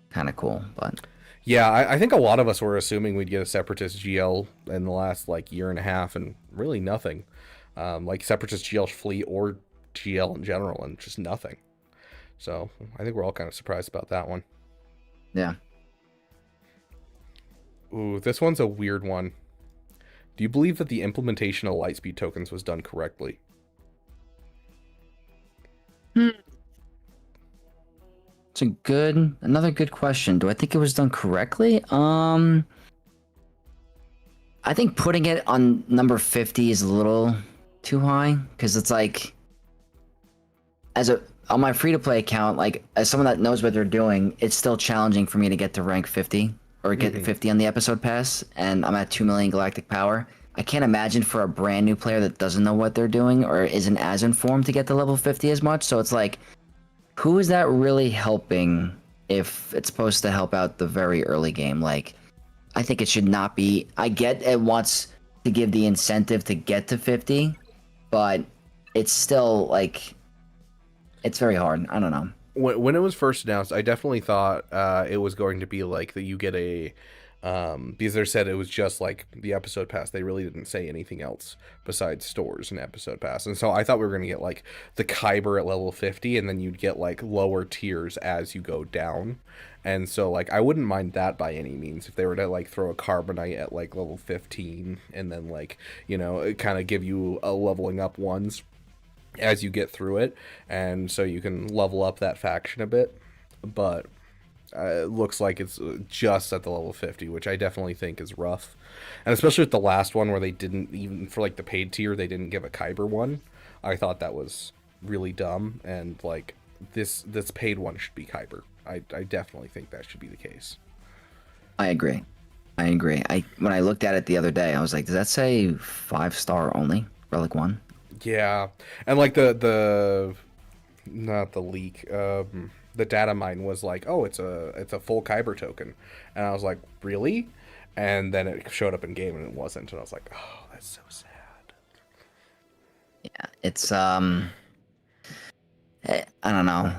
kind of cool, but Yeah, I think a lot of us were assuming we'd get a Separatist GL in the last like year and a half, and really nothing. Like Separatist GL fleet or GL in general, and just nothing. So I think we're all kind of surprised about that one. yeah. Ooh, this one's a weird one. Do you believe that the implementation of Lightspeed tokens was done correctly? It's another good question. Do I think it was done correctly? I think putting it on number 50 is a little too high, because it's like, on my free-to-play account, like as someone that knows what they're doing, it's still challenging for me to get to rank 50 or get 50 on the episode pass, and I'm at 2 million galactic power. I can't imagine for a brand new player that doesn't know what they're doing or isn't as informed to get to level 50 as much. So it's like, who is that really helping if it's supposed to help out the very early game? Like, I think it should not be. I get it wants to give the incentive to get to 50, but it's still like, it's very hard. I don't know. When it was first announced, I definitely thought it was going to be like that you get a because they said it was just like the episode pass. They really didn't say anything else besides stores and episode pass. And so I thought we were going to get like the Kyber at level 50, and then you'd get like lower tiers as you go down. And so like I wouldn't mind that by any means if they were to like throw a Carbonite at like level 15 and then like, you know, kind of give you a leveling up ones as you get through it, and so you can level up that faction a bit. But it looks like it's just at the level 50, which I definitely think is rough. And especially with the last one where they didn't even, for like the paid tier, they didn't give a Kyber one. I thought that was really dumb, and like this paid one should be Kyber. I definitely think that should be the case. I agree. When I looked at it the other day, I was like, does that say 5-star only? Relic 1? Yeah. And like the not the leak, the data mine was like, oh, it's a full Kyber token. And I was like, really? And then it showed up in game and it wasn't, and I was like, oh, that's so sad. Yeah, it's I don't know.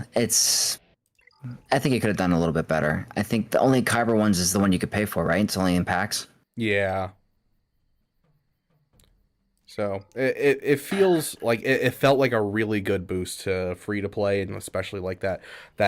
I think it could have done a little bit better. I think the only Kyber ones is the one you could pay for, right? It's only in packs. Yeah. So it feels like it felt like a really good boost to free to play, and especially like that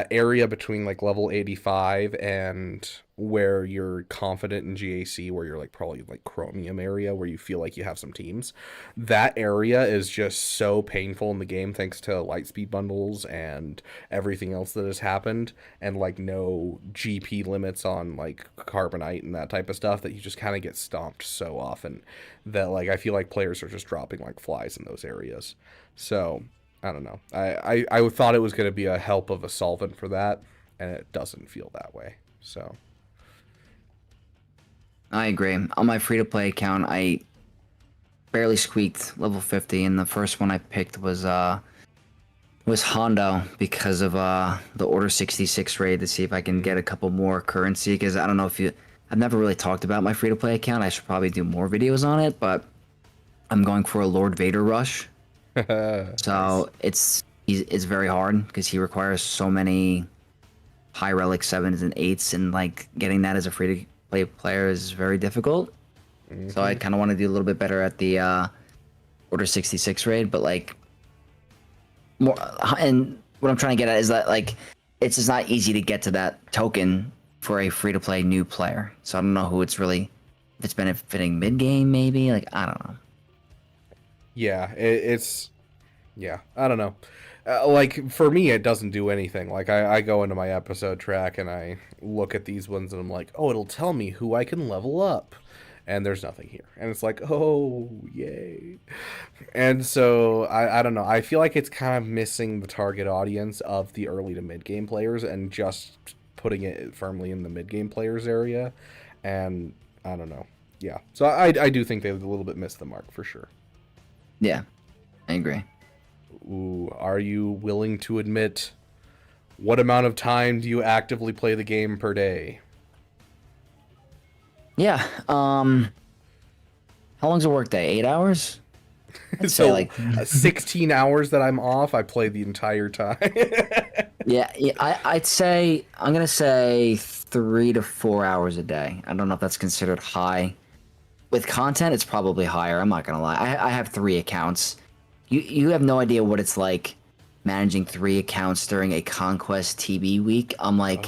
area between like level 85 and where you're confident in GAC, where you're like probably like Chromium area where you feel like you have some teams. That area is just so painful in the game thanks to Lightspeed bundles and everything else that has happened, and like no GP limits on like Carbonite and that type of stuff, that you just kind of get stomped so often that like I feel like players are just dropping like flies in those areas. So I don't know. I thought it was going to be a help of a solvent for that, and it doesn't feel that way. So I agree. On my free-to-play account, I barely squeaked level 50, and the first one I picked was Hondo because of the Order 66 raid to see if I can get a couple more currency, because I don't know if I've never really talked about my free-to-play account. I should probably do more videos on it, but I'm going for a Lord Vader rush. So it's very hard because he requires so many high relic 7s and 8s, and like getting that as a free-to-play player is very difficult. So I kind of want to do a little bit better at the Order 66 raid, but like more. And what I'm trying to get at is that like it's just not easy to get to that token for a free-to-play new player. So I don't know who it's really. If it's benefiting mid-game, maybe. Like I don't know. Yeah, it's. Yeah, I don't know. Like, for me, it doesn't do anything. Like, I go into my episode track and I look at these ones and I'm like, oh, it'll tell me who I can level up. And there's nothing here. And it's like, oh, yay. And so, I don't know. I feel like it's kind of missing the target audience of the early to mid-game players and just putting it firmly in the mid-game players area. And I don't know. Yeah. So I do think they a little bit missed the mark, for sure. Yeah, I agree. Ooh, are you willing to admit what amount of time do you actively play the game per day? Yeah. How long's a work day? 8 hours? I'd So say like 16 hours that I'm off, I play the entire time. yeah. I'd say I'm gonna say 3 to 4 hours a day. I don't know if that's considered high. With content, it's probably higher. I'm not gonna lie. I have 3 accounts. You have no idea what it's like managing 3 accounts during a Conquest TB week. I'm like,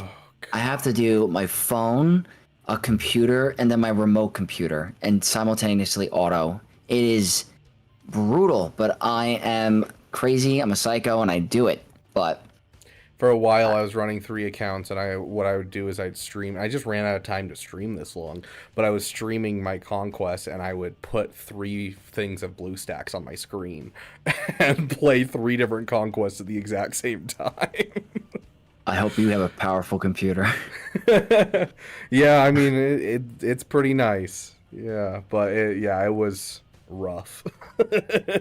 I have to do my phone, a computer, and then my remote computer, and simultaneously auto. It is brutal, but I am crazy. I'm a psycho, and I do it. But For a while, I was running 3 accounts, and what I would do is I'd stream. I just ran out of time to stream this long, but I was streaming my Conquest, and I would put 3 things of BlueStacks on my screen and play 3 different Conquests at the exact same time. I hope you have a powerful computer. Yeah, I mean, it's pretty nice. Yeah, but it was rough.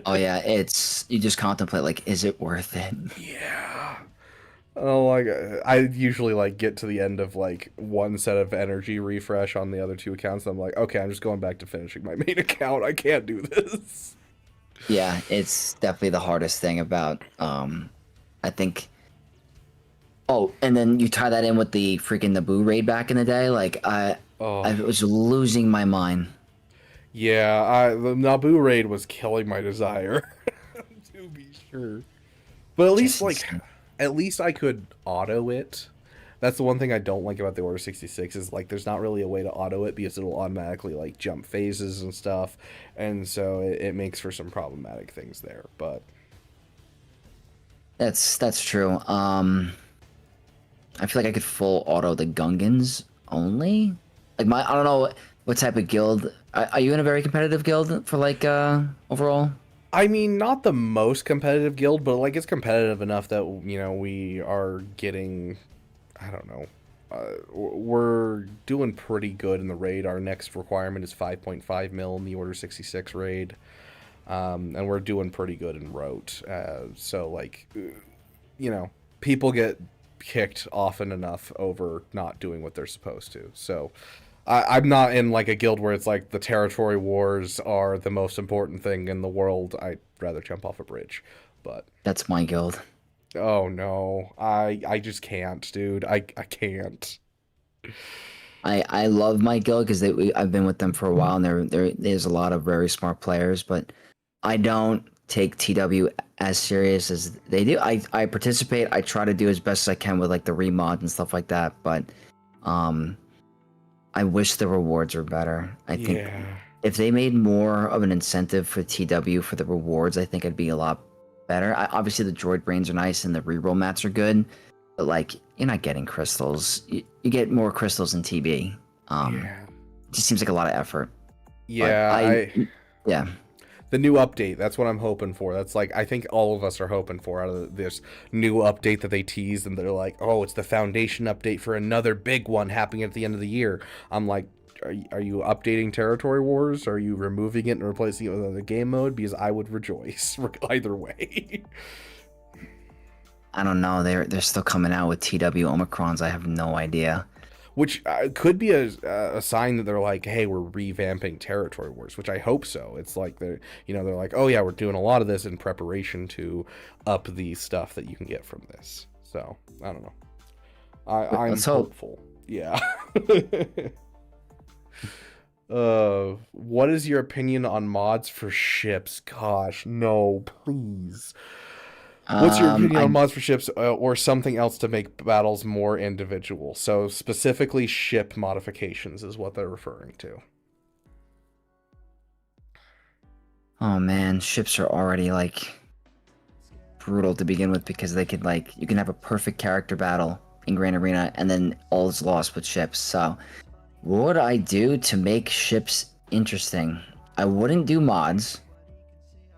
Oh yeah, you just contemplate like, is it worth it? Yeah. Oh, like I usually like get to the end of like one set of energy refresh on the other 2 accounts. And I'm like, okay, I'm just going back to finishing my main account. I can't do this. Yeah, it's definitely the hardest thing about I think. Oh, and then you tie that in with the freaking Naboo raid back in the day. Like I was losing my mind. Yeah, the Naboo raid was killing my desire, to be sure. But at least at least I could auto it. That's the one thing I don't like about the Order 66 is like there's not really a way to auto it because it'll automatically like jump phases and stuff, and so it makes for some problematic things there. But That's true. I feel like I could full auto the Gungans only. Like I don't know what type of guild. Are you in a very competitive guild for like overall? I mean, not the most competitive guild, but like it's competitive enough that we are getting. I don't know. We're doing pretty good in the raid. Our next requirement is 5.5 mil in the Order 66 raid, and we're doing pretty good in Rote. So like, people get kicked often enough over not doing what they're supposed to. So I'm not in like a guild where it's like the territory wars are the most important thing in the world. I'd rather jump off a bridge, but That's my guild. oh no, I just can't, dude. I can't. I love my guild because I've been with them for a while, and there's a lot of very smart players, but I don't take TW as serious as they do. I participate. I try to do as best as I can with like the remods and stuff like that, but I wish the rewards were better. I think if they made more of an incentive for TW for the rewards, I think it'd be a lot better. Obviously, the droid brains are nice and the reroll mats are good, but like you're not getting crystals. You get more crystals in TB. It just seems like a lot of effort. Yeah, yeah. The new update, that's what I'm hoping for. That's like, I think all of us are hoping for out of this new update that they teased, and they're like, oh, it's the foundation update for another big one happening at the end of the year. I'm like, are you updating Territory Wars? Are you removing it and replacing it with another game mode? Because I would rejoice either way. I don't know. They're still coming out with TW Omicrons. I have no idea. Which could be a sign that they're like, hey, we're revamping Territory Wars, which I hope so. It's like they're like, oh yeah, we're doing a lot of this in preparation to up the stuff that you can get from this. So I don't know. I'm hopeful. Yeah. What is your opinion on mods for ships? Gosh, no, please. What's your opinion on mods for ships or something else to make battles more individual? So specifically ship modifications is what they're referring to. Oh man, ships are already like brutal to begin with because they could like you can have a perfect character battle in Grand Arena and then all is lost with ships. So what would I do to make ships interesting? I wouldn't do mods.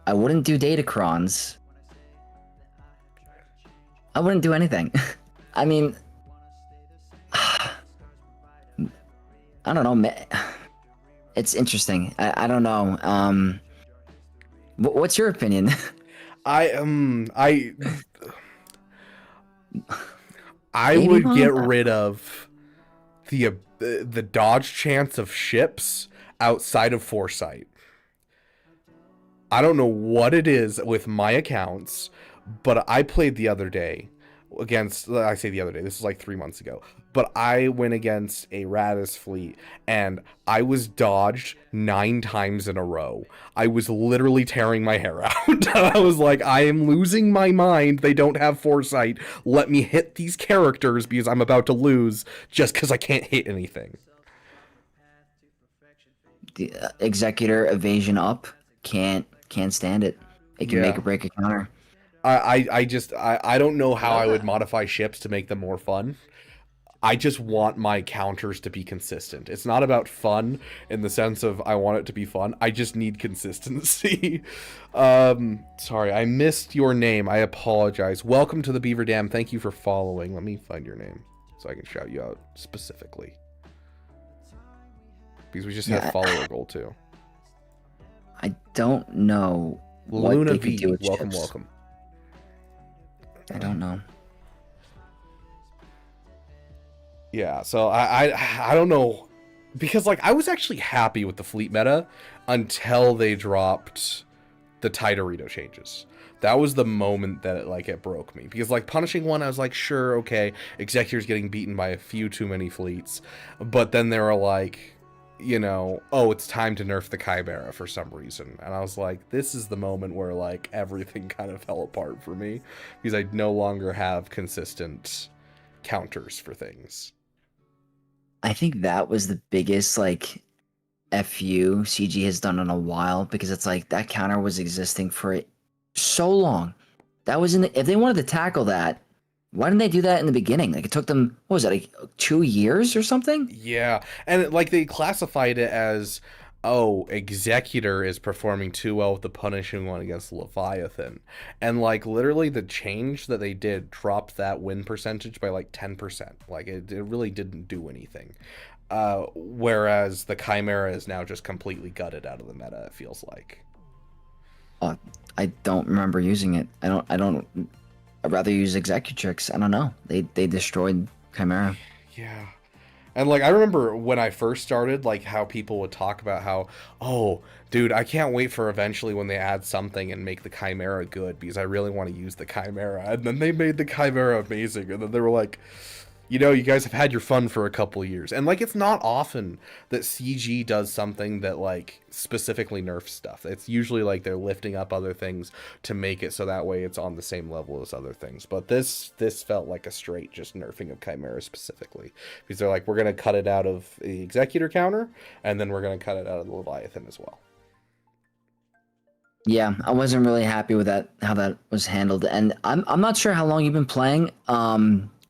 I wouldn't do datacrons. I wouldn't do anything. I mean, I don't know. It's interesting. I don't know. What's your opinion? I would get rid of the dodge chance of ships outside of foresight. I don't know what it is with my accounts, but I played the other day against, I say the other day, this was like 3 months ago, but I went against a Radis fleet and I was dodged 9 times in a row. I was literally tearing my hair out. I was like, I am losing my mind. They don't have foresight. Let me hit these characters because I'm about to lose just because I can't hit anything. The executor evasion up can't stand it. It can make or break a counter. I don't know how I would modify ships to make them more fun. I just want my counters to be consistent. It's not about fun in the sense of I want it to be fun. I just need consistency. Sorry, I missed your name. I apologize. Welcome to the Beaver Dam. Thank you for following. Let me find your name so I can shout you out specifically. Because we just had follower goal too. I don't know Luna what they V, could do with welcome, ships. welcome. I don't know. Yeah, so I don't know, because like I was actually happy with the fleet meta until they dropped the Tidorito changes. That was the moment that it broke me, because like punishing one, I was like, sure, okay, Executor's getting beaten by a few too many fleets, but then they were like, you know, oh, it's time to nerf the Chimera for some reason. And I was like, this is the moment where like everything kind of fell apart for me, because I no longer have consistent counters for things. I think that was the biggest like FU CG has done in a while, because it's like that counter was existing for so long. That was if they wanted to tackle that, why didn't they do that in the beginning? Like it took them, what was that, like 2 years or something? Yeah, and like they classified it as, oh, Executor is performing too well with the punishing one against Leviathan. And like literally the change that they did dropped that win percentage by like 10%. Like it really didn't do anything. Whereas the Chimera is now just completely gutted out of the meta, it feels like. I don't remember using it. I'd rather use Executrix. I don't know. They destroyed Chimera. Yeah. And like I remember when I first started, like how people would talk about how, oh, dude, I can't wait for eventually when they add something and make the Chimera good, because I really want to use the Chimera. And then they made the Chimera amazing, and then they were like, you know, you guys have had your fun for a couple of years. And like it's not often that CG does something that like specifically nerfs stuff. It's usually like they're lifting up other things to make it so that way it's on the same level as other things. But this felt like a straight just nerfing of Chimera specifically, because they're like, we're going to cut it out of the Executor counter, and then we're going to cut it out of the Leviathan as well. Yeah, I wasn't really happy with that, how that was handled. And I'm not sure how long you've been playing.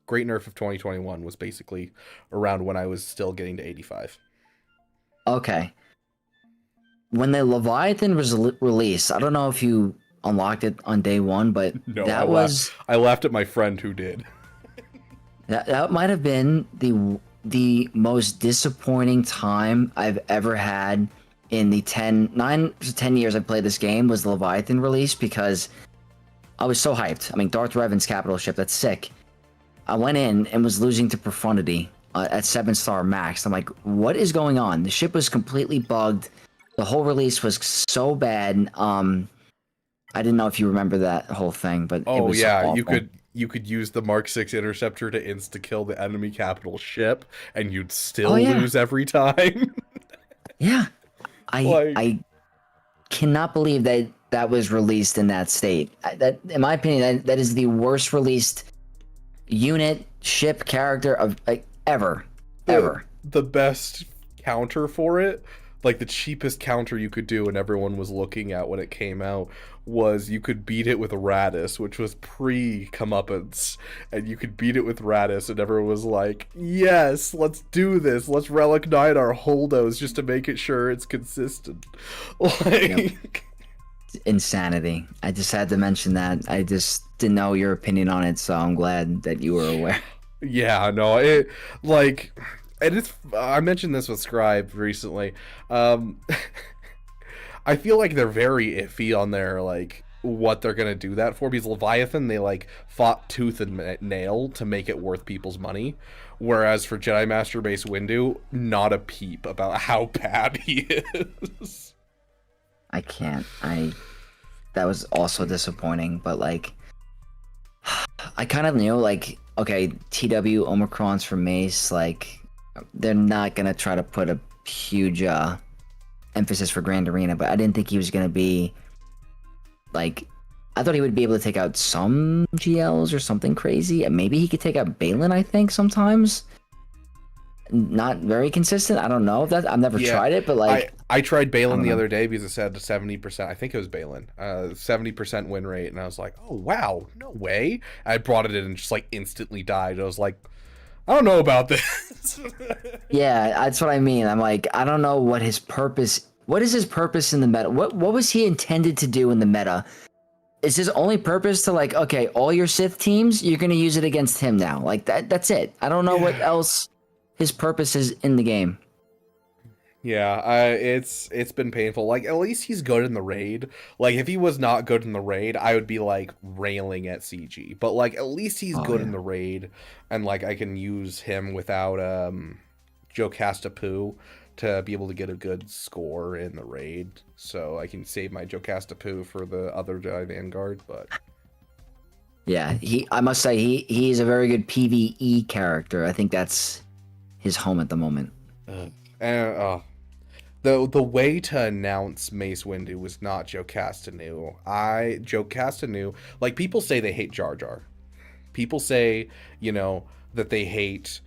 Great nerf of 2021 was basically around when I was still getting to 85. Okay. When the Leviathan was released, I don't know if you unlocked it on day one, but No, I I laughed at my friend who did. That might have been the most disappointing time I've ever had in the 9 to 10 years I played this game, was the Leviathan release, because I was so hyped. I mean, Darth Revan's capital ship, that's sick. I went in and was losing to Profundity at 7-star max. I'm like, what is going on? The ship was completely bugged. The whole release was so bad. I didn't know if you remember that whole thing, but it was awful. you could use the Mark 6 interceptor to insta kill the enemy capital ship, and you'd still lose every time. Yeah, Like- I cannot believe that that was released in that state. That, in my opinion, that is the worst released unit, ship, character of like ever. The best counter for it, like the cheapest counter you could do and everyone was looking at when it came out, was you could beat it with Radis, which was pre-comeuppance, and you could beat it with Radis, and everyone was like, yes, let's do this, let's Relic Knight our holdos just to make it sure it's consistent. Like... Insanity. I just had to mention that. I just didn't know your opinion on it, so I'm glad that you were aware. Yeah, no, it, like, and it's, I mentioned this with Scribe recently. I feel like they're very iffy on their, like, what they're gonna do that for, because Leviathan, they, like, fought tooth and nail to make it worth people's money, whereas for Jedi Master Mace Windu, not a peep about how bad he is. I can't. That was also disappointing, but like, I kind of knew, like, okay, TW Omicron's for Mace, like, they're not gonna try to put a huge emphasis for Grand Arena, but I didn't think he was gonna be, like, I thought he would be able to take out some GLs or something crazy, and maybe he could take out Balin, I think, sometimes. Not very consistent. I don't know if that. I've never tried it, but like I tried Balin the other day because it said 70%. I think it was Balin, 70% win rate, and I was like, oh wow, no way. I brought it in and just like instantly died. I was like, I don't know about this. Yeah, that's what I mean. I'm like, I don't know what his purpose. What is his purpose in the meta? What was he intended to do in the meta? Is his only purpose to, like, okay, all your Sith teams, you're gonna use it against him now? Like that's it. I don't know what else his purpose is in the game. Yeah, it's been painful. Like, at least he's good in the raid. Like, if he was not good in the raid, I would be, like, railing at CG. But, like, at least he's good in the raid, and, like, I can use him without Jocasta Poo to be able to get a good score in the raid. So I can save my Jocasta Poo for the other Jedi Vanguard, but... Yeah, I must say, he's a very good PvE character. I think that's his home at the moment. The way to announce Mace Windu was not Jocasta Nu. Jocasta Nu, like, people say they hate Jar Jar. People say, you know, that they hate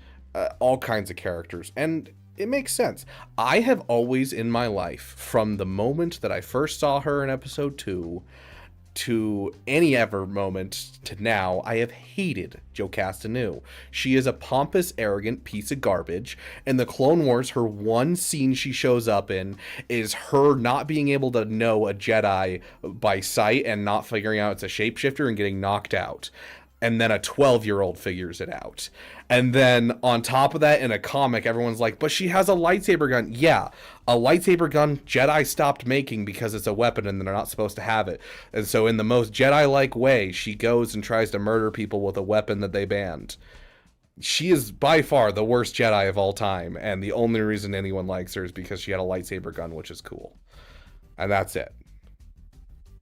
all kinds of characters, and it makes sense. I have always in my life, from the moment that I first saw her in episode 2 to any ever moment to now, I have hated Jocasta Nu. She is a pompous, arrogant piece of garbage. In the Clone Wars, her one scene she shows up in is her not being able to know a Jedi by sight and not figuring out it's a shapeshifter and getting knocked out. And then a 12-year-old figures it out. And then on top of that, in a comic, everyone's like, but she has a lightsaber gun. Yeah, a lightsaber gun Jedi stopped making because it's a weapon and they're not supposed to have it. And so in the most Jedi-like way, she goes and tries to murder people with a weapon that they banned. She is by far the worst Jedi of all time. And the only reason anyone likes her is because she had a lightsaber gun, which is cool. And that's it.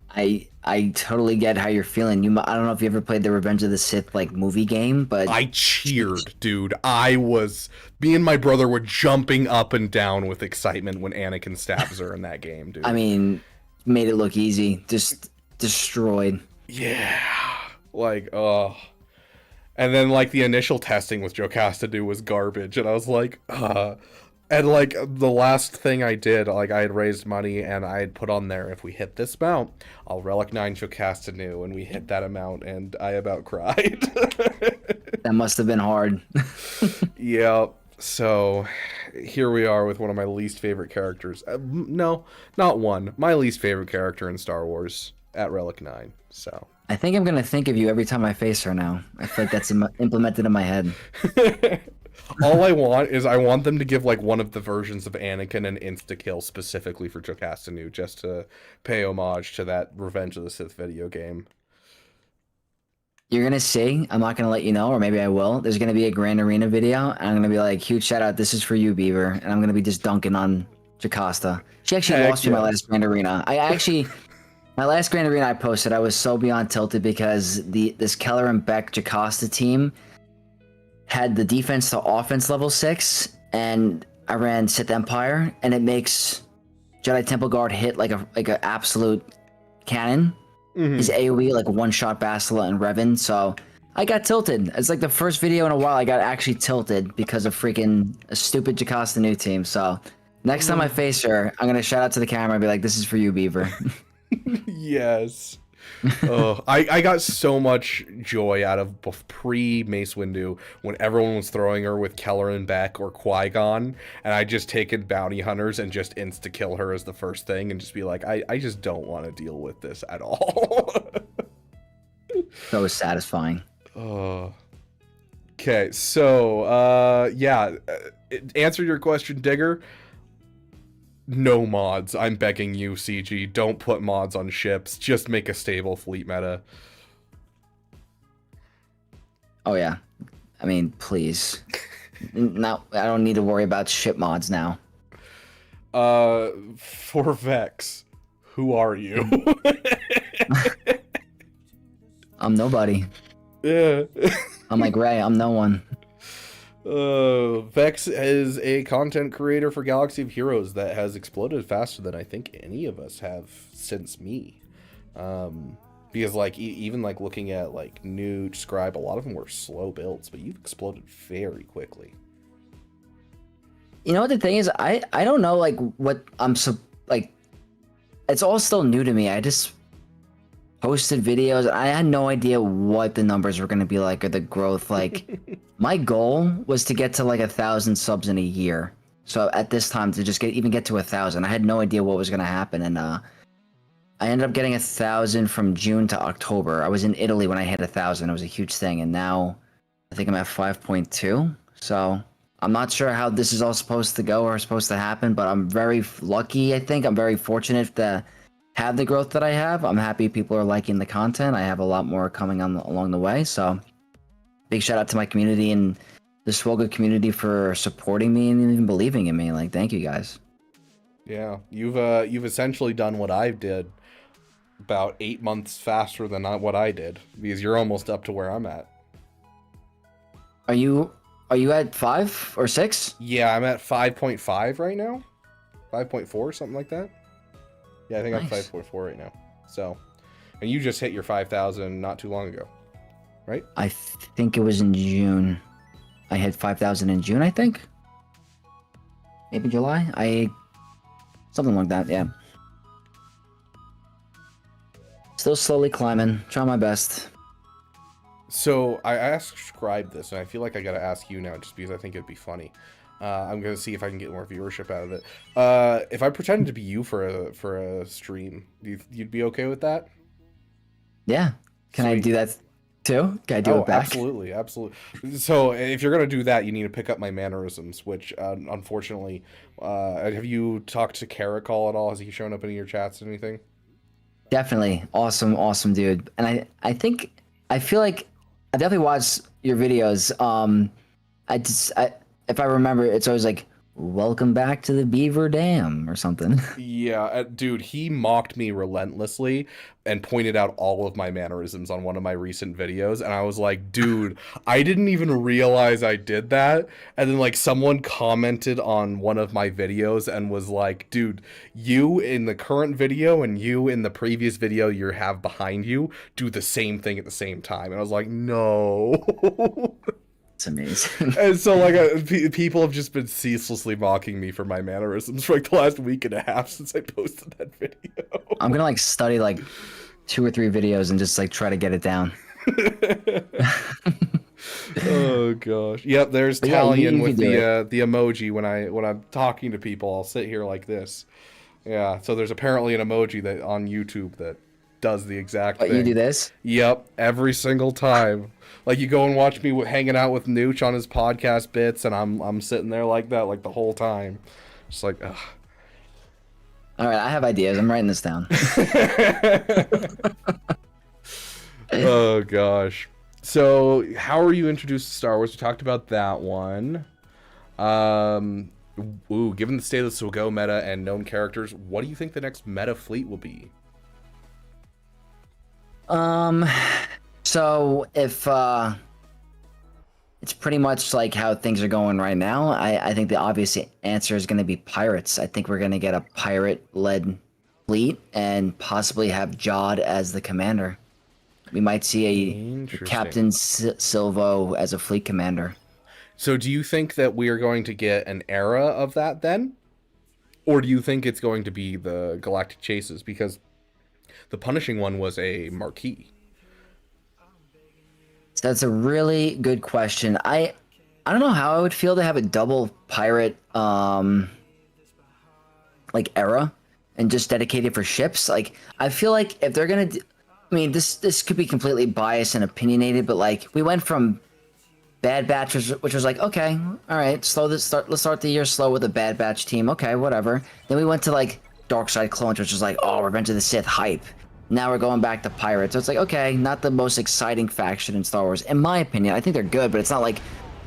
I totally get how you're feeling. I don't know if you ever played the Revenge of the Sith, like, movie game, but I cheered, dude. Me and my brother were jumping up and down with excitement when Anakin stabs her in that game, dude. I mean, made it look easy. Just destroyed. Yeah. Like, oh. And then, like, the initial testing with Jocasta Nu was garbage, and I was like, And, like, the last thing I did, like, I had raised money, and I had put on there, if we hit this amount, I'll Relic 9 Jocasta Nu, and we hit that amount, and I about cried. That must have been hard. Yeah, so here we are with one of my least favorite characters. No, not one. My least favorite character in Star Wars at Relic 9, so... I think I'm going to think of you every time I face her now. I feel like that's implemented in my head. All I want them to give, like, one of the versions of Anakin an insta-kill specifically for Jocasta Nu, just to pay homage to that Revenge of the Sith video game. You're going to see, I'm not going to let you know, or maybe I will. There's going to be a Grand Arena video, and I'm going to be like, huge shout out, this is for you, Beaver. And I'm going to be just dunking on Jocasta. She actually lost me my last Grand Arena. My last Grand Arena I posted, I was so beyond tilted because this Keller and Beck Jocasta team had the defense to offense level 6, and I ran Sith Empire, and it makes Jedi Temple Guard hit like a absolute cannon. His AoE like one-shot Bastila and Revan, so I got tilted. It's like the first video in a while I got actually tilted because of freaking a stupid Jocasta new team. So next time I face her, I'm gonna shout out to the camera and be like, "This is for you, Beaver." Yes. Oh, I got so much joy out of pre-Mace Windu when everyone was throwing her with Keller and Beck or Qui-Gon, and I just taken bounty hunters and just insta-kill her as the first thing and just be like, I just don't want to deal with this at all. That was satisfying. Okay, so, yeah, answer your question, Digger. No mods. I'm begging you, CG. Don't put mods on ships. Just make a stable fleet meta. Oh yeah, I mean, please. No, I don't need to worry about ship mods now. For Vex, who are you? I'm nobody. Yeah. I'm like Ray. I'm no one. Vex is a content creator for Galaxy of Heroes that has exploded faster than I think any of us have since me. Because like even like looking at like new Scribe, a lot of them were slow builds, but you've exploded very quickly. You know what the thing is? I don't know like what I'm like. It's all still new to me. I just posted videos. I had no idea what the numbers were going to be like or the growth. Like my goal was to get to like 1,000 subs in a year. So at this time to just even get to 1,000, I had no idea what was going to happen. And I ended up getting 1,000 from June to October. I was in Italy when I hit 1,000. It was a huge thing. And now I think I'm at 5.2. So I'm not sure how this is all supposed to go or supposed to happen, but I'm very lucky. I think I'm very fortunate to have the growth that I have. I'm happy people are liking the content. I have a lot more coming on along the way. So big shout out to my community and the SWGOH community for supporting me and even believing in me. Like, thank you guys. Yeah, you've essentially done what I did about 8 months faster than what I did, because you're almost up to where I'm at. Are you at 5 or 6? Yeah, I'm at 5.5 right now. 5.4, something like that. Yeah, I think Nice. I'm 5.4 right now. So, and you just hit your 5,000 not too long ago, right? I think it was in June. I hit 5,000 in June, I think. Maybe July. Something like that, yeah. Still slowly climbing. Trying my best. So I asked Scribe this, and I feel like I gotta ask you now, just because I think it'd be funny. I'm gonna see if I can get more viewership out of it. If I pretended to be you for a stream, you'd be okay with that? Yeah. Can I Sweet. do that too? Can I do it back? Absolutely, absolutely. So if you're gonna do that, you need to pick up my mannerisms, which unfortunately, have you talked to Caracol at all? Has he shown up in your chats or anything? Definitely. Awesome dude. And I feel like I definitely watched your videos. If I remember, it's always like, welcome back to the Beaver Dam or something. Yeah, dude, he mocked me relentlessly and pointed out all of my mannerisms on one of my recent videos, and I was like, dude, I didn't even realize I did that. And then like someone commented on one of my videos and was like, dude, you in the current video and you in the previous video you have behind you do the same thing at the same time. And I was like, no. It's amazing. And so, like, people have just been ceaselessly mocking me for my mannerisms for, like, the last week and a half since I posted that video. I'm gonna, like, study, like, 2 or 3 videos and just, like, try to get it down. Oh, gosh. Yep, there's But yeah, Talion you with can the emoji when I'm talking to people. I'll sit here like this. Yeah, so there's apparently an emoji that on YouTube that does the exact But thing. you do this? Yep, every single time. Like, you go and watch me hanging out with Nooch on his podcast bits, and I'm sitting there like that, like, the whole time. Just like, ugh. All right, I have ideas. I'm writing this down. Oh, gosh. So, how are you introduced to Star Wars? We talked about that one. Given the state of the SWGOH meta and known characters, what do you think the next meta fleet will be? So if it's pretty much like how things are going right now. I think the obvious answer is going to be pirates. I think we're going to get a pirate-led fleet and possibly have Jod as the commander. We might see a Captain Silvo as a fleet commander. So do you think that we are going to get an era of that then? Or do you think it's going to be the Galactic Chases? Because the Punishing one was a marquee. So that's a really good question. I don't know how I would feel to have a double pirate like era and just dedicated for ships. Like I feel like if they're gonna, I mean this could be completely biased and opinionated, but like we went from Bad Batch, which was like okay, all right, let's start the year slow with a Bad Batch team. Okay, whatever. Then we went to like Dark Side Clones, which was like oh Revenge of the Sith hype. Now we're going back to pirates. So it's like, okay, not the most exciting faction in Star Wars. In my opinion, I think they're good, but it's not like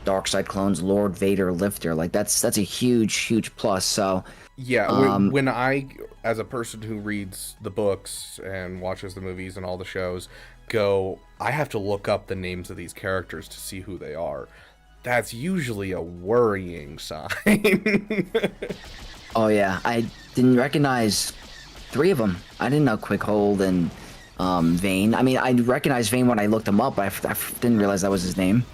Dark Side Clones, Lord Vader, Lifter. Like that's a huge plus. So yeah, when I, as a person who reads the books and watches the movies and all the shows, I have to look up the names of these characters to see who they are. That's usually a worrying sign. Oh yeah, I didn't recognize 3 of them. I didn't know Quickhold and Vane. I mean, I recognized Vane when I looked him up. I didn't realize that was his name.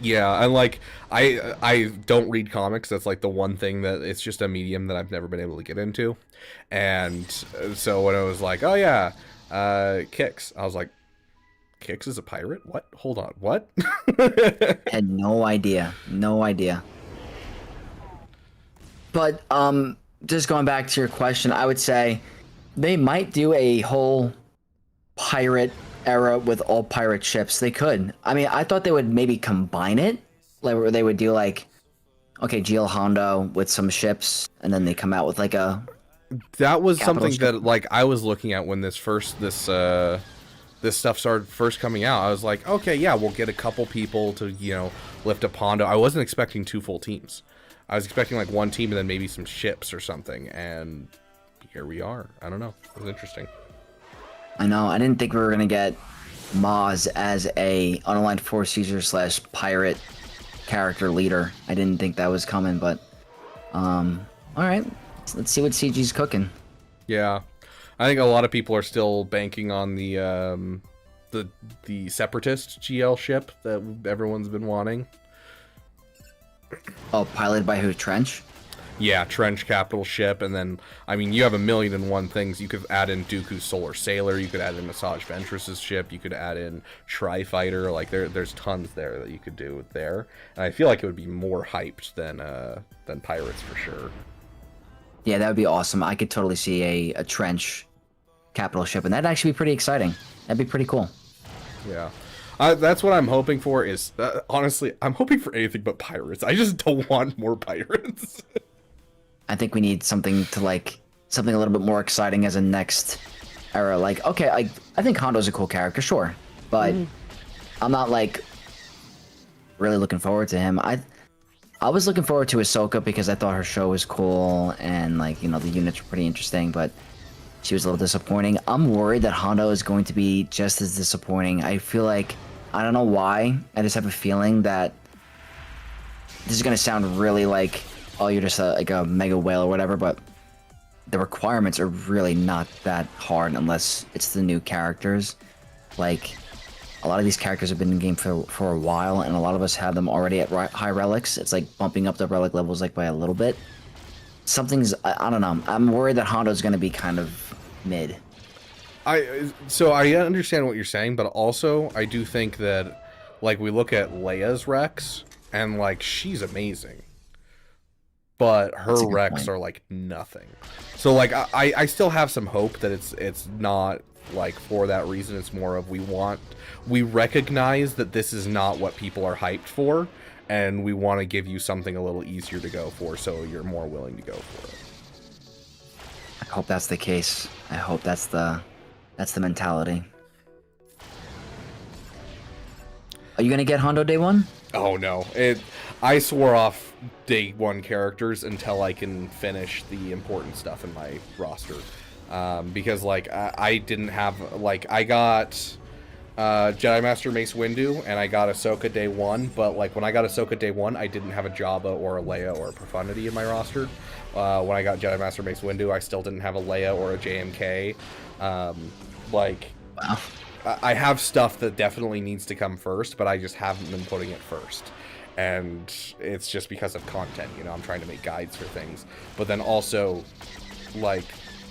Yeah, and like I don't read comics. That's like the one thing that it's just a medium that I've never been able to get into. And so when I was like, oh yeah, Kix, I was like, Kix is a pirate? What? Hold on, what? Had no idea. But just going back to your question, I would say they might do a whole pirate era with all pirate ships. They could. I mean, I thought they would maybe combine it, like where they would do like, okay, GL Hondo with some ships, and then they come out with like a. That was something that like I was looking at when this stuff started first coming out. I was like, okay, yeah, we'll get a couple people to lift up Hondo. I wasn't expecting 2 full teams. I was expecting like 1 team and then maybe some ships or something, and here we are. I don't know. It was interesting. I know. I didn't think we were gonna get Maz as a unaligned force user / pirate character leader. I didn't think that was coming, but all right. Let's see what CG's cooking. Yeah, I think a lot of people are still banking on the Separatist GL ship that everyone's been wanting. Oh, piloted by who? Trench? Yeah, Trench capital ship, and then, I mean, you have 1,000,001 things. You could add in Dooku's Solar Sailor, you could add in Asajj Ventress's ship, you could add in Tri-Fighter, like, there's tons there that you could do there. And I feel like it would be more hyped than Pirates, for sure. Yeah, that would be awesome. I could totally see a Trench capital ship, and that'd actually be pretty exciting. That'd be pretty cool. Yeah. That's what I'm hoping for is, honestly, I'm hoping for anything but pirates. I just don't want more pirates. I think we need something to like, something a little bit more exciting as a next era. Like, okay, I think Hondo's a cool character, sure. But I'm not like really looking forward to him. I was looking forward to Ahsoka because I thought her show was cool and like, the units were pretty interesting, but she was a little disappointing. I'm worried that Hondo is going to be just as disappointing. I feel like, I don't know why, I just have a feeling that this is going to sound really like, oh, you're just like a mega whale or whatever, but the requirements are really not that hard unless it's the new characters. Like, a lot of these characters have been in game for a while, and a lot of us have them already at high relics. It's like bumping up the relic levels like by a little bit. I don't know. I'm worried that Hondo's going to be kind of mid. So I understand what you're saying, but also I do think that, like, we look at Leia's Rex, and, like, she's amazing. But her Rex are, like, nothing. So, like, I still have some hope that it's not, like, for that reason. It's more of we recognize that this is not what people are hyped for, and we want to give you something a little easier to go for, so you're more willing to go for it. I hope that's the case. I hope that's the mentality. Are you gonna get Hondo day 1? Oh no, I swore off day 1 characters until I can finish the important stuff in my roster, because like I didn't have, like, I got Jedi Master Mace Windu, and I got Ahsoka day 1, but like when I got Ahsoka day 1, I didn't have a Jabba or a Leia or a Profundity in my roster. When I got Jedi Master Mace Windu, I still didn't have a Leia or a JMK. Wow. I have stuff that definitely needs to come first, but I just haven't been putting it first. And it's just because of content, you know, I'm trying to make guides for things. But then also, like,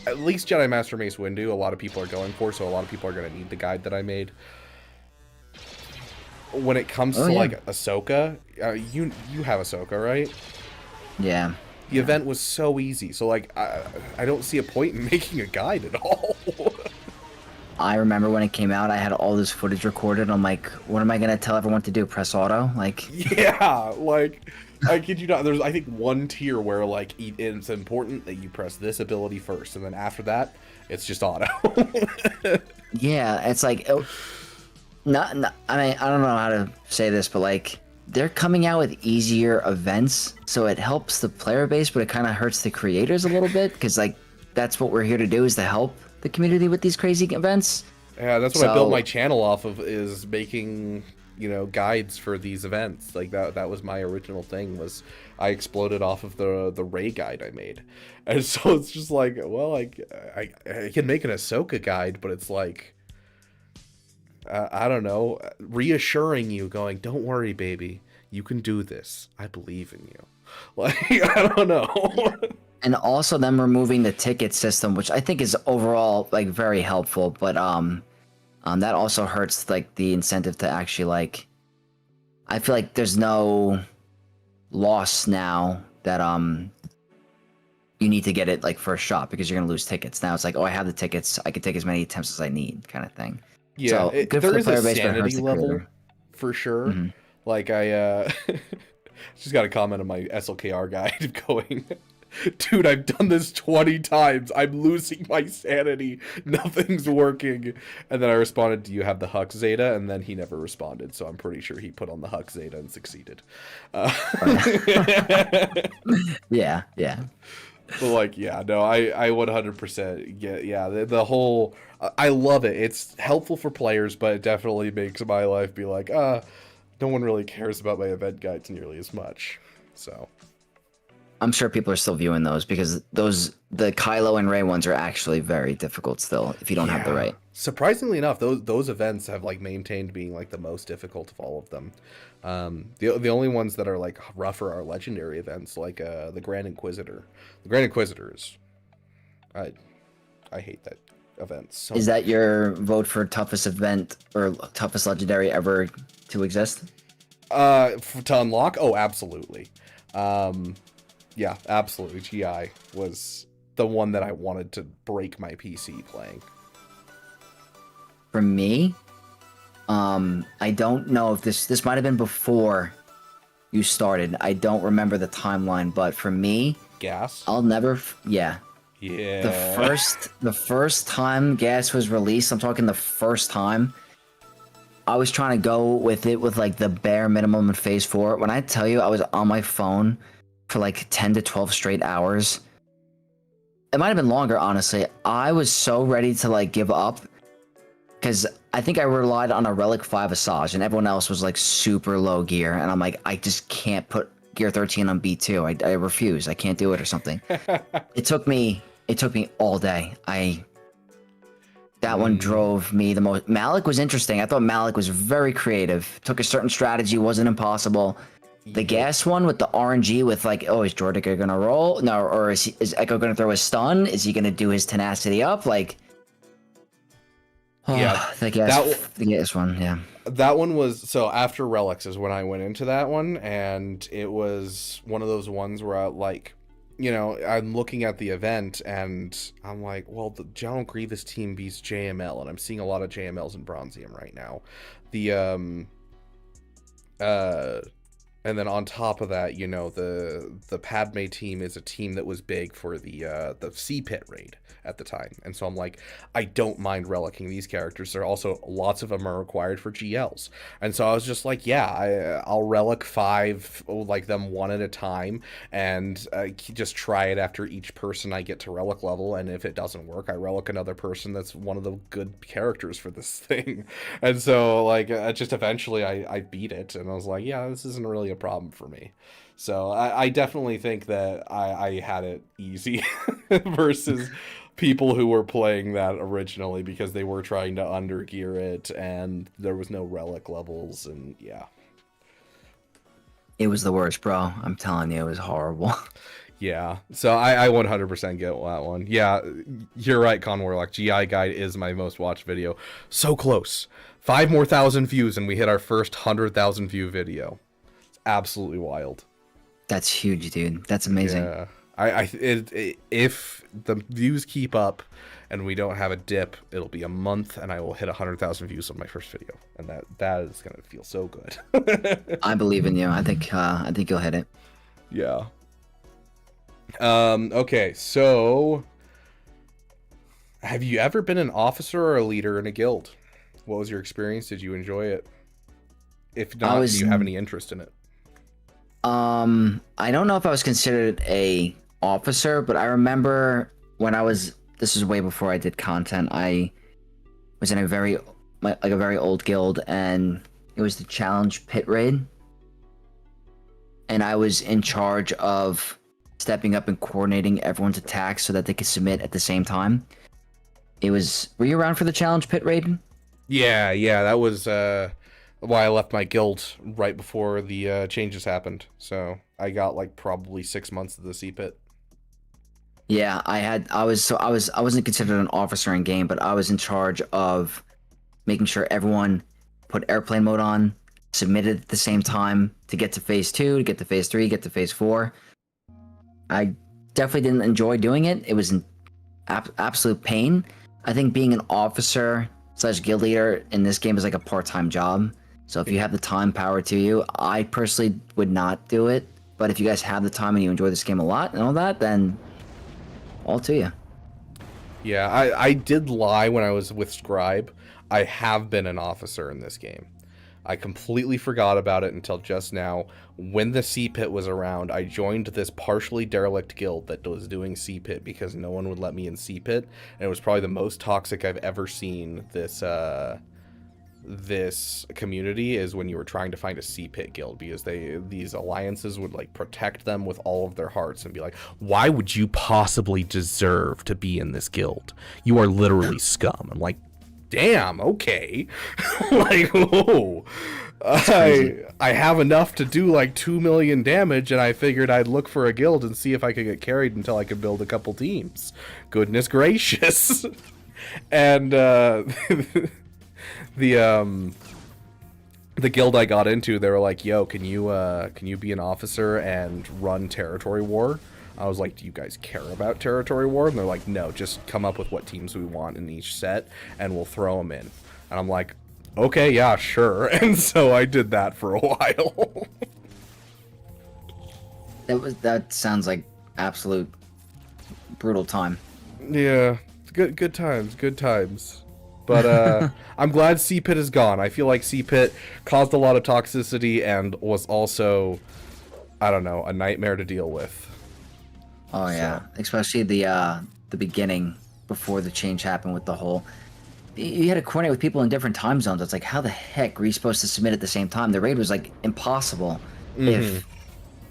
at least Jedi Master Mace Windu, a lot of people are going for, so a lot of people are going to need the guide that I made. When it comes to, like, Ahsoka, you have Ahsoka, right? Yeah. The event was so easy, so, like, I don't see a point in making a guide at all. I remember when it came out, I had all this footage recorded. I'm like, what am I going to tell everyone to do? Press auto? Like, yeah, like, I kid you not, there's, I think, one tier where, like, it's important that you press this ability first, and then after that, it's just auto. yeah, it's like, I mean, I don't know how to say this, but, like, they're coming out with easier events, so it helps the player base, but it kind of hurts the creators a little bit, because, like, that's what we're here to do, is to help the community with these crazy events. Yeah, that's what I built my channel off of, is making, you know, guides for these events. Like, that was my original thing, was I exploded off of the Rey guide I made. And so it's just like, well, I can make an Ahsoka guide, but it's like, I don't know, reassuring you, going, don't worry, baby, you can do this. I believe in you. Like, I don't know. And also them removing the ticket system, which I think is overall, like, very helpful, but that also hurts, like, the incentive to actually, like, I feel like there's no loss now that you need to get it, like, first shot, because you're gonna lose tickets. Now it's like, oh, I have the tickets, I can take as many attempts as I need, kind of thing. Yeah, so, good for the player base, but it hurts the level creator. for sure. Mm-hmm. Like, I just got a comment on my SLKR guide going, dude, I've done this 20 times. I'm losing my sanity. Nothing's working. And then I responded, do you have the Hux Zeta? And then he never responded, so I'm pretty sure he put on the Hux Zeta and succeeded. Yeah. But, like, yeah, no, I 100% get, yeah, the whole, I love it. It's helpful for players, but it definitely makes my life be like, no one really cares about my event guides nearly as much, so. I'm sure people are still viewing those, because the Kylo and Rey ones are actually very difficult still, if you don't have the right. Surprisingly enough, those events have, like, maintained being, like, the most difficult of all of them. The only ones that are, like, rougher are legendary events, like the Grand Inquisitor. The Grand Inquisitor is, I hate that event so much. Is that your vote for toughest event or toughest legendary ever to exist? To unlock? Oh, absolutely. Yeah, absolutely. GI was the one that I wanted to break my PC playing. For me, I don't know if this might have been before you started. I don't remember the timeline, but for me, Gas? I'll never. Yeah. Yeah. The first time Gas was released, I'm talking the first time, I was trying to go with it with, like, the bare minimum in Phase 4. When I tell you I was on my phone for, like, 10 to 12 straight hours, it might have been longer, honestly. I was so ready to, like, give up, because I think I relied on a Relic 5 Asajj, and everyone else was, like, super low gear, and I'm like, I just can't put Gear 13 on B2. I refuse. I can't do it or something. It took me all day. That one drove me the most. Malik was interesting. I thought Malik was very creative. Took a certain strategy, wasn't impossible. The Gas one with the RNG with, like, oh, is Jordica gonna roll? No, or is Echo gonna throw a stun? Is he gonna do his tenacity up? Like, yeah, the Gas one, yeah. That one was, so after Relics is when I went into that one, and it was one of those ones where I, like, you know, I'm looking at the event and I'm like, well, the General Grievous team beats JML, and I'm seeing a lot of JMLs in Bronzium right now. The And then on top of that, you know, the Padme team is a team that was big for the Sea Pit raid at the time. And so I'm like, I don't mind relicking these characters. There are also lots of them are required for GLs. And so I was just like, yeah, I'll relic 5, like them one at a time, and just try it after each person I get to relic level. And if it doesn't work, I relic another person that's one of the good characters for this thing. And so like just eventually I beat it, and I was like, yeah, this isn't really a problem for me. So I definitely think that I had it easy versus people who were playing that originally because they were trying to undergear it and there was no relic levels, and yeah. It was the worst, bro. I'm telling you, it was horrible. Yeah, so I 100% get that one. Yeah, you're right, Con Warlock. GI Guide is my most watched video. So close. 5 more thousand views and we hit our first 100,000 view video. It's absolutely wild. That's huge, dude. That's amazing. Yeah. If the views keep up and we don't have a dip, it'll be a month and I will hit 100,000 views on my first video, and that is gonna feel so good. I believe in you. I think you'll hit it. Yeah. Okay, so have you ever been an officer or a leader in a guild? What was your experience? Did you enjoy it? If not, do you have any interest in it? I don't know if I was considered a officer, but I remember when this is way before I did content. I was in a very old guild, and it was the challenge pit raid, and I was in charge of stepping up and coordinating everyone's attacks so that they could submit at the same time. Were you around for the challenge pit raid? Yeah, that was why I left my guild right before the changes happened. So I got like probably 6 months of the sea pit. Yeah, I wasn't considered an officer in game, but I was in charge of making sure everyone put airplane mode on, submitted at the same time to get to phase 2, to get to phase 3, get to phase 4. I definitely didn't enjoy doing it. It was an absolute pain. I think being an officer / guild leader in this game is like a part-time job. So if you have the time, power to you. I personally would not do it, but if you guys have the time and you enjoy this game a lot and all that, then all to you. Yeah, I did lie when I was with Scribe. I have been an officer in this game. I completely forgot about it until just now. When the Sea Pit was around, I joined this partially derelict guild that was doing Sea Pit because no one would let me in Sea Pit, and it was probably the most toxic I've ever seen this community is when you were trying to find a Sea Pit guild, because these alliances would like protect them with all of their hearts and be like, why would you possibly deserve to be in this guild? You are literally scum. I'm like, damn, okay. Like, whoa. I have enough to do like 2 million damage, and I figured I'd look for a guild and see if I could get carried until I could build a couple teams. Goodness gracious. And the guild I got into, they were like, yo, can you be an officer and run territory war? I was like, do you guys care about territory war? And they're like, no, just come up with what teams we want in each set and we'll throw them in. And I'm like, okay, yeah, sure. And so I did that for a while. That sounds like absolute brutal time. Yeah, good times. But I'm glad Sea Pit is gone. I feel like Sea Pit caused a lot of toxicity and was also, I don't know, a nightmare to deal with. Oh yeah, especially the beginning before the change happened with the whole. You had to coordinate with people in different time zones. It's like, how the heck were you supposed to submit at the same time? The raid was like impossible if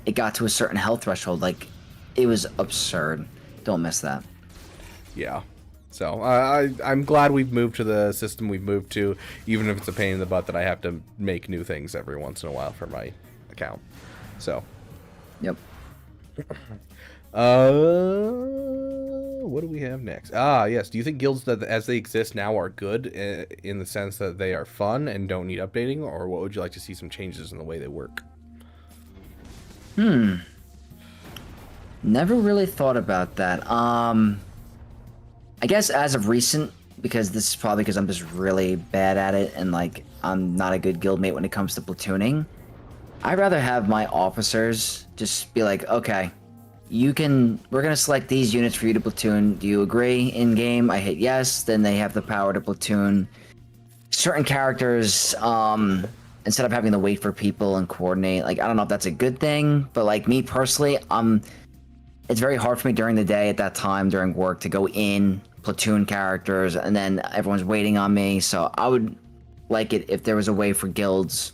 it got to a certain health threshold. Like, it was absurd. Don't miss that. Yeah. So I'm glad we've moved to the system we've moved to, even if it's a pain in the butt that I have to make new things every once in a while for my account. So. Yep. What do we have next? Yes. Do you think guilds that as they exist now are good in the sense that they are fun and don't need updating, or what would you like to see some changes in the way they work? Never really thought about that. I guess as of recent, because this is probably because I'm just really bad at it and like I'm not a good guildmate when it comes to platooning, I'd rather have my officers just be like, okay, we're gonna select these units for you to platoon. Do you agree? In game, I hit yes. Then they have the power to platoon certain characters. Instead of having to wait for people and coordinate. Like, I don't know if that's a good thing, but like me personally, it's very hard for me during the day at that time during work to go in, platoon characters, and then everyone's waiting on me. So I would like it if there was a way for guilds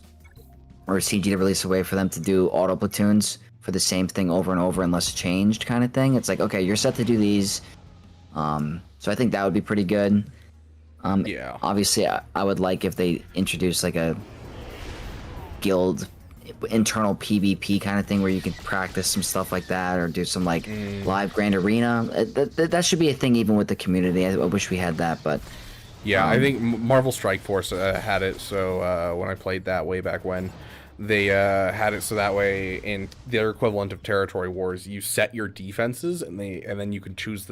or CG to release a way for them to do auto platoons for the same thing over and over unless changed kind of thing. It's like, okay, you're set to do these. So I think that would be pretty good. Yeah. Obviously, I would like if they introduced like a guild internal PvP kind of thing where you can practice some stuff like that or do some like live grand arena. That should be a thing even with the community. I wish we had that, but yeah, I think Marvel Strike Force had it. So when I played that way back when, they had it so that way in their equivalent of Territory Wars, you set your defenses and then you can choose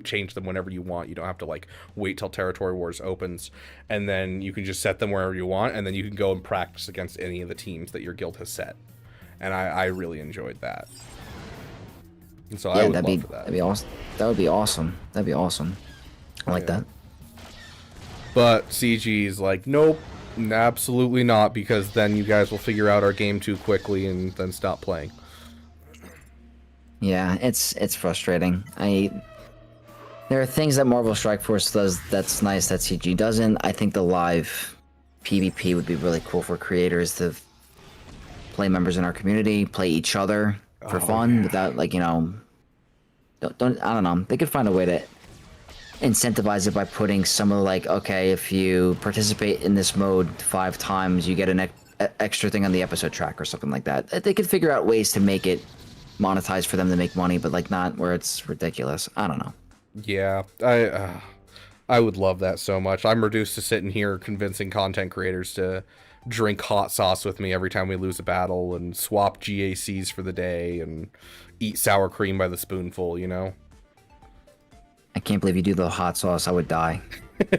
change them whenever you want. You don't have to like wait till Territory Wars opens, and then you can just set them wherever you want, and then you can go and practice against any of the teams that your guild has set. And I really enjoyed that. And so yeah, I would love for that. That'd be awesome. That would be awesome. That'd be awesome. I like that. But CG is like, nope. Absolutely not, because then you guys will figure out our game too quickly and then stop playing. Yeah, it's frustrating. There are things that Marvel Strike Force does that's nice that CG doesn't. I think the live PvP would be really cool for creators to play members in our community, play each other for fun without like, you know, I don't know. They could find a way to incentivize it by putting some of like, okay, if you participate in this mode 5 times, you get an extra thing on the episode track or something like that. They could figure out ways to make it monetized for them to make money, but like not where it's ridiculous. I don't know. Yeah, I would love that so much. I'm reduced to sitting here convincing content creators to drink hot sauce with me every time we lose a battle and swap GACs for the day and eat sour cream by the spoonful, you know? I can't believe you do the hot sauce. I would die.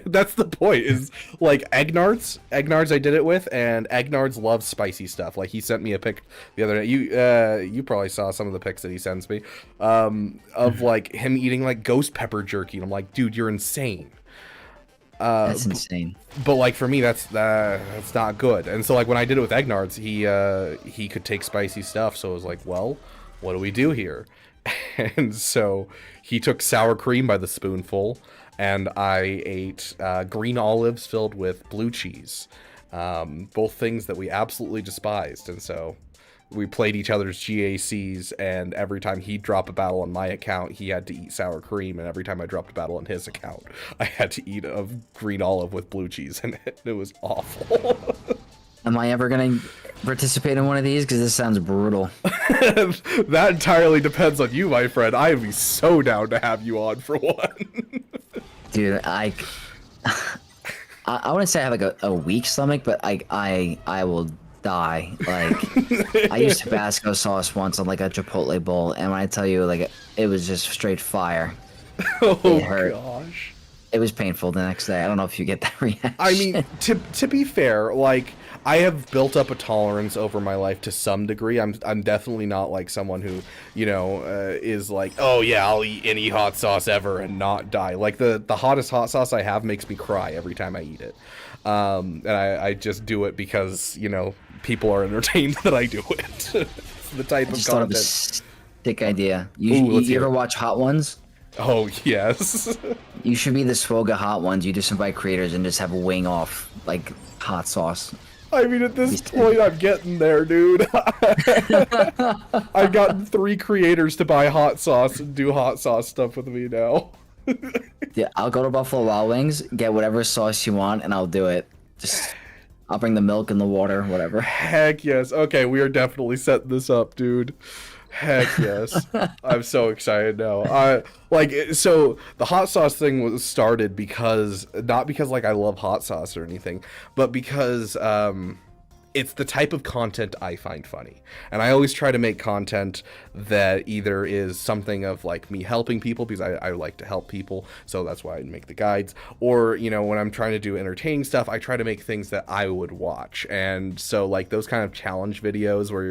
That's the point, is like Egnards I did it with, and Egnards loves spicy stuff. Like he sent me a pic the other day. You probably saw some of the pics that he sends me of like him eating like ghost pepper jerky, and I'm like, dude, you're insane. That's insane. But like for me, that's not good. And so like when I did it with Egnards, he could take spicy stuff, so I was like, well, what do we do here? And so he took sour cream by the spoonful, and I ate green olives filled with blue cheese. Both things that we absolutely despised. And so we played each other's GACs, and every time he'd drop a battle on my account, he had to eat sour cream, and every time I dropped a battle on his account, I had to eat a green olive with blue cheese, and it was awful. Am I ever going to participate in one of these? Because this sounds brutal. That entirely depends on you, my friend. I would be so down to have you on for one. Dude, I wouldn't say I have like a weak stomach, but I will die. Like, I used Tabasco sauce once on like a Chipotle bowl, and when I tell you, like, it was just straight fire. Oh, it hurt. Gosh. It was painful the next day. I don't know if you get that reaction. I mean, to be fair, like, I have built up a tolerance over my life to some degree. I'm definitely not like someone who, you know, is like, oh yeah, I'll eat any hot sauce ever and not die. Like the hottest hot sauce I have makes me cry every time I eat it. And I just do it because, you know, people are entertained that I do it. It's the type of content. Thought of a sick idea. You ever watch Hot Ones? Oh, yes. You should be the SWGOH Hot Ones. You just invite creators and just have a wing off, like, hot sauce. I mean, at this point, I'm getting there, dude. I've gotten 3 creators to buy hot sauce and do hot sauce stuff with me now. Yeah, I'll go to Buffalo Wild Wings, get whatever sauce you want, and I'll do it. Just, I'll bring the milk and the water, whatever. Heck yes. Okay, we are definitely setting this up, dude. Heck yes. I'm so excited now. So the hot sauce thing was started because, not because like I love hot sauce or anything, but because it's the type of content I find funny. And I always try to make content that either is something of like me helping people, because I like to help people, so that's why I make the guides, or, you know, when I'm trying to do entertaining stuff, I try to make things that I would watch. And so like those kind of challenge videos where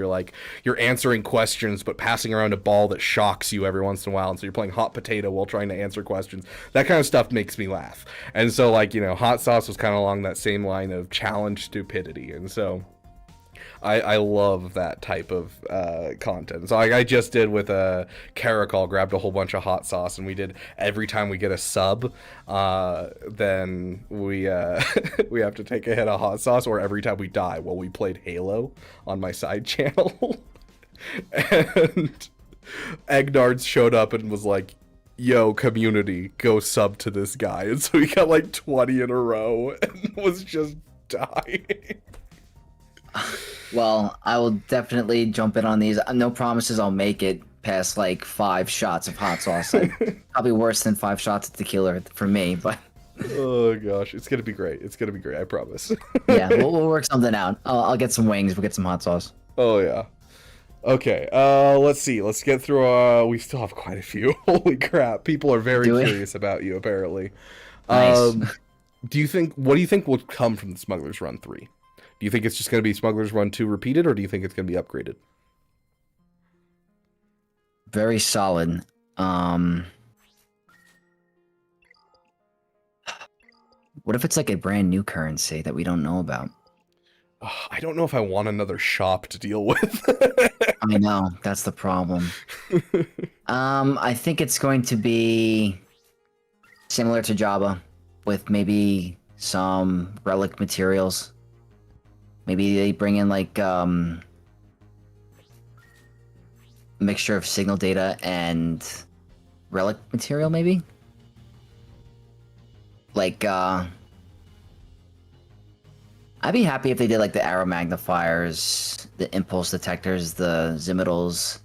you're answering questions but passing around a ball that shocks you every once in a while, and so you're playing hot potato while trying to answer questions, that kind of stuff makes me laugh. And so like, you know, Hot Sauce was kind of along that same line of challenge stupidity, and so I love that type of content. So I just did with a Caracol, grabbed a whole bunch of hot sauce, and we did every time we get a sub, then we we have to take a hit of hot sauce, or every time we die. Well, we played Halo on my side channel, and Egnards showed up and was like, yo, community, go sub to this guy. And so he got like 20 in a row and was just dying. Well, I will definitely jump in on these. No promises I'll make it past like 5 shots of hot sauce. Like, probably worse than 5 shots of tequila for me, but... Oh gosh, it's gonna be great. It's gonna be great, I promise. Yeah, we'll work something out. I'll get some wings, we'll get some hot sauce. Oh yeah. Okay, let's see. Let's get through, we still have quite a few. Holy crap, people are very curious about you, apparently. Nice. What do you think will come from the Smugglers Run 3? Do you think it's just going to be Smugglers Run 2 repeated, or do you think it's going to be upgraded? Very solid. What if it's like a brand new currency that we don't know about? I don't know if I want another shop to deal with. I know, that's the problem. I think it's going to be similar to Java, with maybe some relic materials. Maybe they bring in like a mixture of signal data and relic material, maybe? Like, I'd be happy if they did like the arrow magnifiers, the impulse detectors, the zimitals.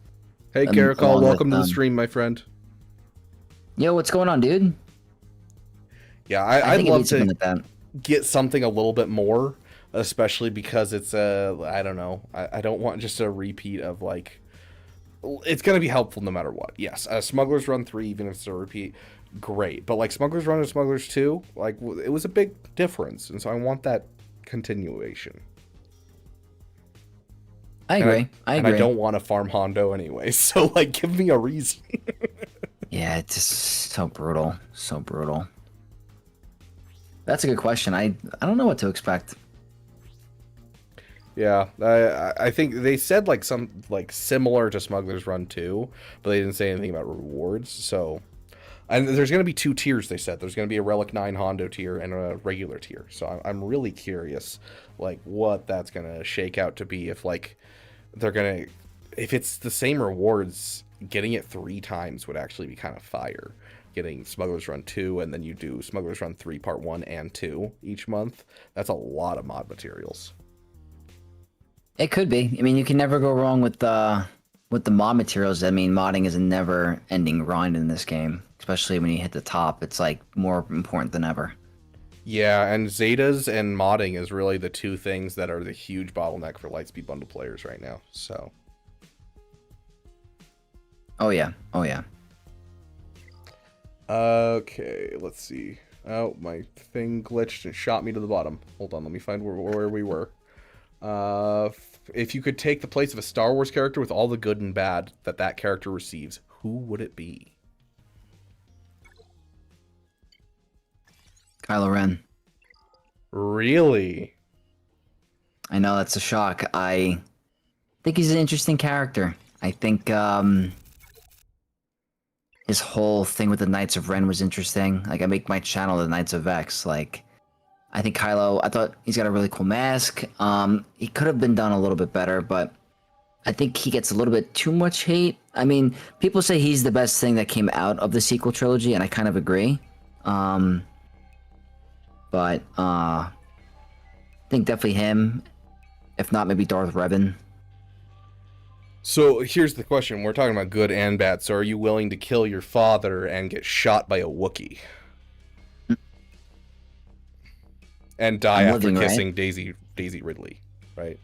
Hey, Caracol, welcome to the stream, my friend. Yo, what's going on, dude? Yeah, I'd love to get something a little bit more, especially because it's I don't know. I don't want just a repeat of like... It's going to be helpful no matter what. Yes, Smugglers Run 3, even if it's a repeat, great. But like Smugglers Run and Smugglers 2, like it was a big difference. And so I want that continuation. I agree. And I don't want to farm Hondo anyway, so like give me a reason. Yeah, it's just so brutal. So brutal. That's a good question. I don't know what to expect. Yeah, I think they said like some like similar to Smugglers Run 2, but they didn't say anything about rewards. So, and there's going to be 2 tiers. They said there's going to be a Relic 9 Hondo tier and a regular tier. So I'm really curious, like what that's going to shake out to be. If like if it's the same rewards, getting it 3 times would actually be kind of fire. Getting Smugglers Run 2 and then you do Smugglers Run 3 Part 1 and 2 each month. That's a lot of mod materials. It could be. I mean, you can never go wrong with the mod materials. I mean, modding is a never-ending grind in this game, especially when you hit the top. It's like more important than ever. Yeah, and Zetas and modding is really the 2 things that are the huge bottleneck for Lightspeed Bundle players right now. So. Oh yeah. Oh yeah. Okay, let's see. Oh, my thing glitched and shot me to the bottom. Hold on, let me find where we were. If you could take the place of a Star Wars character with all the good and bad that character receives, who would it be? Kylo Ren. Really? I know, that's a shock. I think he's an interesting character. I think, his whole thing with the Knights of Ren was interesting. Like, I make my channel the Knights of Vex. Like, I think Kylo, I thought he's got a really cool mask. He could have been done a little bit better, but I think he gets a little bit too much hate. I mean, people say he's the best thing that came out of the sequel trilogy, and I kind of agree. But I think definitely him. If not, maybe Darth Revan. So here's the question. We're talking about good and bad. So are you willing to kill your father and get shot by a Wookiee? And die after kissing, right? Daisy Ridley, right?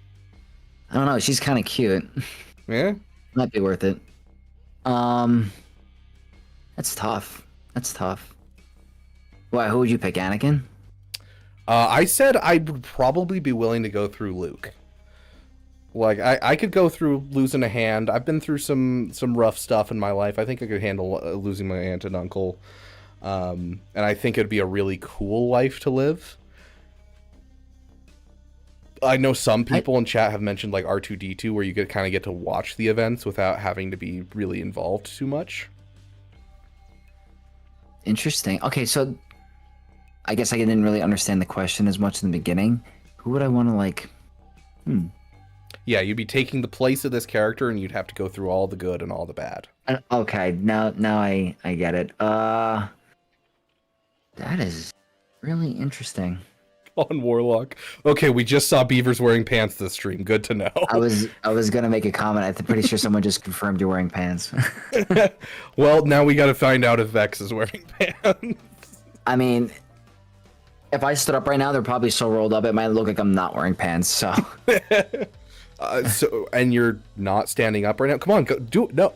I don't know. She's kind of cute. Yeah. Might be worth it. That's tough. That's tough. Why? Who would you pick, Anakin? I said I would probably be willing to go through Luke. Like, I could go through losing a hand. I've been through some rough stuff in my life. I think I could handle losing my aunt and uncle. And I think it'd be a really cool life to live. I know some people in chat have mentioned like R2-D2 where you kind of get to watch the events without having to be really involved too much. Interesting. Okay, so I guess I didn't really understand the question as much in the beginning. Who would I want to like? Yeah, you'd be taking the place of this character and you'd have to go through all the good and all the bad. Okay, now I get it. That is really interesting. On Warlock. Okay, we just saw Beavers wearing pants this stream. Good to know. I was gonna make a comment. I'm pretty sure someone just confirmed you're wearing pants. Well, now we got to find out if Vex is wearing pants. I mean, if I stood up right now, they're probably so rolled up it might look like I'm not wearing pants. So. And you're not standing up right now. Come on, go do it. No.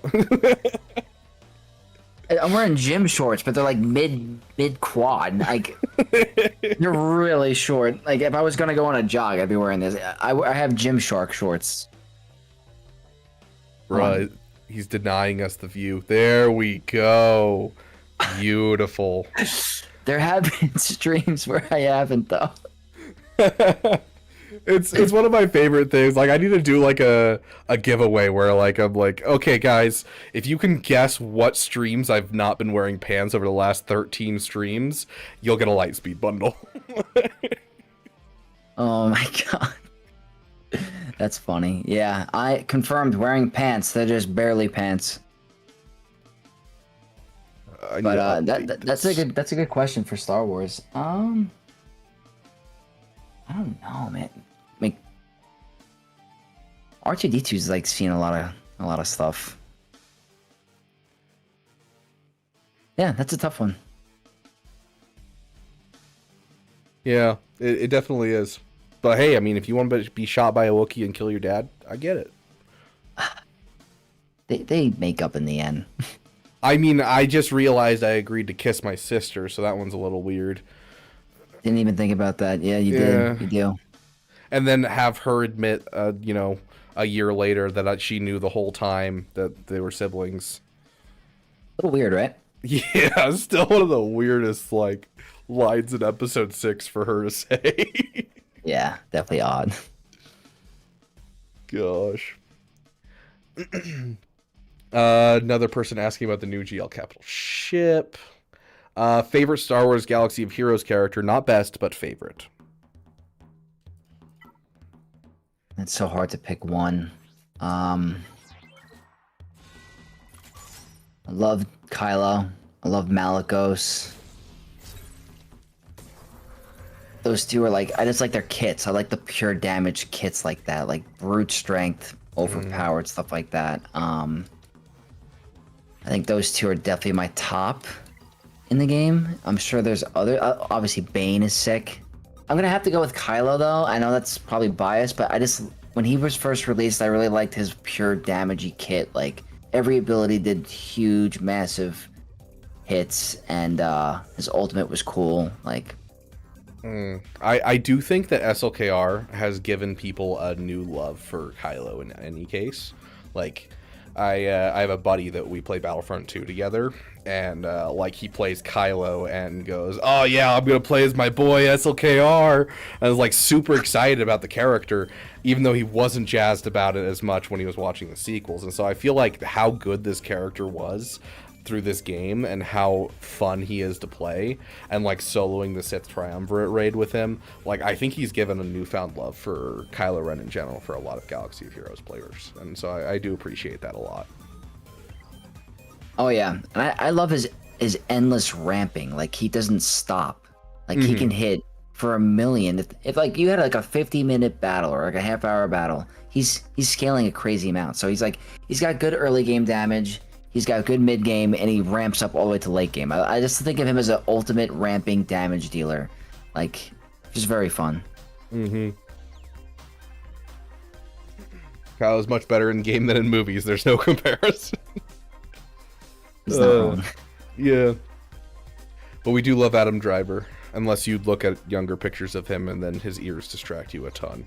I'm wearing gym shorts, but they're like mid quad. Like they're really short. Like if I was gonna go on a jog, I'd be wearing this. I have gym shark shorts. Right. He's denying us the view. There we go. Beautiful. There have been streams where I haven't though. It's one of my favorite things. Like I need to do like a giveaway where like I'm like, okay guys, if you can guess what streams I've not been wearing pants over the last 13 streams, you'll get a Lightspeed bundle. Oh my god. That's funny. Yeah, I confirmed wearing pants. They're just barely pants. But that's a good question for Star Wars. I don't know, man. Like R2-D2's like seeing a lot of stuff. Yeah, that's a tough one. Yeah, it definitely is. But hey, I mean, if you want to be shot by a Wookiee and kill your dad, I get it. They make up in the end. I mean, I just realized I agreed to kiss my sister, so that one's a little weird. Didn't even think about that. Yeah, you did. You do. And then have her admit, a year later that she knew the whole time that they were siblings. A little weird, right? Yeah, still one of the weirdest like lines in episode 6 for her to say. Yeah, definitely odd. Gosh. Another person asking about the new GL Capital ship. Favorite Star Wars Galaxy of Heroes character, not best, but favorite. It's so hard to pick one. I love Kylo. I love Malicos. Those two are like, I just like their kits. I like the pure damage kits like that, like brute strength, overpowered stuff like that. I think those two are definitely my top in the game. I'm sure there's other, obviously Bane is sick. I'm gonna have to go with Kylo though. I know that's probably biased, but when he was first released, I really liked his pure damagey kit. Like every ability did huge, massive hits, and his ultimate was cool. Like, I do think that SLKR has given people a new love for Kylo in any case. Like, I have a buddy that we play Battlefront 2 together, and like he plays Kylo and goes, "Oh yeah, I'm gonna play as my boy SLKR." I was like super excited about the character, even though he wasn't jazzed about it as much when he was watching the sequels. And so I feel like how good this character was through this game and how fun he is to play, and like soloing the Sith Triumvirate raid with him, like I think he's given a newfound love for Kylo Ren in general for a lot of Galaxy of Heroes players, and so I do appreciate that a lot. oh yeah, and I love his endless ramping. Like he doesn't stop. Like he can hit for 1,000,000. If like you had like a 50-minute battle or like a half-hour battle, he's scaling a crazy amount. So he's got good early game damage. He's got good mid game, and he ramps up all the way to late game. I just think of him as an ultimate ramping damage dealer, like just very fun. Kyle is much better in game than in movies. There's no comparison. He's not wrong. Yeah. But we do love Adam Driver, unless you look at younger pictures of him and then his ears distract you a ton.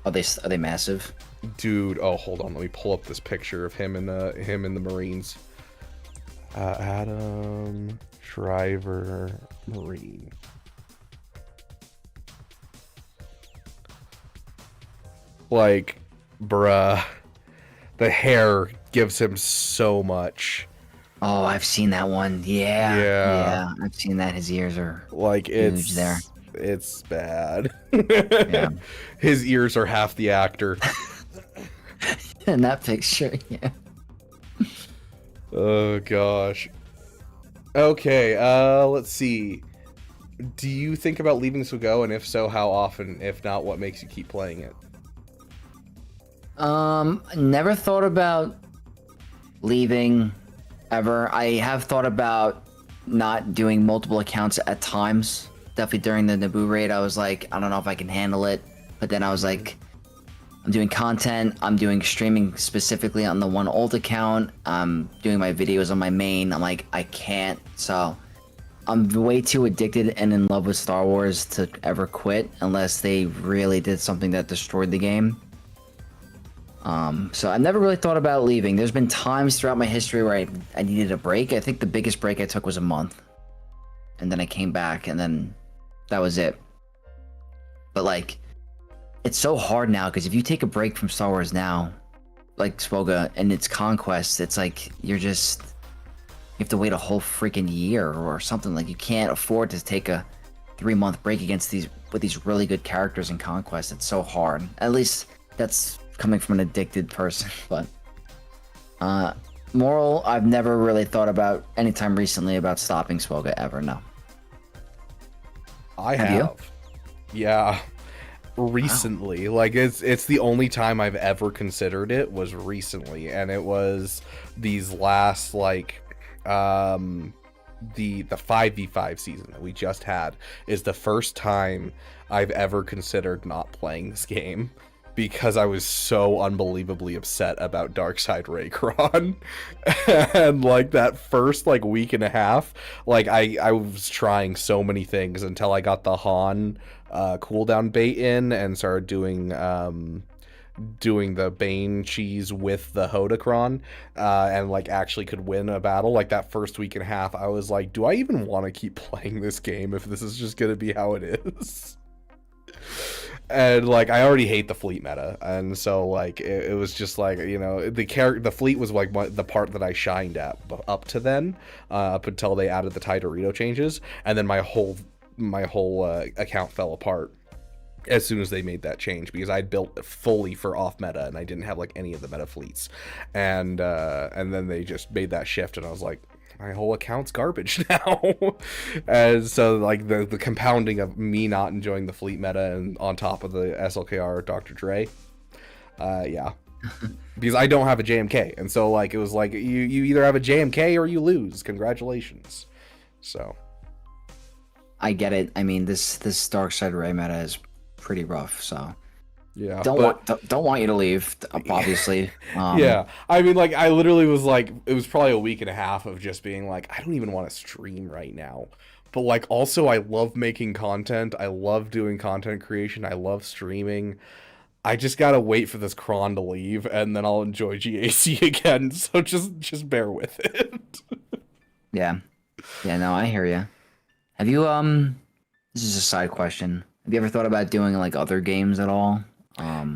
Are they massive? Dude, oh, hold on. Let me pull up this picture of him in the Marines. Adam Driver Marine. Like, bruh, the hair gives him so much. Oh, I've seen that one. Yeah. Yeah. I've seen that. His ears are Like, huge there. It's bad. Yeah. His ears are half the actor. In that picture, yeah. Oh gosh. Okay, let's see. Do you think about leaving SWGOH, and if so, how often? If not, what makes you keep playing it? Never thought about leaving ever. I have thought about not doing multiple accounts at times. Definitely during the Naboo raid, I was like, I don't know if I can handle it. But then I was like, I'm doing content. I'm doing streaming specifically on the one old account. I'm doing my videos on my main. I'm like, I can't. So I'm way too addicted and in love with Star Wars to ever quit unless they really did something that destroyed the game. So I never really thought about leaving. There's been times throughout my history where I needed a break. I think the biggest break I took was a month. And then I came back and then that was it. But like, it's so hard now because if you take a break from Star Wars now, like SWGOH and its conquest, it's like you have to wait a whole freaking year or something. Like you can't afford to take a 3-month break with these really good characters in conquest. It's so hard. At least that's coming from an addicted person. But moral, I've never really thought about anytime recently about stopping SWGOH ever. No. I Have you? have. Yeah. Recently. Wow. Like it's the only time I've ever considered it was recently, and it was these last like the 5v5 season that we just had is the first time I've ever considered not playing this game because I was so unbelievably upset about Darkside Raycron. And like that first like week and a half, like I was trying so many things until I got the Han cooldown bait in and started doing the Bane cheese with the Hodocron and like actually could win a battle. Like that first week and a half, I was like, do I even want to keep playing this game if this is just gonna be how it is? And like I already hate the fleet meta, and so like it was just like, you know, the fleet was like the part that I shined at up to then, up until they added the Tidorito changes, and then my whole account fell apart as soon as they made that change because I'd built fully for off meta and I didn't have like any of the meta fleets, and then they just made that shift and I was like, my whole account's garbage now. And so like the compounding of me not enjoying the fleet meta and on top of the SLKR Dr. Dre, yeah. Because I don't have a JMK, and so like it was like you either have a JMK or you lose. Congratulations. So I get it. I mean, this Darkside Ray meta is pretty rough, so yeah. Don't want you to leave, obviously. Yeah, I mean, like I literally was like, it was probably a week and a half of just being like, I don't even want to stream right now. But like, also, I love making content. I love doing content creation. I love streaming. I just gotta wait for this cron to leave, and then I'll enjoy GAC again. So just bear with it. Yeah. No, I hear you. Have you This is a side question. Have you ever thought about doing like other games at all?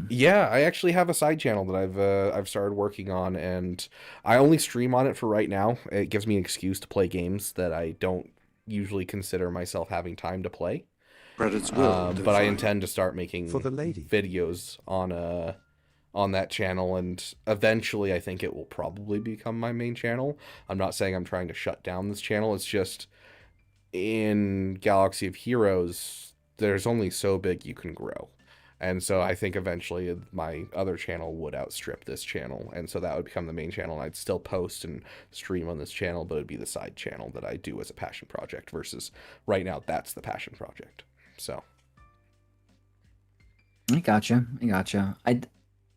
Yeah, I actually have a side channel that I've started working on, and I only stream on it for right now. It gives me an excuse to play games that I don't usually consider myself having time to play. But I intend to start making videos on that channel, and eventually I think it will probably become my main channel. I'm not saying I'm trying to shut down this channel. It's just in Galaxy of Heroes, there's only so big you can grow. And so I think eventually my other channel would outstrip this channel. And so that would become the main channel. And I'd still post and stream on this channel, but it'd be the side channel that I do as a passion project versus right now that's the passion project. So. I gotcha.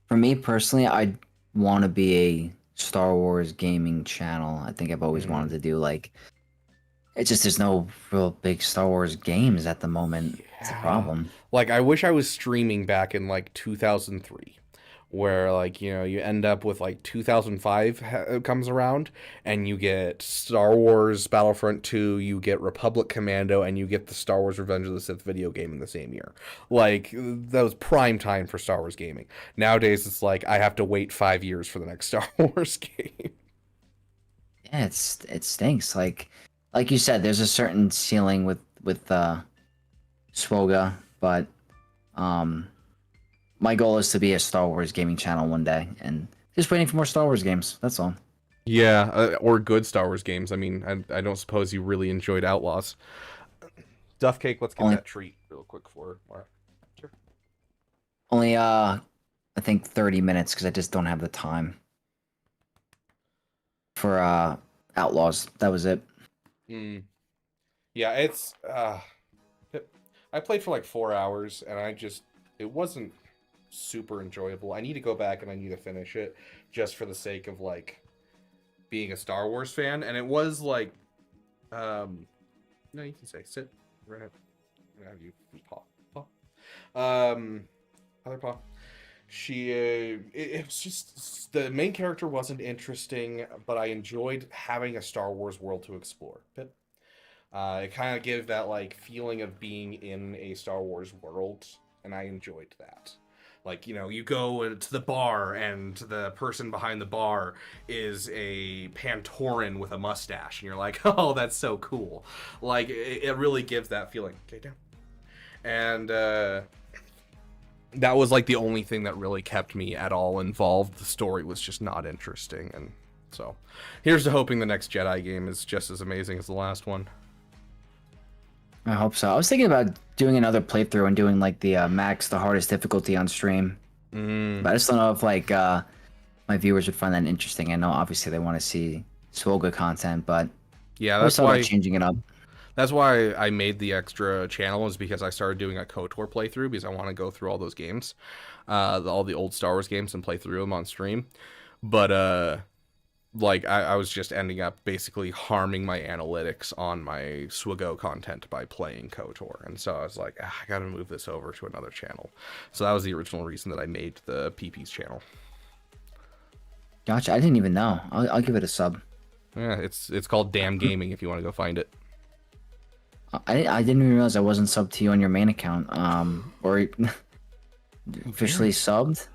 For me personally, I want to be a Star Wars gaming channel. I think I've always wanted to do like. It's just there's no real big Star Wars games at the moment. It's a problem. Like, I wish I was streaming back in like 2003, where like, you know, you end up with like 2005 comes around and you get Star Wars Battlefront 2, you get Republic Commando, and you get the Star Wars Revenge of the Sith video game in the same year. Like, that was prime time for Star Wars gaming. Nowadays, it's like I have to wait 5 years for the next Star Wars game. Yeah, it stinks. Like you said, there's a certain ceiling with SWGOH, but my goal is to be a Star Wars gaming channel one day, and just waiting for more Star Wars games. That's all. Yeah, or good Star Wars games. I mean, I don't suppose you really enjoyed Outlaws. Duff Cake, let's get that treat real quick for Mark. Sure. Only I think 30 minutes because I just don't have the time for Outlaws. That was it. Yeah, it's I played for like 4 hours and it wasn't super enjoyable. I need to go back and I need to finish it just for the sake of like being a Star Wars fan. And it was like no, you can say sit. We're gonna have you paw. Other paw. It was just, the main character wasn't interesting, but I enjoyed having a Star Wars world to explore. But it kind of gave that like feeling of being in a Star Wars world, and I enjoyed that. Like, you know, you go to the bar and the person behind the bar is a Pantoran with a mustache, and you're like, oh, that's so cool. Like, it really gives that feeling. Okay, down. And that was like the only thing that really kept me at all involved. The story was just not interesting, and so here's to hoping the next Jedi game is just as amazing as the last one. I hope so. I was thinking about doing another playthrough and doing like the the hardest difficulty on stream. But I just don't know if like my viewers would find that interesting. I know obviously they want to see SWGOH content, but yeah, that's why changing it up. That's why I made the extra channel, is because I started doing a KOTOR playthrough, because I want to go through all those games, all the old Star Wars games, and play through them on stream. But like I was just ending up basically harming my analytics on my SWGOH content by playing KOTOR, and so I was like, I gotta move this over to another channel. So that was the original reason that I made the PP's channel. Gotcha. I didn't even know. I'll give it a sub. Yeah, it's called Damn Gaming if you want to go find it. I didn't even realize I wasn't subbed to you on your main account. Or officially subbed.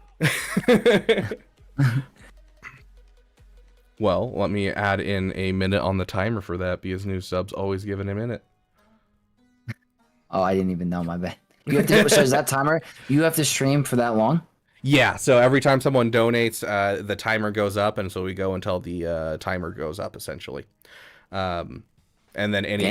Well, let me add in a minute on the timer for that, because new subs always given a minute. Oh, I didn't even know. My bad. You have to, so is that timer? You have to stream for that long? Yeah. So every time someone donates, the timer goes up, and so we go until the timer goes up, essentially. And then any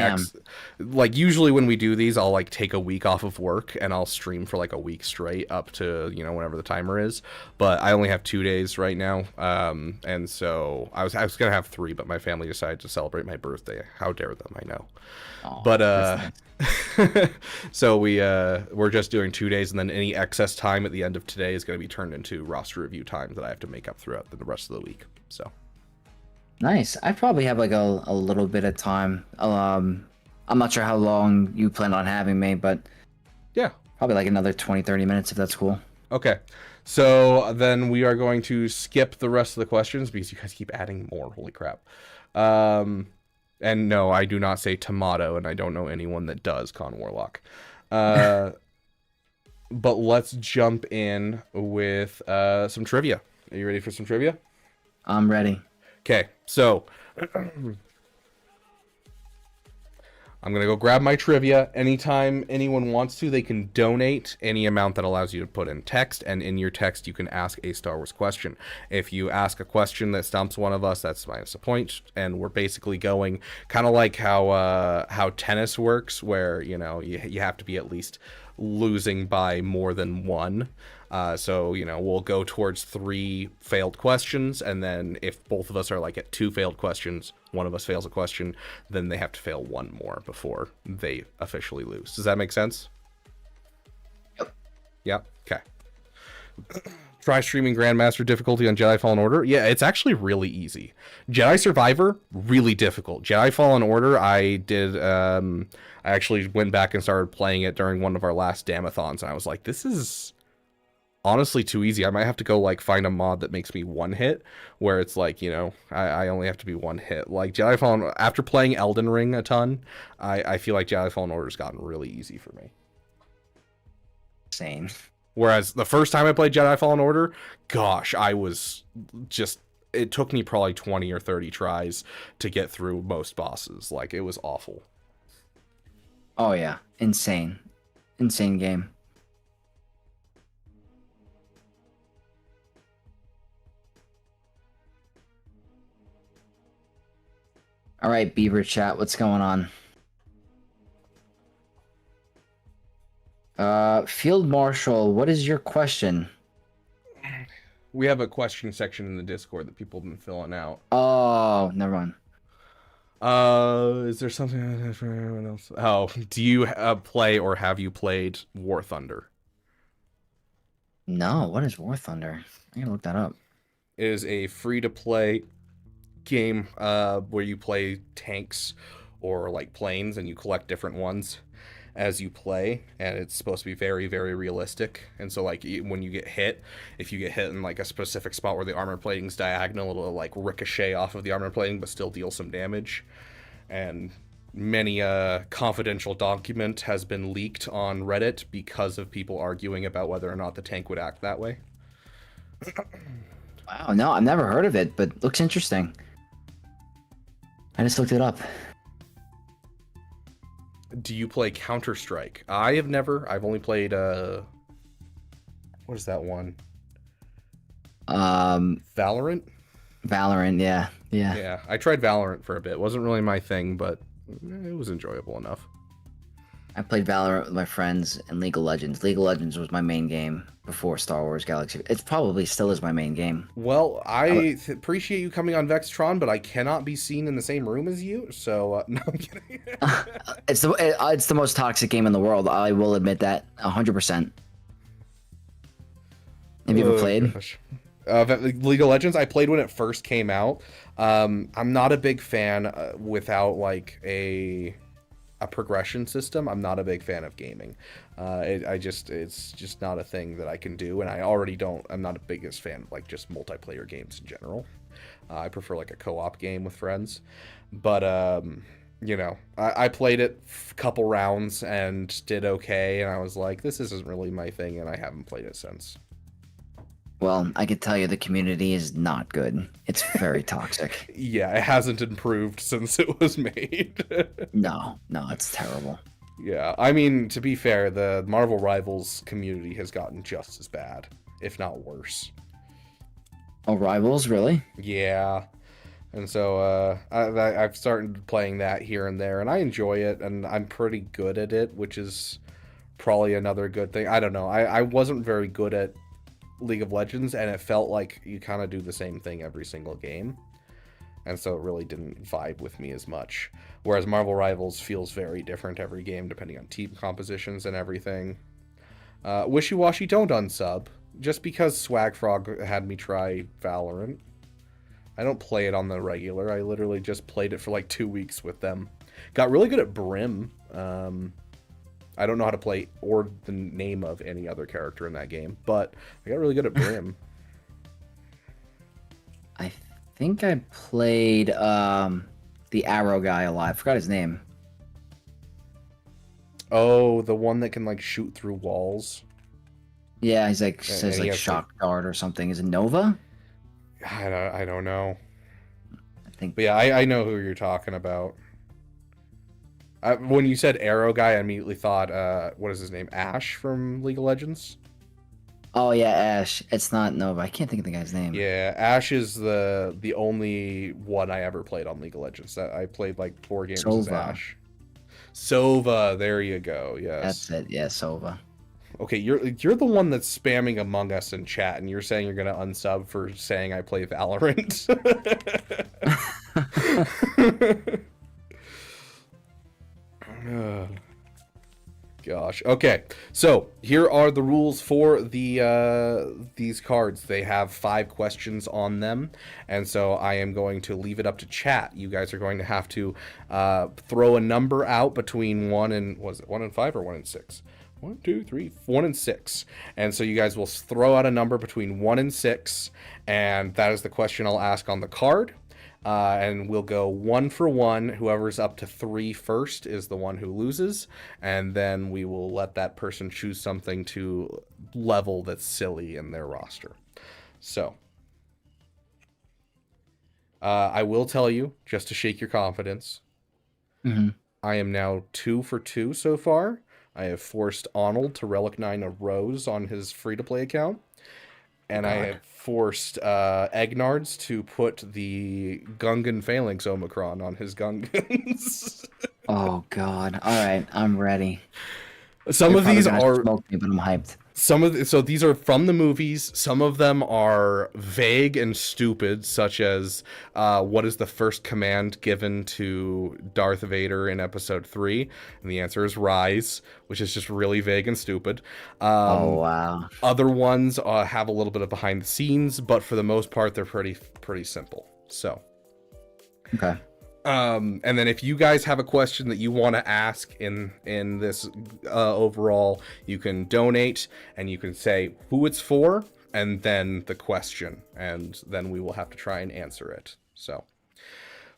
like usually when we do these, I'll like take a week off of work and I'll stream for like a week straight up to, you know, whenever the timer is. But I only have 2 days right now. And so I was gonna have 3, but my family decided to celebrate my birthday. How dare them? I know. Oh, but so we're just doing 2 days, and then any excess time at the end of today is going to be turned into roster review time that I have to make up throughout the rest of the week. So. Nice. I probably have like a little bit of time. I'm not sure how long you plan on having me, but yeah, probably like another 20-30 minutes if that's cool. Okay. So then we are going to skip the rest of the questions because you guys keep adding more. Holy crap. And no, I do not say tomato, and I don't know anyone that does, Con Warlock. But let's jump in with some trivia. Are you ready for some trivia? I'm ready. Okay, so I'm going to go grab my trivia. Anytime anyone wants to, they can donate any amount that allows you to put in text, and in your text you can ask a Star Wars question. If you ask a question that stumps one of us, that's minus a point, and we're basically going kind of like how tennis works, where, you know, you have to be at least losing by more than one. So, you know, we'll go towards 3 failed questions, and then if both of us are like at 2 failed questions, one of us fails a question, then they have to fail 1 more before they officially lose. Does that make sense? Yep. Yep. Okay. Try streaming Grandmaster difficulty on Jedi Fallen Order. Yeah, it's actually really easy. Jedi Survivor, really difficult. Jedi Fallen Order, I did. I actually went back and started playing it during one of our last Damathons, and I was like, this is honestly too easy. I might have to go like find a mod that makes me one hit, where it's like, you know, I only have to be one hit. Like Jedi Fallen, after playing Elden Ring a ton, I feel like Jedi Fallen Order's gotten really easy for me. Same. Whereas the first time I played Jedi Fallen Order, gosh, I was just, it took me probably 20 or 30 tries to get through most bosses. Like, it was awful. Oh yeah, insane game. All right, Beaver chat, what's going on? Field Marshal, what is your question? We have a question section in the Discord that people have been filling out. Oh, never mind. Is there something for everyone else? Oh, do you play or have you played War Thunder? No, what is War Thunder? I gotta look that up. It is a free-to-play game where you play tanks or like planes, and you collect different ones as you play, and it's supposed to be very, very realistic. And so like when you get hit, if you get hit in like a specific spot where the armor plating's diagonal, it'll like ricochet off of the armor plating but still deal some damage. And many confidential document has been leaked on Reddit because of people arguing about whether or not the tank would act that way. Wow, no, I've never heard of it, but looks interesting. I just looked it up. Do you play Counter-Strike? I have never. I've only played what is that one? Valorant? Valorant, yeah. Yeah, I tried Valorant for a bit. It wasn't really my thing, but it was enjoyable enough. I played Valorant with my friends and League of Legends. League of Legends was my main game before Star Wars Galaxy. It probably still is my main game. Well, I appreciate you coming on Vexatron, but I cannot be seen in the same room as you, so no, I'm kidding. It's the most toxic game in the world. I will admit that 100%. Have you ever played? Gosh. League of Legends, I played when it first came out. I'm not a big fan without like a progression system. I'm not a big fan of gaming. It's just not a thing that I can do, and I'm not a biggest fan of like just multiplayer games in general. I prefer like a co-op game with friends, but you know, I played it a couple rounds and did okay, and I was like, this isn't really my thing, and I haven't played it since. Well, I could tell you the community is not good. It's very toxic. Yeah, it hasn't improved since it was made. No, it's terrible. Yeah, I mean, to be fair, the Marvel Rivals community has gotten just as bad, if not worse. Oh, Rivals, really? Yeah. And so I've started playing that here and there, and I enjoy it, and I'm pretty good at it, which is probably another good thing. I don't know. I wasn't very good at League of Legends, and it felt like you kind of do the same thing every single game, and so it really didn't vibe with me as much. Whereas Marvel Rivals feels very different every game depending on team compositions and everything. Wishy-washy, don't unsub just because Swagfrog had me try Valorant. I don't play it on the regular. I literally just played it for like 2 weeks with them. Got really good at Brim. I don't know how to play or the name of any other character in that game, but I got really good at Brim. I think I played the Arrow guy a lot. I forgot his name. Oh, the one that can like shoot through walls. Yeah, he's like And says he like has, shock guard or something. Is it Nova? I don't know. I think. But yeah, I know who you're talking about. When you said Arrow guy, I immediately thought, what is his name? Ash from League of Legends? Oh yeah, Ash. It's not Nova. I can't think of the guy's name. Yeah, Ash is the only one I ever played on League of Legends. That I played like 4 games as Ash. Sova, there you go. Yes. That's it. Yeah, Sova. Okay, you're the one that's spamming Among Us in chat, and you're saying you're gonna unsub for saying I play Valorant. Gosh, much. Okay, so here are the rules for these cards. They have 5 questions on them, and so I am going to leave it up to chat. You guys are going to have to throw a number out between 1 and, was it 1 and 5 or 1 and 6? 1, 2, 3, 1 and 6. And so you guys will throw out a number between 1 and 6, and that is the question I'll ask on the card. And we'll go 1 for 1. Whoever's up to 3 first is the one who loses, and then we will let that person choose something to level that's silly in their roster. So I will tell you, just to shake your confidence, I am now 2 for 2 so far. I have forced Arnold to Relic 9 a rose on his free-to-play account. And I have forced Egnards to put the Gungan Phalanx Omicron on his Gungans. Oh, God. All right, I'm ready. Some of these are... Smoke me, but I'm hyped. So these are from the movies. Some of them are vague and stupid, such as what is the first command given to Darth Vader in Episode 3? And the answer is Rise, which is just really vague and stupid. Oh, wow. Other ones have a little bit of behind the scenes, but for the most part, they're pretty simple. So, okay. And then if you guys have a question that you want to ask in this overall, you can donate and you can say who it's for and then the question, and then we will have to try and answer it. So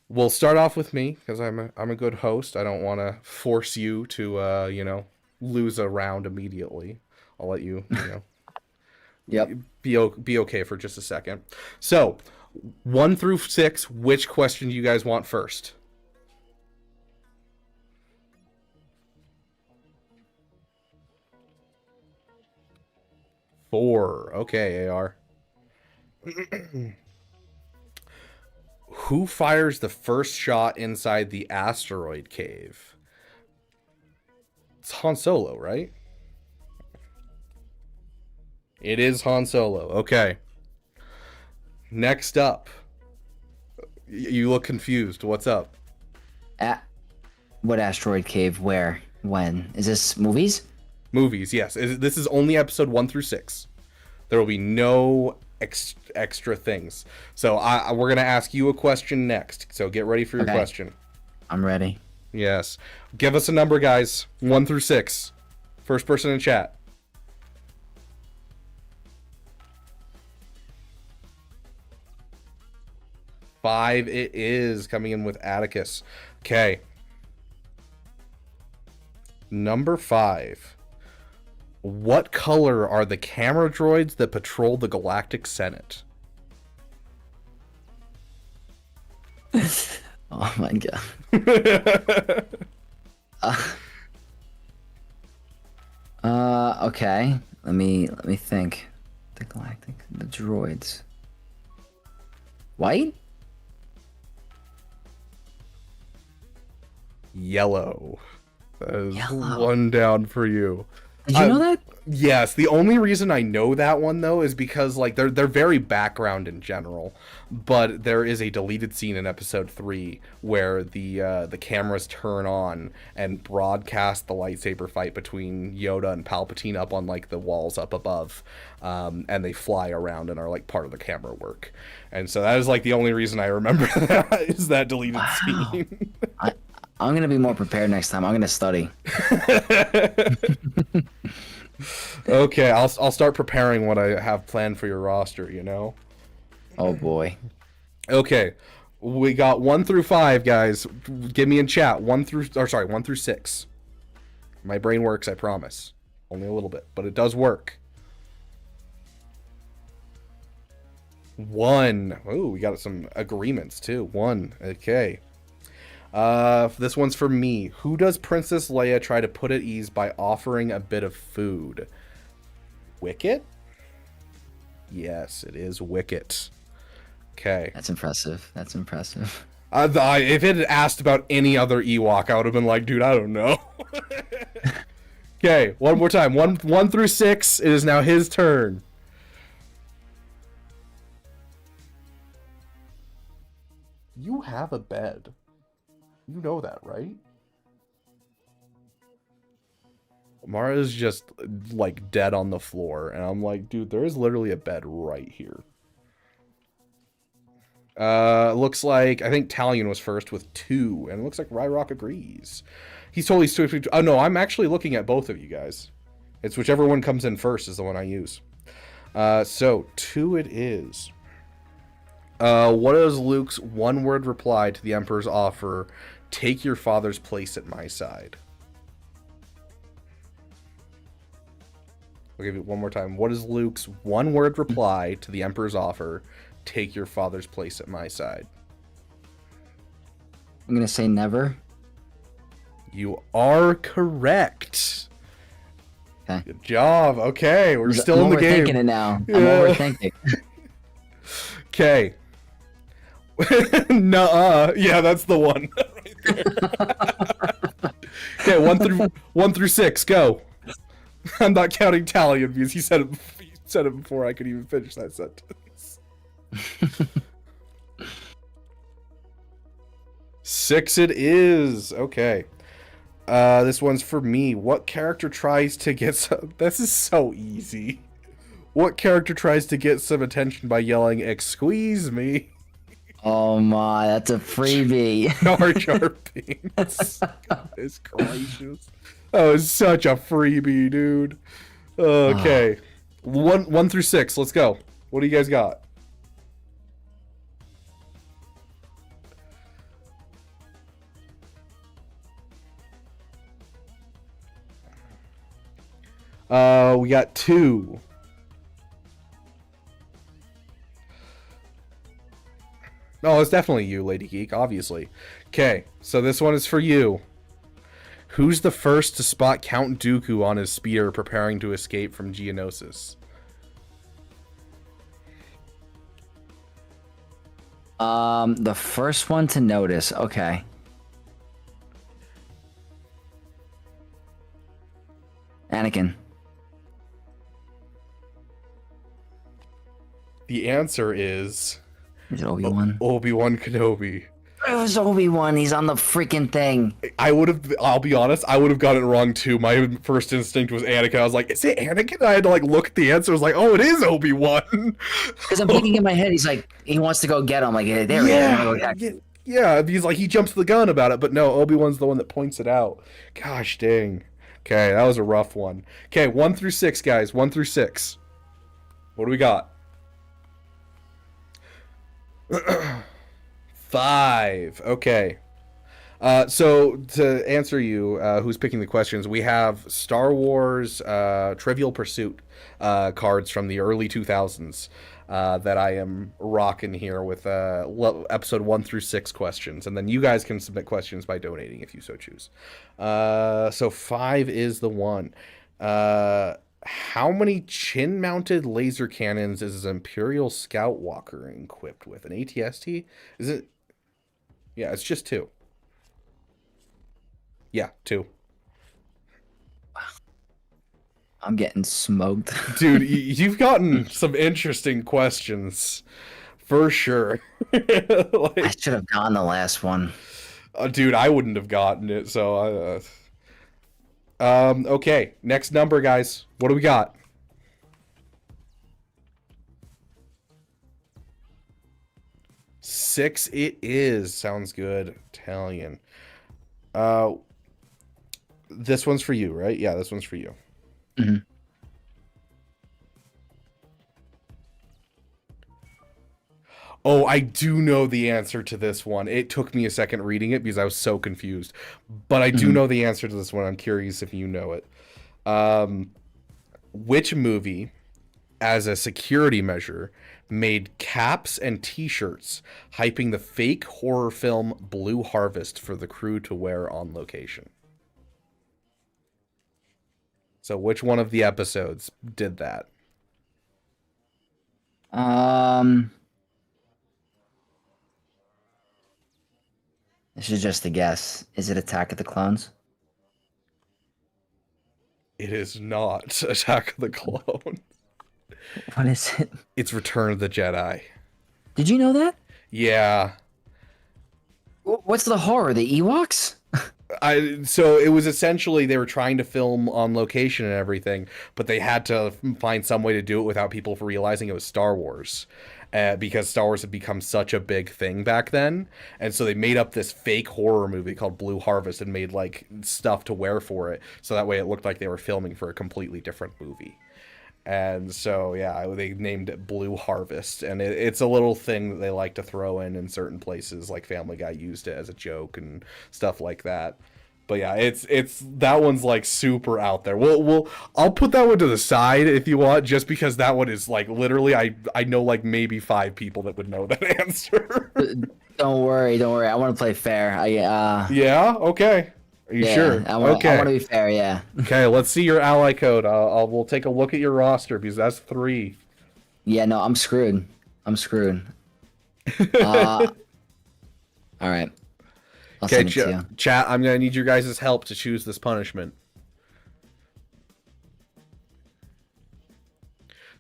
we'll start off with me because I'm a good host. I don't want to force you to lose a round immediately. I'll let you Yep. be okay for just a second. So 1 through 6, which question do you guys want first? Four. Okay, AR. Who fires the first shot inside the asteroid cave? It's Han Solo, right? It is Han Solo. Okay. Next up. You look confused. What's up? What asteroid cave? Where? When? Is this movies? Movies, yes. This is only episode 1 through 6. There will be no extra things. So we're going to ask you a question next. So get ready for your question. I'm ready. Yes. Give us a number, guys. 1 through 6. First person in chat. 5 it is, coming in with Atticus. Okay. Number 5. What color are the camera droids that patrol the Galactic Senate? Oh my god. Okay. Let me think. The droids. White? Yellow. That is Yellow. 1 down for you. Did you know that? Yes. The only reason I know that one though is because like they're very background in general, but there is a deleted scene in episode 3 where the cameras turn on and broadcast the lightsaber fight between Yoda and Palpatine up on like the walls up above, and they fly around and are like part of the camera work. And so that is like the only reason I remember that is that deleted scene. I'm gonna be more prepared next time. I'm gonna study. Okay, I'll start preparing what I have planned for your roster, you know? Oh boy. Okay. We got 1 through 5, guys. Give me in chat. 1 through 6. My brain works, I promise. Only a little bit, but it does work. 1. Ooh, we got some agreements too. 1. Okay. This one's for me. Who does Princess Leia try to put at ease by offering a bit of food? Wicket? Yes, it is Wicket. Okay. That's impressive. That's impressive. If it had asked about any other Ewok, I would have been like, dude, I don't know. Okay, one more time. 1 through 6. It is now his turn. You have a bed. You know that, right? Mara's just like dead on the floor, and I'm like, dude, there is literally a bed right here. Looks like I think Talion was first with 2, and it looks like Ryrock agrees. He's totally switched. Oh no, I'm actually looking at both of you guys. It's whichever one comes in first is the one I use. So 2 it is. What is Luke's one-word reply to the Emperor's offer? Take your father's place at my side. I'll give you one more time. What is Luke's one-word reply to the Emperor's offer? Take your father's place at my side. I'm gonna say never. You are correct. Okay. Good job. Okay, we're still I'm in the game. overthinking it now. Yeah. I'm overthinking. Okay. Nuh-uh. Yeah, that's the one. Okay, 1 through 6, go. I'm not counting Talion because he said it before I could even finish that sentence. 6 it is. Okay. This one's for me. What character tries to get some... This is so easy. What character tries to get some attention by yelling, "Excuse me"? Oh my, that's a freebie. Jar Jar Binks. Goodness gracious. That was such a freebie, dude. Okay. 1 through 6, let's go. What do you guys got? We got 2. Oh, it's definitely you, Lady Geek, obviously. Okay, so this one is for you. Who's the first to spot Count Dooku on his speeder preparing to escape from Geonosis? The first one to notice. Okay. Anakin. The answer is... Is it Obi-Wan? Obi-Wan Kenobi. It was Obi-Wan. He's on the freaking thing. I'll be honest, I would have got it wrong too. My first instinct was Anakin. I was like, is it Anakin? I had to like look at the answer. I was like, oh, it is Obi-Wan. Because I'm thinking in my head, he's like, he wants to go get him. Like, there he is. Yeah, he's like, he jumps the gun about it, but no, Obi-Wan's the one that points it out. Gosh dang. Okay, that was a rough one. Okay, 1 through 6, guys. 1 through 6. What do we got? 5. Okay. So to answer you, who's picking the questions, we have Star Wars Trivial Pursuit cards from the early 2000s that I am rocking here with episode 1 through 6 questions. And then you guys can submit questions by donating if you so choose. So 5 is the one. How many chin-mounted laser cannons is his Imperial Scout Walker equipped with? An ATST? Is it? Yeah, it's just 2. Yeah, 2. I'm getting smoked. Dude, you've gotten some interesting questions. For sure. Like, I should have gotten the last one. Dude, I wouldn't have gotten it, so... okay, next number, guys. What do we got? 6 it is. Sounds good. Italian. This one's for you, right? Yeah, this one's for you. Mm-hmm. Oh, I do know the answer to this one. It took me a second reading it because I was so confused. But I do know the answer to this one. I'm curious if you know it. Which movie, as a security measure, made caps and t-shirts hyping the fake horror film Blue Harvest for the crew to wear on location? So which one of the episodes did that? This is just a guess. Is it Attack of the Clones? It is not Attack of the Clone. What is it? It's Return of the Jedi. Did you know that? Yeah. What's the horror? The Ewoks? So it was essentially they were trying to film on location and everything, but they had to find some way to do it without people realizing it was Star Wars. Because Star Wars had become such a big thing back then. And so they made up this fake horror movie called Blue Harvest and made like stuff to wear for it. So that way it looked like they were filming for a completely different movie. And so, yeah, they named it Blue Harvest. And it's a little thing that they like to throw in certain places, like Family Guy used it as a joke and stuff like that. But yeah, it's that one's like super out there. I'll put that one to the side if you want, just because that one is like literally I know like maybe 5 people that would know that answer. Don't worry. I want to play fair. Yeah. Okay. Are you sure? Okay. I want to be fair. Yeah. Okay. Let's see your ally code. We'll take a look at your roster because that's 3. Yeah. No, I'm screwed. All right. Okay, chat, I'm going to need your guys' help to choose this punishment.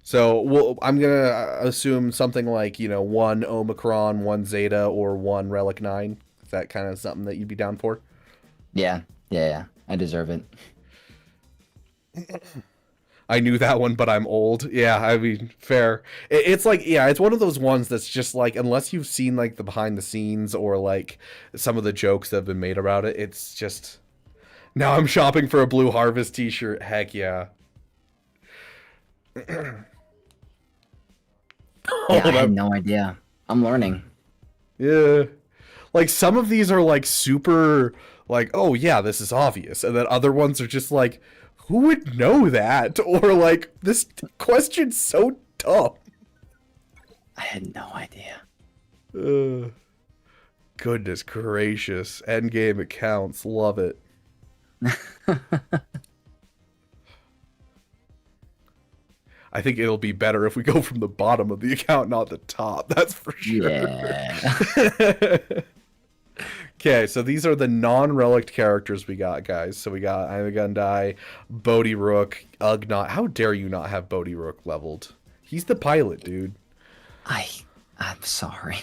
So I'm going to assume something like, 1 Omicron, 1 Zeta, or 1 Relic 9. Is that kind of something that you'd be down for? Yeah. I deserve it. I knew that one, but I'm old. Yeah, I mean, fair. It's like, yeah, it's one of those ones that's just like, unless you've seen like the behind the scenes or like some of the jokes that have been made about it, it's just, now I'm shopping for a Blue Harvest t-shirt. Heck yeah. Yeah, I had no idea. I'm learning. Yeah. Like some of these are like super like, oh yeah, this is obvious. And then other ones are just like, who would know that? Or like, this question's so dumb. I had no idea. Goodness gracious. Endgame accounts. Love it. I think it'll be better if we go from the bottom of the account, not the top. That's for sure. Yeah. Okay, so these are the non-relict characters we got, guys. So we got Imagundai, Bodhi Rook, Ugnaught. How dare you not have Bodhi Rook leveled? He's the pilot, dude. I'm sorry.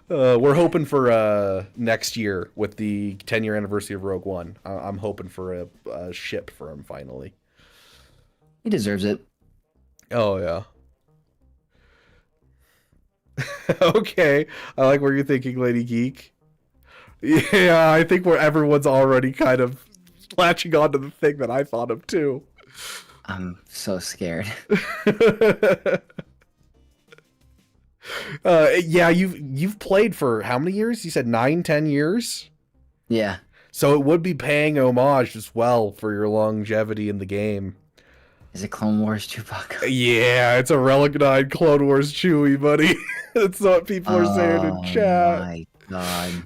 We're hoping for next year with the 10-year anniversary of Rogue One. I'm hoping for a ship for him finally. He deserves it. Oh, yeah. Okay. I like where you're thinking, Lady Geek. Yeah, I think where everyone's already kind of latching onto the thing that I thought of, too. I'm so scared. Yeah, you've played for how many years? You said 9-10 years? Yeah. So it would be paying homage as well for your longevity in the game. Is it Clone Wars Chewbacca? Yeah, it's a Relic 9 Clone Wars Chewie, buddy. That's what people are saying in chat. Oh my god.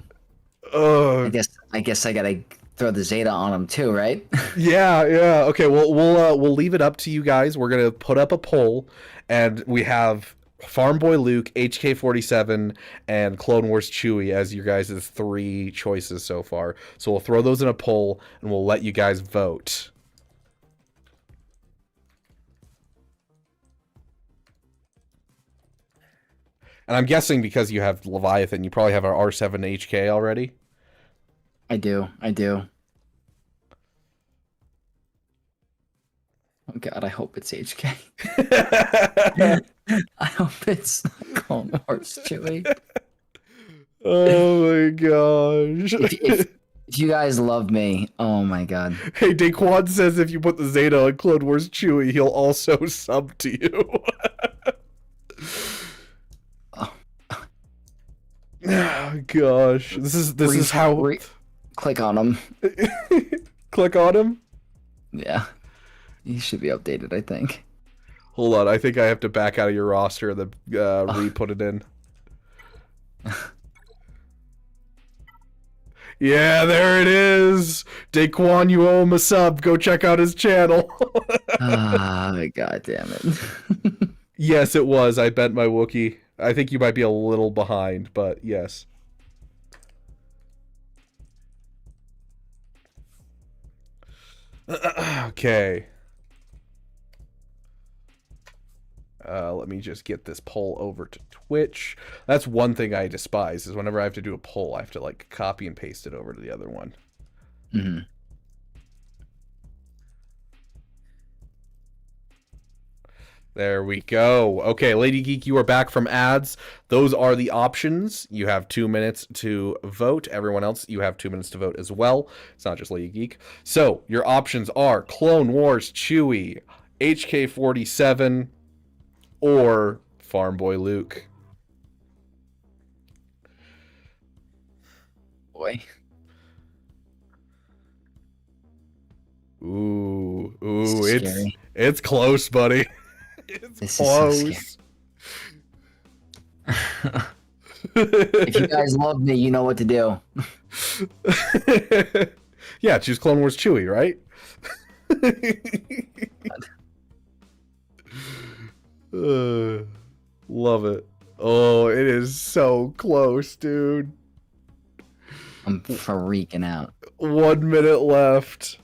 Oh, I guess I gotta throw the Zeta on him too, right? yeah. Okay, well, we'll leave it up to you guys. We're gonna put up a poll, and we have Farm Boy Luke, HK-47, and Clone Wars Chewie as your guys' 3 choices so far. So we'll throw those in a poll, and we'll let you guys vote. And I'm guessing because you have Leviathan, you probably have our R7 HK already. I do. Oh god, I hope it's HK. I hope it's Clone Wars Chewie. Oh my gosh. If you guys love me, oh my god. Hey, Daquan says if you put the Zeta on Clone Wars Chewie, he'll also sub to you. Oh gosh, this is how. Click on him. Click on him. Yeah, he should be updated. I think. Hold on, I think I have to back out of your roster and then re-put it in. Yeah, there it is. Daquan, you owe him a sub. Go check out his channel. God damn it. Yes, it was. I bent my Wookiee. I think you might be a little behind, but yes. Okay. Let me just get this poll over to Twitch. That's one thing I despise, is whenever I have to do a poll, I have to like copy and paste it over to the other one. Mm-hmm. There we go. Okay, Lady Geek, you are back from ads. Those are the options. You have 2 minutes to vote. Everyone else, you have 2 minutes to vote as well. It's not just Lady Geek. So, your options are Clone Wars Chewie, HK-47, or Farm Boy Luke. Boy. Ooh, Scary. it's close, buddy. It's This close. is so scary. If you guys love me, you know what to do. Yeah, choose Clone Wars Chewie, right? Love it. Oh, it is so close, dude. I'm freaking out. 1 minute left.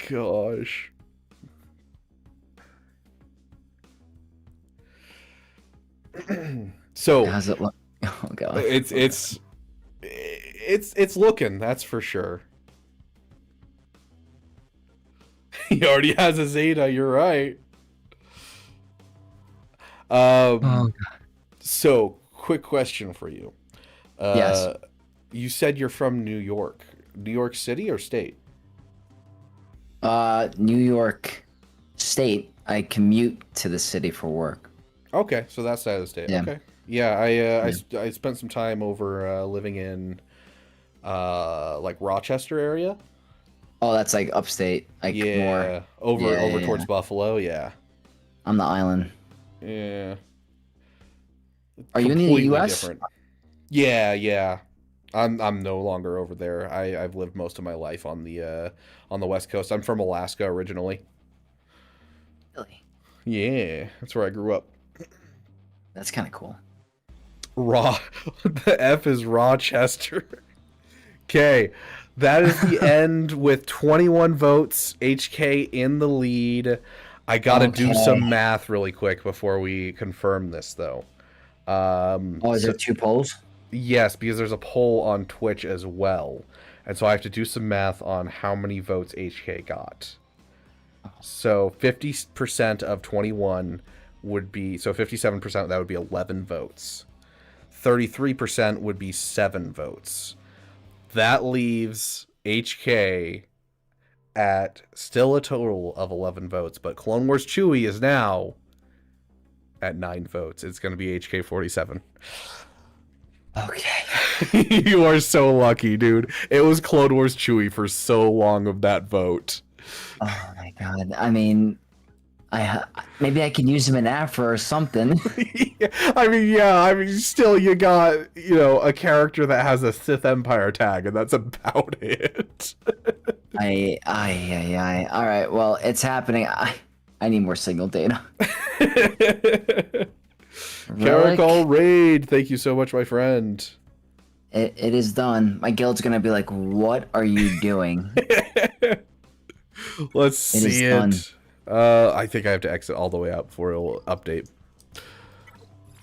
Gosh. So How's it look? Oh god. it's looking, that's for sure. He already has a Zeta, you're right. Oh god. So quick question for you. Yes. You said you're from New York. New York City or state? New York State. I commute to the city for work. Okay, so that side of the state. Yeah. Okay. Yeah, I spent some time over living in like Rochester area. Oh, that's like upstate, like more. over towards Buffalo. Yeah. On the island. Yeah. Are you in the Completely U.S.? different. Yeah. I'm no longer over there. I've lived most of my life on the West Coast. I'm from Alaska originally. Really? Yeah, that's where I grew up. That's kind of cool. The F is Rochester. Okay, that is the end with 21 votes. HK in the lead. I gotta do some math really quick before we confirm this, though. Is there 2 polls? Yes, because there's a poll on Twitch as well. And so I have to do some math on how many votes HK got. So 50% of 21 would be... So 57%, that would be 11 votes. 33% would be 7 votes. That leaves HK at still a total of 11 votes. But Clone Wars Chewie is now at 9 votes. It's going to be HK-47. Okay. You are so lucky, dude. It was Clone Wars Chewie for so long of that vote. Oh my god. I mean, maybe I can use him in Afro or something. I mean, still, you got, a character that has a Sith Empire tag, and that's about it. All right, well, it's happening. I need more signal data. Caracol Raid, thank you so much, my friend. It is done. My guild's gonna be like, what are you doing? Let's see it. I think I have to exit all the way out before it'll update.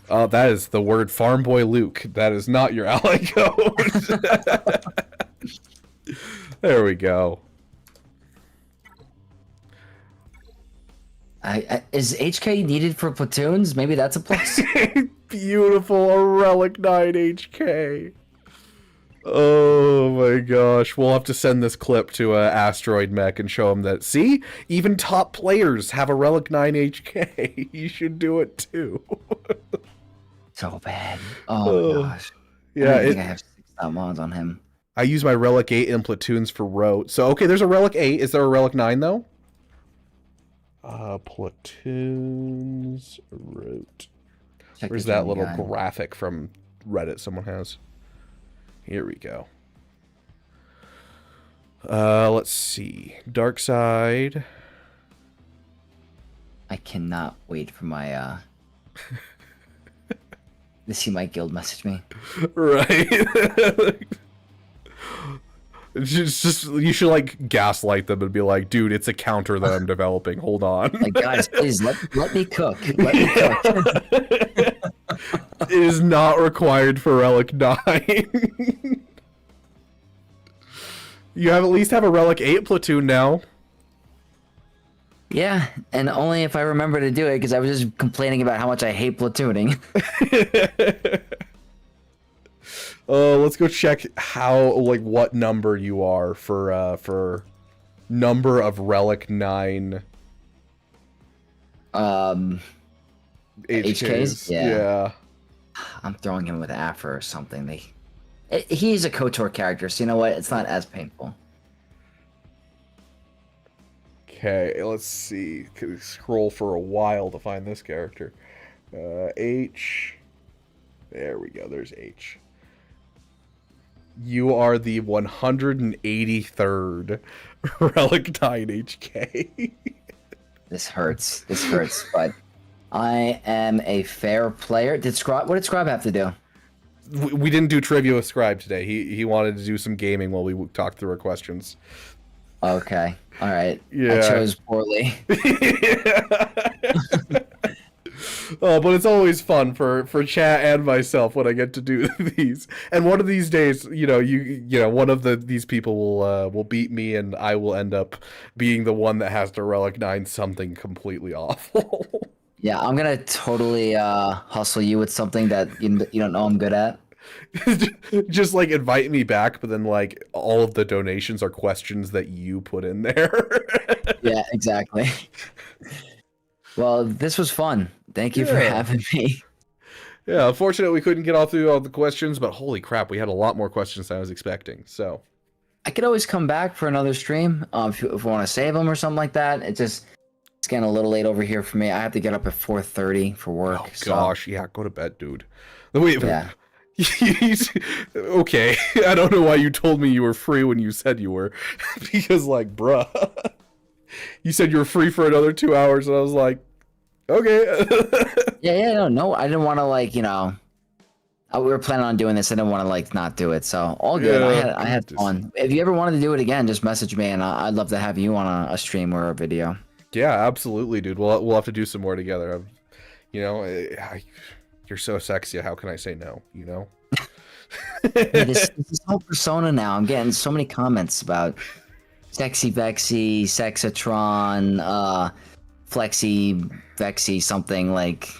That is the word Farm Boy Luke. That is not your ally code. There we go. Is HK needed for platoons? Maybe that's a plus. Beautiful, a Relic 9 HK. Oh my gosh. We'll have to send this clip to Asteroid Mech and show him that, see? Even top players have a Relic 9 HK. You should do it too. So bad. Oh gosh. Yeah, I think I have 6 mods on him. I use my Relic 8 in platoons for rote. So, okay, there's a Relic 8. Is there a Relic 9, though? Platoons rote. Where's that little graphic from Reddit someone has? Here we go. Let's see. Dark Side. I cannot wait for my to see my guild message me. Right. Just you should like gaslight them and be like, dude, it's a counter that I'm developing. Hold on. Like, guys, please let me cook. Let me cook. It is not required for Relic 9. You have at least have a Relic 8 platoon now. Yeah, and only if I remember to do it, because I was just complaining about how much I hate platooning. Let's go check how, like, what number you are for number of Relic 9 HKs? Yeah. I'm throwing him with Afro or something. He's a KOTOR character, so you know what? It's not as painful. Okay, let's see. Could scroll for a while to find this character. H. There we go. There's H. You are the 183rd Relic 9 HK. This hurts. This hurts, but I am a fair player. What did Scribe have to do? We didn't do trivia with Scribe today. He wanted to do some gaming while we talked through our questions. Okay. All right. Yeah. I chose poorly. But it's always fun for chat and myself when I get to do these. And one of these days, you know, one of these people will beat me, and I will end up being the one that has to Relic 9 something completely awful. Yeah, I'm gonna totally hustle you with something that you don't know I'm good at. Just like invite me back, but then like all of the donations are questions that you put in there. Yeah, exactly. Well, this was fun. Thank you for having me. Yeah, unfortunately we couldn't get all through all the questions, but holy crap, we had a lot more questions than I was expecting. So I could always come back for another stream if you want to save them or something like that. It's getting a little late over here for me. I have to get up at 4:30 for work. Oh gosh, yeah, go to bed, dude. Wait, yeah. Okay, I don't know why you told me you were free when you said you were, because like, bruh, you said you were free for another 2 hours, and I was like, okay. No, I didn't want to we were planning on doing this. I didn't want to not do it, so all good. Yeah, I had fun. If you ever wanted to do it again, just message me, and I'd love to have you on a stream or a video. Yeah, absolutely, dude. We'll have to do some more together. You're so sexy. How can I say no? You know. This whole persona now. I'm getting so many comments about sexy Vexy, Vexatron, Flexy, Vexy, something like.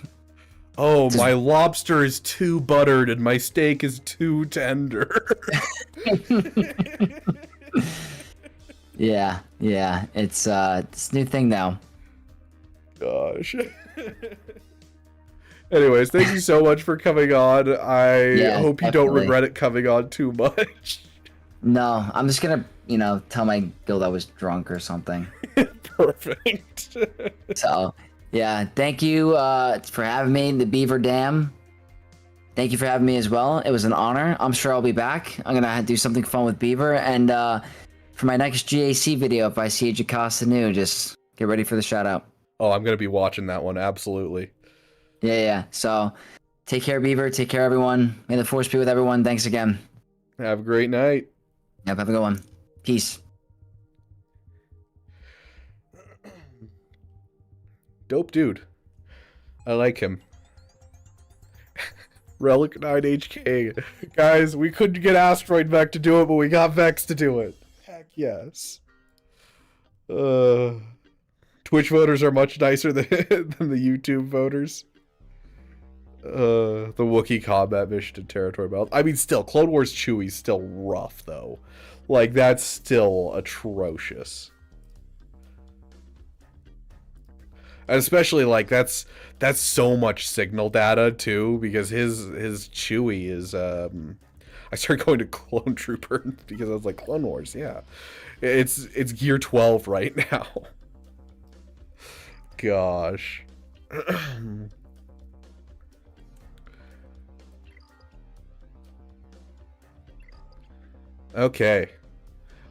Oh, my lobster is too buttered and my steak is too tender. Yeah. It's a new thing now. Gosh. Anyways, thank you so much for coming on. I hope you don't regret it coming on too much. No, I'm just gonna, tell my guild I was drunk or something. Perfect. So, yeah, thank you for having me in the Beaver Dam. Thank you for having me as well. It was an honor. I'm sure I'll be back. I'm gonna do something fun with Beaver, and for my next GAC video, if I see Jacasta new, just get ready for the shout out. Oh, I'm gonna be watching that one, absolutely. Yeah. So, take care, Beaver. Take care, everyone. May the force be with everyone. Thanks again. Have a great night. Yep, have a good one. Peace. Dope dude. I like him. Relic 9 HK. Guys, we couldn't get Asteroid Vec to do it, but we got Vex to do it. Heck yes. Twitch voters are much nicer than the YouTube voters. The Wookiee combat mission to territory belt. I mean, still, Clone Wars Chewie's still rough, though. Like, that's still atrocious. And especially, like, that's so much signal data, too, because his Chewie is, I started going to Clone Trooper because I was like, Clone Wars, yeah. It's gear 12 right now. Gosh. Okay.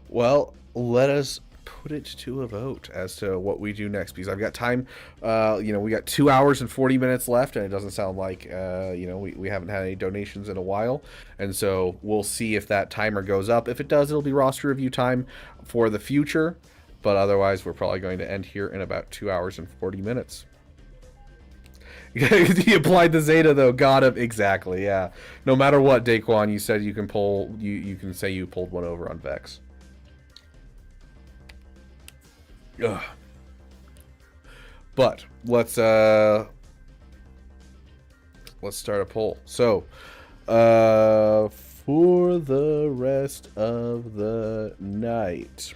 Well, let us put it to a vote as to what we do next, because I've got time. We got 2 hours and 40 minutes left, and it doesn't sound like we haven't had any donations in a while, and so we'll see if that timer goes up. If it does, it'll be roster review time for the future, but otherwise we're probably going to end here in about 2 hours and 40 minutes. He applied the Zeta, though. Got him. Exactly, yeah. No matter what, Daquan, you said you can pull. You can say you pulled one over on Vex. Ugh. But let's start a poll. So, for the rest of the night,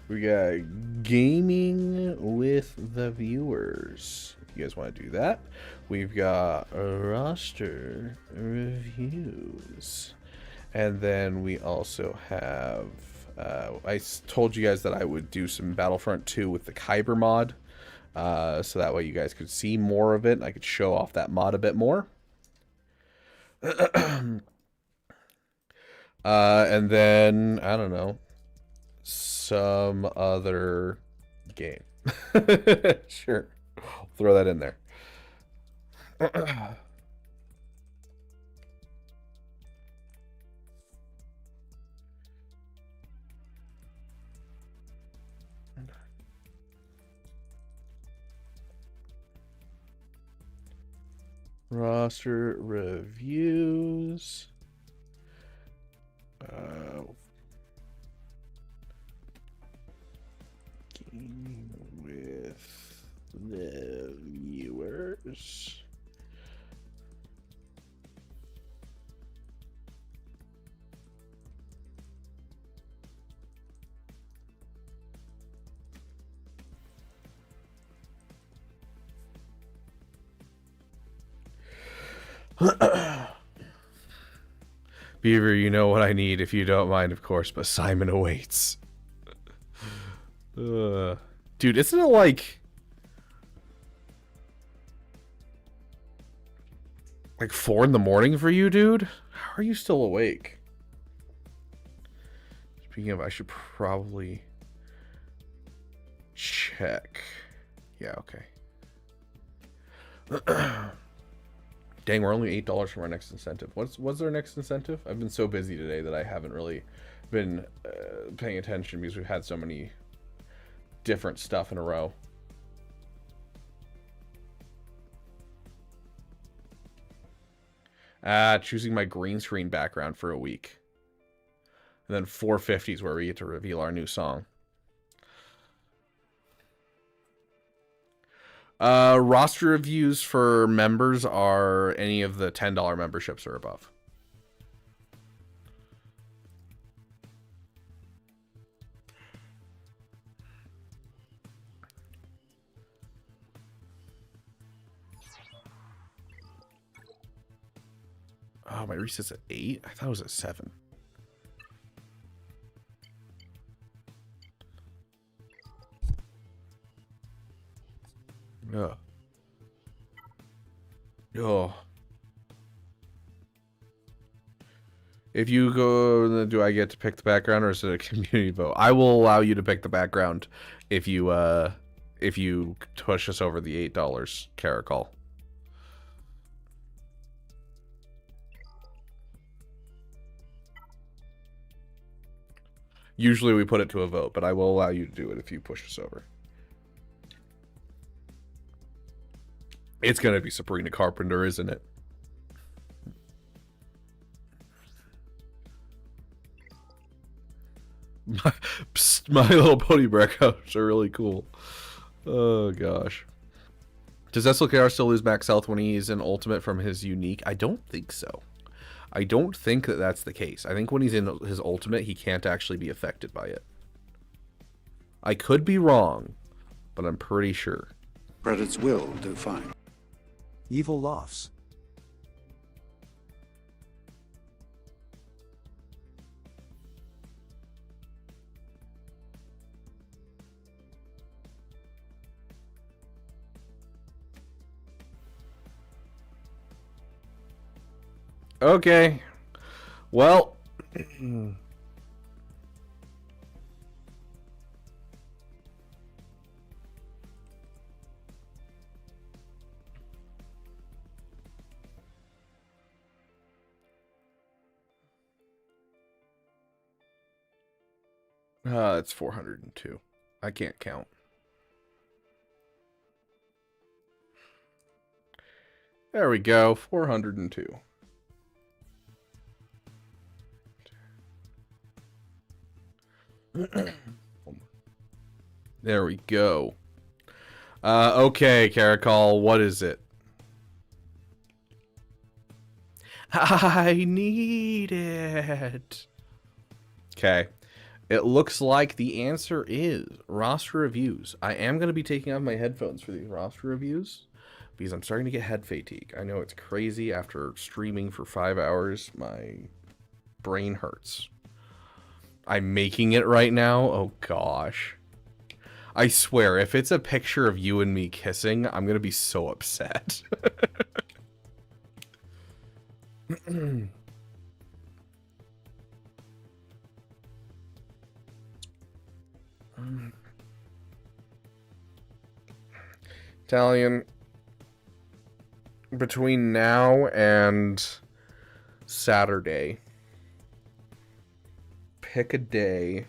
we got gaming with the viewers. If you guys want to do that, we've got roster reviews, and then we also have. I told you guys that I would do some Battlefront 2 with the Kyber mod, so that way you guys could see more of it, and I could show off that mod a bit more. And then, I don't know, some other game. Sure, throw that in there. Roster reviews. Gaming with the viewers. Beaver, you know what I need if you don't mind, of course, but Simon awaits. Dude, isn't it like 4 in the morning for you, dude? How are you still awake? Speaking of, I should probably check. Yeah, okay. Dang, we're only $8 from our next incentive. What's our next incentive? I've been so busy today that I haven't really been paying attention because we've had so many different stuff in a row. Choosing my green screen background for a week. And then 450 is where we get to reveal our new song. Roster reviews for members are any of the $10 memberships or above. Oh, my reset's at 8? I thought it was at 7. Yeah. Oh. If you go, do I get to pick the background, or is it a community vote? I will allow you to pick the background if you push us over the $8 caracol. Usually we put it to a vote, but I will allow you to do it if you push us over. It's going to be Sabrina Carpenter, isn't it? My Little Pony breakouts are really cool. Oh, gosh. Does SLKR still lose max health when he's in ultimate from his unique? I don't think so. I don't think that that's the case. I think when he's in his ultimate, he can't actually be affected by it. I could be wrong, but I'm pretty sure. Credits will do fine. Evil Lofts. Okay. Well. It's 402. I can't count. There we go. 402. There we go. Okay, Caracol, what is it? I need it. Okay. It looks like the answer is roster reviews. I am going to be taking off my headphones for these roster reviews because I'm starting to get head fatigue. I know it's crazy after streaming for 5 hours. My brain hurts. I'm making it right now. Oh, gosh. I swear, if it's a picture of you and me kissing, I'm going to be so upset. Italian, between now and Saturday, pick a day.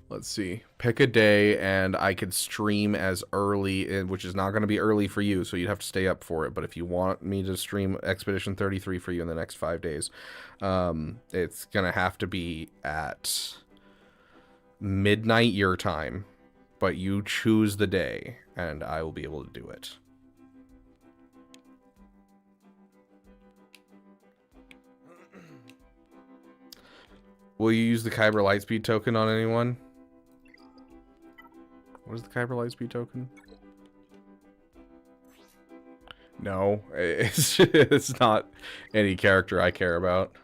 Let's see. Pick a day, and I could stream as early, which is not going to be early for you, so you'd have to stay up for it. But if you want me to stream Expedition 33 for you in the next 5 days, it's going to have to be at midnight your time. But you choose the day, and I will be able to do it. Will you use the Kyber Lightspeed token on anyone? What is the Kyber Lightspeed token? No, it's not any character I care about.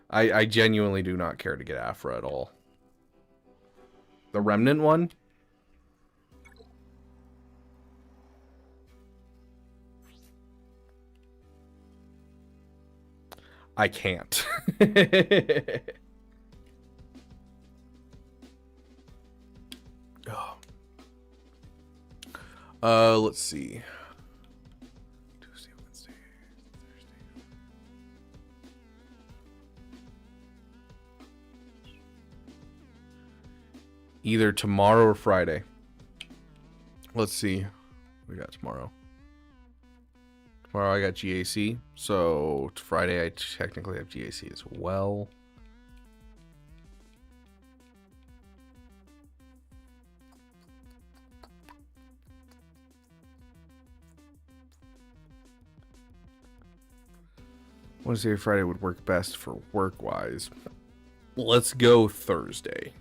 I genuinely do not care to get Afra at all. The Remnant one? I can't. Let's see. Tuesday, Wednesday, Thursday. Either tomorrow or Friday. Let's see. We got tomorrow. Tomorrow I got GAC. So Friday I technically have GAC as well. Wednesday or Friday would work best for work-wise. Let's go Thursday.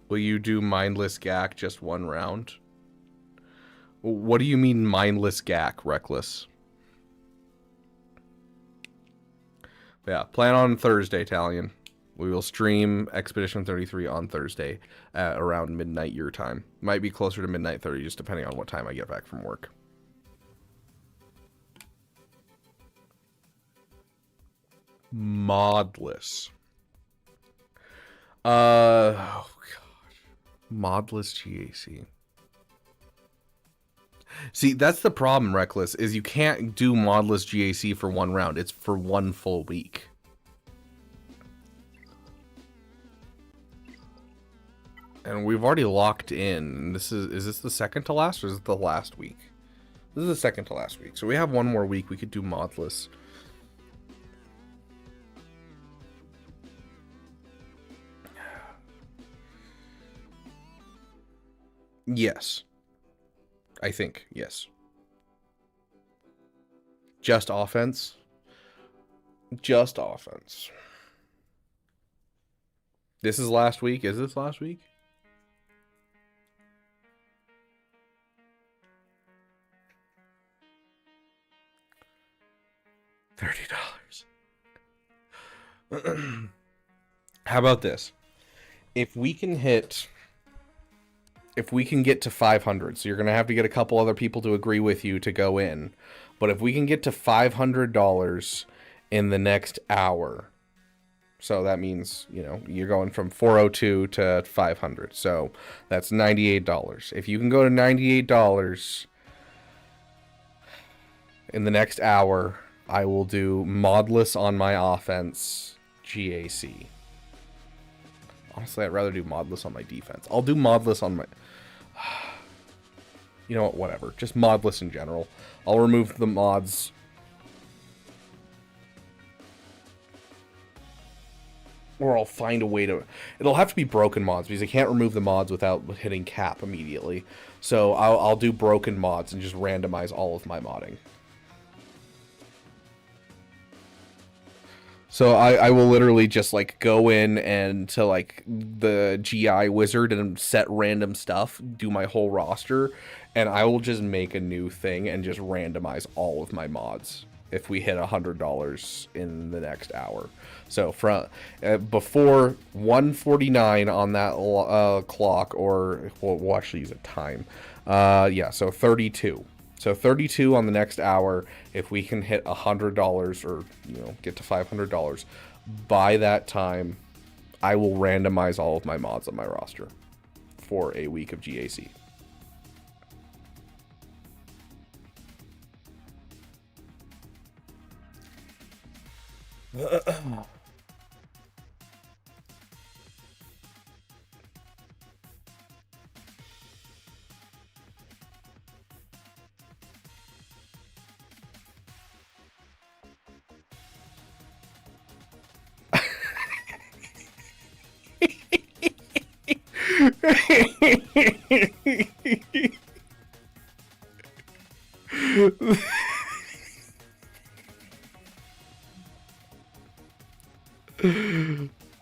Will you do mindless GAC just one round? What do you mean mindless GAC, Reckless? Yeah, plan on Thursday, Italian. We will stream Expedition 33 on Thursday at around midnight your time. Might be closer to midnight 30, just depending on what time I get back from work. Modless. Oh gosh. Modless GAC. See, that's the problem, Reckless, is you can't do modless GAC for one round. It's for one full week. And we've already locked in. Is this the second to last, or is it the last week? This is the second to last week. So we have one more week. We could do modless. Yes. I think, yes. Just offense? Just offense. This is last week? Is this last week? $30. How about this? If we can get to 500, so you're going to have to get a couple other people to agree with you to go in. But if we can get to $500 in the next hour, so that means, you know, you're going from 402 to 500. So that's $98. If you can go to $98 in the next hour, I will do modless on my offense GAC. Honestly, I'd rather do modless on my defense. I'll do modless on my... You know what? Whatever. Just modless in general. I'll remove the mods. Or I'll find a way to... It'll have to be broken mods, because I can't remove the mods without hitting cap immediately. So I'll do broken mods and just randomize all of my modding. So I will literally just, like, go in and to, like, the GI wizard and set random stuff, do my whole roster, and I will just make a new thing and just randomize all of my mods if we hit $100 in the next hour. So from before 1:49 on that clock, or we'll actually use a time. Yeah, so 32. So 32 on the next hour. If we can hit $100 or get to $500 by that time, I will randomize all of my mods on my roster for a week of GAC.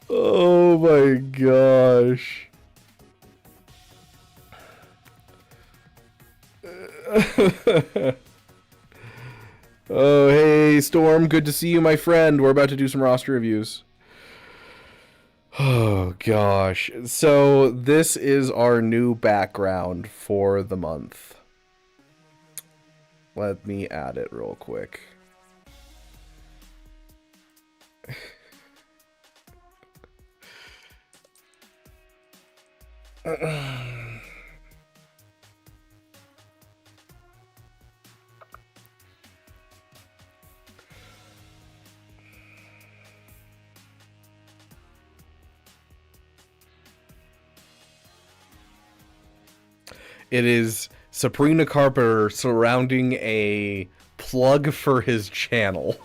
Oh my gosh. Oh, hey, Storm. Good to see you, my friend. We're about to do some roster reviews. Oh, gosh. So, this is our new background for the month. Let me add it real quick. It is Sabrina Carpenter surrounding a plug for his channel.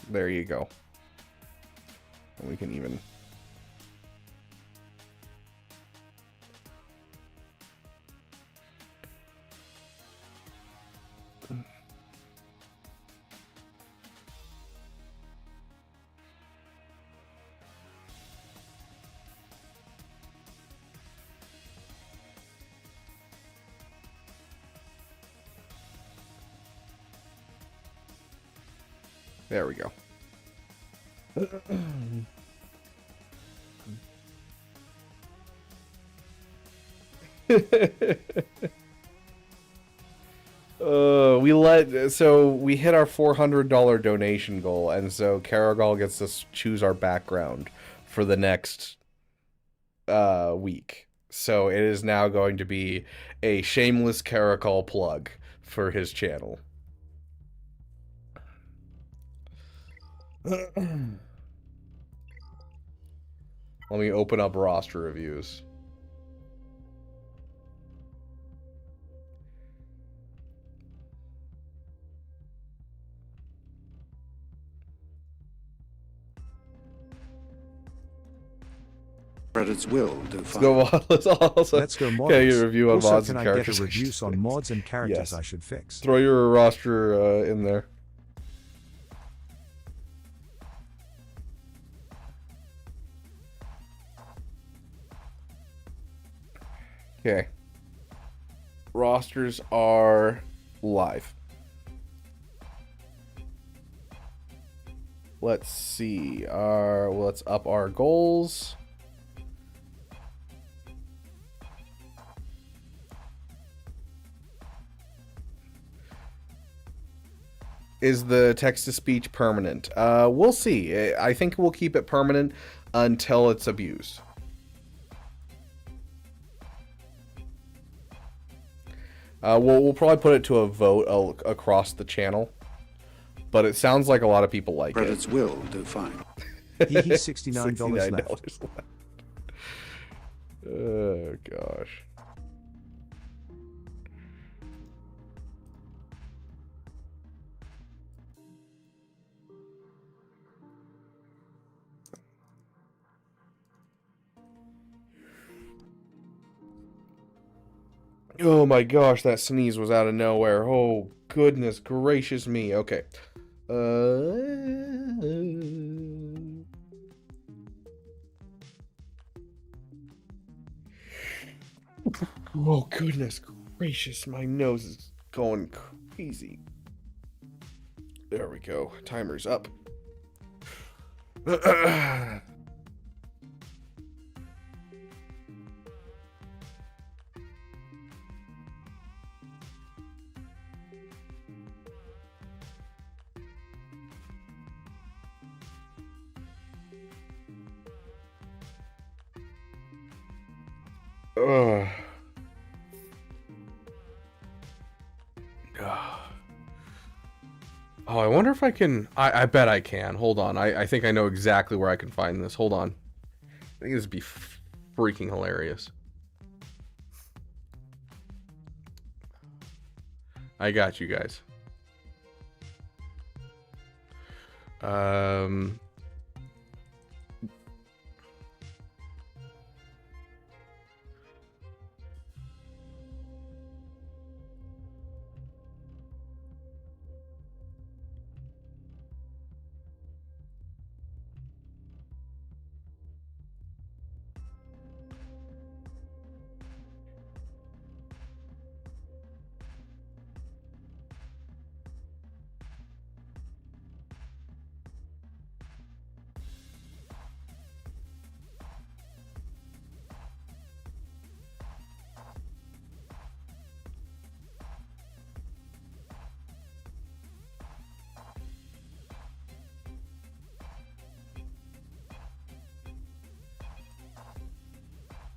There you go. And we can even... There we go. We hit our $400 donation goal, and so Caragol gets to choose our background for the next week. So it is now going to be a shameless Caragol plug for his channel. Let me open up roster reviews. Credits will do Let's fine. go. Let's go mods. Get your review on Also, mods can and I characters. get a reviews on mods and characters Yes. I should fix? Throw your roster in there. Okay. Rosters are live. Let's see. Let's up our goals. Is the text-to-speech permanent? We'll see. I think we'll keep it permanent until it's abused. We'll probably put it to a vote across the channel, but it sounds like a lot of people like Credits it. will do fine. He's $69 left. Oh, gosh. Oh my gosh, that sneeze was out of nowhere. Oh, goodness gracious me. Okay. Oh, goodness gracious. My nose is going crazy. There we go. Timer's up. Ugh. Oh, I wonder if I can... I bet I can. Hold on. I think I know exactly where I can find this. Hold on. I think this would be freaking hilarious. I got you guys.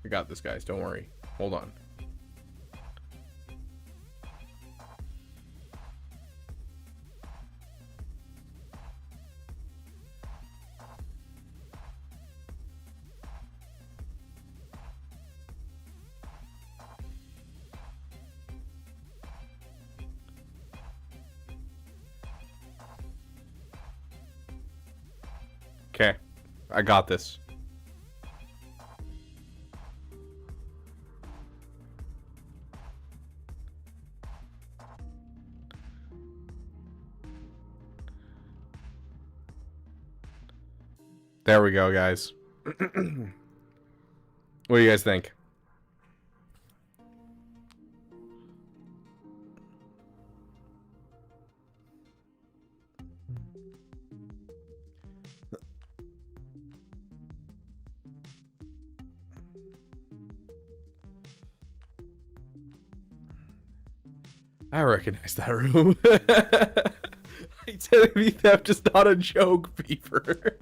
I got this, guys. Don't worry. Hold on. Okay. I got this. There we go, guys. What do you guys think? I recognize that room. Identity theft is not a joke, Beaver.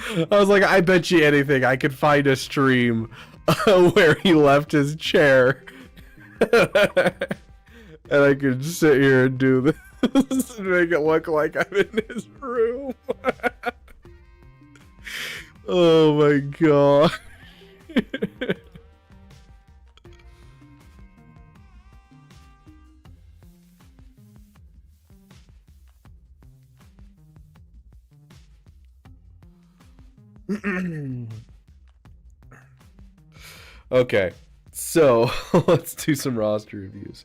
I was like, I bet you anything I could find a stream where he left his chair. And I could sit here and do this and make it look like I'm in his room. Oh my god. Okay, so let's do some roster reviews.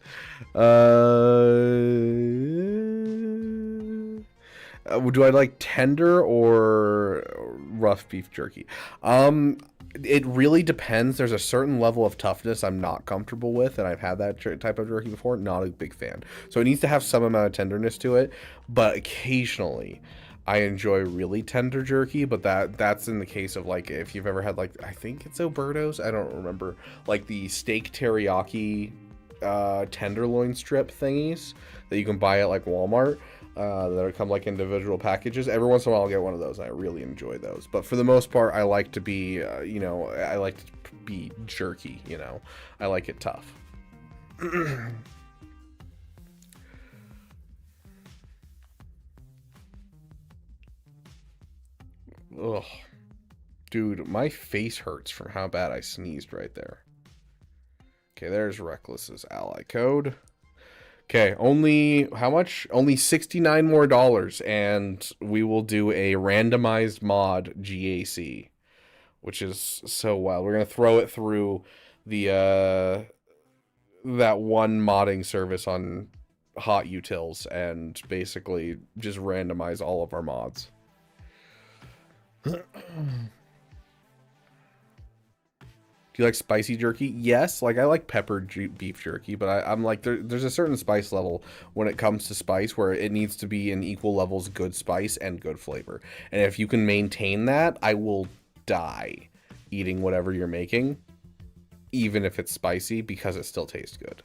Do I like tender or rough beef jerky? It really depends. There's a certain level of toughness I'm not comfortable with, and I've had that type of jerky before. Not a big fan. So it needs to have some amount of tenderness to it, but occasionally I enjoy really tender jerky, but that's in the case of like if you've ever had like I think it's Oberto's, I don't remember, like the steak teriyaki tenderloin strip thingies that you can buy at like Walmart that come like individual packages. Every once in a while I'll get one of those. I really enjoy those, but for the most part I like to be you know, I like to be jerky, you know, I like it tough. Ugh. Dude, my face hurts from how bad I sneezed right there. Okay, there's Reckless's ally code. Okay, only how much? Only $69 more, and we will do a randomized mod GAC, which is so wild. We're gonna throw it through the that one modding service on Hot Utils and basically just randomize all of our mods. Do you like spicy jerky? Yes, like I like peppered beef jerky, but I'm like there's a certain spice level when it comes to spice where it needs to be in equal levels good spice and good flavor. And if you can maintain that, I will die eating whatever you're making, even if it's spicy, because it still tastes good.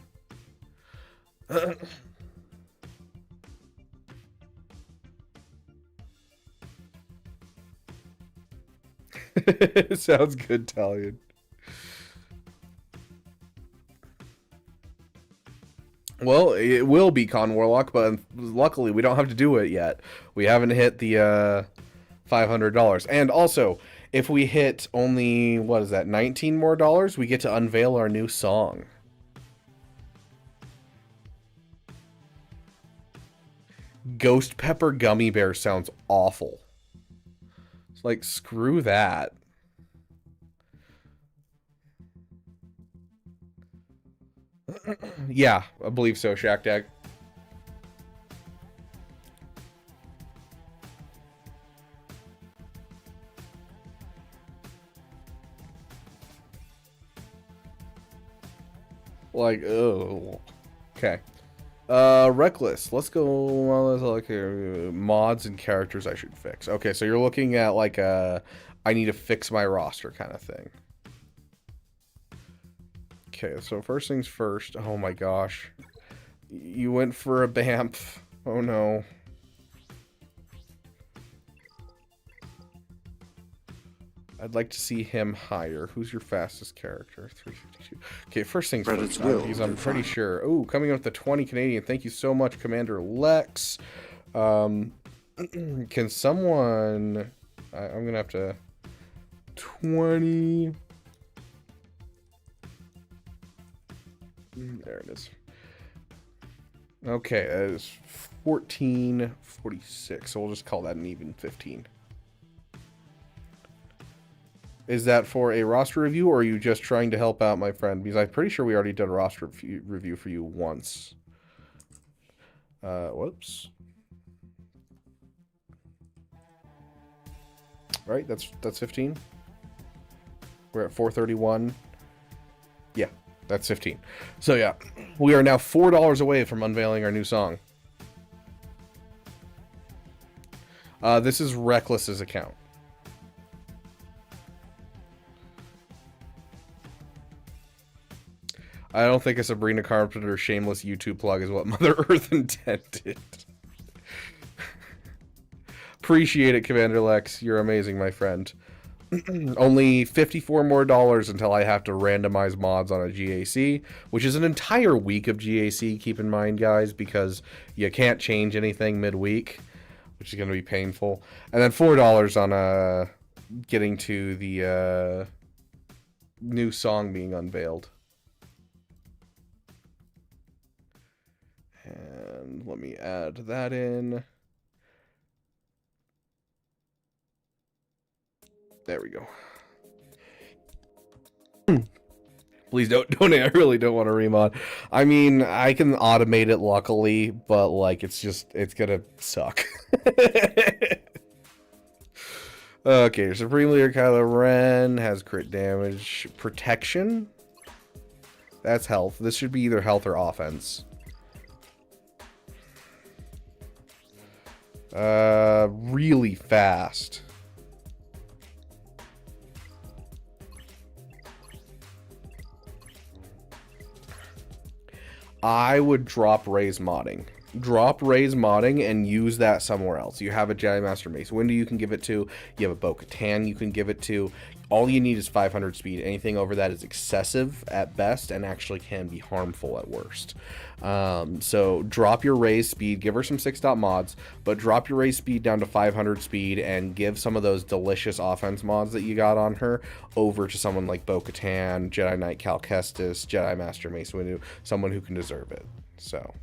Sounds good, Talion. Well, it will be Con Warlock, but luckily we don't have to do it yet. We haven't hit the $500. And also, if we hit only, what is that, 19 more dollars, we get to unveil our new song. Ghost Pepper Gummy Bear sounds awful. It's like, screw that. Yeah, I believe so, Shack Dag. Like, oh, okay. Reckless. Let's go. Well, like mods and characters I should fix. Okay, so you're looking at like a I need to fix my roster kind of thing. Okay, so first things first. Oh my gosh, you went for a BAMF. Oh no. I'd like to see him higher. Who's your fastest character? 352. Okay, first things first. Because I'm pretty sure. Oh, coming up with the 20 Canadian. Thank you so much, Commander Lex. Can someone... I'm going to have to... 20... There it is. Okay, that is 1446. So we'll just call that an even 15. Is that for a roster review, or are you just trying to help out my friend? Because I'm pretty sure we already did a roster review for you once. Whoops. Right, that's 15. We're at 431. Yeah, that's 15. So yeah, we are now $4 away from unveiling our new song. This is Reckless's account. I don't think a Sabrina Carpenter shameless YouTube plug is what Mother Earth intended. Appreciate it, Commander Lex. You're amazing, my friend. Only $54 more until I have to randomize mods on a GAC, which is an entire week of GAC, keep in mind, guys, because you can't change anything midweek, which is going to be painful. And then $4 on getting to the new song being unveiled. And let me add that in. There we go. Please don't donate. I really don't want to remod. I mean, I can automate it luckily, but like it's gonna suck. Okay, Supreme Leader Kylo Ren has crit damage. Protection. That's health. This should be either health or offense. Really fast. I would drop Ray's modding. Drop Ray's modding and use that somewhere else. You have a Jedi Master Mace Windu you can give it to. You have a Bo-Katan you can give it to. All you need is 500 speed. Anything over that is excessive at best and actually can be harmful at worst. So drop your Ray's speed, give her some 6-dot mods, but drop your Ray's speed down to 500 speed and give some of those delicious offense mods that you got on her over to someone like Bo-Katan, Jedi Knight Cal Kestis, Jedi Master Mace Windu, someone who can deserve it. So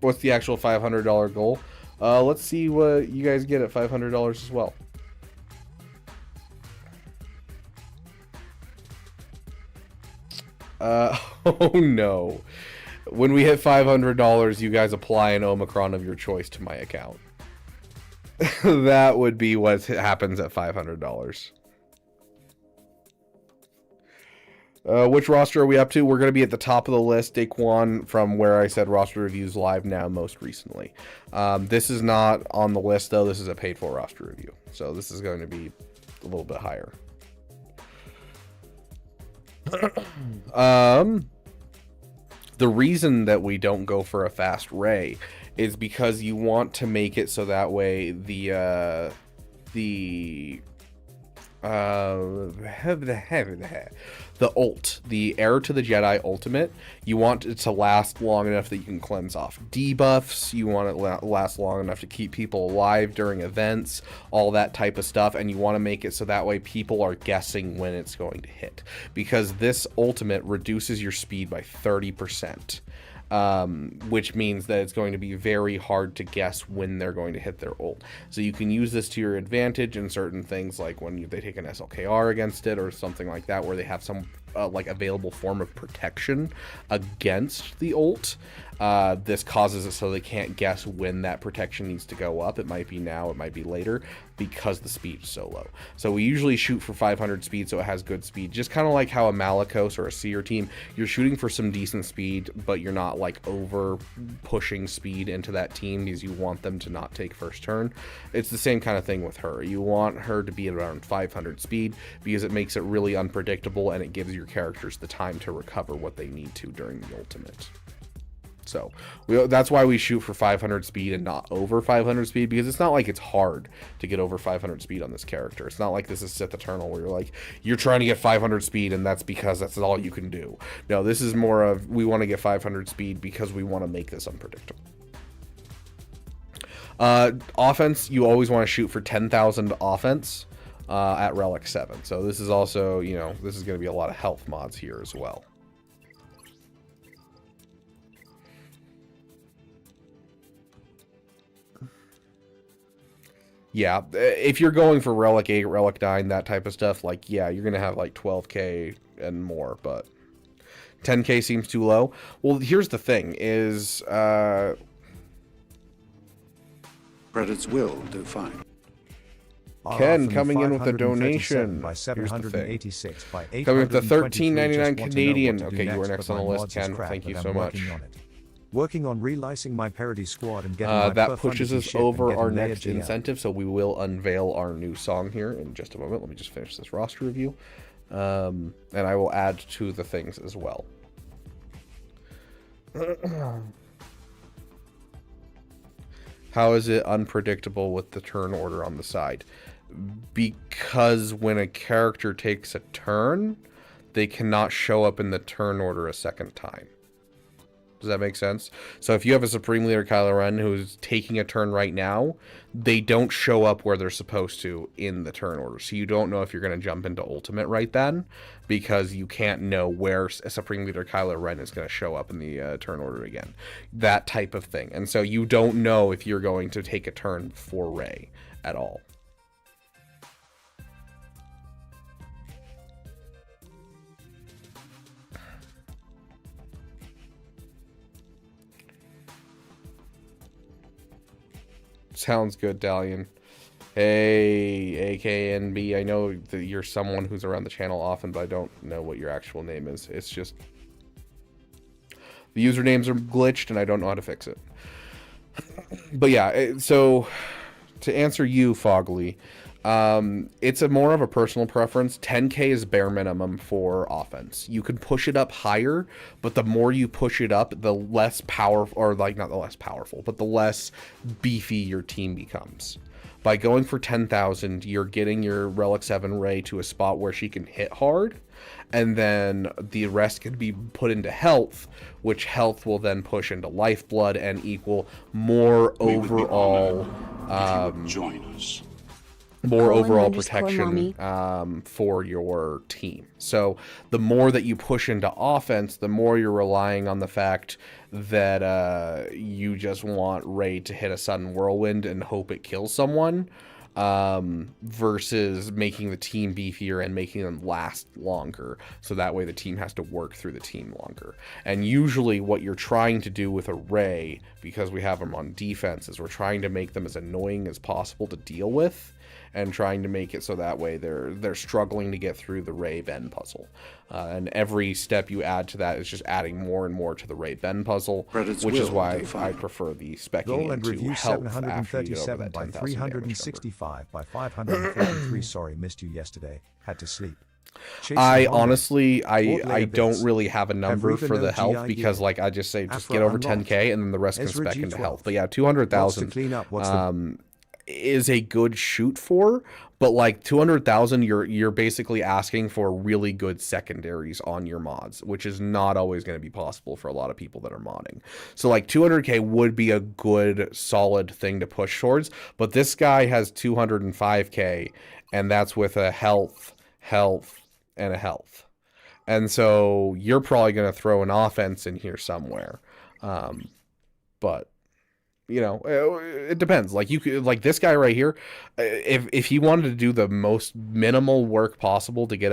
what's the actual $500 goal? Let's see what you guys get at $500 as well. Oh no. When we hit $500, you guys apply an Omicron of your choice to my account. That would be what happens at $500. Which roster are we up to? We're going to be at the top of the list, Daquan, from where I said roster reviews live now most recently. This is not on the list, though. This is a paid-for roster review. So this is going to be a little bit higher. The reason that we don't go for a fast Ray is because you want to make it so that way the ult, the Heir to the Jedi ultimate, you want it to last long enough that you can cleanse off debuffs, you want it to last long enough to keep people alive during events, all that type of stuff, and you want to make it so that way people are guessing when it's going to hit. Because this ultimate reduces your speed by 30%. Which means that it's going to be very hard to guess when they're going to hit their ult. So you can use this to your advantage in certain things, like when they take an SLKR against it or something like that, where they have some like available form of protection against the ult. This causes it so they can't guess when that protection needs to go up. It might be now, it might be later, because the speed is so low. So we usually shoot for 500 speed, so it has good speed. Just kind of like how a Malicos or a Seer team, you're shooting for some decent speed, but you're not like over pushing speed into that team because you want them to not take first turn. It's the same kind of thing with her. You want her to be around 500 speed because it makes it really unpredictable and it gives your characters the time to recover what they need to during the ultimate. So that's why we shoot for 500 speed and not over 500 speed, because it's not like it's hard to get over 500 speed on this character. It's not like this is Sith Eternal where you're like, you're trying to get 500 speed and that's because that's all you can do. No, this is more of, we want to get 500 speed because we want to make this unpredictable. Offense, you always want to shoot for 10,000 offense at Relic 7. So this is also, you know, this is going to be a lot of health mods here as well. Yeah, if you're going for Relic 8, Relic 9, that type of stuff, like, yeah, you're going to have like 12k and more, but 10k seems too low. Well, here's the thing, is... Credits will do fine. Ken coming in with a donation. By Here's the thing. 786 by Coming with the 823, $13.99 just want to know Canadian. what to do Okay, you next, are next but on the my list, mods is Ken. crap, Thank you but so I'm much. working on it. Working on relicing my parody squad and getting my That buff pushes under us ship and over getting our layer next GL. incentive, so we will unveil our new song here in just a moment. Let me just finish this roster review, and I will add to the things as well. How is it unpredictable with the turn order on the side? Because when a character takes a turn, they cannot show up in the turn order a second time. Does that make sense? So if you have a Supreme Leader Kylo Ren who's taking a turn right now, they don't show up where they're supposed to in the turn order. So you don't know if you're going to jump into Ultimate right then, because you can't know where a Supreme Leader Kylo Ren is going to show up in the turn order again. That type of thing. And so you don't know if you're going to take a turn for Rey at all. Sounds good, Dalian. Hey, AKNB, I know that you're someone who's around the channel often, but I don't know what your actual name is. It's just... The usernames are glitched, and I don't know how to fix it. But yeah, so to answer you, Fogly, it's more of a personal preference. 10k is bare minimum for offense. You can push it up higher, but the more you push it up, the less powerful, or like not the less powerful, but the less beefy your team becomes. By going for 10,000, you're getting your Relic 7 Ray to a spot where she can hit hard, and then the rest can be put into health, which health will then push into lifeblood and equal more overall join us. more overall protection for your team. So the more that you push into offense, the more you're relying on the fact that you just want Ray to hit a sudden whirlwind and hope it kills someone, versus making the team beefier and making them last longer, so that way the team has to work through the team longer. And usually what you're trying to do with a Ray, because we have them on defense, is we're trying to make them as annoying as possible to deal with, and trying to make it so that way they're struggling to get through the Ray Ben puzzle. And every step you add to that is just adding more and more to the Ray Ben puzzle, which is why I prefer the specking Goal and into review health after you get over 737 that by 10,000 damage number. 365 by 543. Sorry, missed you yesterday. Had to sleep. I honestly, I don't really have a number for the health, because like I just say, just get over 10k and then the rest can spec into health. But yeah, 200,000 is a good shoot for, but like 200,000, you're basically asking for really good secondaries on your mods, which is not always going to be possible for a lot of people that are modding. So like 200k would be a good solid thing to push towards, but this guy has 205k, and that's with a health, and a health. And so you're probably going to throw an offense in here somewhere. But you know, it depends. Like you could, like this guy right here, if he wanted to do the most minimal work possible to get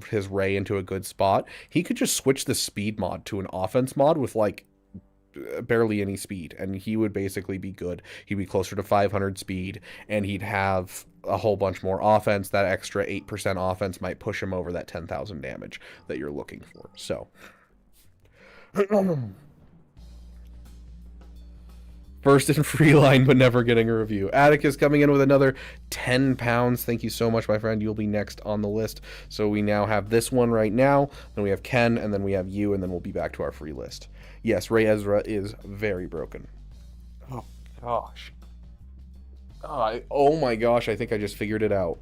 his Ray into a good spot, he could just switch the speed mod to an offense mod with like barely any speed, and he would basically be good. He'd be closer to 500 speed, and he'd have a whole bunch more offense. That extra 8% offense might push him over that 10,000 damage that you're looking for. So first in free line, but never getting a review. Atticus coming in with another 10 pounds. Thank you so much, my friend. You'll be next on the list. So we now have this one right now. Then we have Ken, and then we have you, and then we'll be back to our free list. Yes, Ray Ezra is very broken. Oh, gosh. Oh my gosh, I think I just figured it out.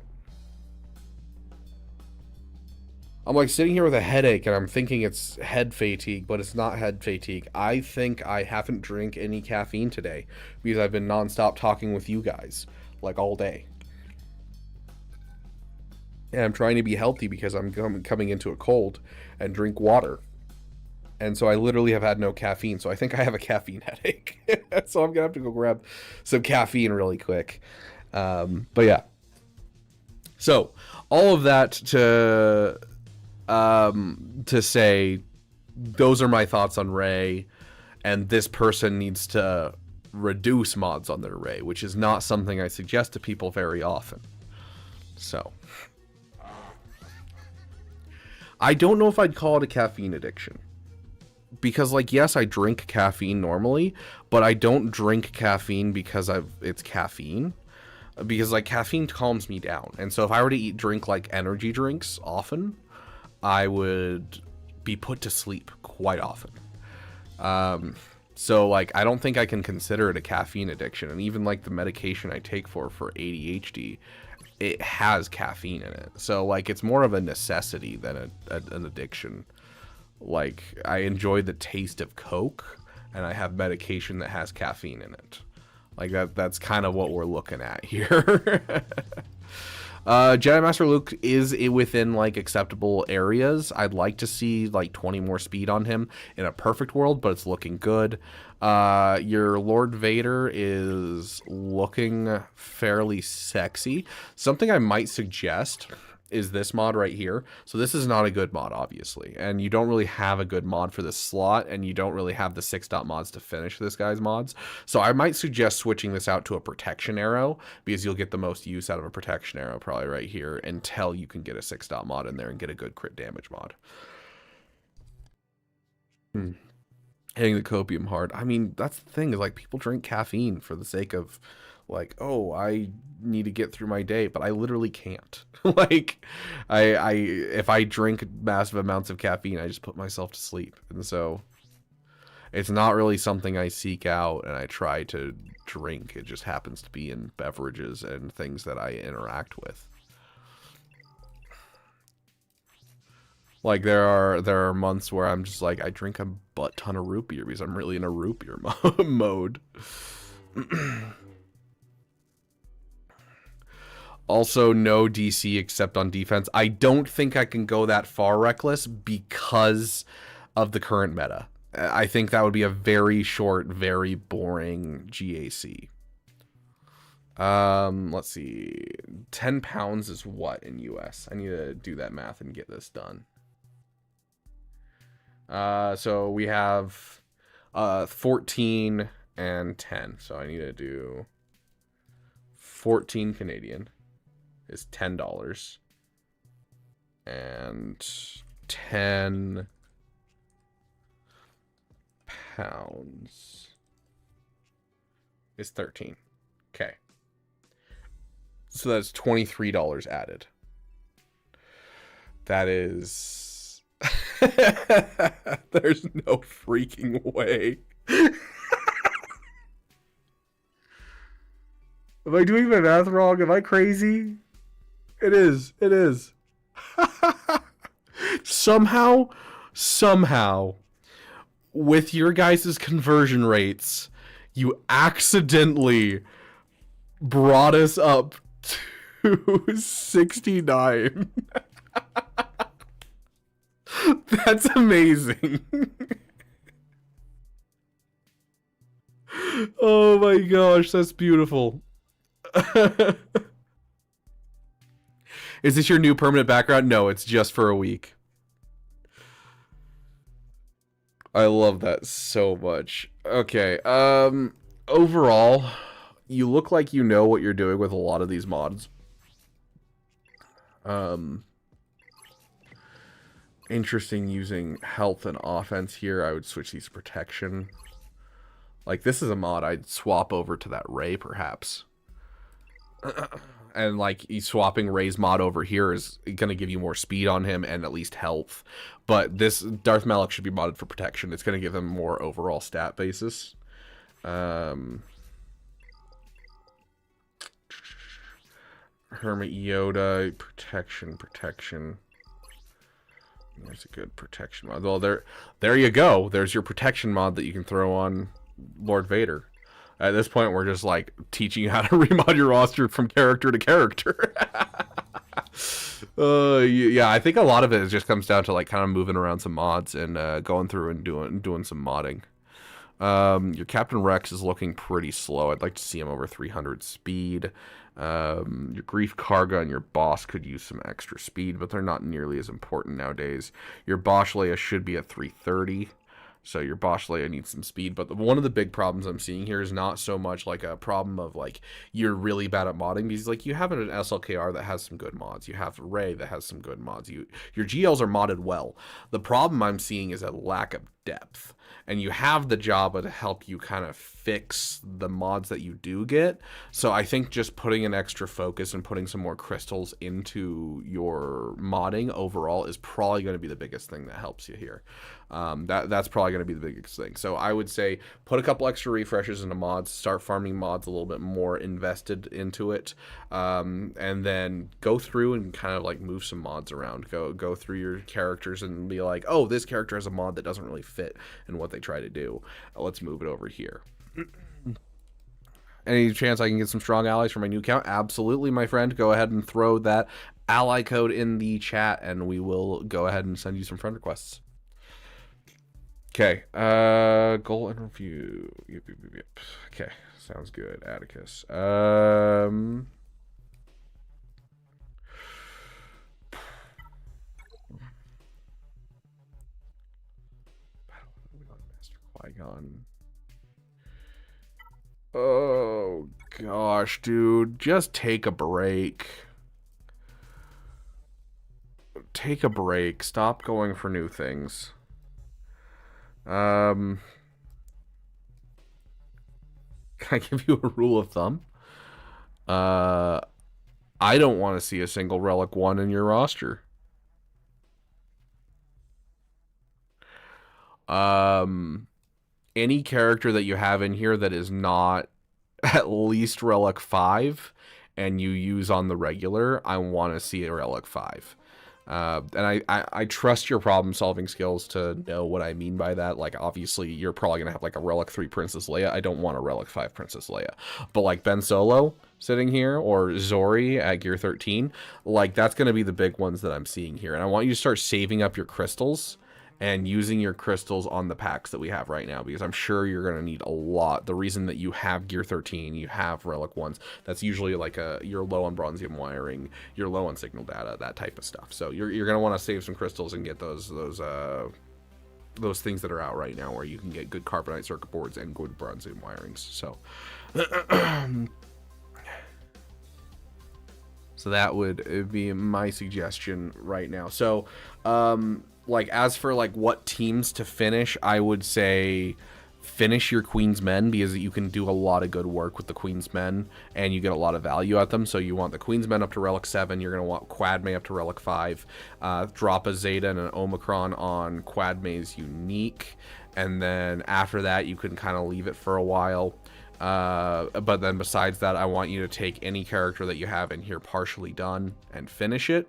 I'm like sitting here with a headache, and I'm thinking it's head fatigue, but it's not head fatigue. I think I haven't drank any caffeine today because I've been nonstop talking with you guys like all day. And I'm trying to be healthy because I'm coming into a cold and drink water. And so I literally have had no caffeine. So I think I have a caffeine headache. So I'm going to have to go grab some caffeine really quick. But yeah. So all of that to say, those are my thoughts on Ray, and this person needs to reduce mods on their Ray, which is not something I suggest to people very often. So I don't know if I'd call it a caffeine addiction, because like, yes, I drink caffeine normally, but I don't drink caffeine because it's caffeine, because like caffeine calms me down. And so if I were to drink like energy drinks often, I would be put to sleep quite often. So like, I don't think I can consider it a caffeine addiction. And even like the medication I take for ADHD, it has caffeine in it. So like, it's more of a necessity than an addiction. Like, I enjoy the taste of Coke, and I have medication that has caffeine in it. Like that's kind of what we're looking at here. Jedi Master Luke is within like acceptable areas. I'd like to see like 20 more speed on him in a perfect world, but it's looking good. Your Lord Vader is looking fairly sexy. Something I might suggest is this mod right here. So this is not a good mod, obviously, and you don't really have a good mod for this slot, and you don't really have the 6-dot mods to finish this guy's mods. So I might suggest switching this out to a protection arrow, because you'll get the most use out of a protection arrow probably right here until you can get a 6-dot mod in there and get a good crit damage mod. hitting the copium hard. I mean, that's the thing, is like people drink caffeine for the sake of like, oh, I need to get through my day, but I literally can't. Like I if I drink massive amounts of caffeine, I just put myself to sleep. And so it's not really something I seek out and I try to drink. It just happens to be in beverages and things that I interact with. Like there are months where I'm just like, I drink a butt ton of root beer because I'm really in a root beer mode. Also, no DC except on defense. I don't think I can go that far reckless because of the current meta. I think that would be a very short, very boring GAC. Let's see. 10 pounds is what in US? I need to do that math and get this done. So we have 14 and 10. So I need to do 14 Canadian is $10. And 10 pounds is 13. Okay. So that's $23 added. That is... There's no freaking way. Am I doing my math wrong? Am I crazy? It is. It is. Somehow, with your guys' conversion rates, you accidentally brought us up to 69. That's amazing. Oh my gosh, that's beautiful. Is this your new permanent background? No, it's just for a week. I love that so much. Okay, overall, you look like you know what you're doing with a lot of these mods. Interesting using health and offense here. I would switch these to protection. Like, this is a mod I'd swap over to that Ray, perhaps. And, like, swapping Ray's mod over here is going to give you more speed on him and at least health. But this Darth Malak should be modded for protection. It's going to give him more overall stat basis. Hermit Yoda, protection. There's a good protection mod. Well, there you go. There's your protection mod that you can throw on Lord Vader. At this point, we're just like teaching you how to remod your roster from character to character. Yeah, I think a lot of it just comes down to like kind of moving around some mods and going through and doing some modding. Your Captain Rex is looking pretty slow. I'd like to see him over 300 speed. Your Grief Karga and your Boss could use some extra speed, but they're not nearly as important nowadays. Your Bosch Leia should be at 330. So your Bosch Leia needs some speed, but one of the big problems I'm seeing here is not so much like a problem of like you're really bad at modding, because like you have an SLKR that has some good mods, you have Ray that has some good mods, your GLs are modded well. The problem I'm seeing is a lack of depth, and you have the Jabba to help you kind of fix the mods that you do get. So I think just putting an extra focus and putting some more crystals into your modding overall is probably going to be the biggest thing that helps you here. That's probably going to be the biggest thing. So I would say put a couple extra refreshes into mods, start farming mods a little bit more invested into it, and then go through and kind of like move some mods around. Go through your characters and be like, oh, this character has a mod that doesn't really fit in what they try to do. Let's move it over here. Any chance I can get some strong allies for my new account? Absolutely, my friend. Go ahead and throw that ally code in the chat, and we will go ahead and send you some friend requests. Okay, goal interview. Yep. Okay, sounds good, Atticus. Master Qui-Gon. Oh gosh, dude, just take a break. Take a break. Stop going for new things. Can I give you a rule of thumb? I don't want to see a single Relic 1 in your roster. Any character that you have in here that is not at least Relic 5 and you use on the regular, I want to see a Relic 5. And I trust your problem solving skills to know what I mean by that. Like, obviously, you're probably going to have like a Relic 3 Princess Leia. I don't want a Relic 5 Princess Leia. But like Ben Solo sitting here, or Zori at Gear 13, like that's going to be the big ones that I'm seeing here. And I want you to start saving up your crystals and using your crystals on the packs that we have right now, because I'm sure you're going to need a lot. The reason that you have Gear 13, you have Relic 1s, that's usually like you're low on bronzium wiring, you're low on signal data, that type of stuff. So you're going to want to save some crystals and get those things that are out right now, where you can get good carbonite circuit boards and good bronzium wirings. So so that would be my suggestion right now. So like, as for like what teams to finish, I would say finish your Queen's Men, because you can do a lot of good work with the Queen's Men and you get a lot of value at them. So you want the Queen's Men up to Relic 7, you're going to want Quadme up to Relic 5, drop a Zeta and an Omicron on Quadme's Unique, and then after that you can kind of leave it for a while. But then besides that, I want you to take any character that you have in here partially done and finish it.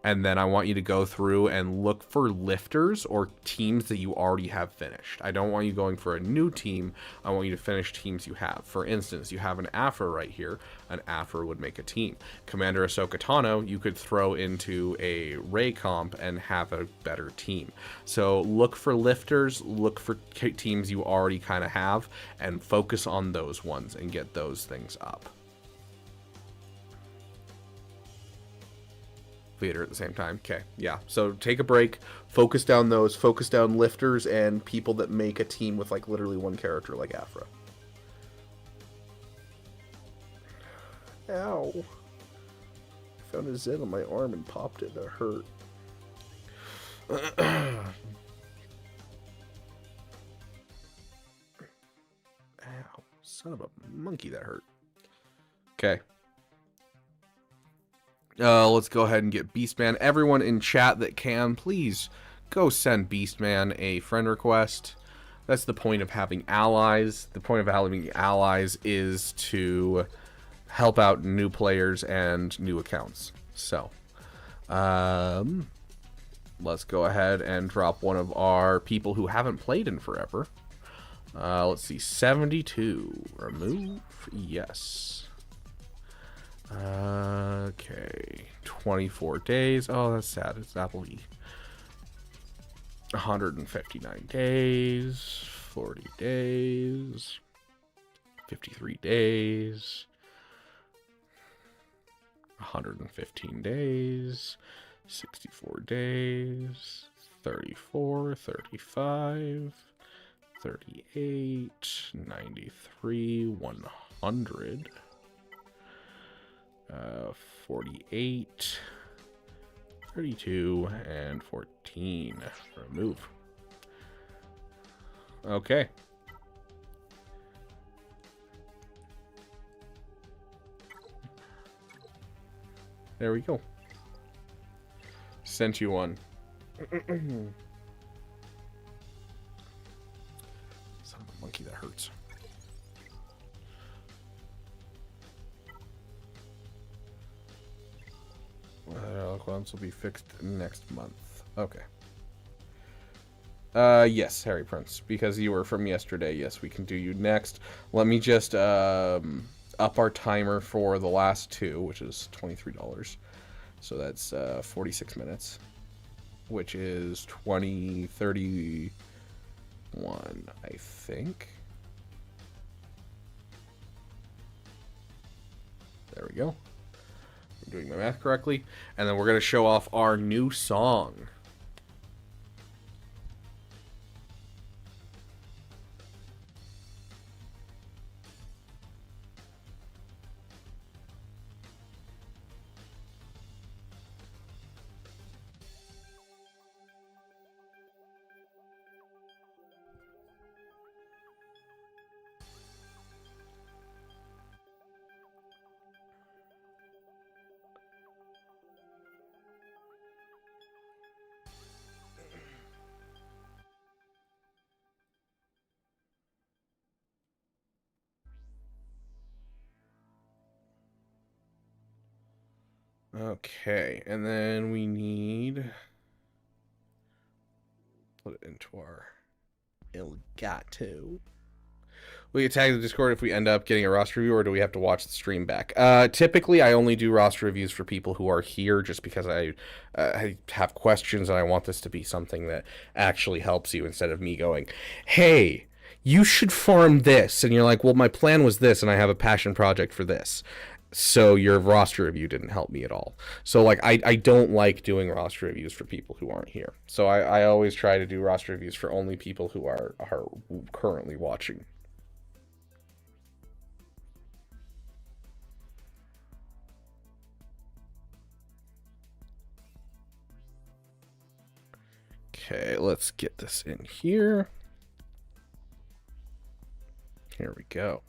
And then I want you to go through and look for lifters or teams that you already have finished. I don't want you going for a new team. I want you to finish teams you have. For instance, you have an Afra right here. An Afra would make a team. Commander Ahsoka Tano, you could throw into a Rey comp and have a better team. So look for lifters, look for teams you already kind of have, and focus on those ones and get those things up. At the same time. Okay, yeah, so take a break, focus down lifters and people that make a team with like literally one character, like Afra. Ow, I found a zit on my arm and popped it. That hurt. Ow, son of a monkey, that hurt. Okay. Let's go ahead and get Beastman. Everyone in chat that can, please go send Beastman a friend request. That's the point of having allies. The point of having allies is to help out new players and new accounts. So, let's go ahead and drop one of our people who haven't played in forever. Let's see, 72. Remove? Yes. Okay, 24 days. Oh, that's sad. That'll be 159 days, 40 days, 53 days, 115 days, 64 days, 34, 35, 38, 93, 100. 48, 32, and 14. Remove. Okay. There we go. Sent you one. Son of a monkey, that hurts. Ones will be fixed next month. Okay. Yes, Harry Prince, because you were from yesterday. Yes, we can do you next. Let me just up our timer for the last two, which is $23. So that's 46 minutes, which is 2031, I think. There we go. Doing my math correctly, and then we're going to show off our new song. Okay, and then we need... Put it into our Elgato. We can tag the Discord if we end up getting a roster review, or do we have to watch the stream back? Typically, I only do roster reviews for people who are here, just because I have questions and I want this to be something that actually helps you, instead of me going, hey, you should farm this. And you're like, well, my plan was this, and I have a passion project for this. So your roster review didn't help me at all. So like I don't like doing roster reviews for people who aren't here. So I always try to do roster reviews for only people who are currently watching. Okay, let's get this in here. Here we go.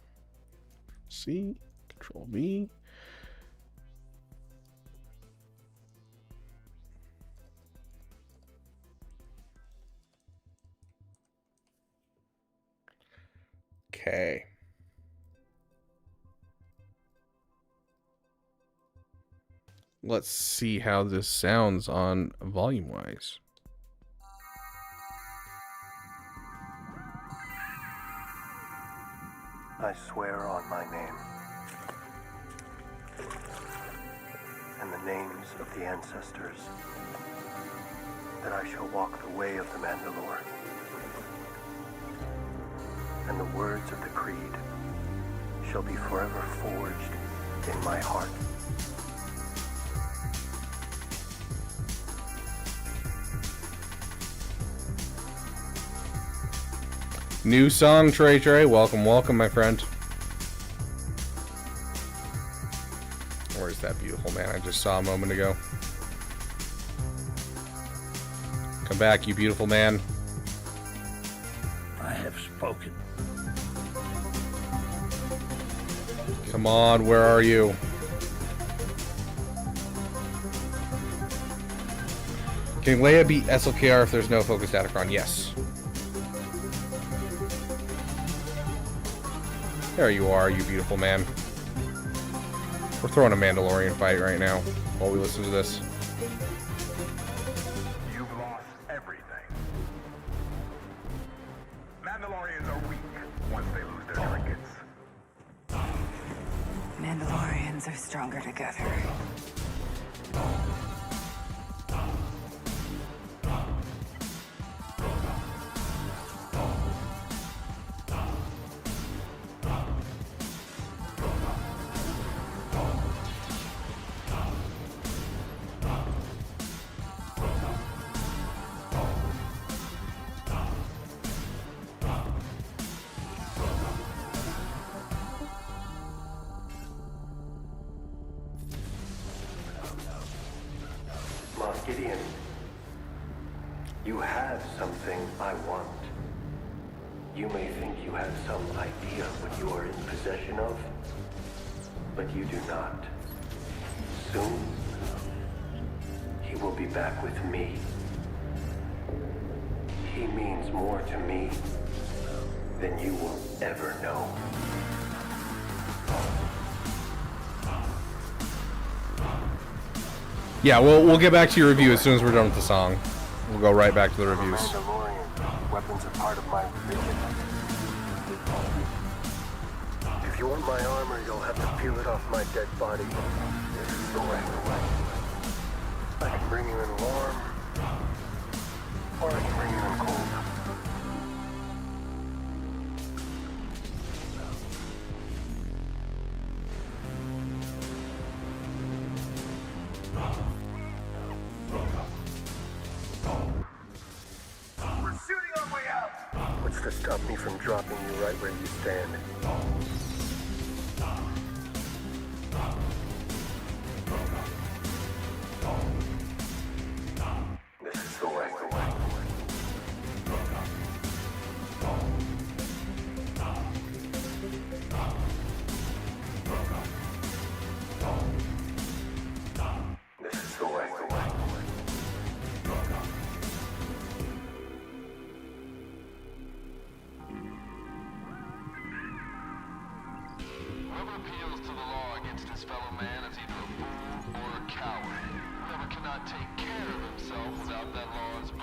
C, Control V. Okay. Let's see how this sounds on volume-wise. I swear on my name and the names of the ancestors that I shall walk the way of the Mandalore, and the words of the creed shall be forever forged in my heart. New song, Trey Trey. Welcome, welcome, my friend. Where's that beautiful man I just saw a moment ago? Come back, you beautiful man. I have spoken. Come on, where are you? Can Leia beat SLKR if there's no focused Datacron? Yes. There you are, you beautiful man. We're throwing a Mandalorian fight right now while we listen to this. You've lost everything. Mandalorians are weak once they lose their trinkets. Mandalorians are stronger together. Gideon, you have something I want. You may think you have some idea what you are in possession of, but you do not. Soon, he will be back with me. He means more to me than you will ever know. Yeah, we'll get back to your review as soon as we're done with the song. We'll go right back to the reviews. Mandalorian, weapons are part of my religion. If you want my armor, you'll have to peel it off my dead body. This is the way. I can bring you in warm, or I can bring you in cold. What's to stop me from dropping you right where you stand? This is the way. This is the way. Whoever appeals to the law against his fellow man is either a fool or a coward. cannot take care of himself without that law's vote.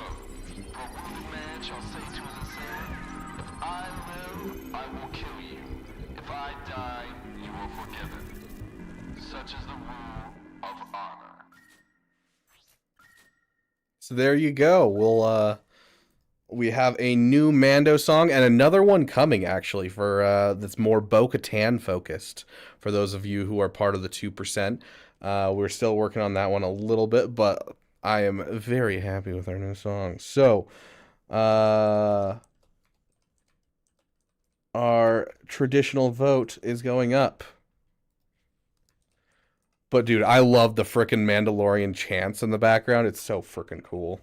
For a wounded man shall say to his assailant, if I live, I will kill you. If I die, you will forgive it. Such is the rule of honor. So there you go. We have a new Mando song and another one coming actually for that's more Bo-Katan focused. For those of you who are part of the 2%, we're still working on that one a little bit, but I am very happy with our new song. So, our traditional vote is going up. But dude, I love the frickin' Mandalorian chants in the background. It's so frickin' cool.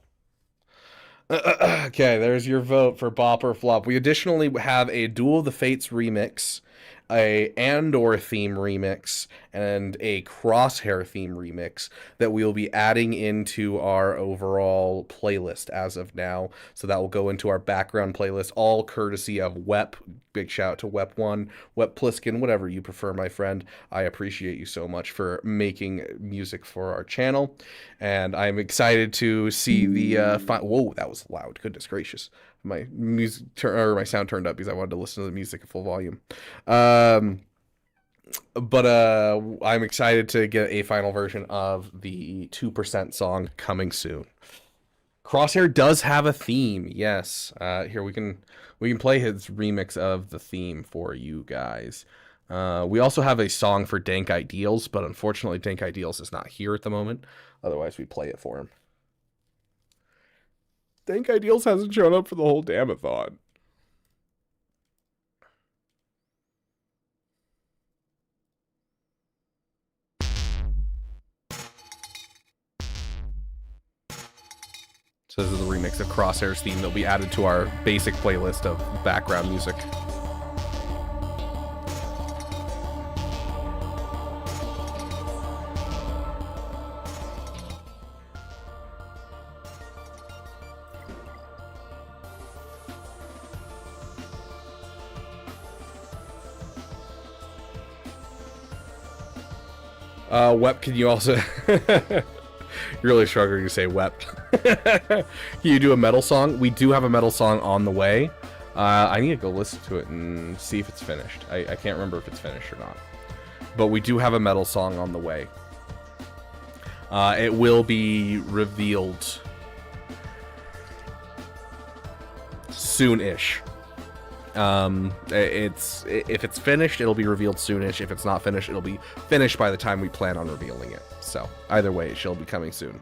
Okay, there's your vote for Bop or Flop. We additionally have a Duel of the Fates remix, a Andor theme remix, and a Crosshair theme remix that we will be adding into our overall playlist as of now. So that will go into our background playlist, all courtesy of Wep. Big shout out to Wep One, Wep Pliskin, whatever you prefer, my friend. I appreciate you so much for making music for our channel, and I'm excited to see the whoa, that was loud. Goodness gracious. My my sound turned up because I wanted to listen to the music at full volume. I'm excited to get a final version of the 2% song coming soon. Crosshair does have a theme, yes. Here we can play his remix of the theme for you guys. We also have a song for Dank Ideals, but unfortunately Dank Ideals is not here at the moment. Otherwise we play it for him. Dank Ideals hasn't shown up for the whole Damathon. So this is the remix of Crosshair's theme that'll be added to our basic playlist of background music. Wep, can you also... You're really struggling to say Wep. Can you do a metal song? We do have a metal song on the way. I need to go listen to it and see if it's finished. I can't remember if it's finished or not. But we do have a metal song on the way. It will be revealed soon-ish. If it's finished, it'll be revealed soonish. If it's not finished, it'll be finished by the time we plan on revealing it. So either way, it shall be coming soon.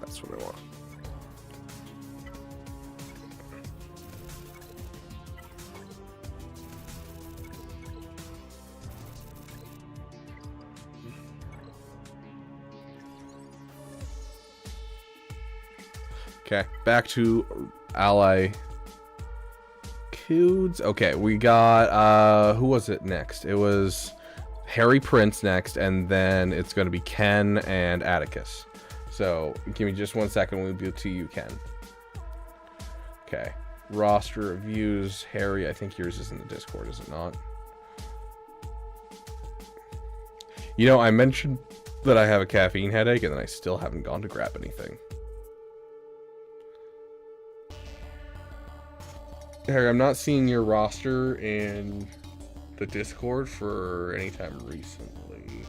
That's what I want. Okay, back to Ally Cudes. Okay, we got, who was it next? It was Harry Prince next, and then it's going to be Ken and Atticus. So, give me just 1 second, we'll be to you, Ken. Okay, roster reviews, Harry, I think yours is in the Discord, is it not? You know, I mentioned that I have a caffeine headache, and then I still haven't gone to grab anything. Harry, I'm not seeing your roster in the Discord for any time recently.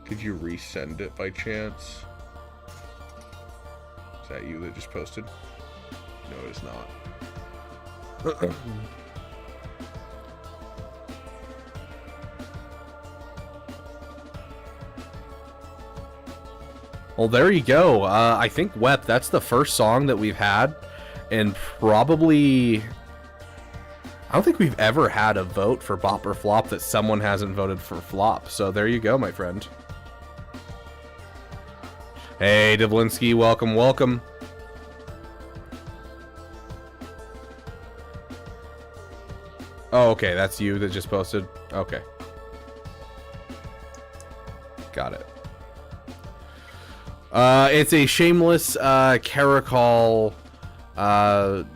Could you resend it by chance? Is that you that just posted? No, it's not. Well, there you go. I think Wep, that's the first song that we've had, and probably... I don't think we've ever had a vote for Bop or Flop that someone hasn't voted for Flop. So there you go, my friend. Hey, Devlinsky, welcome, welcome. Oh, okay, that's you that just posted. Okay. Got it. It's a shameless Caracol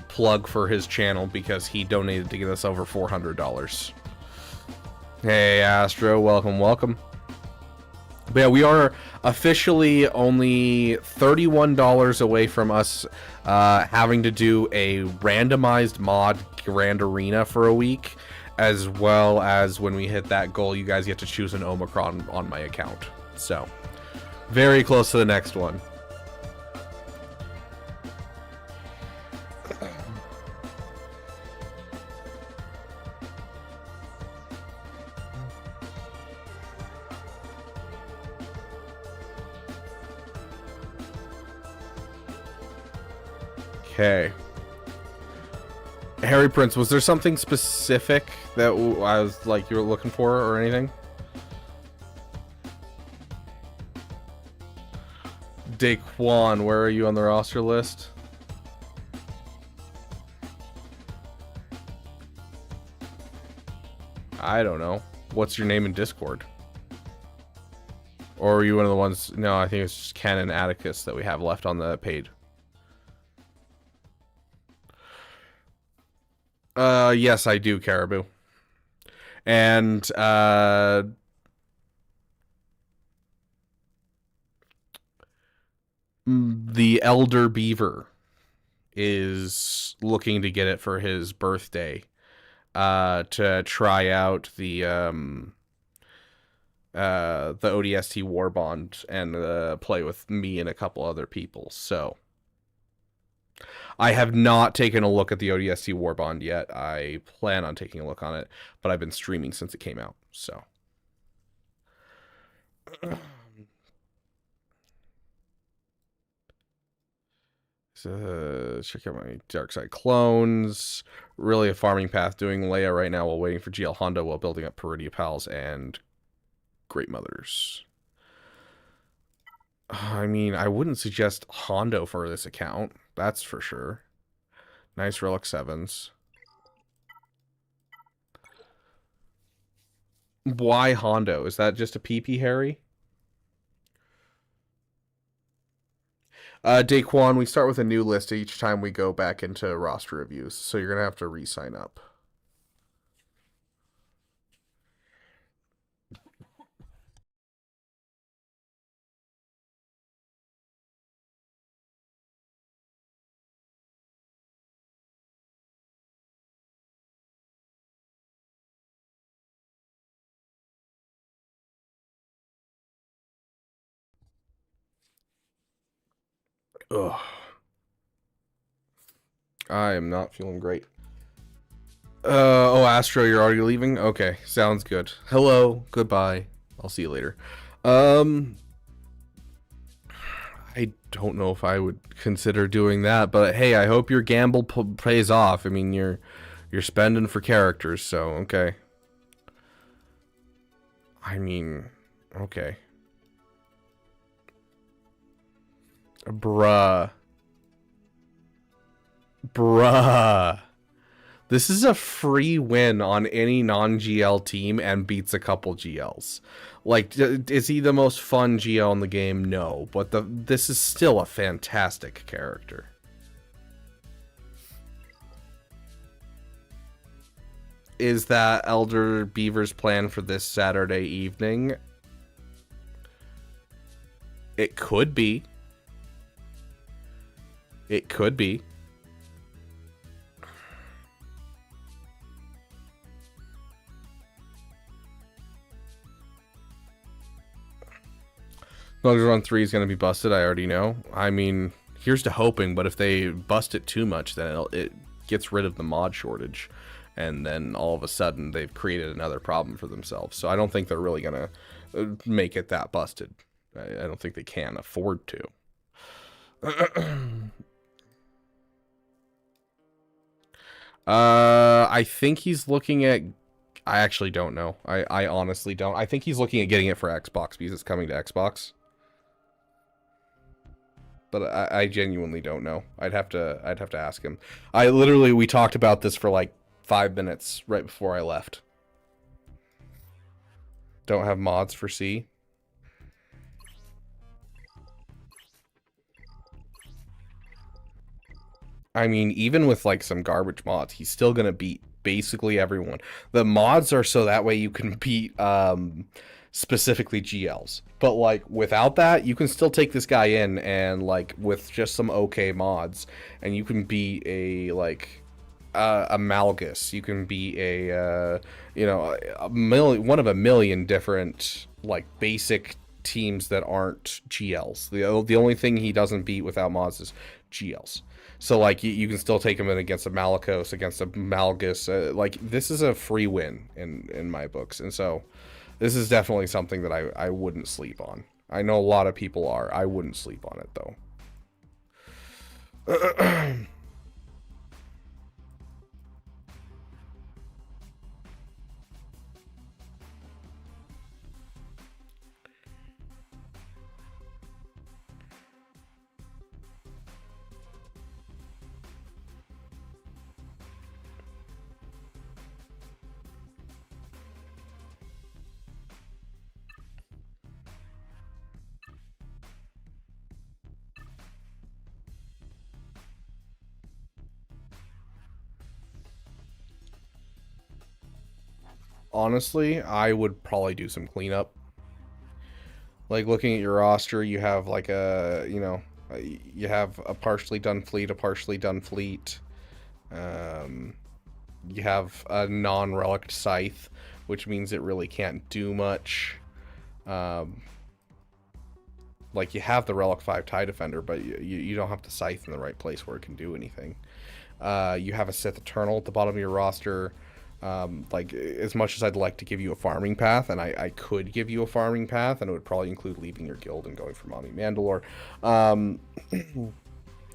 plug for his channel because he donated to get us over $400. Hey, Astro, welcome, welcome. But yeah, we are officially only $31 away from us having to do a randomized mod Grand Arena for a week, as well as when we hit that goal, you guys get to choose an Omicron on my account. So, very close to the next one. Okay. Harry Prince, was there something specific that I was like you were looking for or anything? Daquan, where are you on the roster list? I don't know. What's your name in Discord? Or are you one of the ones? No, I think it's just Ken and Atticus that we have left on the paid. Yes, I do, Caribou. And, the Elder Beaver is looking to get it for his birthday, to try out the ODST Warbond and, play with me and a couple other people, so... I have not taken a look at the ODST Warbond yet. I plan on taking a look on it, but I've been streaming since it came out, so. So check out my Dark Side clones. Really a farming path doing Leia right now while waiting for GL Hondo while building up Peridia Pals and Great Mothers. I mean, I wouldn't suggest Hondo for this account. That's for sure. Nice Relic 7s. Why Hondo? Is that just a PP, Harry? Daquan, we start with a new list each time we go back into roster reviews, so you're going to have to re-sign up. Ugh. I am not feeling great. Oh, Astro, you're already leaving? Okay, sounds good. Hello, goodbye. I'll see you later. I don't know if I would consider doing that, but hey, I hope your gamble pays off. I mean, you're spending for characters, so okay. I mean, okay. Bruh. This is a free win on any non-GL team and beats a couple GLs. Like, is he the most fun GL in the game? No, but this is still a fantastic character. Is that Elder Beaver's plan for this Saturday evening? It could be. It could be. Smugglers Run 3 is going to be busted, I already know. I mean, here's to hoping, but if they bust it too much, then it gets rid of the mod shortage. And then all of a sudden, they've created another problem for themselves. So I don't think they're really going to make it that busted. I don't think they can afford to. I think he's looking at... I actually don't know. I honestly don't. I think he's looking at getting it for Xbox because it's coming to Xbox. But I genuinely don't know. I'd have to ask him. We talked about this for like 5 minutes right before I left. Don't have mods for C. I mean, even with like some garbage mods, he's still gonna beat basically everyone. The mods are so that way you can beat specifically GLs. But like without that, you can still take this guy in and like with just some okay mods, and you can beat a like a Malgus. You can beat a one of a million different like basic teams that aren't GLs. The only thing he doesn't beat without mods is GLs. So like you can still take him in against a Malicos, against a Malgus. Like this is a free win in my books, and so this is definitely something that I wouldn't sleep on. I know a lot of people are. I wouldn't sleep on it though. Honestly, I would probably do some cleanup. Like looking at your roster, you have like you have a partially done fleet, a partially done fleet. You have a non-relic scythe, which means it really can't do much. Like you have the Relic 5 TIE Defender, but you don't have the scythe in the right place where it can do anything. You have a Sith Eternal at the bottom of your roster. Like as much as I'd like to give you a farming path, and I could give you a farming path, and it would probably include leaving your guild and going for Mommy Mandalore.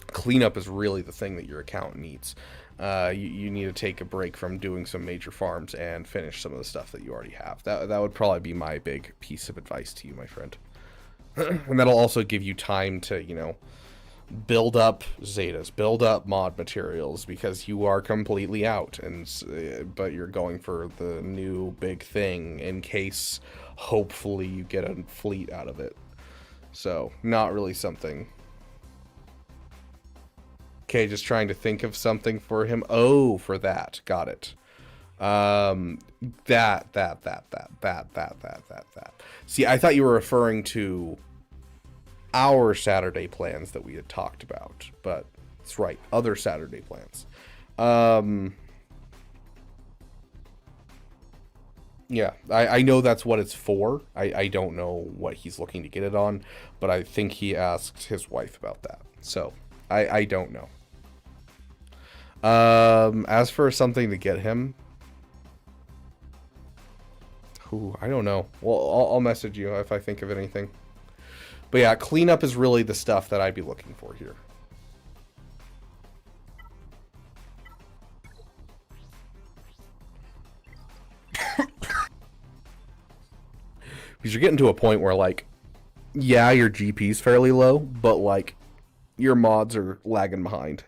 Cleanup is really the thing that your account needs. You need to take a break from doing some major farms and finish some of the stuff that you already have. That would probably be my big piece of advice to you, my friend. And that'll also give you time to, build up Zetas, build up mod materials, because you are completely out, but you're going for the new big thing in case hopefully you get a fleet out of it. So not really something. Okay, just trying to think of something for him. Oh, for that, got it. That. See, I thought you were referring to our Saturday plans that we had talked about, but it's right, other Saturday plans. Yeah, I know that's what it's for. I don't know what he's looking to get it on, but I think he asked his wife about that, so I don't know. As for something to get him, I don't know. Well, I'll message you if I think of anything. But yeah, cleanup is really the stuff that I'd be looking for here. Because you're getting to a point where, like, yeah, your GP's fairly low, but, like, your mods are lagging behind.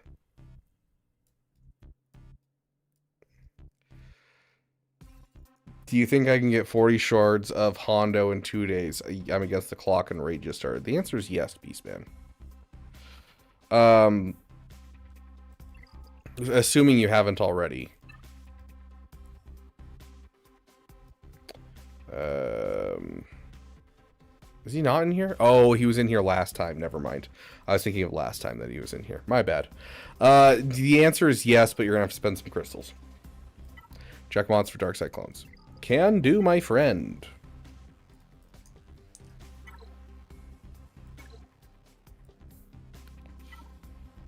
Do you think I can get 40 shards of Hondo in 2 days? I'm against the clock and raid just started. The answer is yes, Beastman. Assuming you haven't already. Is he not in here? Oh, he was in here last time. Never mind. I was thinking of last time that he was in here. My bad. The answer is yes, but you're going to have to spend some crystals. Check mods for Dark Side clones. Can do, my friend.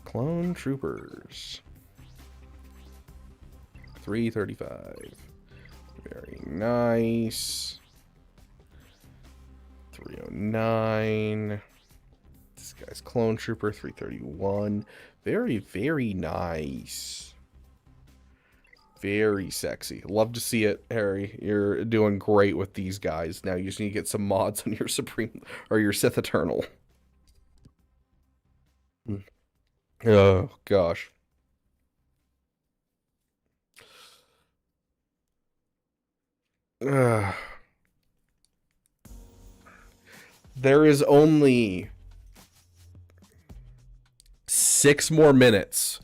Clone Troopers. 335. Very nice. 309. This guy's Clone Trooper, 331. Very, very nice. Very sexy. Love to see it, Harry. You're doing great with these guys. Now you just need to get some mods on your Supreme or your Sith Eternal. Oh gosh. There is only 6 more minutes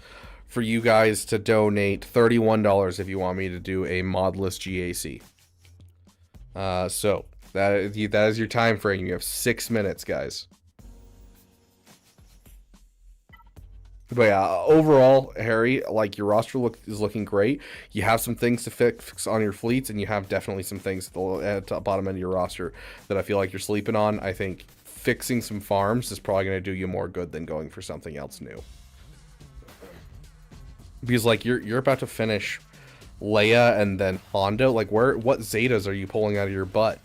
for you guys to donate $31 if you want me to do a modless GAC. So that is your time frame. You have 6 minutes, guys. But yeah, overall, Harry, like, your roster is looking great. You have some things to fix on your fleets, and you have definitely some things at the bottom end of your roster that I feel like you're sleeping on. I think fixing some farms is probably going to do you more good than going for something else new. Because, like, you're about to finish Leia and then Hondo. Like, what Zetas are you pulling out of your butt?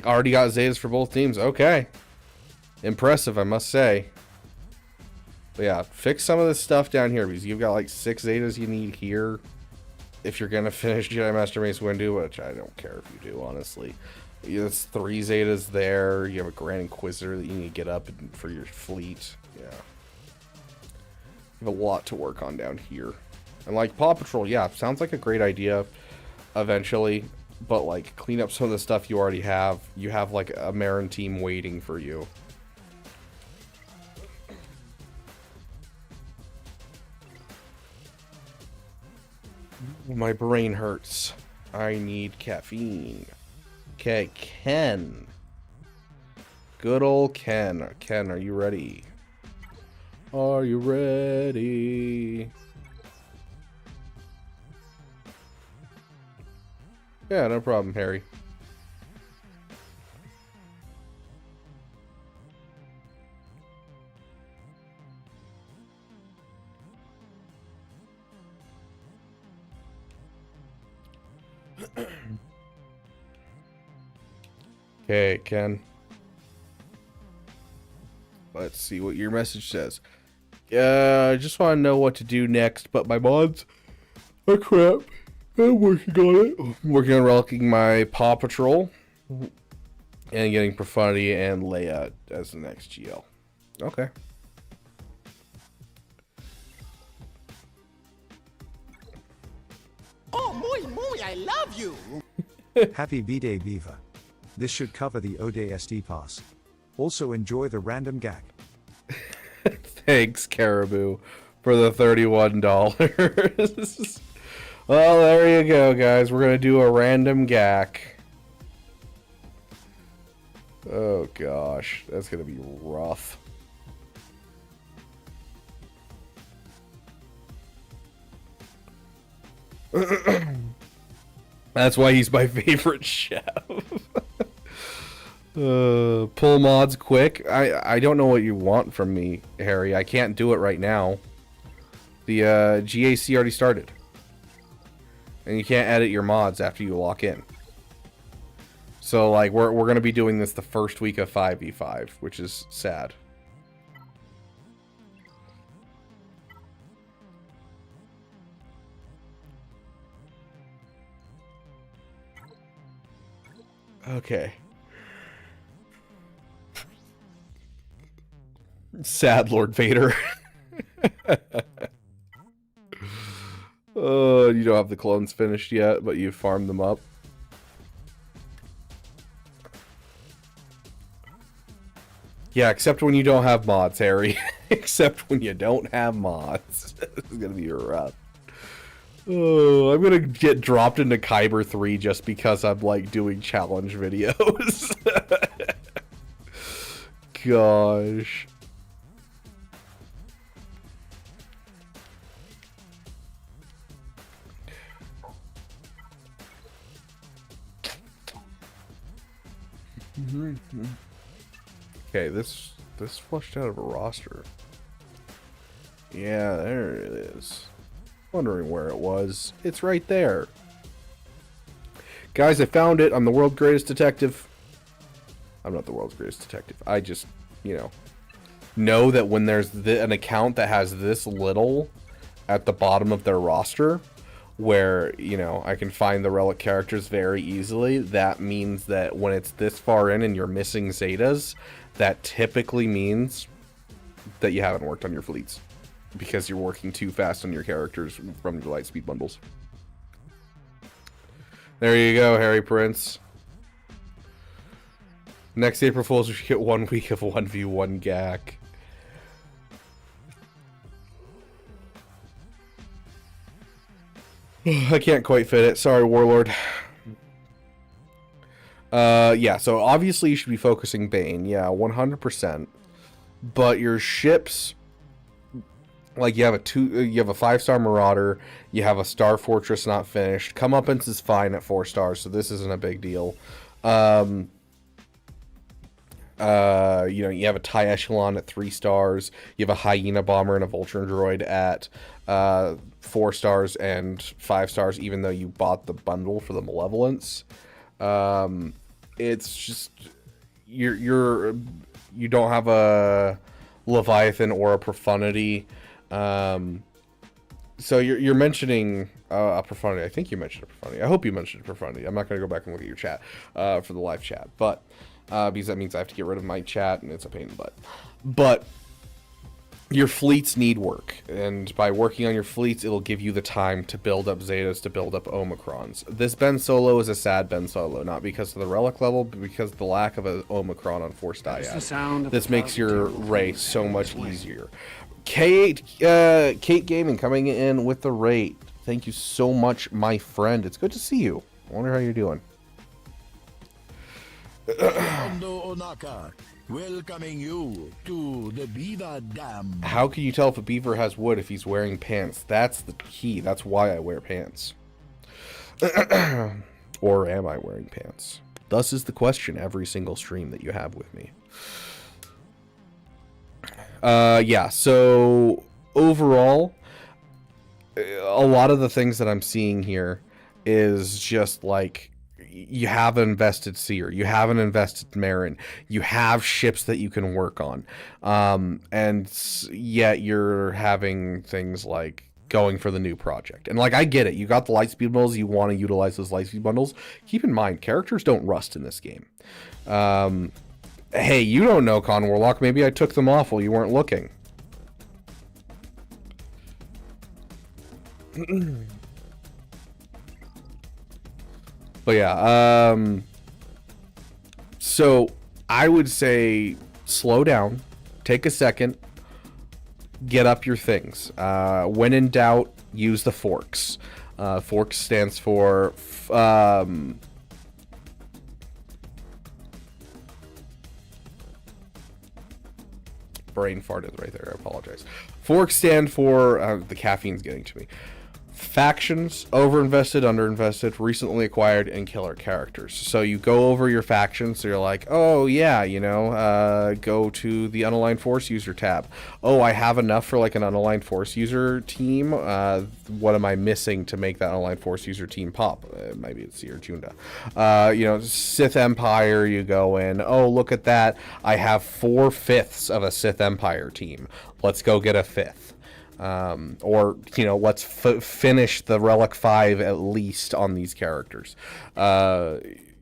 Already got Zetas for both teams. Okay. Impressive, I must say. But yeah, fix some of this stuff down here, because you've got like 6 Zetas you need here if you're going to finish Jedi Master Mace Windu, which I don't care if you do, honestly. There's 3 Zetas there. You have a Grand Inquisitor that you need to get up for your fleet. Yeah. You have a lot to work on down here. And like Paw Patrol, yeah, sounds like a great idea eventually. But, like, clean up some of the stuff you already have. You have, like, a Marin team waiting for you. My brain hurts. I need caffeine. Okay, Ken. Good old Ken. Ken, are you ready? Are you ready? Yeah, no problem, Harry. Okay, Ken. Let's see what your message says. I just want to know what to do next, but my mods are crap. I'm working on it. I'm working on rocking my Paw Patrol and getting Profundity and Leia as the next GL. Okay. Oh, muy, I love you! Happy B-Day Beaver. This should cover the Ode SD pass. Also enjoy the random GAC. Thanks, Caribou, for the $31. Well, there you go, guys. We're going to do a random GAC. Oh, gosh. That's going to be rough. That's why he's my favorite chef. Pull mods quick. I don't know what you want from me, Harry. I can't do it right now. The GAC already started. And you can't edit your mods after you lock in. So, like, we're going to be doing this the first week of 5v5, which is sad. Okay. Sad Lord Vader. You don't have the clones finished yet, but you farmed them up. Yeah, except when you don't have mods, Harry. Except when you don't have mods. This is gonna be rough. Oh, I'm gonna get dropped into Kyber 3 just because I'm, like, doing challenge videos. Gosh. Okay, this flushed out of a roster. Yeah, there it is. Wondering where it was. It's right there. Guys, I found it. I'm the world's greatest detective. I'm not the world's greatest detective. I just, you know that when there's an account that has this little at the bottom of their roster, where, you know, I can find the relic characters very easily. That means that when it's this far in and you're missing Zetas, that typically means that you haven't worked on your fleets, because you're working too fast on your characters from your Lightspeed bundles. There you go, Harry Prince. Next April Fools, we should get 1 week of 1v1 GAC. I can't quite fit it. Sorry, Warlord. Yeah, so obviously you should be focusing Bane. Yeah, 100%. But your ships, like you have a 5-star Marauder, you have a Star Fortress not finished. Comeuppance is fine at 4 stars, so this isn't a big deal. You know, you have a TIE Echelon at 3 stars. You have a Hyena Bomber and a Vulture Droid at 4 stars and 5 stars, even though you bought the bundle for the Malevolence. It's just you don't have a Leviathan or a Profundity. So you're mentioning a Profundity. I think you mentioned a Profundity. I hope you mentioned a Profundity. I'm not going to go back and look at your chat for the live chat, but because that means I have to get rid of my chat and it's a pain in the butt. But your fleets need work, and by working on your fleets, it'll give you the time to build up Zetas, to build up Omicrons. This Ben Solo is a sad Ben Solo, not because of the relic level, but because of the lack of an Omicron on Force Dyad. This makes your race so much easier. Kate Gaming coming in with the rate. Thank you so much, my friend. It's good to see you. I wonder how you're doing. Onaka, welcoming you to the Beaver Dam. How can you tell if a beaver has wood if he's wearing pants? That's the key. That's why I wear pants. Or am I wearing pants? Thus is the question every single stream that you have with me. Yeah, so overall, a lot of the things that I'm seeing here is just like, you have an invested Seer, you have an invested Marin, you have ships that you can work on, and yet you're having things like going for the new project. And like, I get it, you got the Lightspeed bundles, you want to utilize those Lightspeed bundles. Keep in mind, characters don't rust in this game. Hey, you don't know, Con Warlock, maybe I took them off while you weren't looking. But yeah, so I would say slow down, take a second, get up your things. When in doubt, use the forks. Forks stands for brain farted right there. I apologize. Forks stand for the caffeine's getting to me. Factions, overinvested, underinvested, recently acquired, and killer characters. So you go over your factions, so you're like, oh yeah, you know, go to the unaligned force user tab. Oh, I have enough for like an unaligned force user team. What am I missing to make that unaligned force user team pop? Maybe it's Seer Junda. You know, Sith Empire, you go in. Oh, look at that. I have 4/5 of a Sith Empire team. Let's go get a 5th. Or, you know, let's finish the Relic 5 at least on these characters.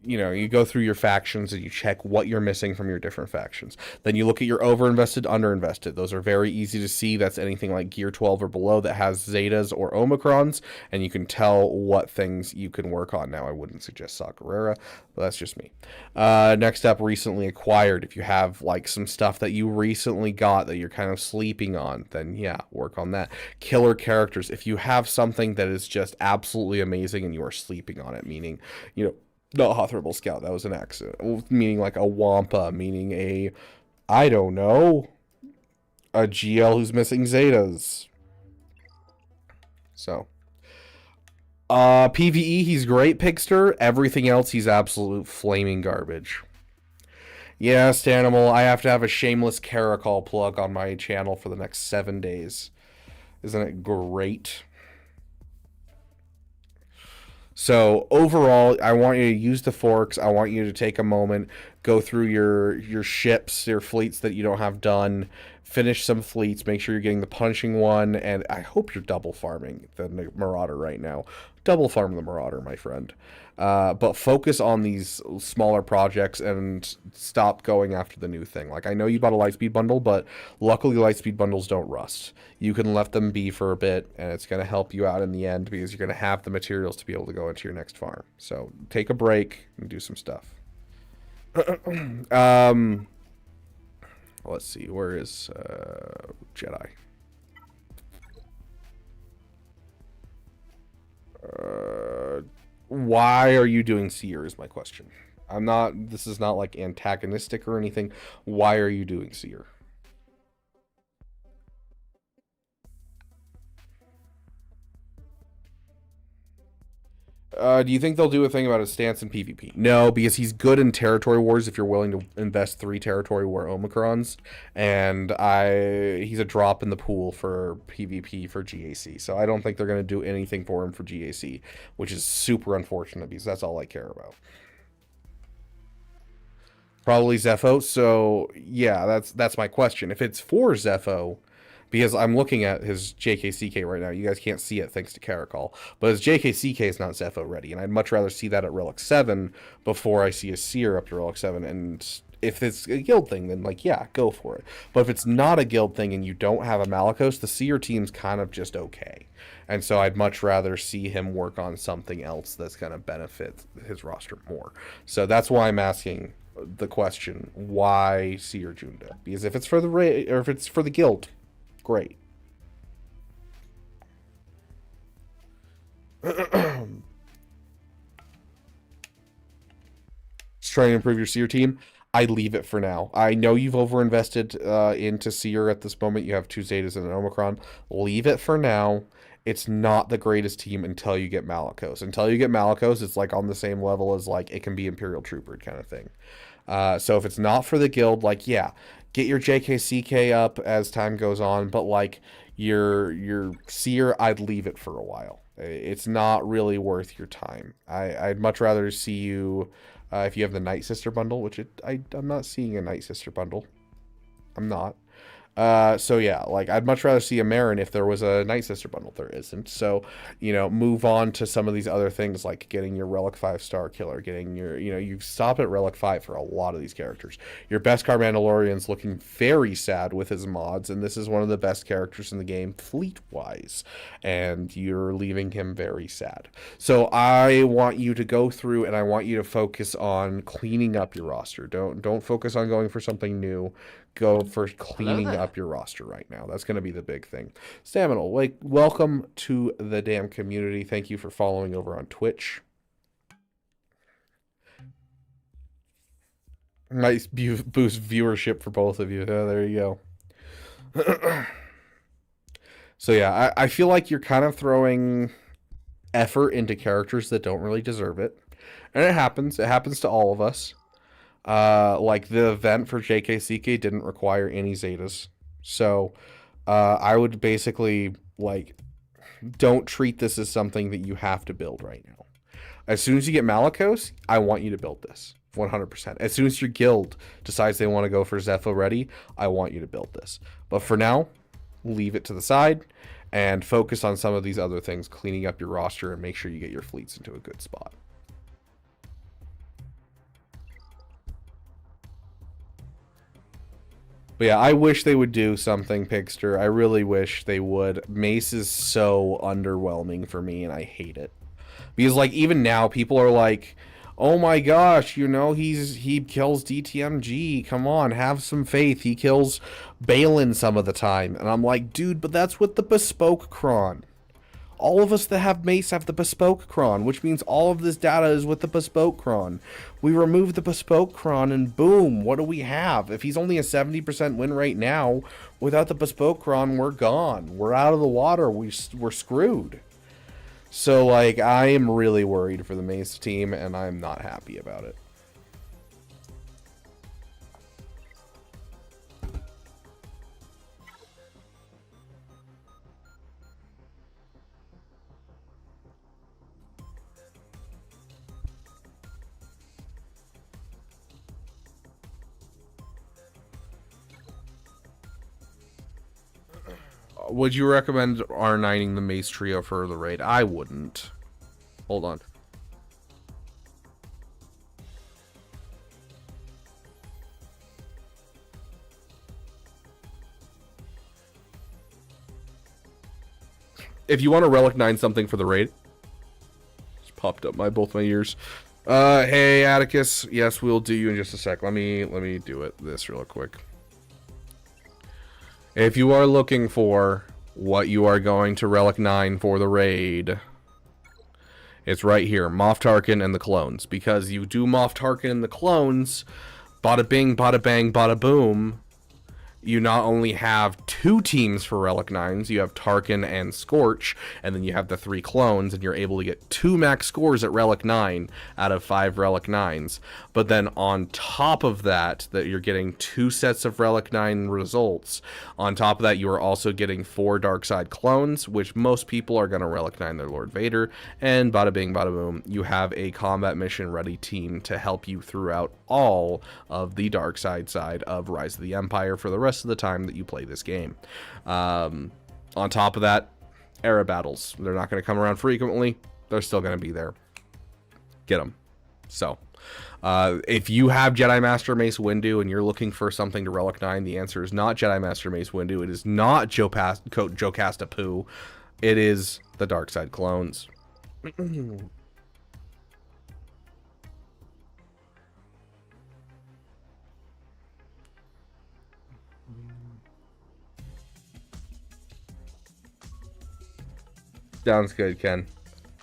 You know, you go through your factions and you check what you're missing from your different factions. Then you look at your overinvested, underinvested. Those are very easy to see. That's anything like Gear 12 or below that has Zetas or Omicrons, and you can tell what things you can work on. Now, I wouldn't suggest Sakurera, but that's just me. Next up, recently acquired. If you have like some stuff that you recently got that you're kind of sleeping on, then yeah, work on that. Killer characters. If you have something that is just absolutely amazing and you are sleeping on it, meaning, you know, not Hoth Rebel Scout, that was an accident. Meaning like a Wampa, meaning a, I don't know, a GL who's missing Zetas. So, PvE, he's great, Pigster. Everything else, he's absolute flaming garbage. Yes, Stanimal, I have to have a shameless Caracol plug on my channel for the next 7 days. Isn't it great? So overall, I want you to use the forks. I want you to take a moment, go through your ships, your fleets that you don't have done, finish some fleets, make sure you're getting the punishing one, and I hope you're double farming the Marauder right now. Double farm the Marauder, my friend. But focus on these smaller projects and stop going after the new thing. Like, I know you bought a Lightspeed bundle, but luckily Lightspeed bundles don't rust. You can let them be for a bit, and it's going to help you out in the end because you're going to have the materials to be able to go into your next farm. So take a break and do some stuff. Let's see, where is Jedi? Why are you doing Seer is my question. This is not like antagonistic or anything. Why are you doing Seer? Do you think they'll do a thing about his stance in PvP? No, because he's good in territory wars if you're willing to invest 3 territory war Omicrons, and he's a drop in the pool for PvP for GAC. So I don't think they're going to do anything for him for GAC, which is super unfortunate because that's all I care about. Probably Zepho. So yeah, that's my question. If it's for Zepho, because I'm looking at his JKCK right now. You guys can't see it thanks to Caracol. But his JKCK is not Zepho ready. And I'd much rather see that at Relic 7 before I see a Seer up to Relic 7. And if it's a guild thing, then, like, yeah, go for it. But if it's not a guild thing and you don't have a Malicos, the Seer team's kind of just okay. And so I'd much rather see him work on something else that's going to benefit his roster more. So that's why I'm asking the question, why Seer Junda? Because if it's for the or if it's for the guild, great. Just trying to improve your Seer team. I leave it for now. I know you've overinvested into Seer at this moment. You have 2 Zetas and an Omicron. Leave it for now. It's not the greatest team until you get Malicos. Until you get Malicos, it's like on the same level as like it can be Imperial Trooper kind of thing. So if it's not for the guild, like, yeah, get your JKCK up as time goes on, but like your Seer, I'd leave it for a while. It's not really worth your time. I'd much rather see you if you have the Night Sister bundle, which I'm not seeing a Night Sister bundle. I'm not. So yeah, like I'd much rather see a Marin if there was a Night Sister bundle. There isn't. So, you know, move on to some of these other things like getting your Relic 5-star killer, getting your, you know, you stop at Relic 5 for a lot of these characters. Your Beskar Mandalorian's looking very sad with his mods, and this is one of the best characters in the game fleet-wise, and you're leaving him very sad. So I want you to go through and I want you to focus on cleaning up your roster. Don't focus on going for something new. Go for cleaning up your roster right now. That's going to be the big thing. Staminal, like, welcome to the damn community. Thank you for following over on Twitch. Nice boost viewership for both of you. There you go. So yeah, I feel like you're kind of throwing effort into characters that don't really deserve it. And it happens. It happens to all of us. Like the event for JKCK didn't require any Zetas. So, I would basically, like, don't treat this as something that you have to build right now. As soon as you get Malicos, I want you to build this. 100%. As soon as your guild decides they want to go for Zepho ready, I want you to build this. But for now, leave it to the side and focus on some of these other things, cleaning up your roster and make sure you get your fleets into a good spot. But yeah, I wish they would do something, Pigster. I really wish they would. Mace is so underwhelming for me, and I hate it. Because, like, even now, people are like, oh my gosh, you know, he kills DTMG. Come on, have some faith. He kills Balin some of the time. And I'm like, dude, but that's with the Bespoke Cron. All of us that have Mace have the Bespoke Cron, which means all of this data is with the Bespoke Cron. We remove the Bespoke Cron and boom, what do we have? If he's only a 70% win rate now, without the Bespoke Cron, we're gone. We're out of the water. We're screwed. So, like, I am really worried for the Mace team, and I'm not happy about it. Would you recommend R9ing the Mace Trio for the raid? I wouldn't. Hold on. If you want to Relic 9 something for the raid, just popped up both my ears. Hey Atticus, yes, we'll do you in just a sec. Let me do this real quick. If you are looking for what you are going to Relic 9 for the raid, it's right here, Moff Tarkin and the clones. Because you do Moff Tarkin and the clones, bada bing, bada bang, bada boom. You not only have 2 teams for Relic 9s, you have Tarkin and Scorch, and then you have the 3 clones, and you're able to get 2 max scores at Relic 9 out of 5 Relic 9s. But then on top of that, you're getting 2 sets of Relic 9 results. On top of that, you are also getting 4 Darkside clones, which most people are going to Relic 9 their Lord Vader, and bada bing, bada boom, you have a combat mission ready team to help you throughout all of the Darkside side of Rise of the Empire for the rest of the time that you play this game. On top of that, era battles. They're not going to come around frequently. They're still going to be there. Get them. So, if you have Jedi Master Mace Windu and you're looking for something to Relic 9, the answer is not Jedi Master Mace Windu. It is not Jocasta Poo. It is the Darkside clones. Sounds good, Ken.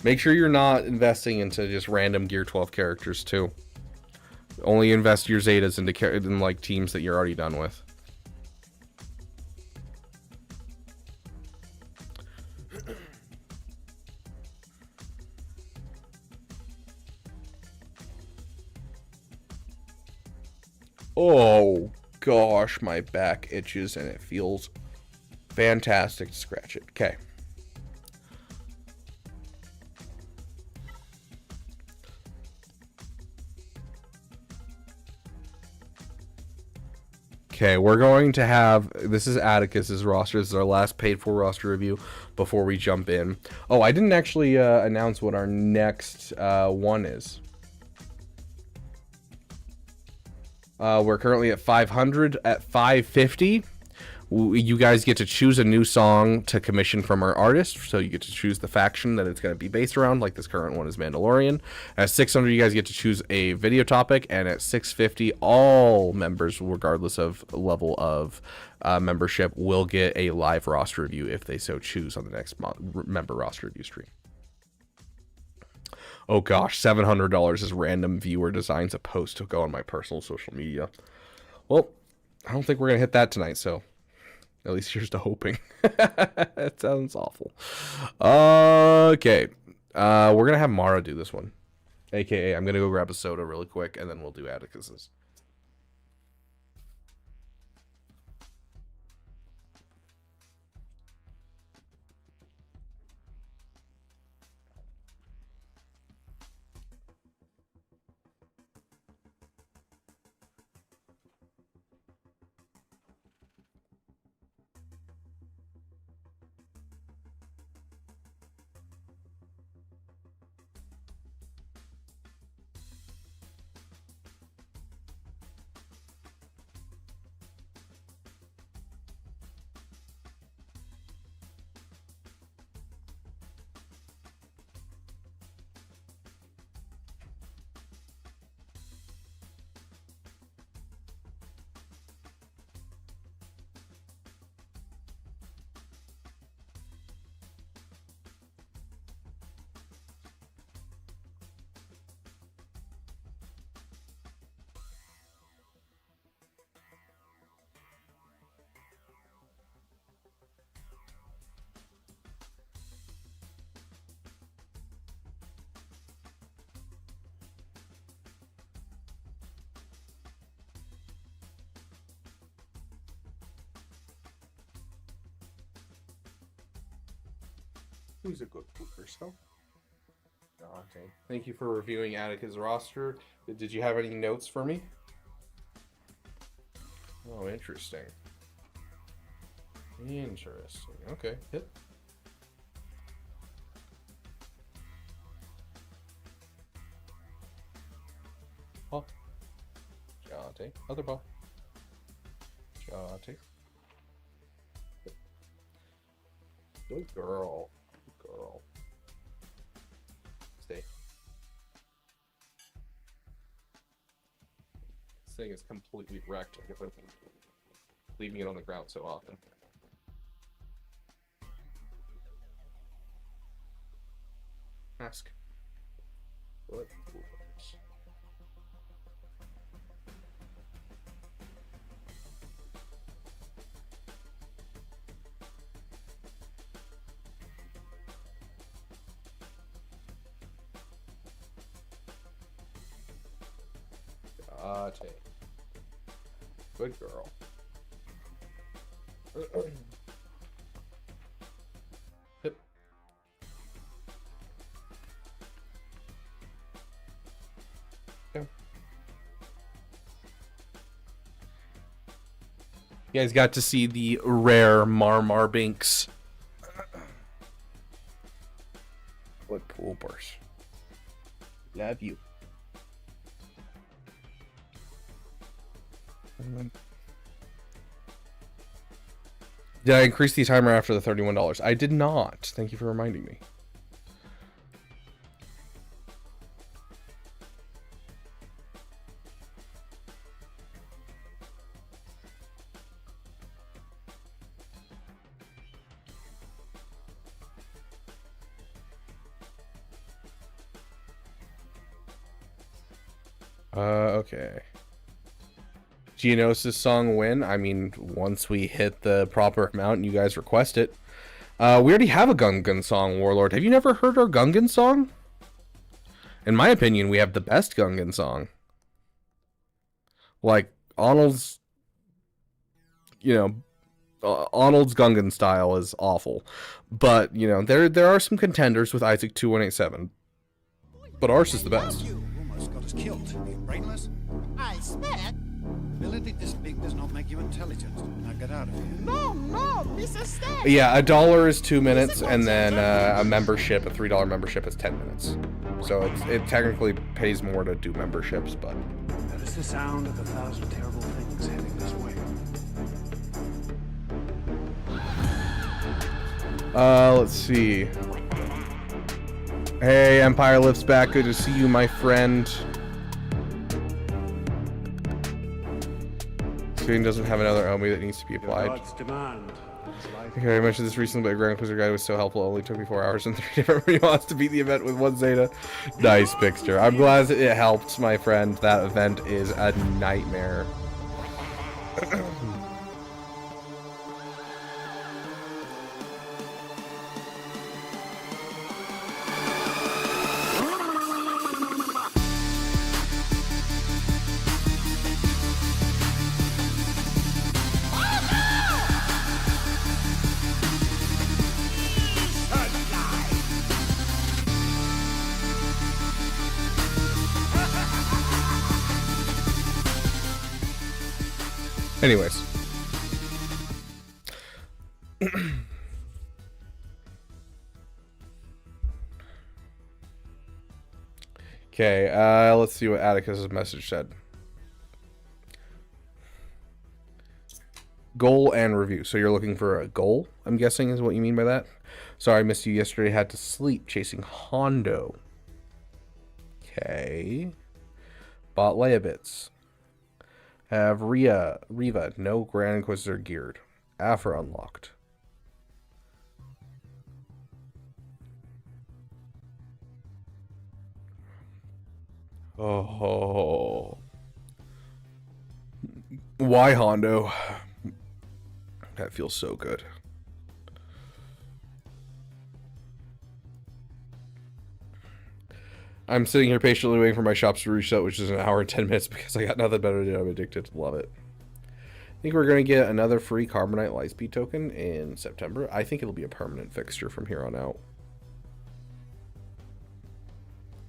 Make sure you're not investing into just random Gear 12 characters, too. Only invest your Zetas into like teams that you're already done with. Oh, gosh, my back itches and it feels fantastic to scratch it. Okay. Okay, we're going to have, this is Atticus's roster. This is our last paid for roster review before we jump in. Oh, I didn't actually announce what our next one is. We're currently at 500. At 550, you guys get to choose a new song to commission from our artist. So you get to choose the faction that it's going to be based around, like this current one is Mandalorian. At 600, you guys get to choose a video topic. And at 650, all members, regardless of level of membership, will get a live roster review if they so choose on the next member roster review stream. Oh gosh, $700 is random viewer designs a post to go on my personal social media. Well, I don't think we're going to hit that tonight, so at least here's to hoping. That sounds awful. Okay. We're going to have Mara do this one. AKA, I'm going to go grab a soda really quick, and then we'll do Atticus's. Who's a good pooper, so? Okay. Thank you for reviewing Atticus' roster. Did you have any notes for me? Oh, interesting. Interesting. Okay, hit. Ball. Jante. Other ball. Jante. Good girl. Good girl. Stay. This thing is completely wrecked. Leaving it on the ground so often. Ask. What? Good girl. Hip. Okay. You guys got to see the rare Marmar Binks. What poopers. Love you. Did I increase the timer after the $31? I did not. Thank you for reminding me. Okay. Geonosis song win. I mean, once we hit the proper amount and you guys request it. We already have a Gungan song, Warlord. Have you never heard our Gungan song? In my opinion, we have the best Gungan song. Like, Arnold's... You know, Arnold's Gungan style is awful. But, you know, there are some contenders with Isaac 2187. But ours is the best. You almost got us killed. You brainless? I swear. Ability this big does not make you intelligent. Now get out of here. No, Mr. Stag. Yeah, $1 is 2 minutes, and then a membership, a $3 membership is 10 minutes. So it technically pays more to do memberships, but... That is the sound of 1,000 terrible things heading this way. Let's see. Hey, Empire Lifts back. Good to see you, my friend. Student doesn't have another Omi that needs to be applied. Okay, I mentioned this recently, but Grand Inquisitor guide was so helpful. It only took me 4 hours and 3 different remods to beat the event with 1 Zeta. Nice picture. I'm glad it helped, my friend. That event is a nightmare. Anyways. Okay, let's see what Atticus's message said. Goal and review. So you're looking for a goal, I'm guessing is what you mean by that. Sorry, I missed you yesterday. Had to sleep chasing Hondo. Okay. Bought Leia Have Riva, no Grand Inquisitor geared. Afra unlocked. Oh. Why Hondo? That feels so good. I'm sitting here patiently waiting for my shops to reset, which is an hour and 10 minutes because I got nothing better to do. I'm addicted. Love it. I think we're going to get another free Carbonite Lightspeed token in September. I think it'll be a permanent fixture from here on out.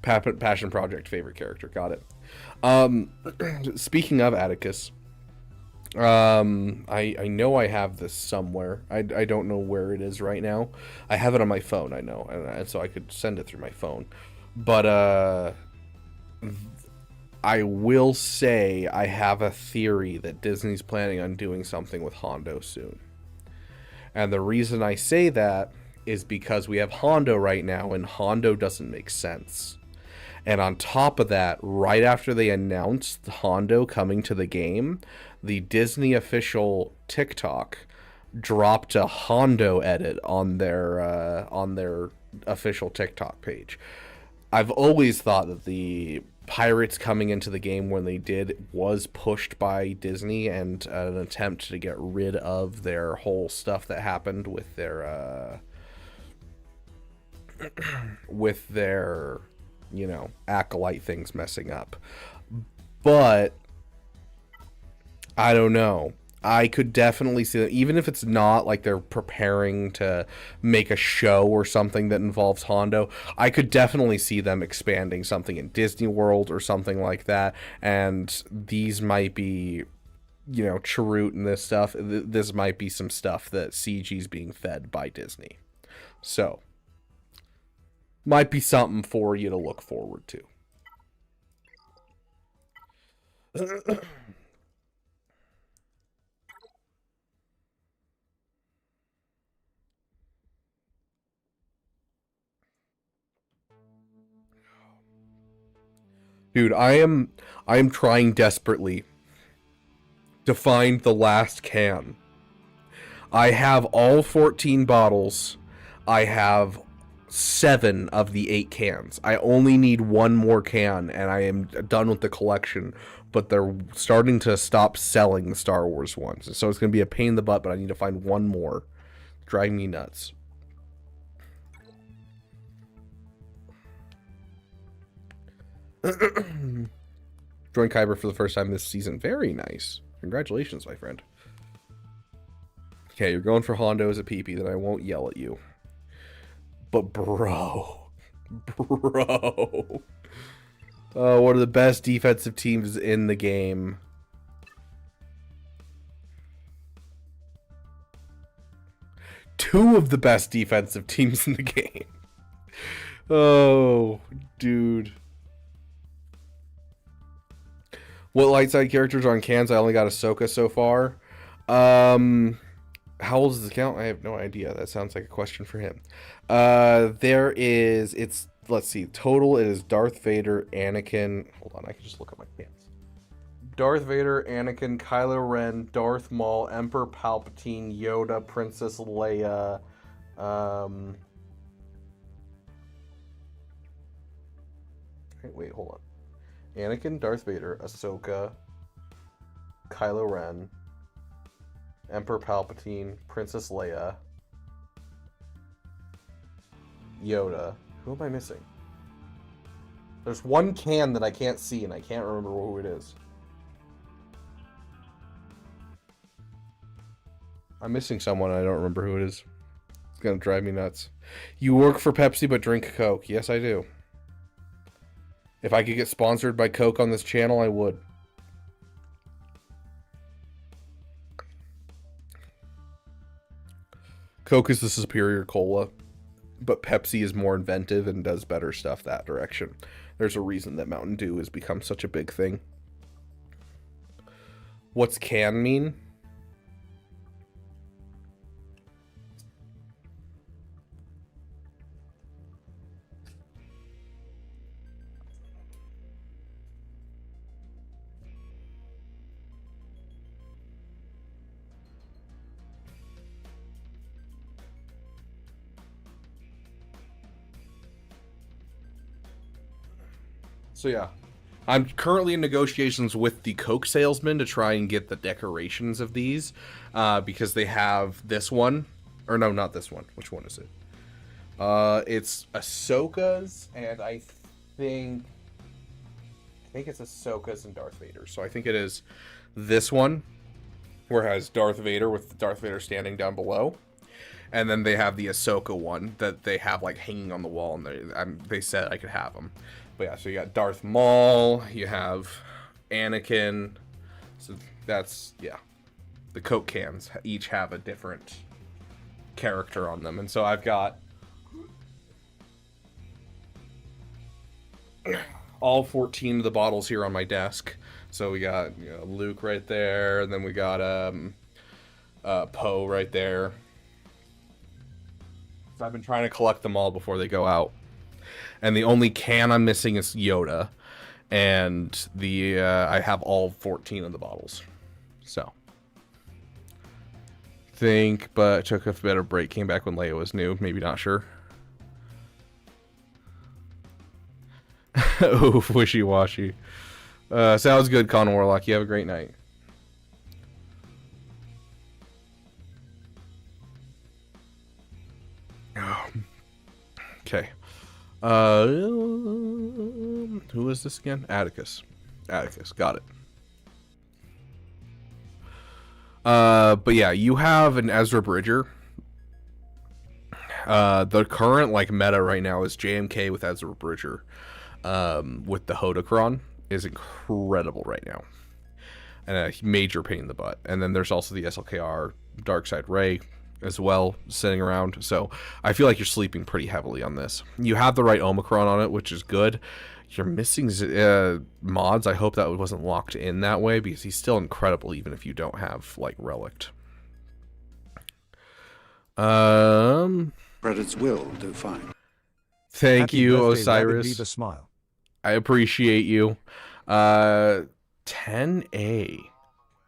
Passion Project favorite character. Got it. Speaking of Atticus, I know I have this somewhere. I don't know where it is right now. I have it on my phone, I know, and so I could send it through my phone. But I will say I have a theory that Disney's planning on doing something with Hondo soon. And the reason I say that is because we have Hondo right now, and Hondo doesn't make sense. And on top of that, right after they announced Hondo coming to the game, the Disney official TikTok dropped a Hondo edit on their official TikTok page. I've always thought that the Pirates coming into the game when they did was pushed by Disney and an attempt to get rid of their whole stuff that happened with their you know, acolyte things messing up. But I don't know. I could definitely see that, even if it's not like they're preparing to make a show or something that involves Hondo, I could definitely see them expanding something in Disney World or something like that. And these might be, you know, Chirrut and this stuff. This might be some stuff that CG's being fed by Disney. So, might be something for you to look forward to. Dude, I am trying desperately to find the last can. I have all 14 bottles. I have 7 of the 8 cans. I only need one more can and I am done with the collection, but they're starting to stop selling the Star Wars ones. So it's going to be a pain in the butt, but I need to find one more. Driving me nuts. Join Kyber for the first time this season. Very nice. Congratulations, my friend. Okay, you're going for Hondo as a PP, then I won't yell at you. But bro. One of the best defensive teams in the game. Two of the best defensive teams in the game. Oh, dude. What light side characters are on cans? I only got Ahsoka so far. How old is this count? I have no idea. That sounds like a question for him. Let's see. Total is Darth Vader, Anakin. Hold on, I can just look at my cans. Darth Vader, Anakin, Kylo Ren, Darth Maul, Emperor Palpatine, Yoda, Princess Leia. Wait, hold on. Anakin, Darth Vader, Ahsoka, Kylo Ren, Emperor Palpatine, Princess Leia, Yoda. Who am I missing? There's one can that I can't see, and I can't remember who it is. I'm missing someone, and I don't remember who it is. It's gonna drive me nuts. You work for Pepsi, but drink Coke. Yes, I do. If I could get sponsored by Coke on this channel, I would. Coke is the superior cola, but Pepsi is more inventive and does better stuff that direction. There's a reason that Mountain Dew has become such a big thing. What's can mean? So yeah, I'm currently in negotiations with the Coke salesman to try and get the decorations of these, because they have this one, or no, not this one. Which one is it? It's Ahsoka's, and I think it's Ahsoka's and Darth Vader. So I think it is this one, where it has Darth Vader with Darth Vader standing down below. And then they have the Ahsoka one that they have like hanging on the wall, and they said I could have them. But yeah, so you got Darth Maul, you have Anakin, so that's, yeah. the Coke cans each have a different character on them. And so I've got all 14 of the bottles here on my desk. So we got Luke right there, and then we got Poe right there. So I've been trying to collect them all before they go out. And the only can I'm missing is Yoda. And I have all 14 of the bottles. So but took a better break, came back when Leia was new, maybe, not sure. Oof, wishy-washy. Sounds good, Con Warlock. You have a great night. Okay. Who is this again? Atticus. Got it. But yeah, you have an Ezra Bridger. The current meta right now is JMK with Ezra Bridger. With the Hodocron is incredible right now. And a major pain in the butt. And then there's also the SLKR Darkside Ray as well sitting around. So I feel like you're sleeping pretty heavily on this. You have the right Omicron on it, which is good. You're missing mods. I hope that wasn't locked in that way, because he's still incredible even if you don't have Relict. Credits will do fine. Thank Happy you, birthday, Osiris. Beaver smile. I appreciate you. 10A.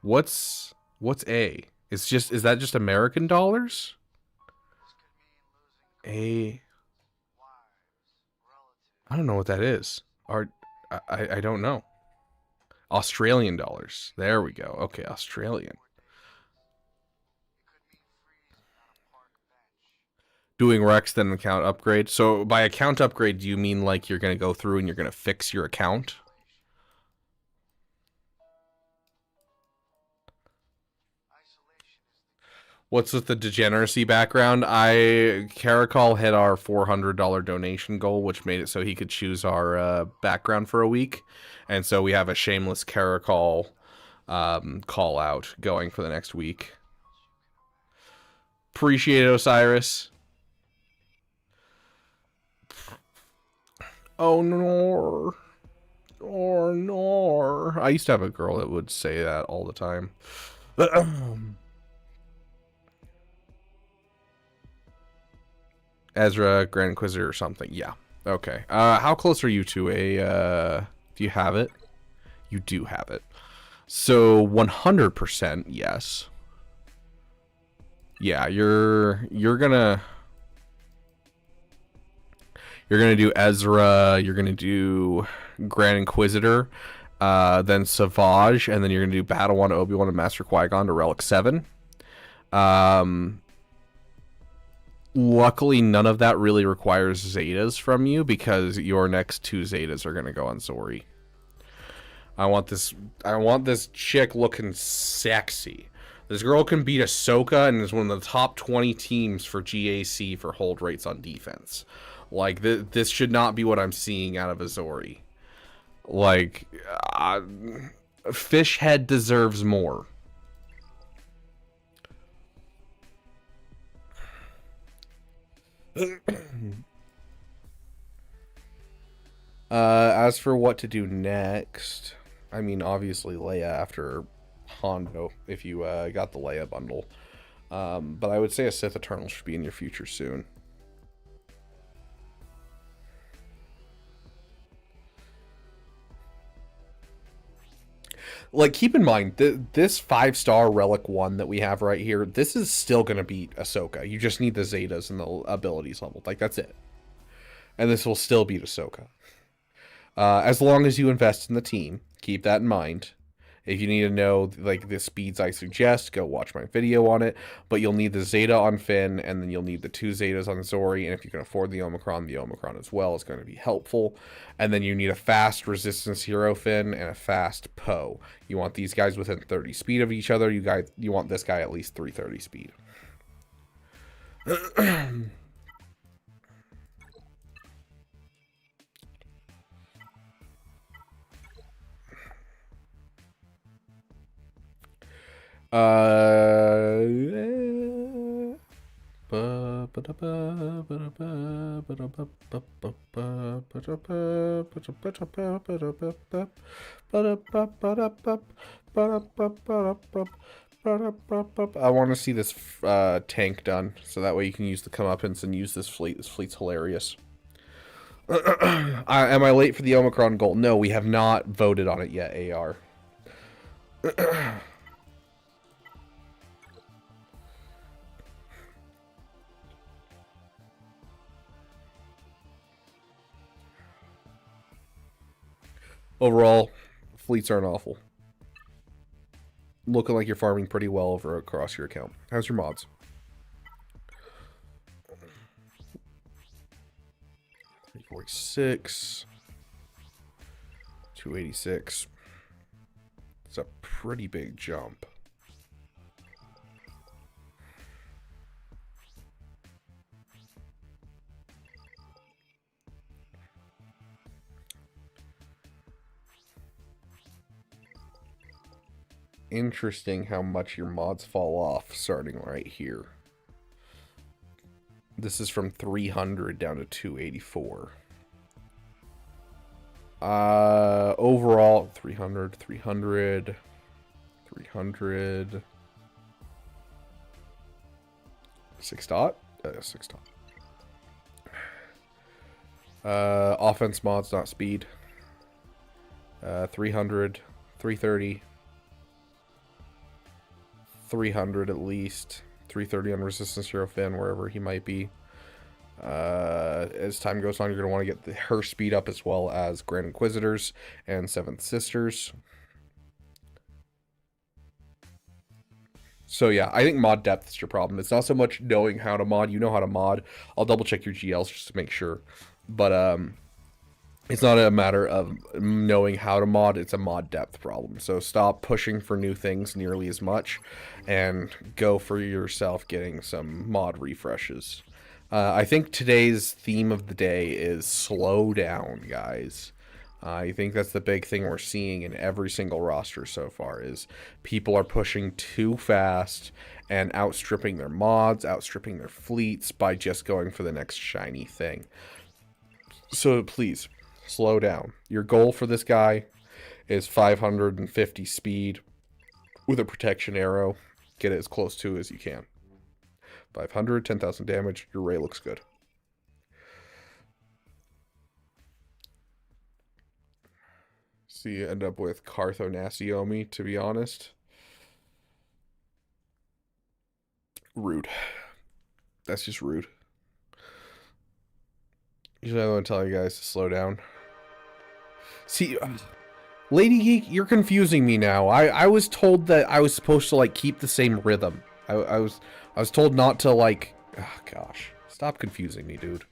What's A? Is that just American dollars? I don't know what that is. I don't know. Australian dollars. There we go. Okay, Australian. Doing Rex, then account upgrade. So by account upgrade, do you mean you're going to go through and you're going to fix your account? What's with the degeneracy background? Caracol hit our $400 donation goal, which made it so he could choose our background for a week. And so we have a shameless Caracol call out going for the next week. Appreciate it, Osiris. Oh, no. Oh, no. I used to have a girl that would say that all the time. Ezra, Grand Inquisitor or something. Yeah. Okay. How close are you to do you have it? You do have it. So 100% yes. Yeah, you're gonna do Ezra, you're gonna do Grand Inquisitor, then Savage, and then you're gonna do Padawan, Obi-Wan, and Master Qui-Gon to Relic 7. Luckily, none of that really requires Zetas from you, because your next 2 Zetas are going to go on Zori. I want this chick looking sexy. This girl can beat Ahsoka and is one of the top 20 teams for GAC for hold rates on defense. This should not be what I'm seeing out of a Zori. Fishhead deserves more. As for what to do next, I mean, obviously Leia after Hondo, if you got the Leia bundle. But I would say a Sith Eternal should be in your future soon. Keep in mind, this 5-star Relic 1 that we have right here, this is still going to beat Ahsoka. You just need the Zetas and the abilities leveled. That's it. And this will still beat Ahsoka. As long as you invest in the team, keep that in mind. If you need to know the speeds I suggest, go watch my video on it. But you'll need the Zeta on Finn, and then you'll need the 2 Zetas on Zori. And if you can afford the Omicron as well is going to be helpful. And then you need a fast Resistance Hero Finn and a fast Poe. You want these guys within 30 speed of each other. You want this guy at least 330 speed. I want to see this tank done, so that way you can use the comeuppance and use this fleet. This fleet's hilarious. Am I late for the Omicron goal? No, we have not voted on it yet, AR. Overall, fleets aren't awful. Looking like you're farming pretty well over across your account. How's your mods? $346, $286. It's a pretty big jump. Interesting how much your mods fall off starting right here. This is from 300 down to 284. Overall 300, 300, 300. 6 dot? 6 dot. Offense mods, not speed. 300, 330. 300 at least. 330 on resistance hero Finn, wherever he might be. As time goes on, you're going to want to get her speed up, as well as Grand Inquisitors and Seventh Sisters. So yeah, I think mod depth is your problem. It's not so much knowing how to mod. You know how to mod. I'll double check your GLs just to make sure. But it's not a matter of knowing how to mod, it's a mod depth problem. So stop pushing for new things nearly as much and go for yourself getting some mod refreshes. I think today's theme of the day is slow down, guys. I think that's the big thing we're seeing in every single roster so far, is people are pushing too fast and outstripping their mods, outstripping their fleets by just going for the next shiny thing. So please, slow down. Your goal for this guy is 550 speed with a protection arrow. Get it as close to as you can. 500, 10,000 damage. Your Ray looks good. So you end up with Cartho Nasiomi, to be honest. Rude. That's just rude. Usually I want to tell you guys to slow down. See, Lady Geek, you're confusing me now. I was told that I was supposed to, like, keep the same rhythm. I was told not to, like... Oh, gosh. Stop confusing me, dude.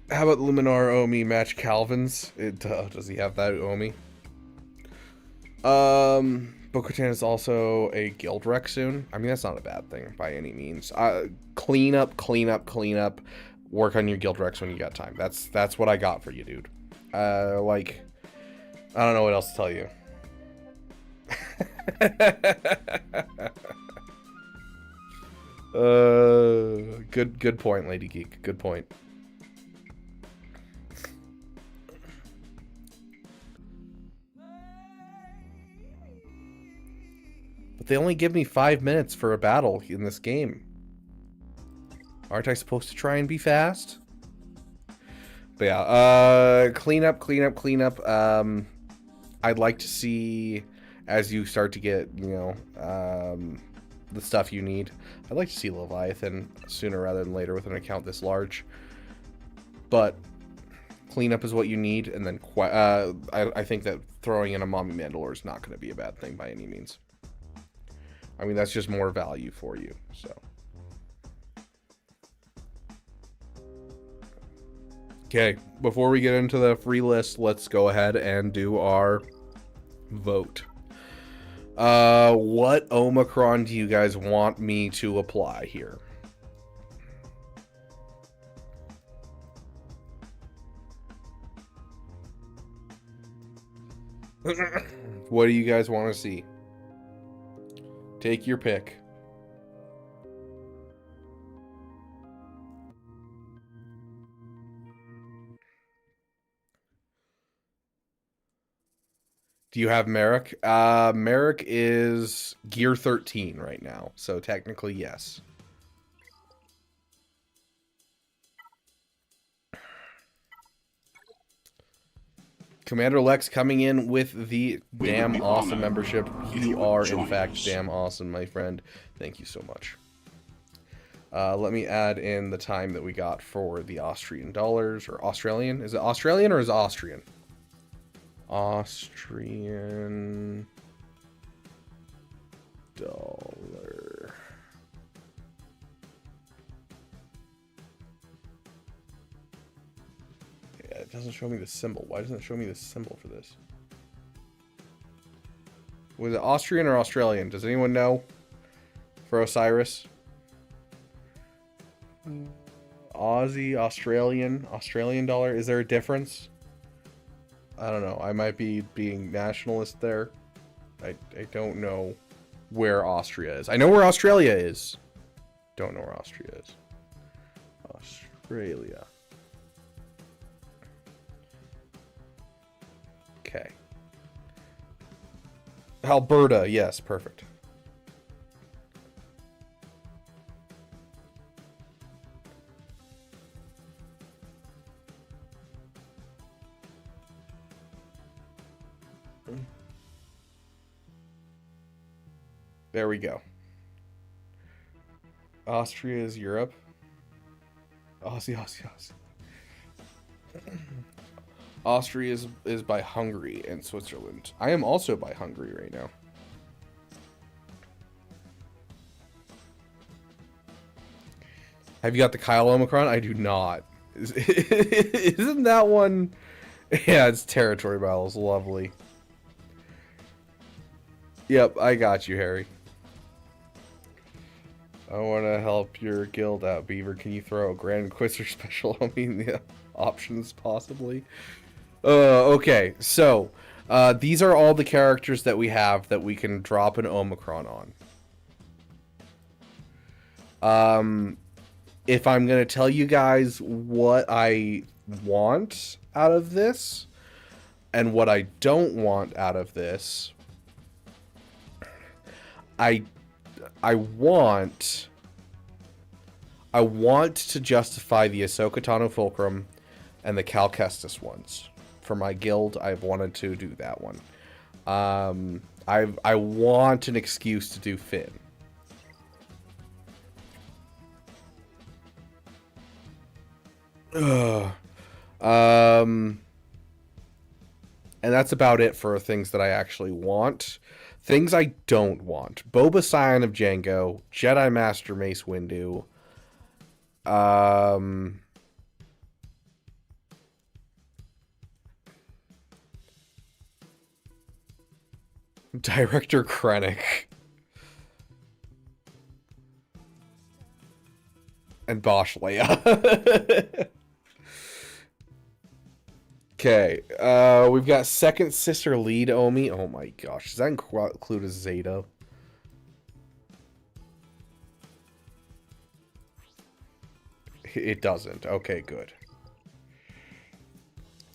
How about Luminar Omi match Calvin's? Does he have that Omi? Bo-Katan is also a guild wreck soon. I mean, that's not a bad thing by any means. Clean up. Work on your guild wrecks when you got time. That's what I got for you, dude. Like, I don't know what else to tell you. Good point, Lady Geek. Good point. But they only give me 5 minutes for a battle in this game. Aren't I supposed to try and be fast? But yeah, clean up. I'd like to see, as you start to get, you know, the stuff you need, I'd like to see Leviathan sooner rather than later with an account this large. But cleanup is what you need, and then I think that throwing in a Mommy Mandalore is not going to be a bad thing by any means. I mean, that's just more value for you, so. Okay, before we get into the free list, let's go ahead and do our vote. What Omicron do you guys want me to apply here? What do you guys want to see? Take your pick. Do you have Merrick? Merrick is gear 13 right now, so technically yes. Commander Lex coming in with the damn awesome membership. You are, in fact, damn awesome, my friend. Thank you so much. Let me add in the time that we got for the Austrian dollars, or Australian. Is it Australian or is it Austrian? Austrian dollar. Yeah, it doesn't show me the symbol. Why doesn't it show me the symbol for this? Was it Austrian or Australian? Does anyone know? For Osiris? Aussie, Australian dollar. Is there a difference? I don't know. I might be being nationalist there. I don't know where Austria is. I know where Australia is. Don't know where Austria is. Australia. Okay. Alberta. Yes, perfect. There we go. Austria is Europe. Aussie. Austria is by Hungary and Switzerland. I am also by Hungary right now. Have you got the Kyle Omicron? I do not. Isn't that one? Yeah, it's territory battles. Lovely. Yep, I got you, Harry. I want to help your guild out, Beaver. Can you throw a Grand Inquisitor special on me in the options, possibly? Okay, so these are all the characters that we have that we can drop an Omicron on. If I'm going to tell you guys what I want out of this and what I don't want out of this, I want to justify the Ahsoka Tano Fulcrum and the Cal Kestis ones. For my guild, I've wanted to do that one. I want an excuse to do Finn. And that's about it for things that I actually want. Things I don't want. Boba Scion of Django, Jedi Master Mace Windu, Director Krennic, and Bosch Leia. Okay, we've got Second Sister Lead Omi. Oh my gosh, does that include a Zeta? It doesn't. Okay, good.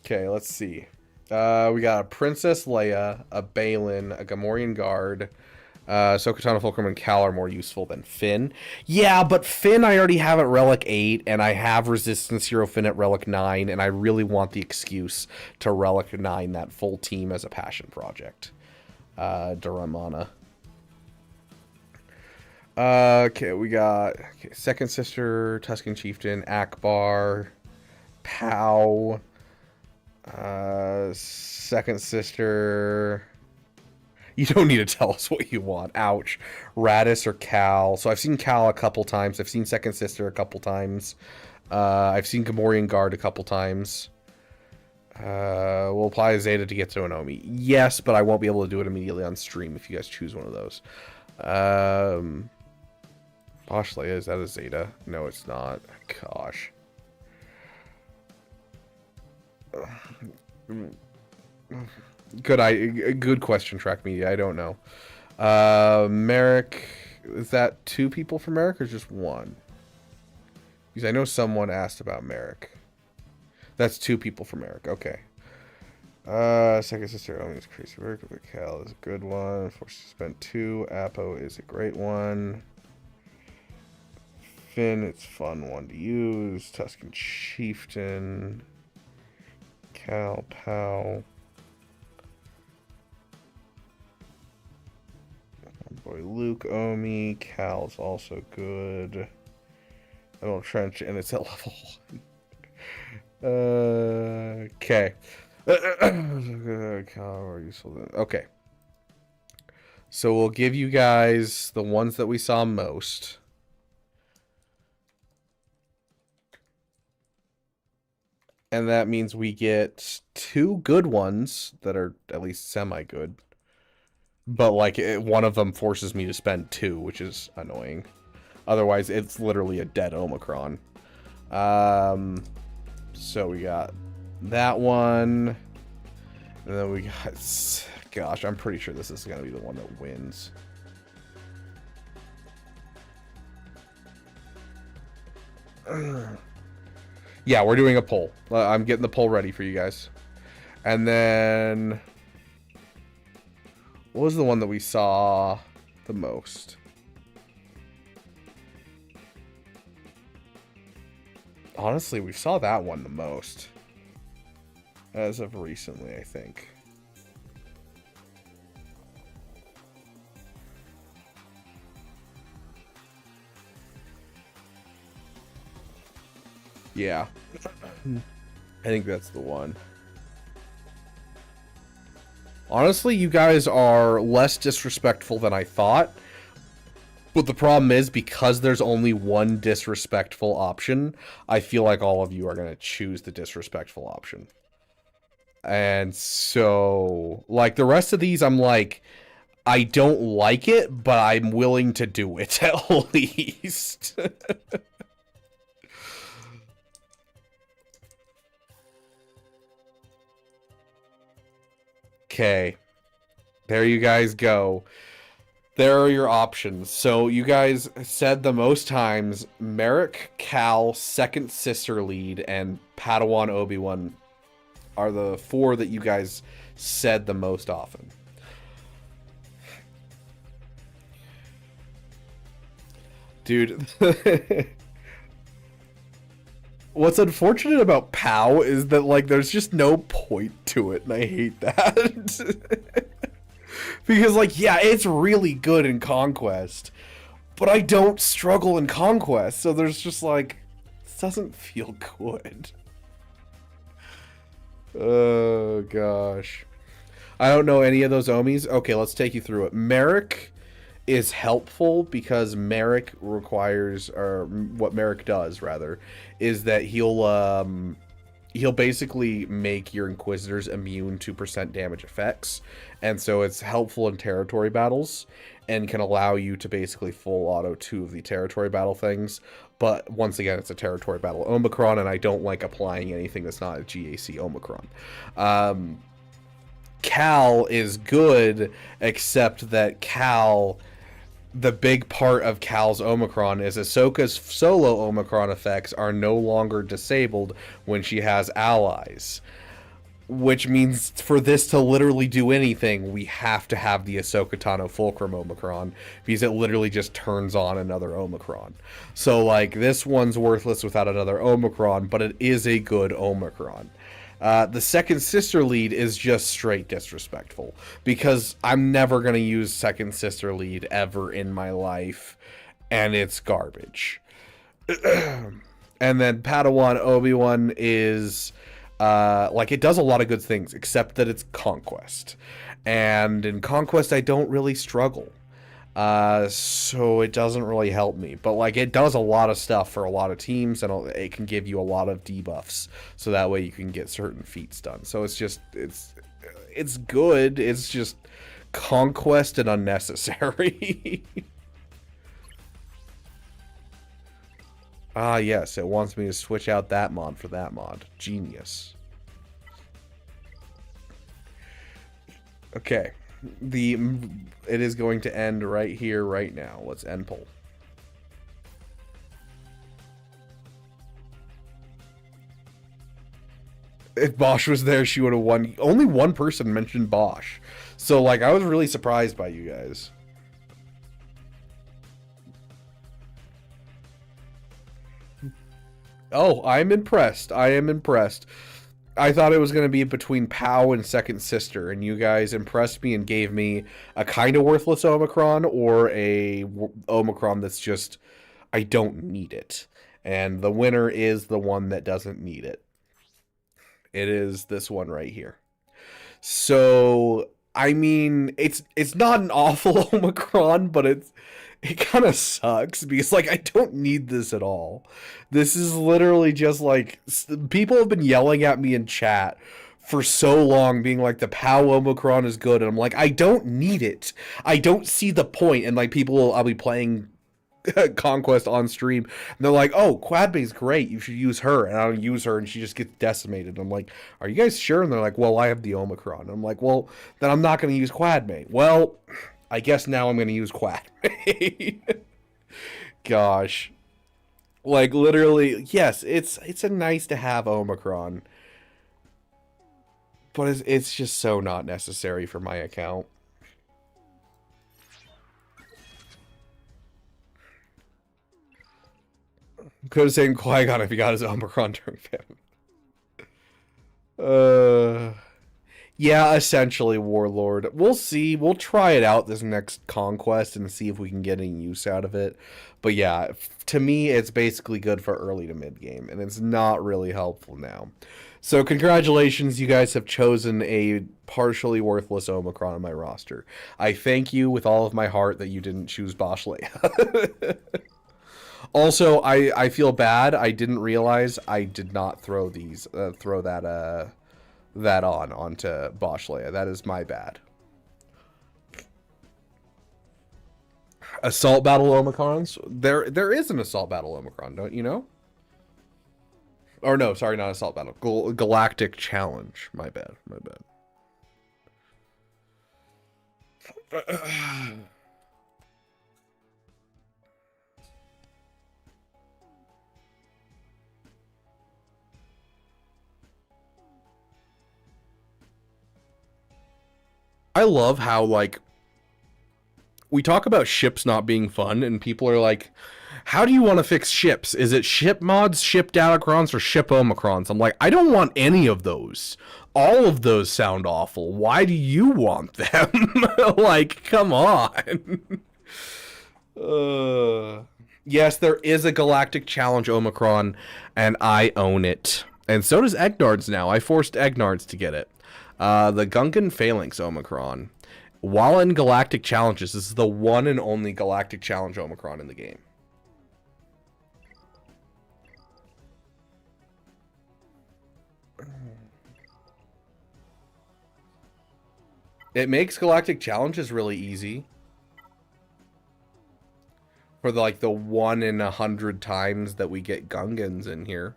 Okay, let's see. We got a Princess Leia, a Balin, a Gamorrean Guard. Ahsoka Tano Fulcrum and Cal are more useful than Finn. Yeah, but Finn I already have at Relic 8, and I have Resistance Hero Finn at Relic 9, and I really want the excuse to Relic 9 that full team as a passion project. Duramana. Okay, we got Second Sister, Tusken Chieftain, Akbar, Pow, Second Sister. You don't need to tell us what you want. Ouch. Radis or Cal. So I've seen Cal a couple times. I've seen Second Sister a couple times. I've seen Gamorrean Guard a couple times. We'll apply a Zeta to get to an Omi. Yes, but I won't be able to do it immediately on stream if you guys choose one of those. Bosh Leia, is that a Zeta? No, it's not. Gosh. Good question, Track Media. I don't know. Merrick, is that 2 people for Merrick or just 1? Because I know someone asked about Merrick. That's 2 people for Merrick. Okay. Second sister Omi is crazy work. Cal is a good one. Forced to spend 2. Apo is a great one. Finn, it's fun one to use. Tuscan Chieftain. Cal, Pow. My boy Luke Omi. Cal's also good. I don't trench and it's at level 1. Okay. Okay. So we'll give you guys the ones that we saw most. And that means we get 2 good ones that are at least semi-good. But, like, one of them forces me to spend 2, which is annoying. Otherwise, it's literally a dead Omicron. So we got that one. And then we got... Gosh, I'm pretty sure this is going to be the one that wins. Yeah, we're doing a poll. I'm getting the poll ready for you guys. And then... What was the one that we saw the most? Honestly, we saw that one the most. As of recently, I think. Yeah. I think that's the one. Honestly, you guys are less disrespectful than I thought. But the problem is, because there's only one disrespectful option, I feel like all of you are going to choose the disrespectful option. And so, like, the rest of these, I'm like, I don't like it, but I'm willing to do it at least. Okay. There you guys go. There are your options. So you guys said the most times Merrick, Cal, Second Sister Lead, and Padawan Obi-Wan are the 4 that you guys said the most often. Dude. What's unfortunate about POW is that, like, there's just no point to it, and I hate that. Because, like, yeah, it's really good in Conquest, but I don't struggle in Conquest, so there's just, like, this doesn't feel good. Oh, gosh. I don't know any of those Omis. Okay, let's take you through it. Merrick is helpful because Merrick requires, or what Merrick does, rather, is that he'll basically make your Inquisitors immune to % damage effects, and so it's helpful in territory battles, and can allow you to basically full auto 2 of the territory battle things, but once again, it's a territory battle Omicron, and I don't like applying anything that's not a GAC Omicron. Cal is good, except that Cal... The big part of Cal's Omicron is Ahsoka's solo Omicron effects are no longer disabled when she has allies. Which means for this to literally do anything, we have to have the Ahsoka Tano Fulcrum Omicron, because it literally just turns on another Omicron. So, like, this one's worthless without another Omicron, but it is a good Omicron. The Second Sister Lead is just straight disrespectful, because I'm never going to use Second Sister Lead ever in my life, and it's garbage. And then Padawan Obi-Wan is, like, it does a lot of good things, except that it's Conquest. And in Conquest, I don't really struggle. So it doesn't really help me. But, like, it does a lot of stuff for a lot of teams, and it can give you a lot of debuffs, so that way you can get certain feats done. So it's just, it's good. It's just conquest and unnecessary. Ah, yes, it wants me to switch out that mod for that mod. Genius. Okay. It is going to end right here, right now. Let's end poll. If Bosch was there, she would have won. Only one person mentioned Bosch. So, like, I was really surprised by you guys. Oh, I'm impressed. I am impressed. I thought it was going to be between POW and Second Sister, and you guys impressed me and gave me a kind of worthless Omicron or a Omicron that's just, I don't need it. And the winner is the one that doesn't need it. It is this one right here. So, I mean, it's not an awful Omicron, but it kind of sucks because, like, I don't need this at all. This is literally just, like, people have been yelling at me in chat for so long being like, the POW Omicron is good, and I'm like, I don't need it. I don't see the point. And, like, I'll be playing Conquest on stream, and they're like, oh, Quadbay's great, you should use her, and I don't use her, and she just gets decimated. I'm like, are you guys sure? And they're like, well, I have the Omicron. And I'm like, well, then I'm not going to use Quadbay. Well, I guess now I'm going to use Quadbay. Gosh. Like, literally, yes, it's a nice to have Omicron, but it's just so not necessary for my account. Could have said Qui-Gon if he got his Omicron during famine. Yeah, essentially, Warlord. We'll see. We'll try it out this next Conquest and see if we can get any use out of it. But yeah, to me, it's basically good for early to mid game, and it's not really helpful now. So congratulations, you guys have chosen a partially worthless Omicron on my roster. I thank you with all of my heart that you didn't choose Bosch Leia. Also, I feel bad. I didn't realize I did not throw that onto Bosch Leia. That is my bad. Assault Battle Omicrons? There is an Assault Battle Omicron, don't you know? Or no, sorry, not Assault Battle. Galactic Challenge. My bad. I love how, like, we talk about ships not being fun, and people are like, how do you want to fix ships? Is it ship mods, ship datacrons, or ship omicrons? I'm like, I don't want any of those. All of those sound awful. Why do you want them? Like, come on. Yes, there is a Galactic Challenge Omicron, and I own it. And so does Egnard's now. I forced Egnard's to get it. The Gungan Phalanx Omicron. While in Galactic Challenges, this is the one and only Galactic Challenge Omicron in the game. It makes Galactic Challenges really easy. For the 1 in 100 times that we get Gungans in here.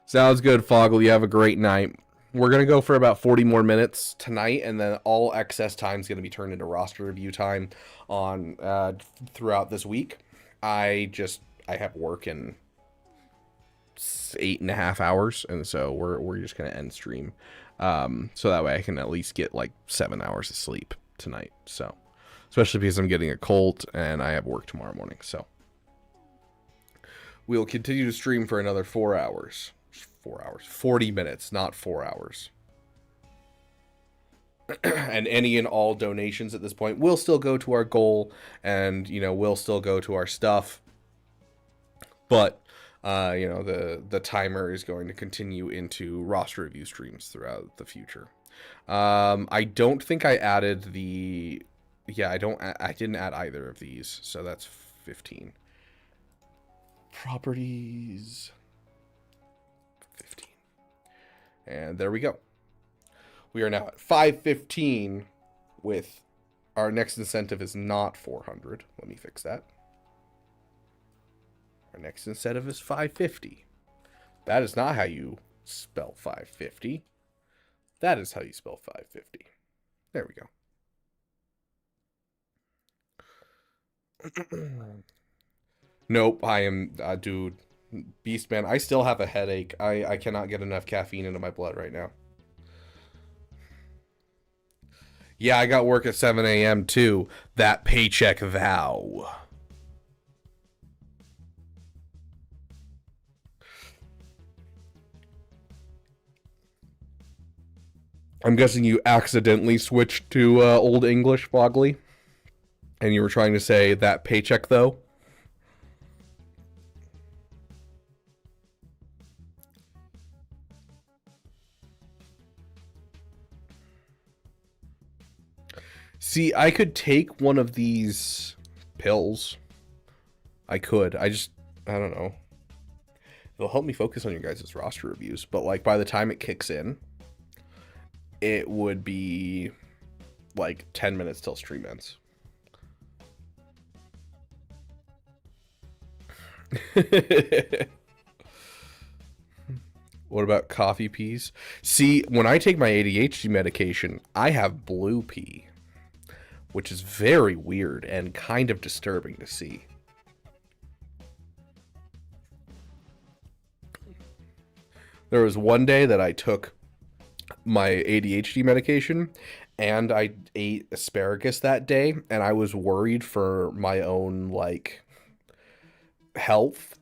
Sounds good, Foggle. You have a great night. We're going to go for about 40 more minutes tonight, and then all excess time is going to be turned into roster review time on throughout this week. I have work in 8.5 hours, and so we're just going to end stream. So that way I can at least get 7 hours of sleep tonight. So, especially because I'm getting a cold and I have work tomorrow morning. So we'll continue to stream for another 4 hours. 4 hours. 40 minutes, not 4 hours. And any and all donations at this point will still go to our goal, and will still go to our stuff. But You know, the timer is going to continue into roster review streams throughout the future. I don't think I added the... Yeah, I didn't add either of these, so that's 15. Properties... 15. And there we go. We are now at 515 with our next incentive is not 400. Let me fix that. Our next incentive is 550. That is not how you spell 550. That is how you spell 550. There we go. Nope, I am, dude, Beastman, I still have a headache. I cannot get enough caffeine into my blood right now. Yeah, I got work at 7 a.m. too. That paycheck vow. I'm guessing you accidentally switched to Old English, Bogley? And you were trying to say that paycheck, though? See, I could take one of these pills. I could. I don't know. It'll help me focus on your guys' roster reviews. But, like, by the time it kicks in, it would be, like, 10 minutes till stream ends. What about coffee peas? See, when I take my ADHD medication, I have blue pea, which is very weird and kind of disturbing to see. There was one day that I took my ADHD medication and I ate asparagus that day, and I was worried for my own, like, health.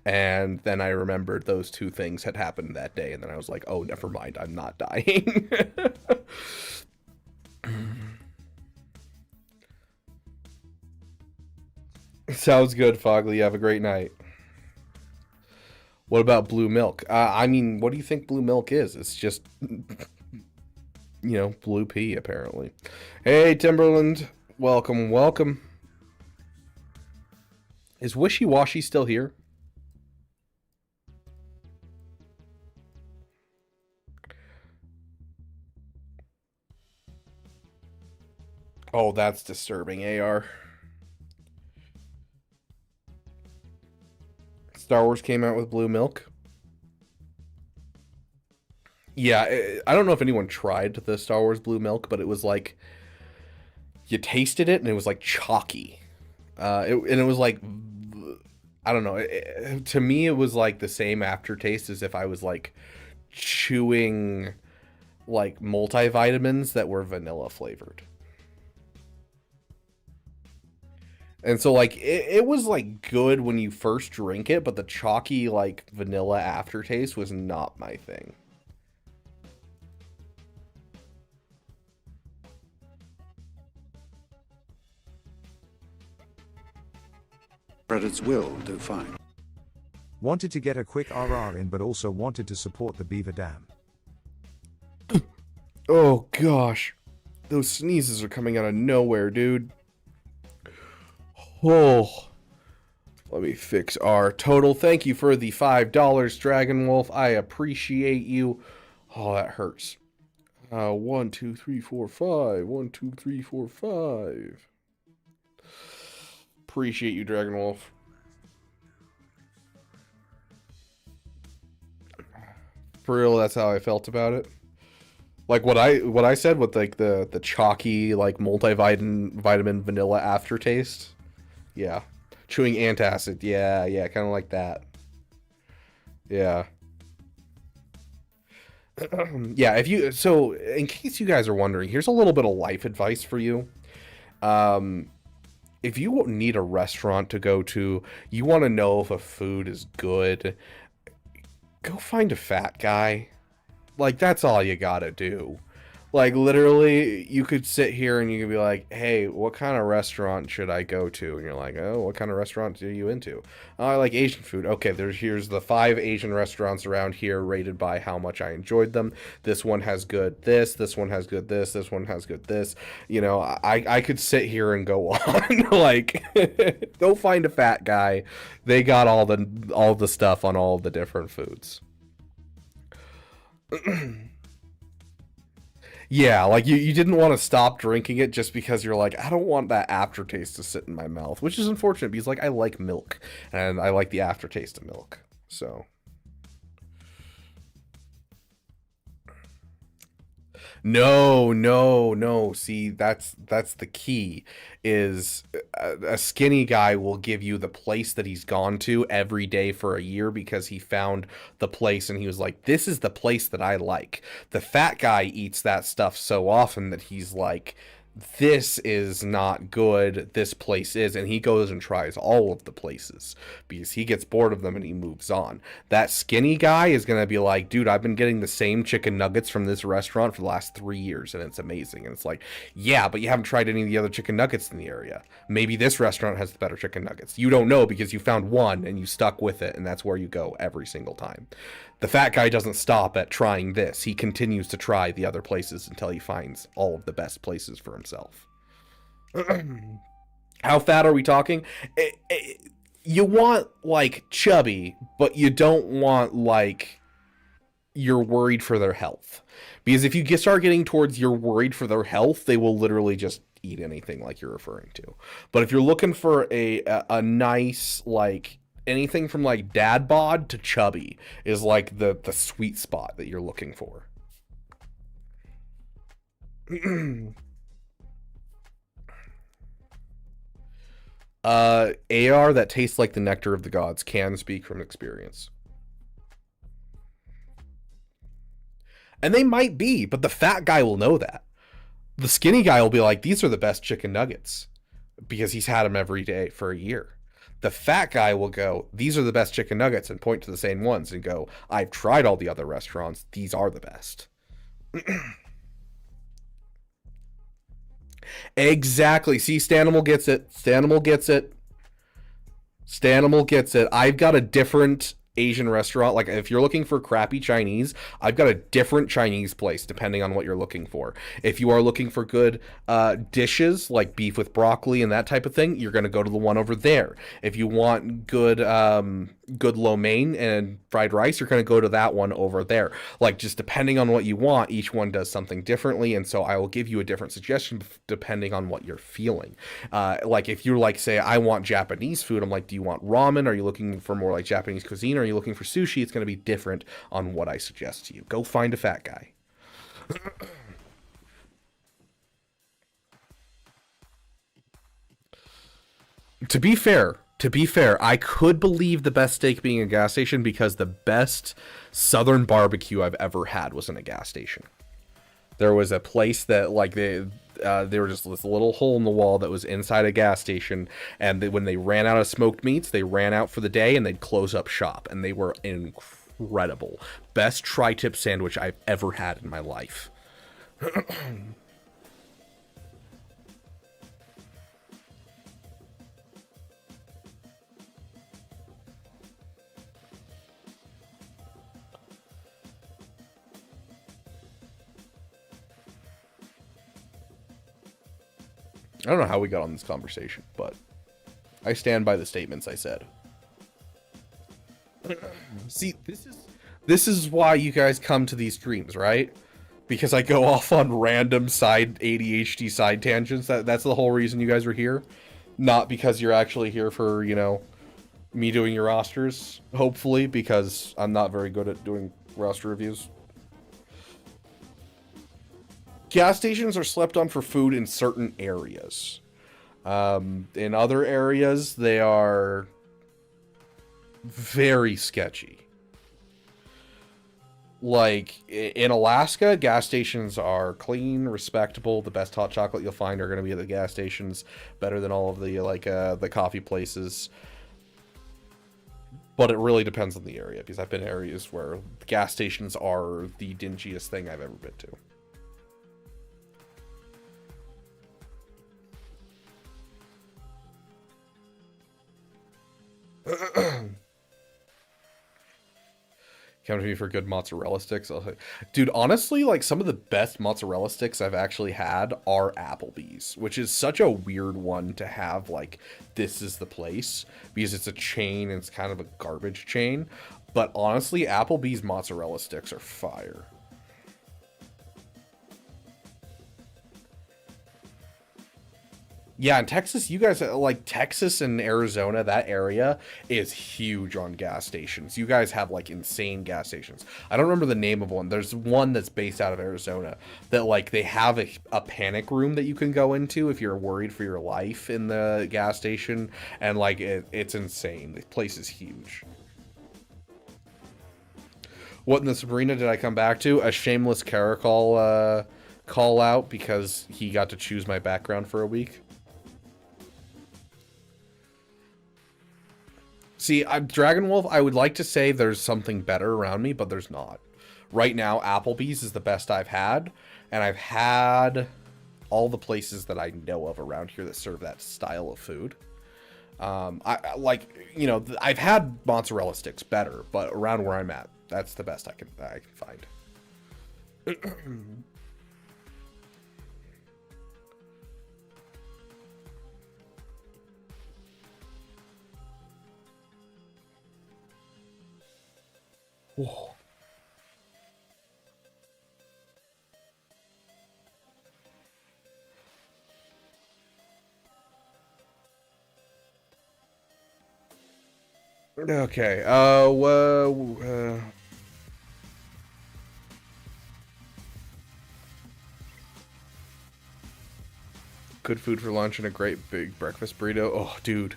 And then I remembered those two things had happened that day, and then I was like, oh, never mind, I'm not dying. Sounds good, Fogley. Have a great night. What about blue milk? I mean, what do you think blue milk is? It's just, blue pea, apparently. Hey, Timberland. Welcome, welcome. Is Wishy Washy still here? Oh, that's disturbing, AR. Star Wars came out with blue milk. Yeah, I don't know if anyone tried the Star Wars blue milk, but it was like, you tasted it and it was like chalky. It was like, I don't know. To me, it was like the same aftertaste as if I was like chewing like multivitamins that were vanilla flavored. And so, like, it was, like, good when you first drink it, but the chalky, like, vanilla aftertaste was not my thing. Credits will do fine. Wanted to get a quick RR in, but also wanted to support the Beaver Dam. Oh, gosh. Those sneezes are coming out of nowhere, dude. Oh, let me fix our total. Thank you for the $5, Dragon Wolf. I appreciate you. Oh, that hurts. 1, 2, 3, 4, 5. 1, 2, 3, 4, 5. Appreciate you, Dragon Wolf. For real, that's how I felt about it. Like what I said with like the chalky like multivitamin vanilla aftertaste. Yeah. Chewing antacid. Yeah, kind of like that. Yeah. Yeah, so in case you guys are wondering, here's a little bit of life advice for you. If you need a restaurant to go to, you want to know if a food is good, go find a fat guy. Like, that's all you gotta do. Like, literally, you could sit here and you could be like, hey, what kind of restaurant should I go to? And you're like, oh, what kind of restaurant are you into? Oh, I like Asian food. Okay, here's the 5 Asian restaurants around here rated by how much I enjoyed them. This one has good this one has good this one has good this. You know, I could sit here and go on. Like, go find a fat guy. They got all the stuff on all the different foods. Yeah, like you didn't want to stop drinking it just because you're like, I don't want that aftertaste to sit in my mouth, which is unfortunate because like I like milk and I like the aftertaste of milk. So no. See, that's the key is a skinny guy will give you the place that he's gone to every day for a year because he found the place and he was like, this is the place that I like. The fat guy eats that stuff so often that he's like, this is not good, this place is, and he goes and tries all of the places because he gets bored of them and he moves on. That skinny guy is going to be like, dude, I've been getting the same chicken nuggets from this restaurant for the last 3 years and it's amazing. And it's like, yeah, but you haven't tried any of the other chicken nuggets in the area. Maybe this restaurant has the better chicken nuggets. You don't know because you found one and you stuck with it, and that's where you go every single time. The fat guy doesn't stop at trying this. He continues to try the other places until he finds all of the best places for himself. How fat are we talking? You want, like, chubby, but you don't want, like, you're worried for their health. Because if you start getting towards you're worried for their health, they will literally just eat anything like you're referring to. But if you're looking for a nice, like, anything from like dad bod to chubby is like the sweet spot that you're looking for. AR that tastes like the nectar of the gods can speak from experience. And they might be, but the fat guy will know that. The skinny guy will be like, these are the best chicken nuggets because he's had them every day for a year. The fat guy will go, these are the best chicken nuggets, and point to the same ones and go, I've tried all the other restaurants. These are the best. Exactly. See, Stanimal gets it. Stanimal gets it. Stanimal gets it. I've got a different Asian restaurant. Like, if you're looking for crappy Chinese, I've got a different Chinese place depending on what you're looking for. If you are looking for good dishes like beef with broccoli and that type of thing, you're going to go to the one over there. If you want good good lo mein and fried rice, you're going to go to that one over there. Like, just depending on what you want, each one does something differently, and so I will give you a different suggestion depending on what you're feeling. Like, if you're like, say, I want Japanese food, I'm like, do you want ramen? Are you looking for more like Japanese cuisine? Or are you looking for sushi? It's going to be different on what I suggest to you. Go find a fat guy. To be fair, I could believe the best steak being a gas station because the best southern barbecue I've ever had was in a gas station. There was a place that, like, they were just this little hole in the wall that was inside a gas station, and when they ran out of smoked meats, they ran out for the day and they'd close up shop, and they were incredible. Best tri-tip sandwich I've ever had in my life. I don't know how we got on this conversation, but I stand by the statements I said. See, this is why you guys come to these streams, right? Because I go off on random side ADHD side tangents. That's the whole reason you guys are here. Not because you're actually here for, you know, me doing your rosters, hopefully, because I'm not very good at doing roster reviews. Gas stations are slept on for food in certain areas. In other areas, they are very sketchy. Like, in Alaska, gas stations are clean, respectable. The best hot chocolate you'll find are going to be at the gas stations. Better than all of the, like, the coffee places. But it really depends on the area, because I've been in areas where gas stations are the dingiest thing I've ever been to. Come to me for good mozzarella sticks. Dude, honestly, like some of the best mozzarella sticks I've actually had are Applebee's, which is such a weird one to have. Like, this is the place because it's a chain and it's kind of a garbage chain. But honestly, Applebee's mozzarella sticks are fire. Yeah, in Texas, you guys, like, Texas and Arizona, that area is huge on gas stations. You guys have, like, insane gas stations. I don't remember the name of one. There's one that's based out of Arizona that, like, they have a panic room that you can go into if you're worried for your life in the gas station. And, like, it's insane. The place is huge. What in the Sabrina did I come back to? A shameless Caracol call out because he got to choose my background for a week. See, Dragon Wolf, I would like to say there's something better around me, but there's not. Right now, Applebee's is the best I've had, and I've had all the places that I know of around here that serve that style of food. I like, you know, I've had mozzarella sticks better, but around where I'm at, that's the best I can find. Whoa. Okay. Good food for lunch and a great big breakfast burrito. Oh, dude.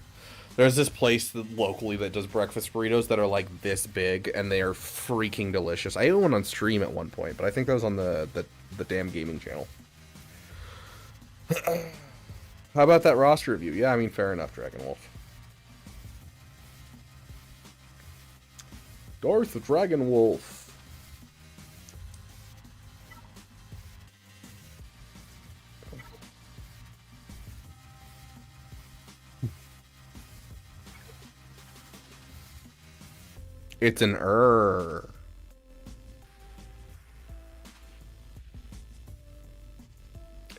There's this place locally that does breakfast burritos that are like this big, and they are freaking delicious. I ate one on stream at one point, but I think that was on the damn gaming channel. How about that roster review? Yeah, I mean, fair enough, Dragon Wolf. Darth Dragon Wolf. It's an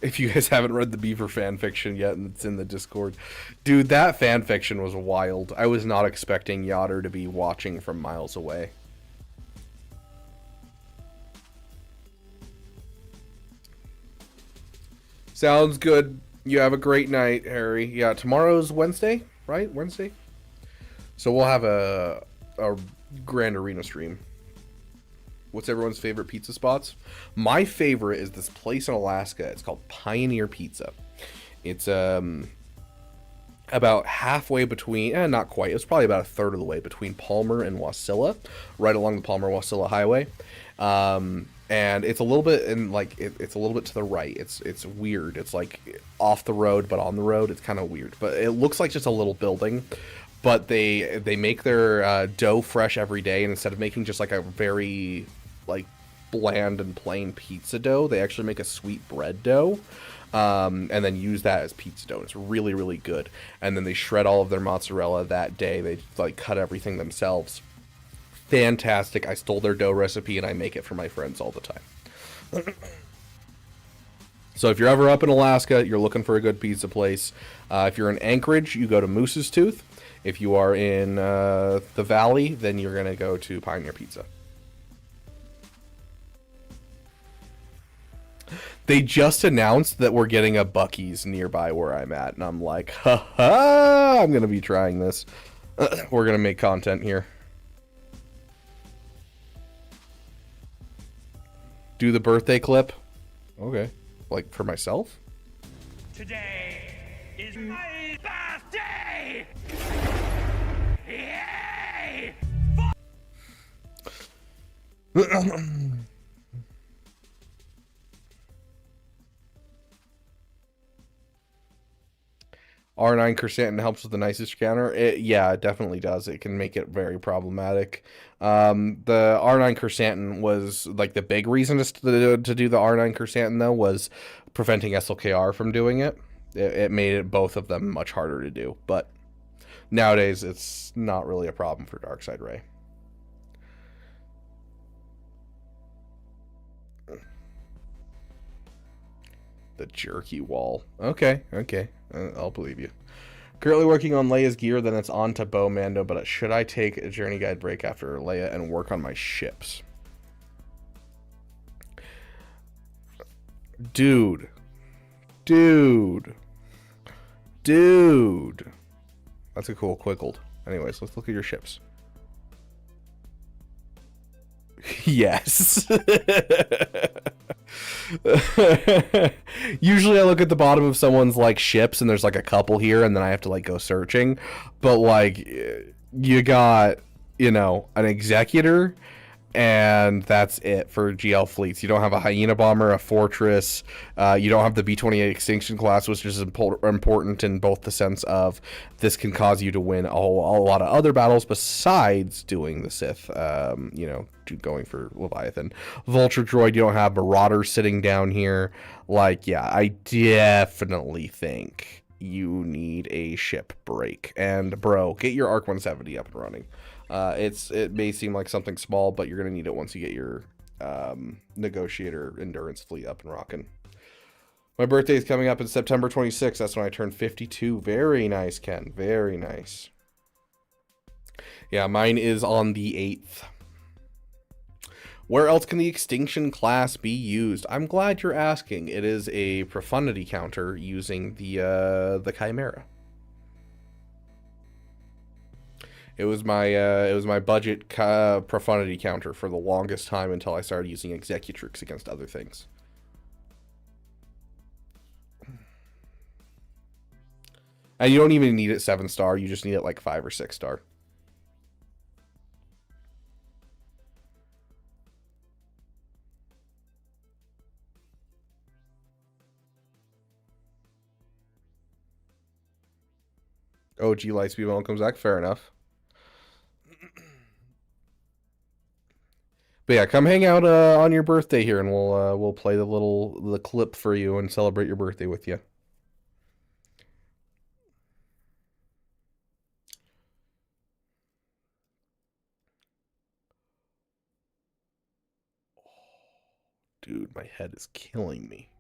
If you guys haven't read the Beaver fanfiction yet, and it's in the Discord, dude, that fanfiction was wild. I was not expecting Yotter to be watching from miles away. Sounds good. You have a great night, Harry. Yeah, tomorrow's Wednesday, right? Wednesday? So we'll have a Grand Arena stream. What's everyone's favorite pizza spots? My favorite is this place in Alaska. It's called Pioneer Pizza. It's about halfway between, not quite. It's probably about a third of the way between Palmer and Wasilla, right along the Palmer-Wasilla Highway. And it's a little bit it's a little bit to the right. It's weird. It's like off the road but on the road. It's kind of weird, but it looks like just a little building. But they make their dough fresh every day, and instead of making just like a very like bland and plain pizza dough, they actually make a sweet bread dough, and then use that as pizza dough. It's really, really good. And then they shred all of their mozzarella that day. They like cut everything themselves. Fantastic. I stole their dough recipe and I make it for my friends all the time. So if you're ever up in Alaska, you're looking for a good pizza place. If you're in Anchorage, you go to Moose's Tooth. If you are in the Valley, then you're going to go to Pioneer Pizza. They just announced that we're getting a Buc-ee's nearby where I'm at, and I'm like, ha, I'm going to be trying this. We're going to make content here. Do the birthday clip. Okay. Like, for myself? Today is my birthday! Yay! R9 Chrysanthemum helps with the nicest counter. Yeah, it definitely does. It can make it very problematic. The R9 Chrysanthemum was like the big reason to do the R9 Chrysanthemum though was preventing SLKR from doing it. It made it both of them much harder to do, but nowadays it's not really a problem for Darkseid Ray. The jerky wall. Okay, okay. I'll believe you. Currently working on Leia's gear, then it's on to Mando, but should I take a journey guide break after Leia and work on my ships? Dude. That's a cool quickled. Anyways, let's look at your ships. Yes. Usually I look at the bottom of someone's like ships and there's like a couple here and then I have to like go searching. But like you got, you know, an executor and that's it for GL fleets. You don't have a Hyena bomber, a fortress. You don't have the B-28 extinction class, which is important in both the sense of this can cause you to win a lot of other battles besides doing the Sith, you know, going for Leviathan. Vulture droid, you don't have Marauder sitting down here. Like, yeah, I definitely think you need a ship break. And bro, get your ARC 170 up and running. It may seem like something small, but you're going to need it once you get your Negotiator Endurance fleet up and rocking. My birthday is coming up in September 26th. That's when I turn 52. Very nice, Ken. Very nice. Yeah, mine is on the 8th. Where else can the Extinction class be used? I'm glad you're asking. It is a profundity counter using the Chimera. It was my budget profundity counter for the longest time until I started using Executrix against other things. And you don't even need it 7-star, you just need it like 5 or 6-star. OG Lightspeed Bone comes back, fair enough. But yeah, come hang out on your birthday here, and we'll play the clip for you and celebrate your birthday with you. Dude, my head is killing me.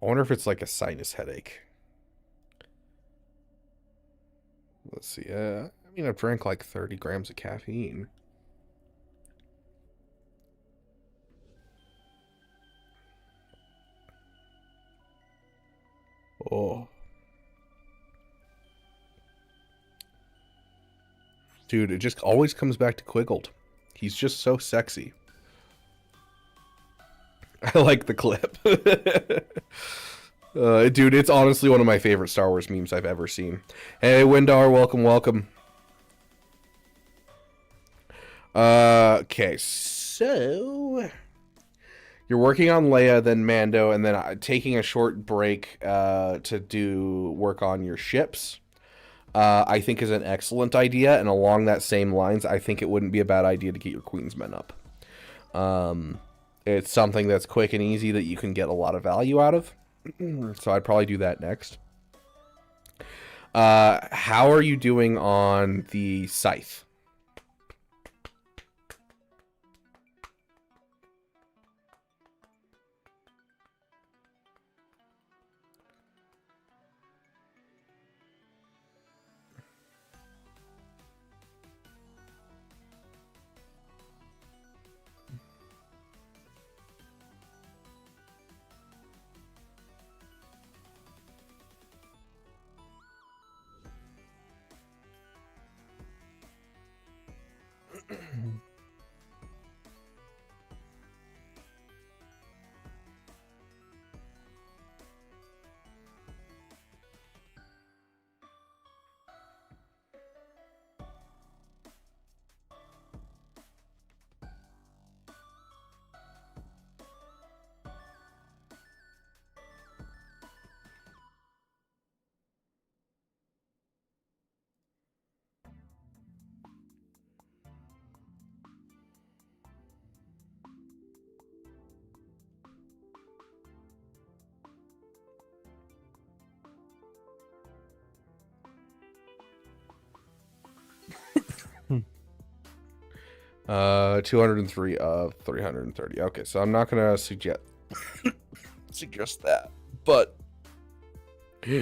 I wonder if it's like a sinus headache. Let's see. I mean, I've drank like 30 grams of caffeine. Oh. Dude, it just always comes back to Quiggled. He's just so sexy. I like the clip. Dude, it's honestly one of my favorite Star Wars memes I've ever seen. Hey, Windar, welcome, welcome. Okay, so... You're working on Leia, then Mando, and then taking a short break to do work on your ships. I think is an excellent idea, and along that same lines, I think it wouldn't be a bad idea to get your Queensmen up. It's something that's quick and easy that you can get a lot of value out of. So I'd probably do that next. How are you doing on the Scythe? 203 of 330. Okay, so I'm not gonna suggest that, but you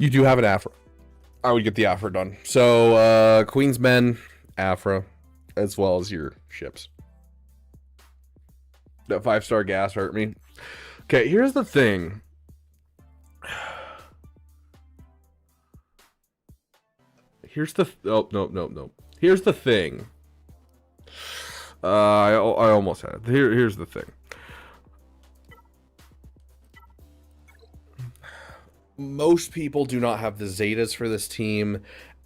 do have an Afra. I would get the Afra done. So Queen's Men, Afra, as well as your ships. That 5-star gas hurt me. Okay, here's the thing. Here's the no. Here's the thing. I almost had it. Here's the thing. Most people do not have the Zetas for this team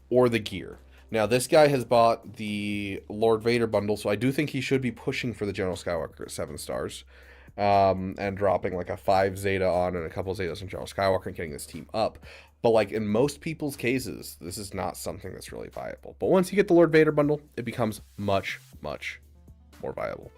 or the gear. Now, this guy has bought the Lord Vader bundle, so I do think he should be pushing for the General Skywalker at 7 stars. And dropping like a 5 Zeta on and a couple Zetas on General Skywalker and getting this team up. But like in most people's cases, this is not something that's really viable. But once you get the Lord Vader bundle, it becomes much, much more viable.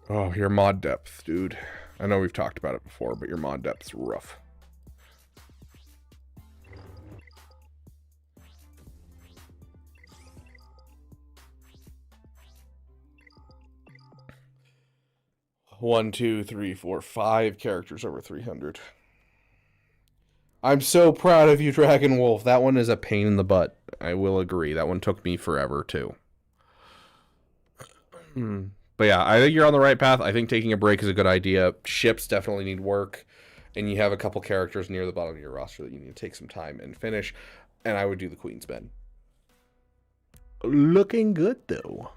Oh, your mod depth, dude. I know we've talked about it before, but your mod depth's rough. One, two, three, four, 5 characters over 300. I'm so proud of you, Dragon Wolf. That one is a pain in the butt. I will agree. That one took me forever, too. But yeah, I think you're on the right path. I think taking a break is a good idea. Ships definitely need work. And you have a couple characters near the bottom of your roster that you need to take some time and finish. And I would do the Queen's Men. Looking good, though.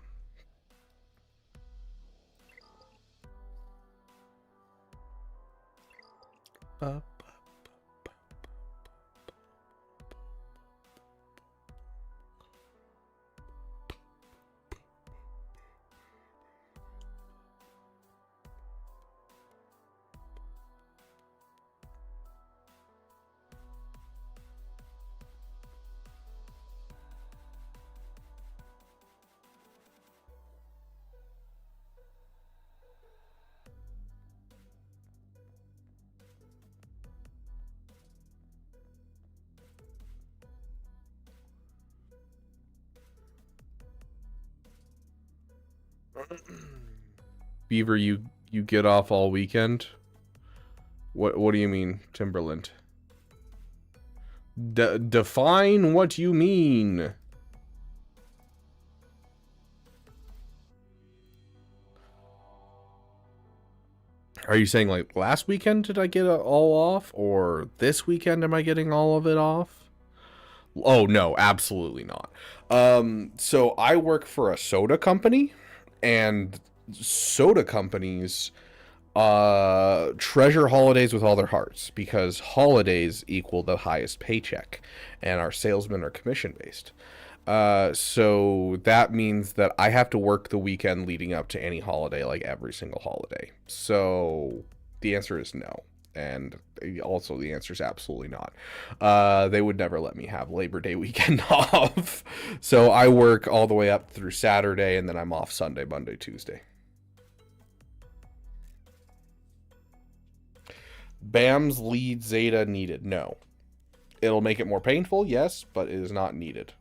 Beaver, you get off all weekend? What do you mean, Timberland? Define what you mean. Are you saying like last weekend did I get it all off, or this weekend am I getting all of it off? Oh no, absolutely not. So I work for a soda company, and soda companies treasure holidays with all their hearts because holidays equal the highest paycheck, and our salesmen are commission based. So that means that I have to work the weekend leading up to any holiday, like every single holiday. So the answer is no. And also the answer is absolutely not. They would never let me have Labor Day weekend off. So I work all the way up through Saturday, and then I'm off Sunday, Monday, Tuesday. BAM's lead Zeta needed. No. It'll make it more painful, yes, but it is not needed.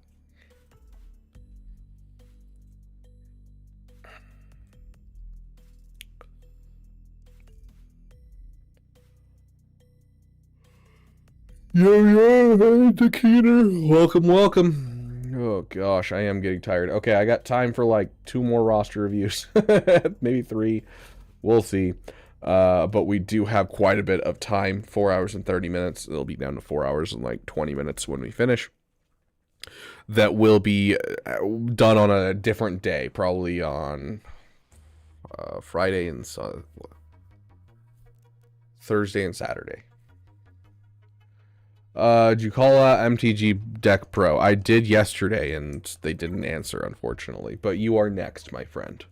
Yo, Takina. Welcome. Oh gosh, I am getting tired. Okay, I got time for like 2 more roster reviews. Maybe 3. We'll see. But we do have quite a bit of time. 4 hours and 30 minutes. It'll be down to 4 hours and like 20 minutes when we finish. That will be done on a different day, probably on Friday and Thursday and Saturday. Did you call MTG Deck Pro? I did yesterday, and they didn't answer, unfortunately. But you are next, my friend.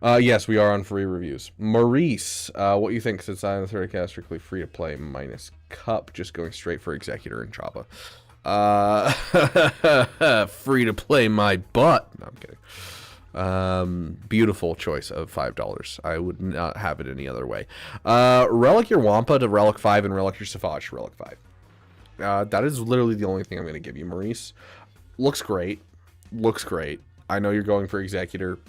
Yes, we are on free reviews. Maurice, what you think since I'm the third cast strictly free to play minus cup, just going straight for Executor and Java. Free to play my butt. No, I'm kidding. Beautiful choice of $5. I would not have it any other way. Relic your Wampa to Relic 5 and Relic your Savage to Relic 5. That is literally the only thing I'm going to give you, Maurice. Looks great. Looks great. I know you're going for Executor.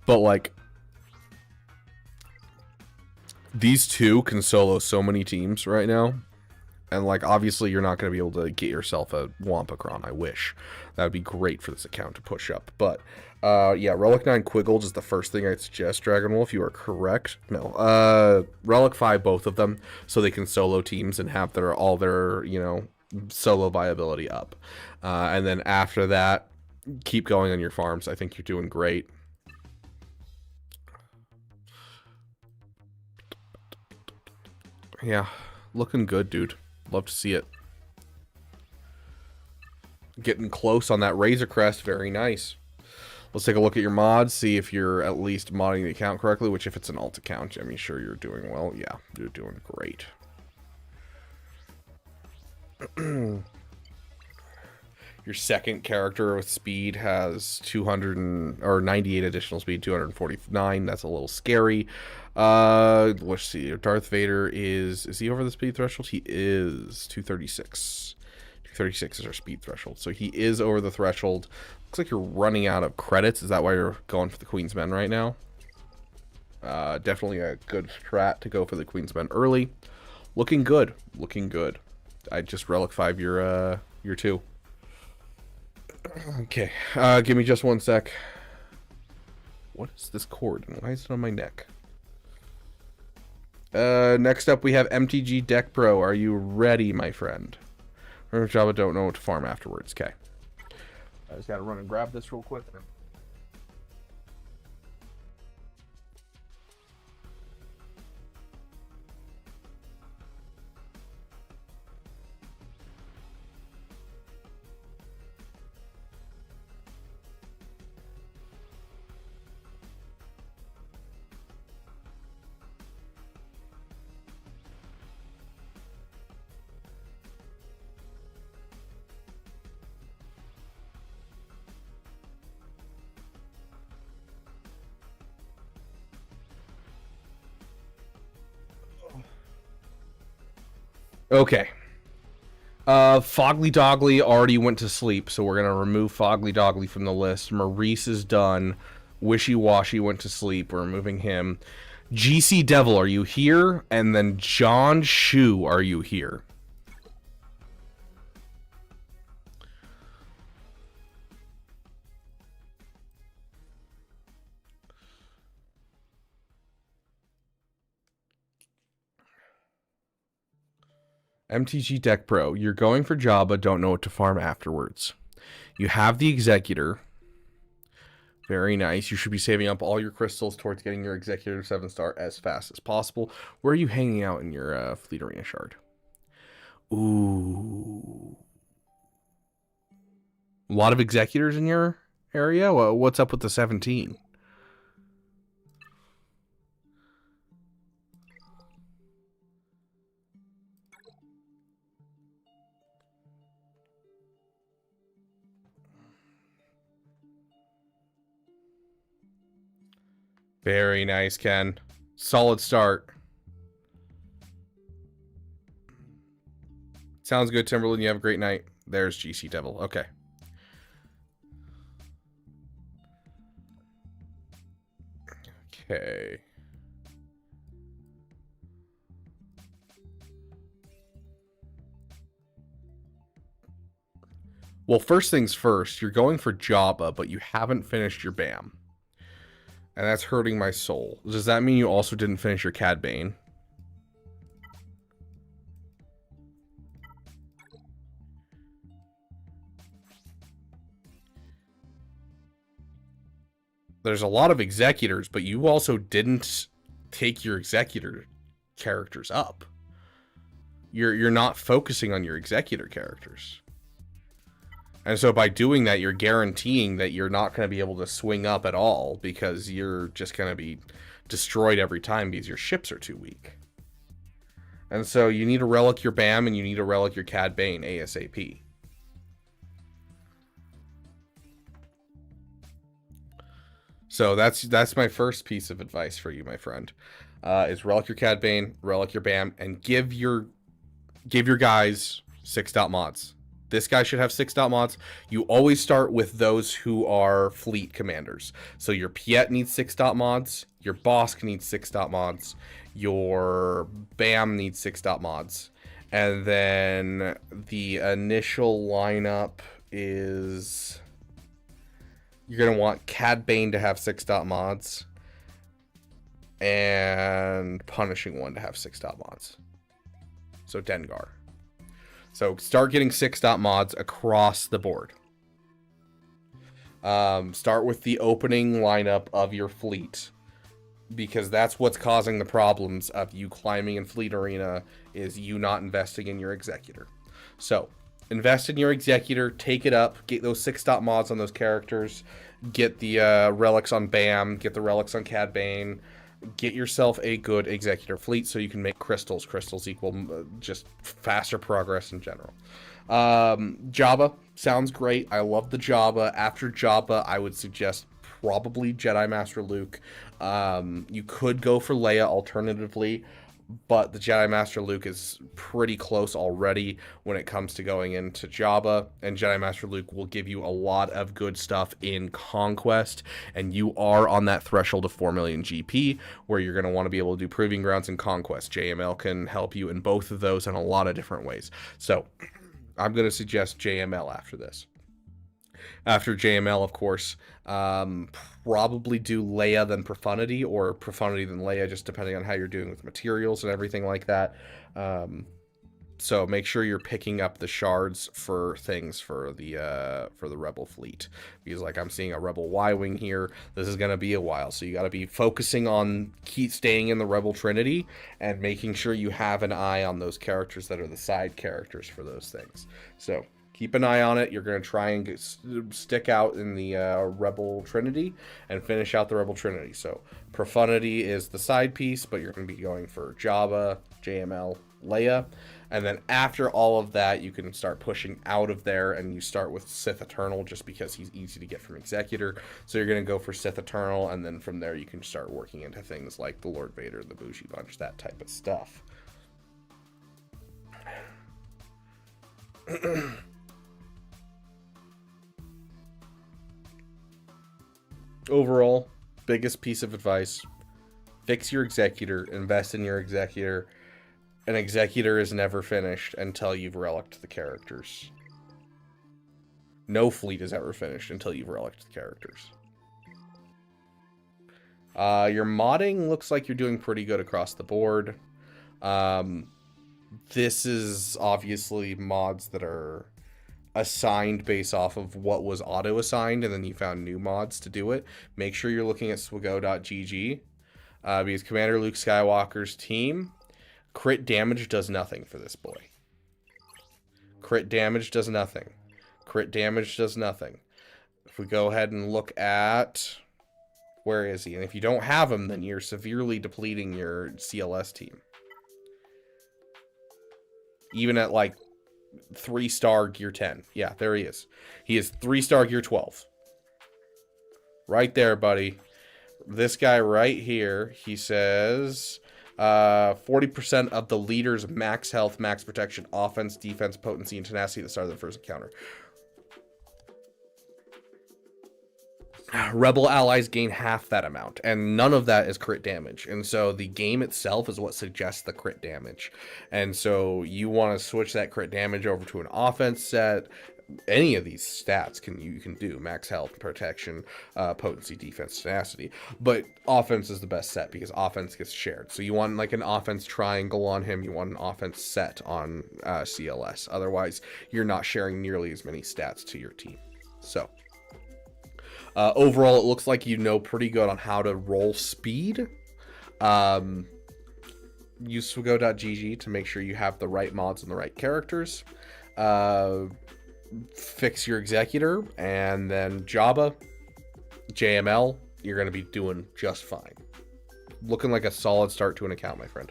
But, like, these two can solo so many teams right now. And, like, obviously you're not going to be able to get yourself a Wampacron. I wish. That would be great for this account to push up. But, yeah, Relic 9 Quiggled is the first thing I'd suggest, Dragon Wolf. You are correct. No. Relic 5, both of them, so they can solo teams and have all their, you know, solo viability up. And then after that, keep going on your farms. I think you're doing great. Yeah, looking good, dude. Love to see it. Getting close on that Razor Crest. Very nice. Let's take a look at your mods, see if you're at least modding the account correctly, which if it's an alt account, I mean, sure, you're doing well. Yeah, you're doing great. Your second character with speed has 98 additional speed, 249. That's a little scary. Let's see. Darth Vader is he over the speed threshold? He is 236. 236 is our speed threshold. So he is over the threshold. Looks like you're running out of credits. Is that why you're going for the Queen's Men right now? Definitely a good strat to go for the Queen's Men early. Looking good. Looking good. I just Relic 5 your 2. Okay, give me just one sec. What is this cord and why is it on my neck? Next up we have MTG Deck Pro. Are you ready, my friend? Remember, Java don't know what to farm afterwards. Okay. I just gotta run and grab this real quick. Okay. Fogly Doggly already went to sleep, so we're going to remove Fogly Doggly from the list. Maurice is done. Wishy Washy went to sleep. We're removing him. GC Devil, are you here? And then John Shu, are you here? MTG Deck Pro, you're going for Jabba, don't know what to farm afterwards. You have the Executor. Very nice. You should be saving up all your crystals towards getting your Executor 7-star as fast as possible. Where are you hanging out in your Fleet Arena shard? Ooh. A lot of Executors in your area? Well, what's up with the 17? Very nice, Ken. Solid start. Sounds good, Timberland. You have a great night. There's GC Devil. Okay. Okay. Well, first things first, you're going for Jabba, but you haven't finished your BAM. And that's hurting my soul. Does that mean you also didn't finish your Cad Bane? There's a lot of Executors, but you also didn't take your Executor characters up. You're not focusing on your Executor characters. And so by doing that, you're guaranteeing that you're not going to be able to swing up at all, because you're just going to be destroyed every time because your ships are too weak. And so you need to relic your BAM and you need to relic your Cad Bane ASAP. So that's my first piece of advice for you, my friend. Is relic your Cad Bane, relic your BAM, and give your guys 6-dot mods. This guy should have 6-dot mods. You always start with those who are fleet commanders. So your Piet needs 6-dot mods. Your Bosk needs 6-dot mods. Your BAM needs 6-dot mods. And then the initial lineup is... You're going to want Cad Bane to have 6-dot mods. And Punishing One to have 6-dot mods. So Dengar. So start getting 6-dot mods across the board. Start with the opening lineup of your fleet, because that's what's causing the problems of you climbing in Fleet Arena, is you not investing in your Executor. So invest in your Executor, take it up, get those 6-dot mods on those characters, get the relics on BAM, get the relics on Cad Bane, get yourself a good Executor fleet so you can make crystals. Crystals equal just faster progress in general. Jabba sounds great. I love the Jabba. After Jabba, I would suggest probably Jedi Master Luke. You could go for Leia alternatively, but the Jedi Master Luke is pretty close already when it comes to going into Jabba, and Jedi Master Luke will give you a lot of good stuff in Conquest, and you are on that threshold of 4 million GP, where you're going to want to be able to do Proving Grounds and Conquest. JML can help you in both of those in a lot of different ways. So I'm going to suggest JML after this. After JML, of course, probably do Leia then Profundity, or Profundity then Leia, just depending on how you're doing with materials and everything like that. So make sure you're picking up the shards for things for the Rebel fleet, because like I'm seeing a Rebel Y-wing here. This is going to be a while, so you got to be focusing on staying in the Rebel Trinity and making sure you have an eye on those characters that are the side characters for those things. So keep an eye on it. You're going to try and stick out in the Rebel Trinity and finish out the Rebel Trinity. So Profundity is the side piece, but you're going to be going for Jabba, JML, Leia. And then after all of that, you can start pushing out of there, and you start with Sith Eternal just because he's easy to get from Executor. So you're going to go for Sith Eternal, and then from there you can start working into things like the Lord Vader, the Bougie Bunch, that type of stuff. Overall, biggest piece of advice: fix your Executor, invest in your Executor. An Executor is never finished until you've relicked the characters. No fleet is ever finished until you've relicked the characters. Your modding looks like you're doing pretty good across the board. This is obviously mods that are assigned based off of what was auto-assigned, and then you found new mods to do it. Make sure you're looking at SWGOH.gg, because Commander Luke Skywalker's team, crit damage does nothing for this boy. Crit damage does nothing. Crit damage does nothing. If we go ahead and look at... Where is he? And if you don't have him, then you're severely depleting your CLS team. Even at like 3-star gear 10. Yeah, there he is. He is 3-star gear 12. Right there, buddy. This guy right here, he says 40% of the leader's max health, max protection, offense, defense, potency, and tenacity at the start of the first encounter. Rebel allies gain half that amount, and none of that is crit damage. And so the game itself is what suggests the crit damage. And so you want to switch that crit damage over to an offense set. Any of these stats you can do max health, protection, potency, defense, tenacity, but offense is the best set because offense gets shared. So you want like an offense triangle on him, you want an offense set on CLS. Otherwise you're not sharing nearly as many stats to your team. So overall, it looks like you know pretty good on how to roll speed. Use SWGOH.gg to make sure you have the right mods and the right characters. fix your executor, and then Jabba, JML, you're going to be doing just fine. Looking like a solid start to an account, my friend.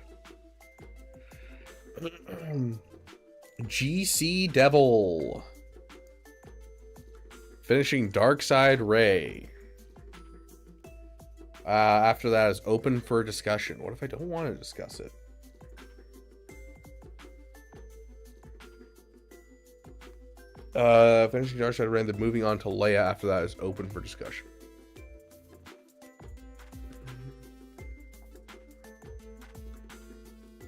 GC Devil. Finishing Darkside Ray. After that is open for discussion. What if I don't want to discuss it? Finishing Darkside Ray, then moving on to Leia after that is open for discussion.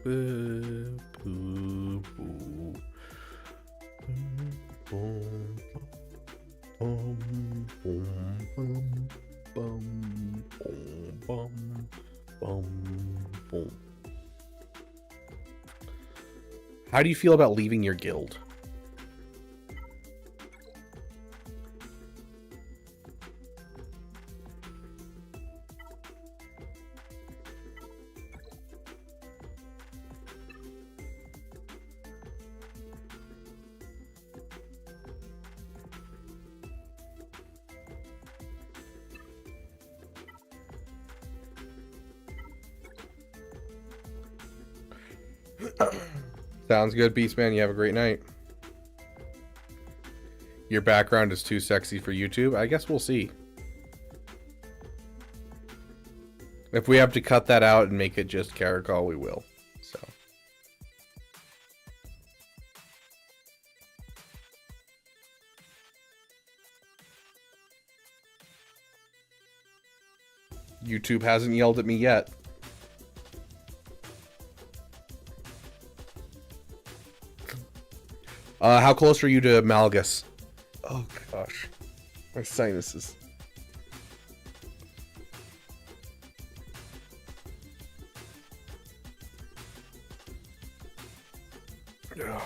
Boo, boo, boo. How do you feel about leaving your guild? Sounds good, Beastman. You have a great night. Your background is too sexy for YouTube. I guess we'll see. If we have to cut that out and make it just Caracol, we will. So. YouTube hasn't yelled at me yet. How close are you to Malgus? Oh gosh, my sinuses. Ugh.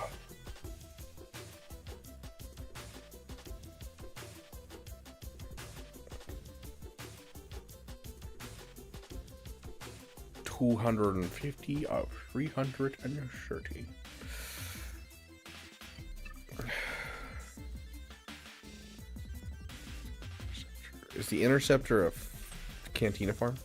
$250 of 330. Is the Interceptor a Cantina farm?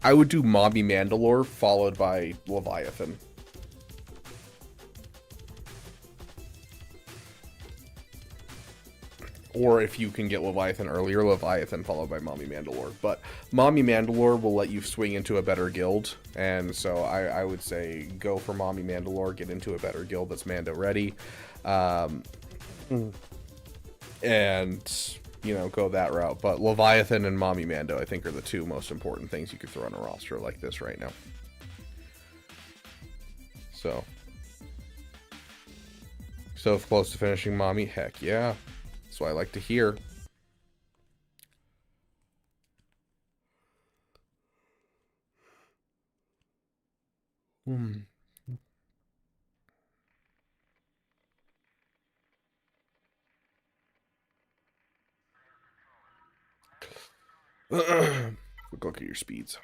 I would do Mommy Mandalore followed by Leviathan. Or if you can get Leviathan earlier, Leviathan followed by Mommy Mandalore. But Mommy Mandalore will let you swing into a better guild. And so I would say go for Mommy Mandalore, get into a better guild that's Mando ready. And, you know, go that route. But Leviathan and Mommy Mando, I think, are the two most important things you could throw on a roster like this right now. So close to finishing Mommy? Heck yeah. That's what I like to hear. Look at your speeds.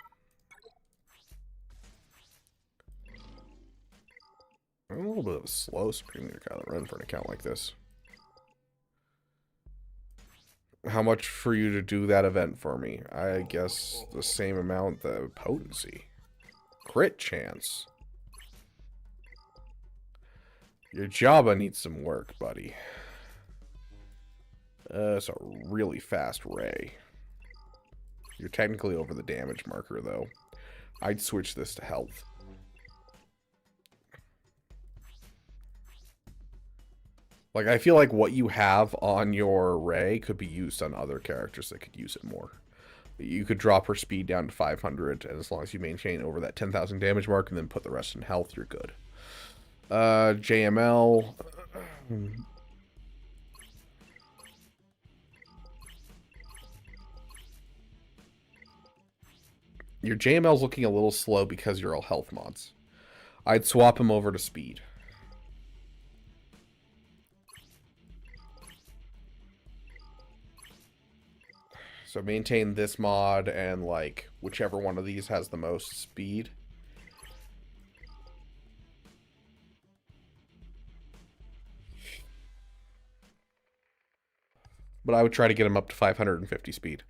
I'm a little bit of a slow screen to kind of run for an account like this. How much for you to do that event for me? I guess the same amount, the potency. Crit chance. Your Jabba needs some work, buddy. It's a really fast ray. You're technically over the damage marker, though. I'd switch this to health. Like, I feel like what you have on your Ray could be used on other characters that could use it more. You could drop her speed down to 500, and as long as you maintain over that 10,000 damage mark and then put the rest in health, you're good. JML. Your JML's looking a little slow because you're all health mods. I'd swap him over to speed. So maintain this mod and like whichever one of these has the most speed. but I would try to get him up to 550 speed.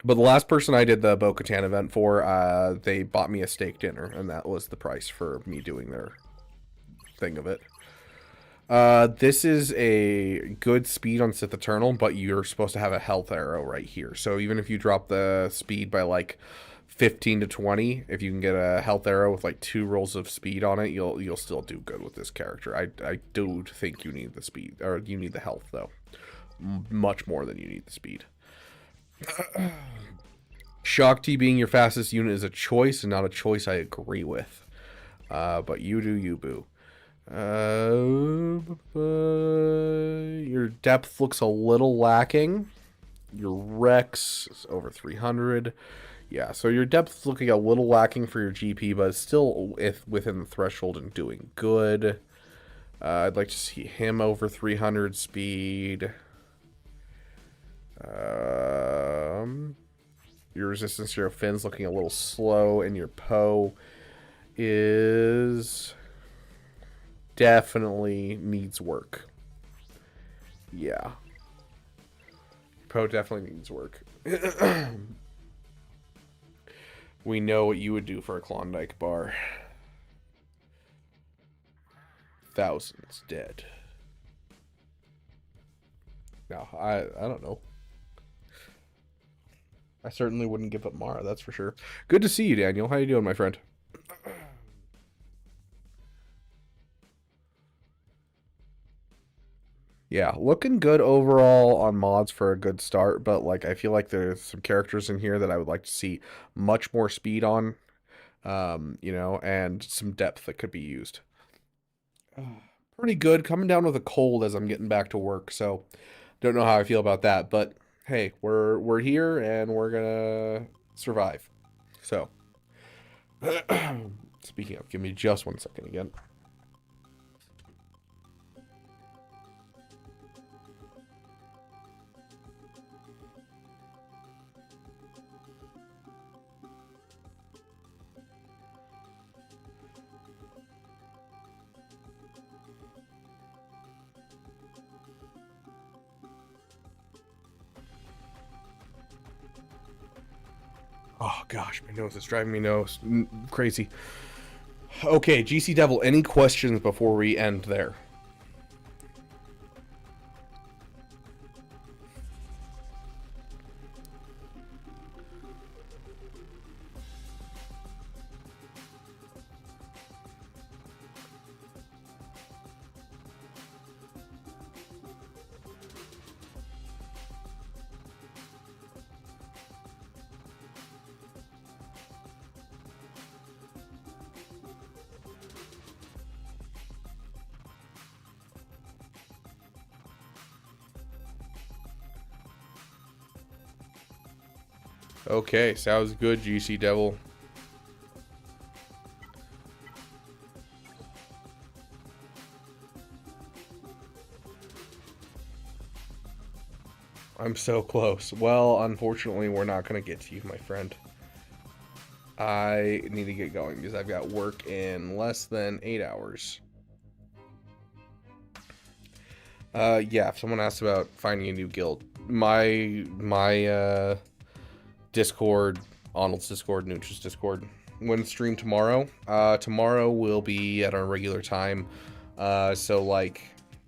But the last person I did the Bo-Katan event for, they bought me a steak dinner, and that was the price for me doing their thing of it. This is a good speed on Sith Eternal, but you're supposed to have a health arrow right here. So even if you drop the speed by like 15 to 20, if you can get a health arrow with like 2 rolls of speed on it, you'll still do good with this character. I do think you need the speed, or you need the health though. Much more than you need the speed. Shock T being your fastest unit is a choice, and not a choice I agree with. But you do you, boo. Your depth looks a little lacking. Your Rex is over 300. Yeah, so your depth's looking a little lacking for your GP, but it's still within the threshold and doing good. I'd like to see him over 300 speed. Your resistance to your fins looking a little slow, and your Poe is definitely needs work. Yeah. Poe definitely needs work. We know what you would do for a Klondike bar. Thousands dead. No, I don't know. I certainly wouldn't give up Mara, that's for sure. Good to see you, Daniel. How you doing, my friend? Yeah, looking good overall on mods for a good start, but like I feel like there's some characters in here that I would like to see much more speed on, you know, and some depth that could be used. Pretty good. Coming down with a cold as I'm getting back to work, so don't know how I feel about that, but hey, we're here and we're gonna survive. So, speaking of, give me just 1 second again. Oh gosh, my nose is driving me crazy. Okay, GC Devil, any questions before we end there? Okay, sounds good, GC Devil. I'm so close. Well, unfortunately, we're not going to get to you, my friend. I need to get going because I've got work in less than 8 hours. Yeah, if someone asks about finding a new guild, my Discord, Arnold's Discord, Nutra's Discord, when stream tomorrow. Tomorrow will be at our regular time. So like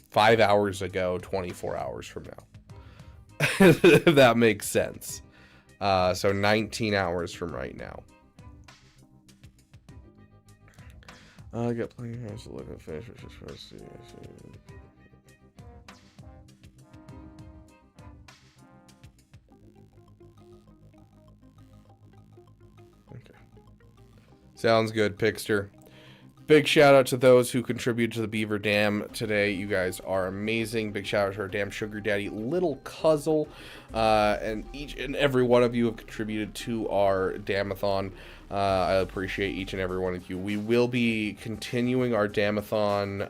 5 hours ago, 24 hours from now. If that makes sense. So 19 hours from right now. I got plenty of hours to look and finish. Okay. Sounds good, Pixter. Big shout out to those who contributed to the Beaver Dam today. You guys are amazing. Big shout out to our damn sugar daddy, Little Cuzzle. And each and every one of you have contributed to our Damathon. I appreciate each and every one of you. We will be continuing our Damathon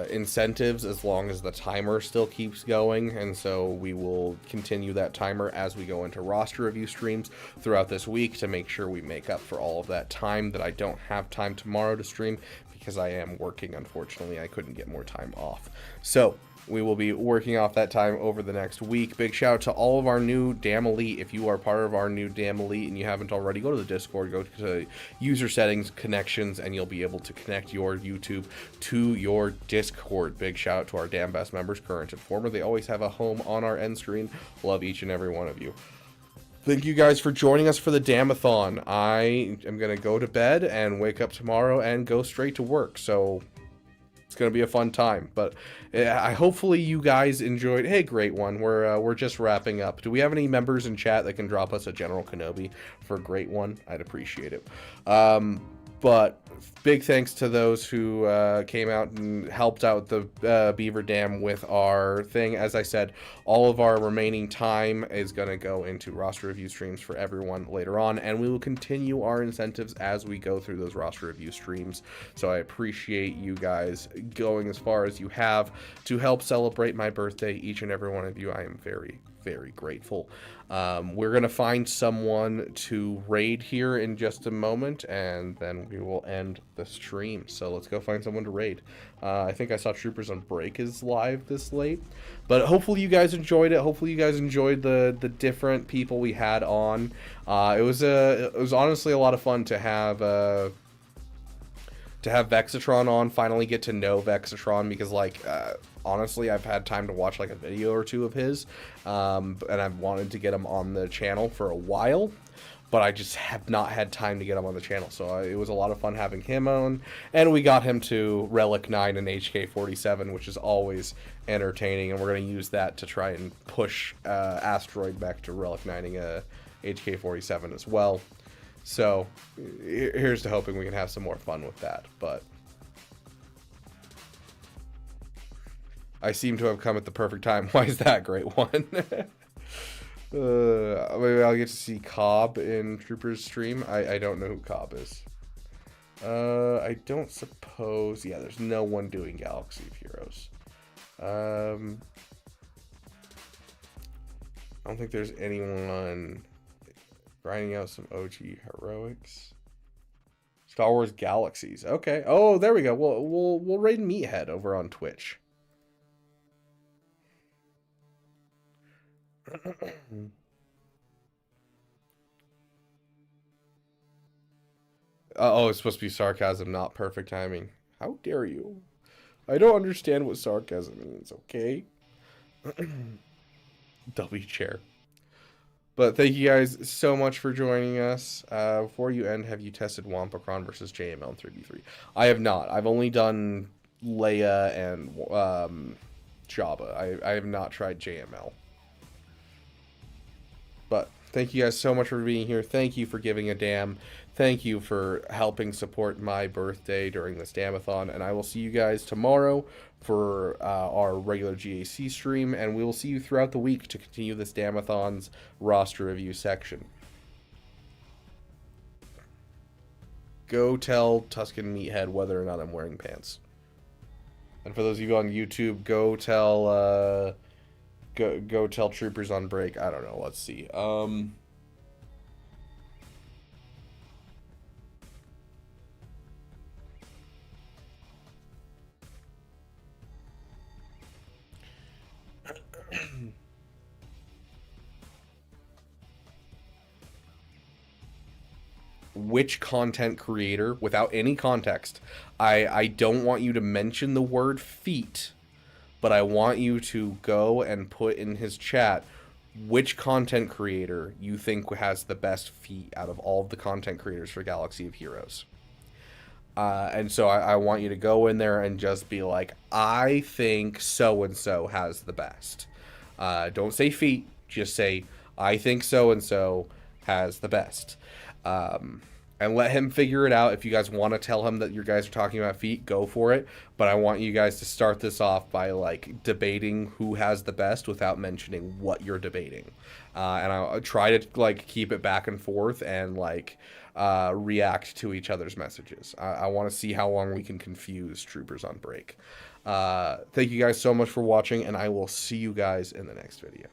incentives as long as the timer still keeps going, and so we will continue that timer as we go into roster review streams throughout this week to make sure we make up for all of that time that I don't have time tomorrow to stream because I am working. Unfortunately, I couldn't get more time off, so we will be working off that time over the next week. Big shout out to all of our new Dam Elite. If you are part of our new Dam Elite and you haven't already, go to the Discord, go to user settings, connections, and you'll be able to connect your YouTube to your Discord. Big shout out to our Dam Best members, current and former. They always have a home on our end screen. Love each and every one of you. Thank you guys for joining us for the Damathon. I am going to go to bed and wake up tomorrow and go straight to work. So it's going to be a fun time, but I hopefully you guys enjoyed. Hey, great one. We're just wrapping up. Do we have any members in chat that can drop us a General Kenobi for a great one? I'd appreciate it. But big thanks to those who came out and helped out the Beaver Dam with our thing. As I said, all of our remaining time is going to go into roster review streams for everyone later on, and we will continue our incentives as we go through those roster review streams. So I appreciate you guys going as far as you have to help celebrate my birthday. Each and every one of you, I am very, very grateful. We're gonna find someone to raid here in just a moment, and then we will end the stream. So let's go find someone to raid. I think I saw Troopers on Break is live this late, but hopefully you guys enjoyed it. Hopefully you guys enjoyed the different people we had on. It was honestly a lot of fun to have Vexatron on, finally get to know Vexatron, because like honestly I've had time to watch like a video or two of his, and I've wanted to get him on the channel for a while, but I just have not had time to get him on the channel. So it was a lot of fun having him on, and we got him to Relic 9 and HK47, which is always entertaining, and we're going to use that to try and push Asteroid back to Relic 9ing HK47 as well. So here's to hoping we can have some more fun with that. But I seem to have come at the perfect time. Why is that, great one? Maybe I'll get to see Cobb in Trooper's stream. I don't know who Cobb is. I don't suppose. Yeah, there's no one doing Galaxy of Heroes. I don't think there's anyone grinding out some OG heroics. Star Wars Galaxies. Okay. Oh, there we go. We'll raid Meathead over on Twitch. Oh, it's supposed to be sarcasm, not perfect timing. How dare you? I don't understand what sarcasm means, okay? W chair. But thank you guys so much for joining us. Before you end, have you tested Wampacron versus JML in 3v3? I have not. I've only done Leia and Jabba. I have not tried JML. But thank you guys so much for being here. Thank you for giving a damn. Thank you for helping support my birthday during this Damathon. And I will see you guys tomorrow for our regular GAC stream. And we will see you throughout the week to continue this Damathon's roster review section. Go tell Tuscan Meathead whether or not I'm wearing pants. And for those of you on YouTube, go tell... Go tell Troopers on Break. I don't know. Let's see. Which content creator, without any context, I don't want you to mention the word feet, but I want you to go and put in his chat which content creator you think has the best feet out of all of the content creators for Galaxy of Heroes. And so I want you to go in there and just be like, I think so-and-so has the best. Don't say feet, just say, I think so-and-so has the best. and let him figure it out. If you guys want to tell him that your guys are talking about feet, go for it. But I want you guys to start this off by like debating who has the best without mentioning what you're debating. And I'll try to like keep it back and forth and like react to each other's messages. I want to see how long we can confuse troopers on break. Thank you guys so much for watching, and I will see you guys in the next video.